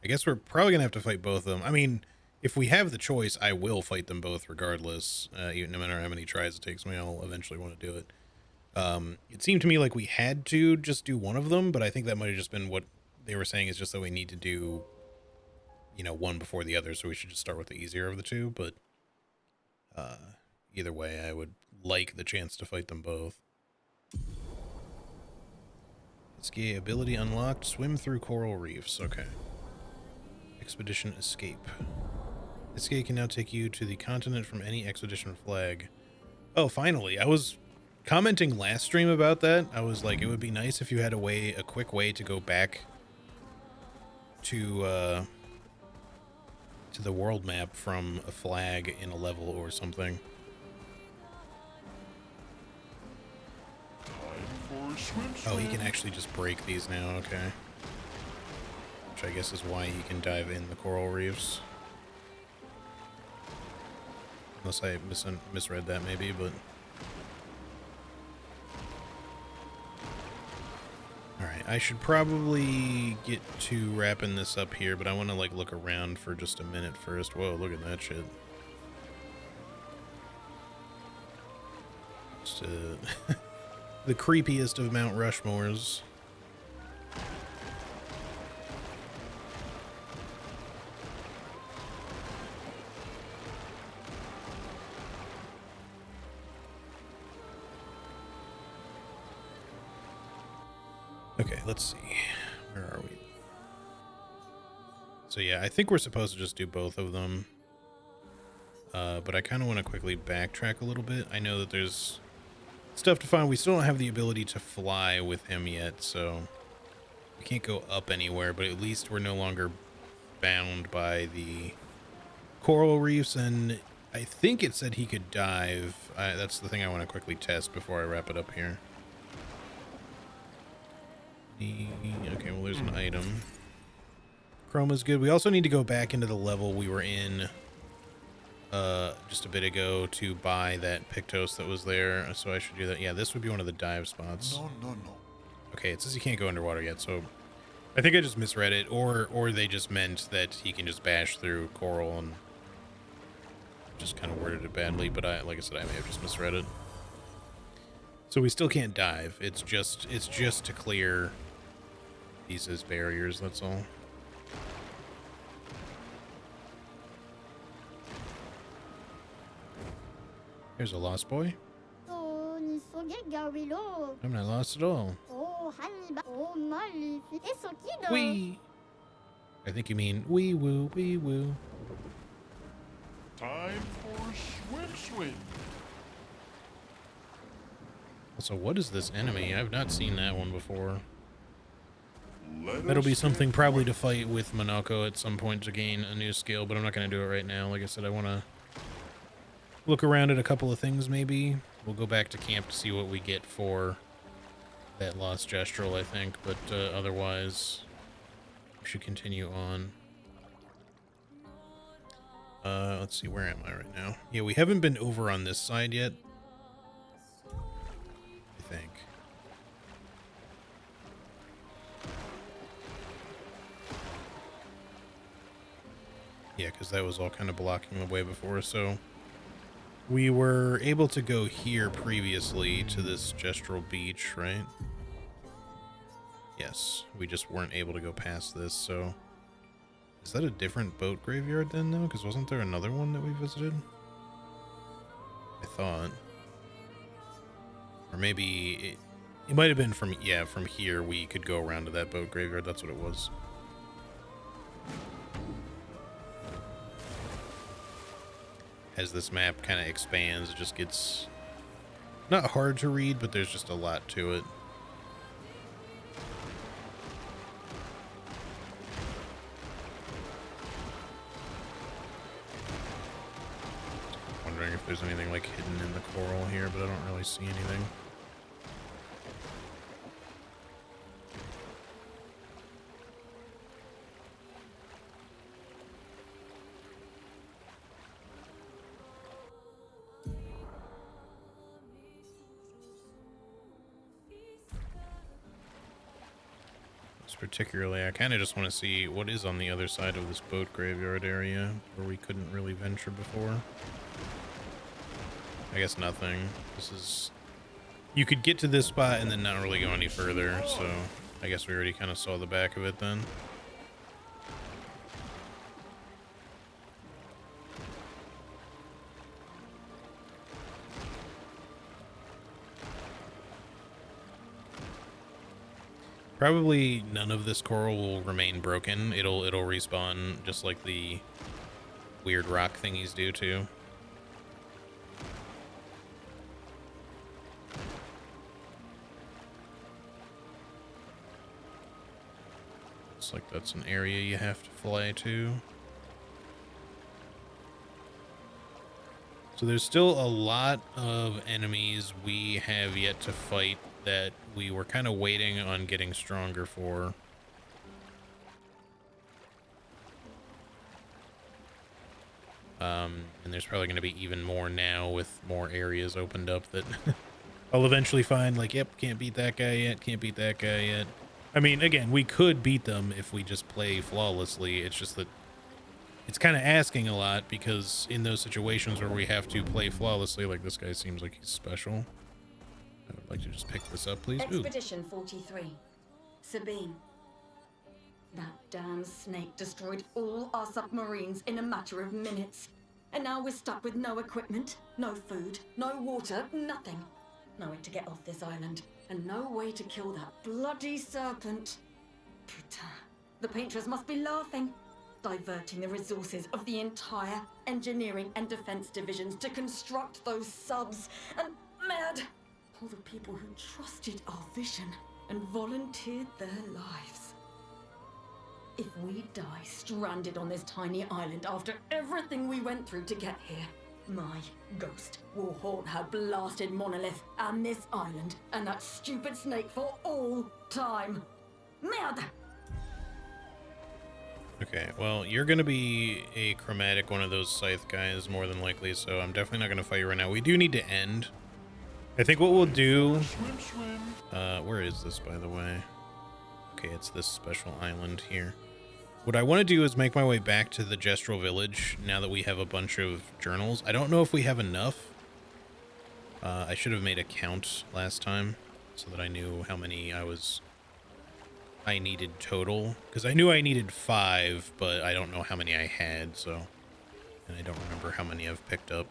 I guess we're probably going to have to fight both of them. I mean, if we have the choice, I will fight them both regardless. No matter how many tries it takes me, I'll eventually want to do it. It seemed to me like we had to just do one of them, but I think that might have just been what they were saying, is just that we need to do, you know, one before the other, so we should just start with the easier of the two, but either way, I would like the chance to fight them both. Escape ability unlocked. Swim through coral reefs. Okay. Expedition escape. Escape can now take you to the continent from any expedition flag. Oh, finally. I was commenting last stream about that. I was like, it would be nice if you had a quick way to go back to the world map from a flag in a level or something. Oh, he can actually just break these now, okay. Which I guess is why he can dive in the coral reefs. Unless I misread that maybe, but... Alright, I should probably get to wrapping this up here, but I want to, like, look around for just a minute first. Whoa, look at that shit. Just, the creepiest of Mount Rushmores. Okay, let's see. Where are we? So yeah, I think we're supposed to just do both of them. But I kind of want to quickly backtrack a little bit. I know that there's stuff to find. We still don't have the ability to fly with him yet, so we can't go up anywhere, but at least we're no longer bound by the coral reefs, and I think it said he could dive. That's the thing I want to quickly test before I wrap it up here. Okay, well, there's an item. Chroma's good. We also need to go back into the level we were in just a bit ago to buy that Pictos that was there, so I should do that. Yeah, this would be one of the dive spots. No. Okay, it says you can't go underwater yet, so I think I just misread it, or they just meant that he can just bash through coral and just kind of worded it badly, but like I said, I may have just misread it. So we still can't dive. It's just to clear these as barriers, that's all. Here's a lost boy. I'm not lost at all. Wee. I think you mean wee woo, wee woo. Time for swim. So what is this enemy? I've not seen that one before. Let That'll be us something get probably to fight with Monoko at some point to gain a new skill, but I'm not going to do it right now. Like I said, I want to look around at a couple of things maybe. We'll go back to camp to see what we get for that lost gestural, I think, but otherwise we should continue on. Let's see, where am I right now? Yeah, we haven't been over on this side yet, I think. Yeah, because that was all kind of blocking the way before, so we were able to go here previously to this gestural beach, right? Yes, we just weren't able to go past this, so... Is that a different boat graveyard then, though? Because wasn't there another one that we visited? I thought. Or maybe... It might have been from... Yeah, from here we could go around to that boat graveyard. That's what it was. As this map kind of expands, it just gets... Not hard to read, but there's just a lot to it. Wondering if there's anything like hidden in the coral here, but I don't really see anything. Particularly, I kind of just want to see what is on the other side of this boat graveyard area where we couldn't really venture before. I guess nothing. This is... You could get to this spot and then not really go any further, so I guess we already kind of saw the back of it then. Probably none of this coral will remain broken. It'll respawn just like the weird rock thingies do too. Looks like that's an area you have to fly to. So there's still a lot of enemies we have yet to fight that we were kind of waiting on getting stronger for. And there's probably going to be even more now with more areas opened up that I'll eventually find, like, yep, can't beat that guy yet, can't beat that guy yet. I mean, again, we could beat them if we just play flawlessly. It's just that it's kind of asking a lot, because in those situations where we have to play flawlessly, like this guy seems like he's special. I would like to just pick this up, please. Expedition 43. Sabine. That damn snake destroyed all our submarines in a matter of minutes. And now we're stuck with no equipment, no food, no water, nothing. No way to get off this island, and no way to kill that bloody serpent. Putain. The painters must be laughing. Diverting the resources of the entire engineering and defense divisions to construct those subs. And mad! All the people who trusted our vision and volunteered their lives. If we die stranded on this tiny island after everything we went through to get here, my ghost will haunt her blasted monolith and this island and that stupid snake for all time. Merde! Okay, well, you're going to be a chromatic one of those scythe guys, more than likely, so I'm definitely not going to fight you right now. We do need to end. I think what we'll do... where is this, by the way? Okay, it's this special island here. What I want to do is make my way back to the Gestural Village now that we have a bunch of journals. I don't know if we have enough. I should have made a count last time so that I knew how many I needed total. Because I knew I needed 5, but I don't know how many I had, so... And I don't remember how many I've picked up.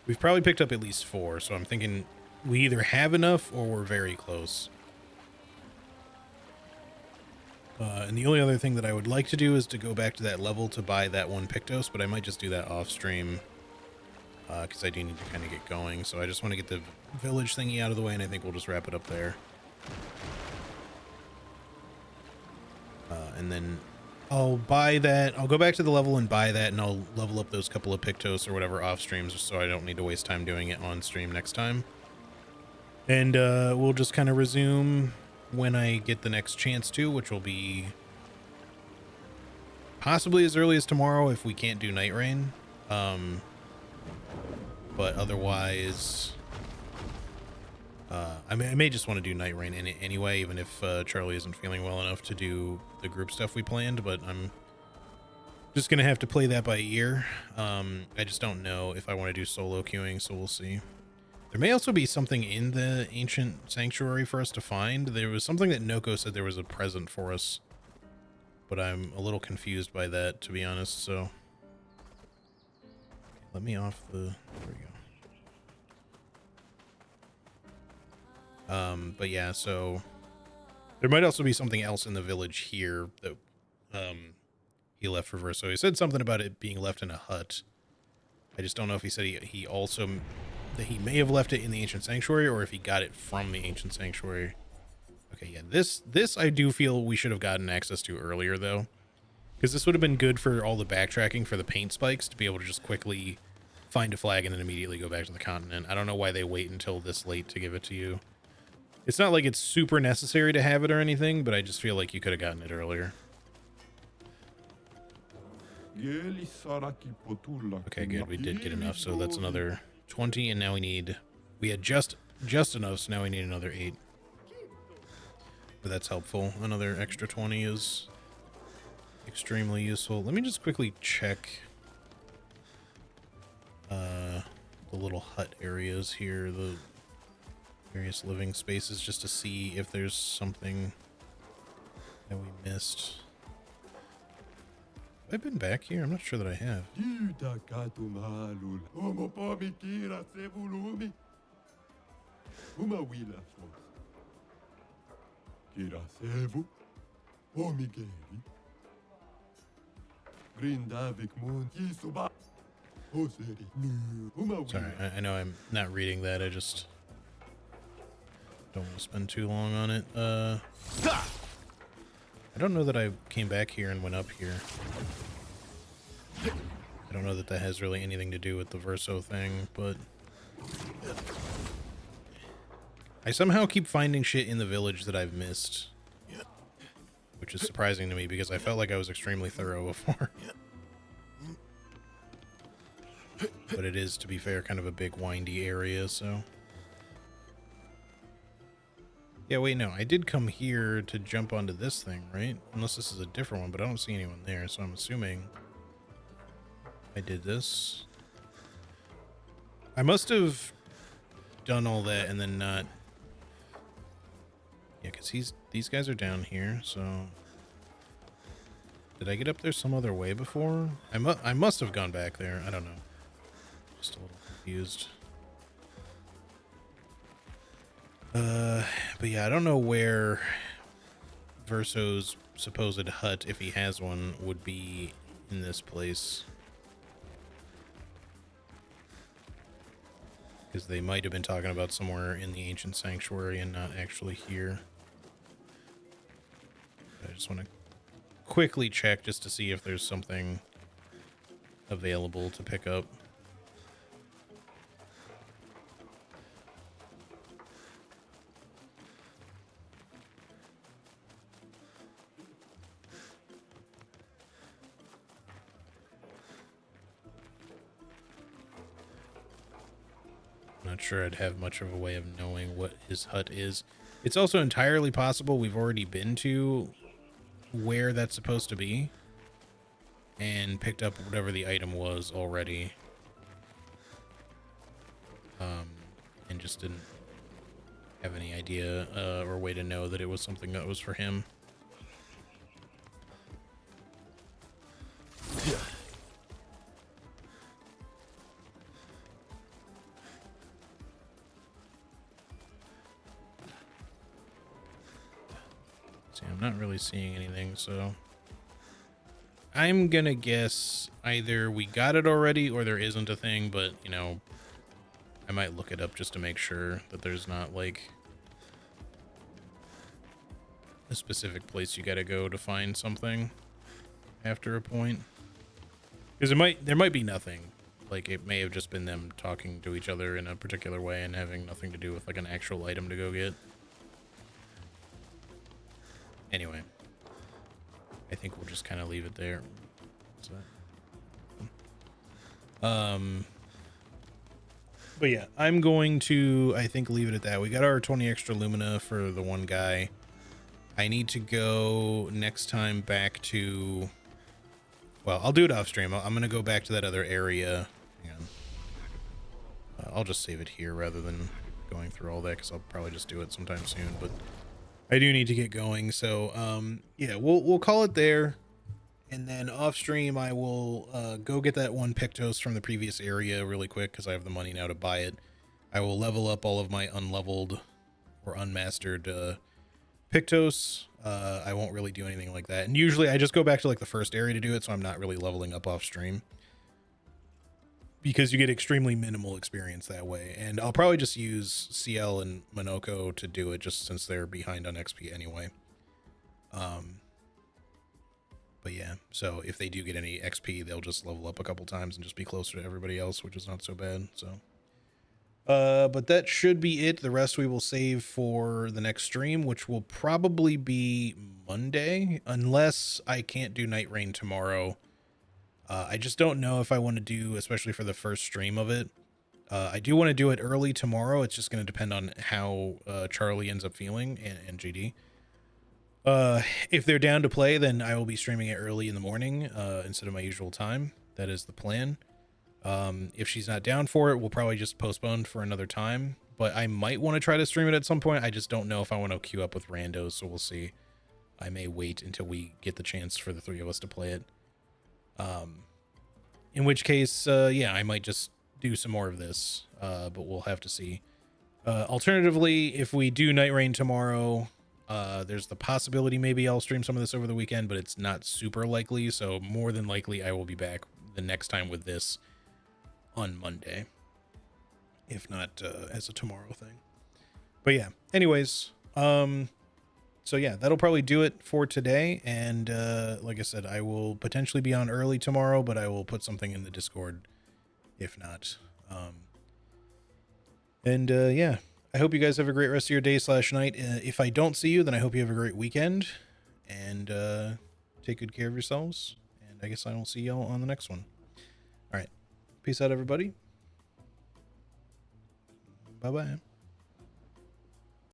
We've probably picked up at least 4, so I'm thinking we either have enough or we're very close. And the only other thing that I would like to do is to go back to that level to buy that one Pictos, but I might just do that off stream because I do need to kind of get going. So I just want to get the village thingy out of the way, and I think we'll just wrap it up there. And then I'll buy that. I'll go back to the level and buy that, and I'll level up those couple of Pictos or whatever off streams, just so I don't need to waste time doing it on stream next time. And we'll just kind of resume when I get the next chance to, which will be possibly as early as tomorrow if we can't do Night Rain. But otherwise, I may just want to do Night Rain anyway, even if Charlie isn't feeling well enough to do the group stuff we planned, but I'm just going to have to play that by ear. I just don't know if I want to do solo queuing, so we'll see. There may also be something in the ancient sanctuary for us to find. There was something that Noko said there was a present for us, but I'm a little confused by that, to be honest, so. Okay, let me off the, there we go. But yeah, so there might also be something else in the village here that, he left for Verso. He said something about it being left in a hut. I just don't know if he said he also, that he may have left it in the ancient sanctuary or if he got it from the ancient sanctuary. Okay, yeah, this I do feel we should have gotten access to earlier, though, because this would have been good for all the backtracking for the paint spikes to be able to just quickly find a flag and then immediately go back to the continent. I don't know why they wait until this late to give it to you. It's not like it's super necessary to have it or anything, but I just feel like you could have gotten it earlier. Okay, good. We did get enough, so that's another 20, and now we had just enough, so now we need another 8. But that's helpful. Another extra 20 is extremely useful. Let me just quickly check the little hut areas here, the various living spaces, just to see if there's something that we missed. Have I been back here? I'm not sure that I have. Sorry, I know I'm not reading that. I just don't want to spend too long on it. I don't know that I came back here and went up here. I don't know that that has really anything to do with the Verso thing, but I somehow keep finding shit in the village that I've missed, which is surprising to me because I felt like I was extremely thorough before. But it is, to be fair, kind of a big windy area, so. Yeah, wait, no, I did come here to jump onto this thing, right? Unless this is a different one, but I don't see anyone there, so I'm assuming I did this. I must have done all that and then not. Yeah, because these guys are down here, so. Did I get up there some other way before? I must have gone back there. I don't know. Just a little confused. But yeah, I don't know where Verso's supposed hut, if he has one, would be in this place. Because they might have been talking about somewhere in the ancient sanctuary and not actually here. I just want to quickly check just to see if there's something available to pick up. Not sure I'd have much of a way of knowing what his hut is. It's also entirely possible we've already been to where that's supposed to be and picked up whatever the item was already. And just didn't have any idea or way to know that it was something that was for him. See, I'm not really seeing anything, so I'm gonna guess either we got it already or there isn't a thing, but, you know, I might look it up just to make sure that there's not, like, a specific place you gotta go to find something after a point. Because there might be nothing, Like, it may have just been them talking to each other in a particular way and having nothing to do with, like, an actual item to go get. Anyway. I think we'll just kind of leave it there. What's that? But yeah, I'm going to, I think, leave it at that. We got our 20 extra lumina for the one guy. I need to go next time back to, well, I'll do it off stream. I'm going to go back to that other area. Hang on. I'll just save it here rather than going through all that, because I'll probably just do it sometime soon. But I do need to get going. So, yeah, we'll call it there. And then off stream, I will go get that one Pictos from the previous area really quick, because I have the money now to buy it. I will level up all of my unleveled or unmastered Pictos. I won't really do anything like that. And usually I just go back to like the first area to do it, so I'm not really leveling up off stream, because you get extremely minimal experience that way. And I'll probably just use CL and Monoko to do it, just since they're behind on XP anyway. But yeah, so if they do get any XP, they'll just level up a couple times and just be closer to everybody else, which is not so bad. So, but that should be it. The rest we will save for the next stream, which will probably be Monday, unless I can't do Night Rain tomorrow. I just don't know if I want to do, especially for the first stream of it. I do want to do it early tomorrow. It's just going to depend on how Charlie ends up feeling and GD. If they're down to play, then I will be streaming it early in the morning instead of my usual time. That is the plan. If she's not down for it, we'll probably just postpone for another time. But I might want to try to stream it at some point. I just don't know if I want to queue up with randos, so we'll see. I may wait until we get the chance for the three of us to play it. In which case, yeah, I might just do some more of this, but we'll have to see. Alternatively, if we do Night Rain tomorrow, there's the possibility maybe I'll stream some of this over the weekend, but it's not super likely. So more than likely I will be back the next time with this on Monday, if not as a tomorrow thing. But yeah, anyways, so yeah, that'll probably do it for today. And like I said, I will potentially be on early tomorrow, but I will put something in the Discord if not. Yeah, I hope you guys have a great rest of your day / night. If I don't see you, then I hope you have a great weekend, and take good care of yourselves. And I guess I will see y'all on the next one. All right. Peace out, everybody. Bye-bye.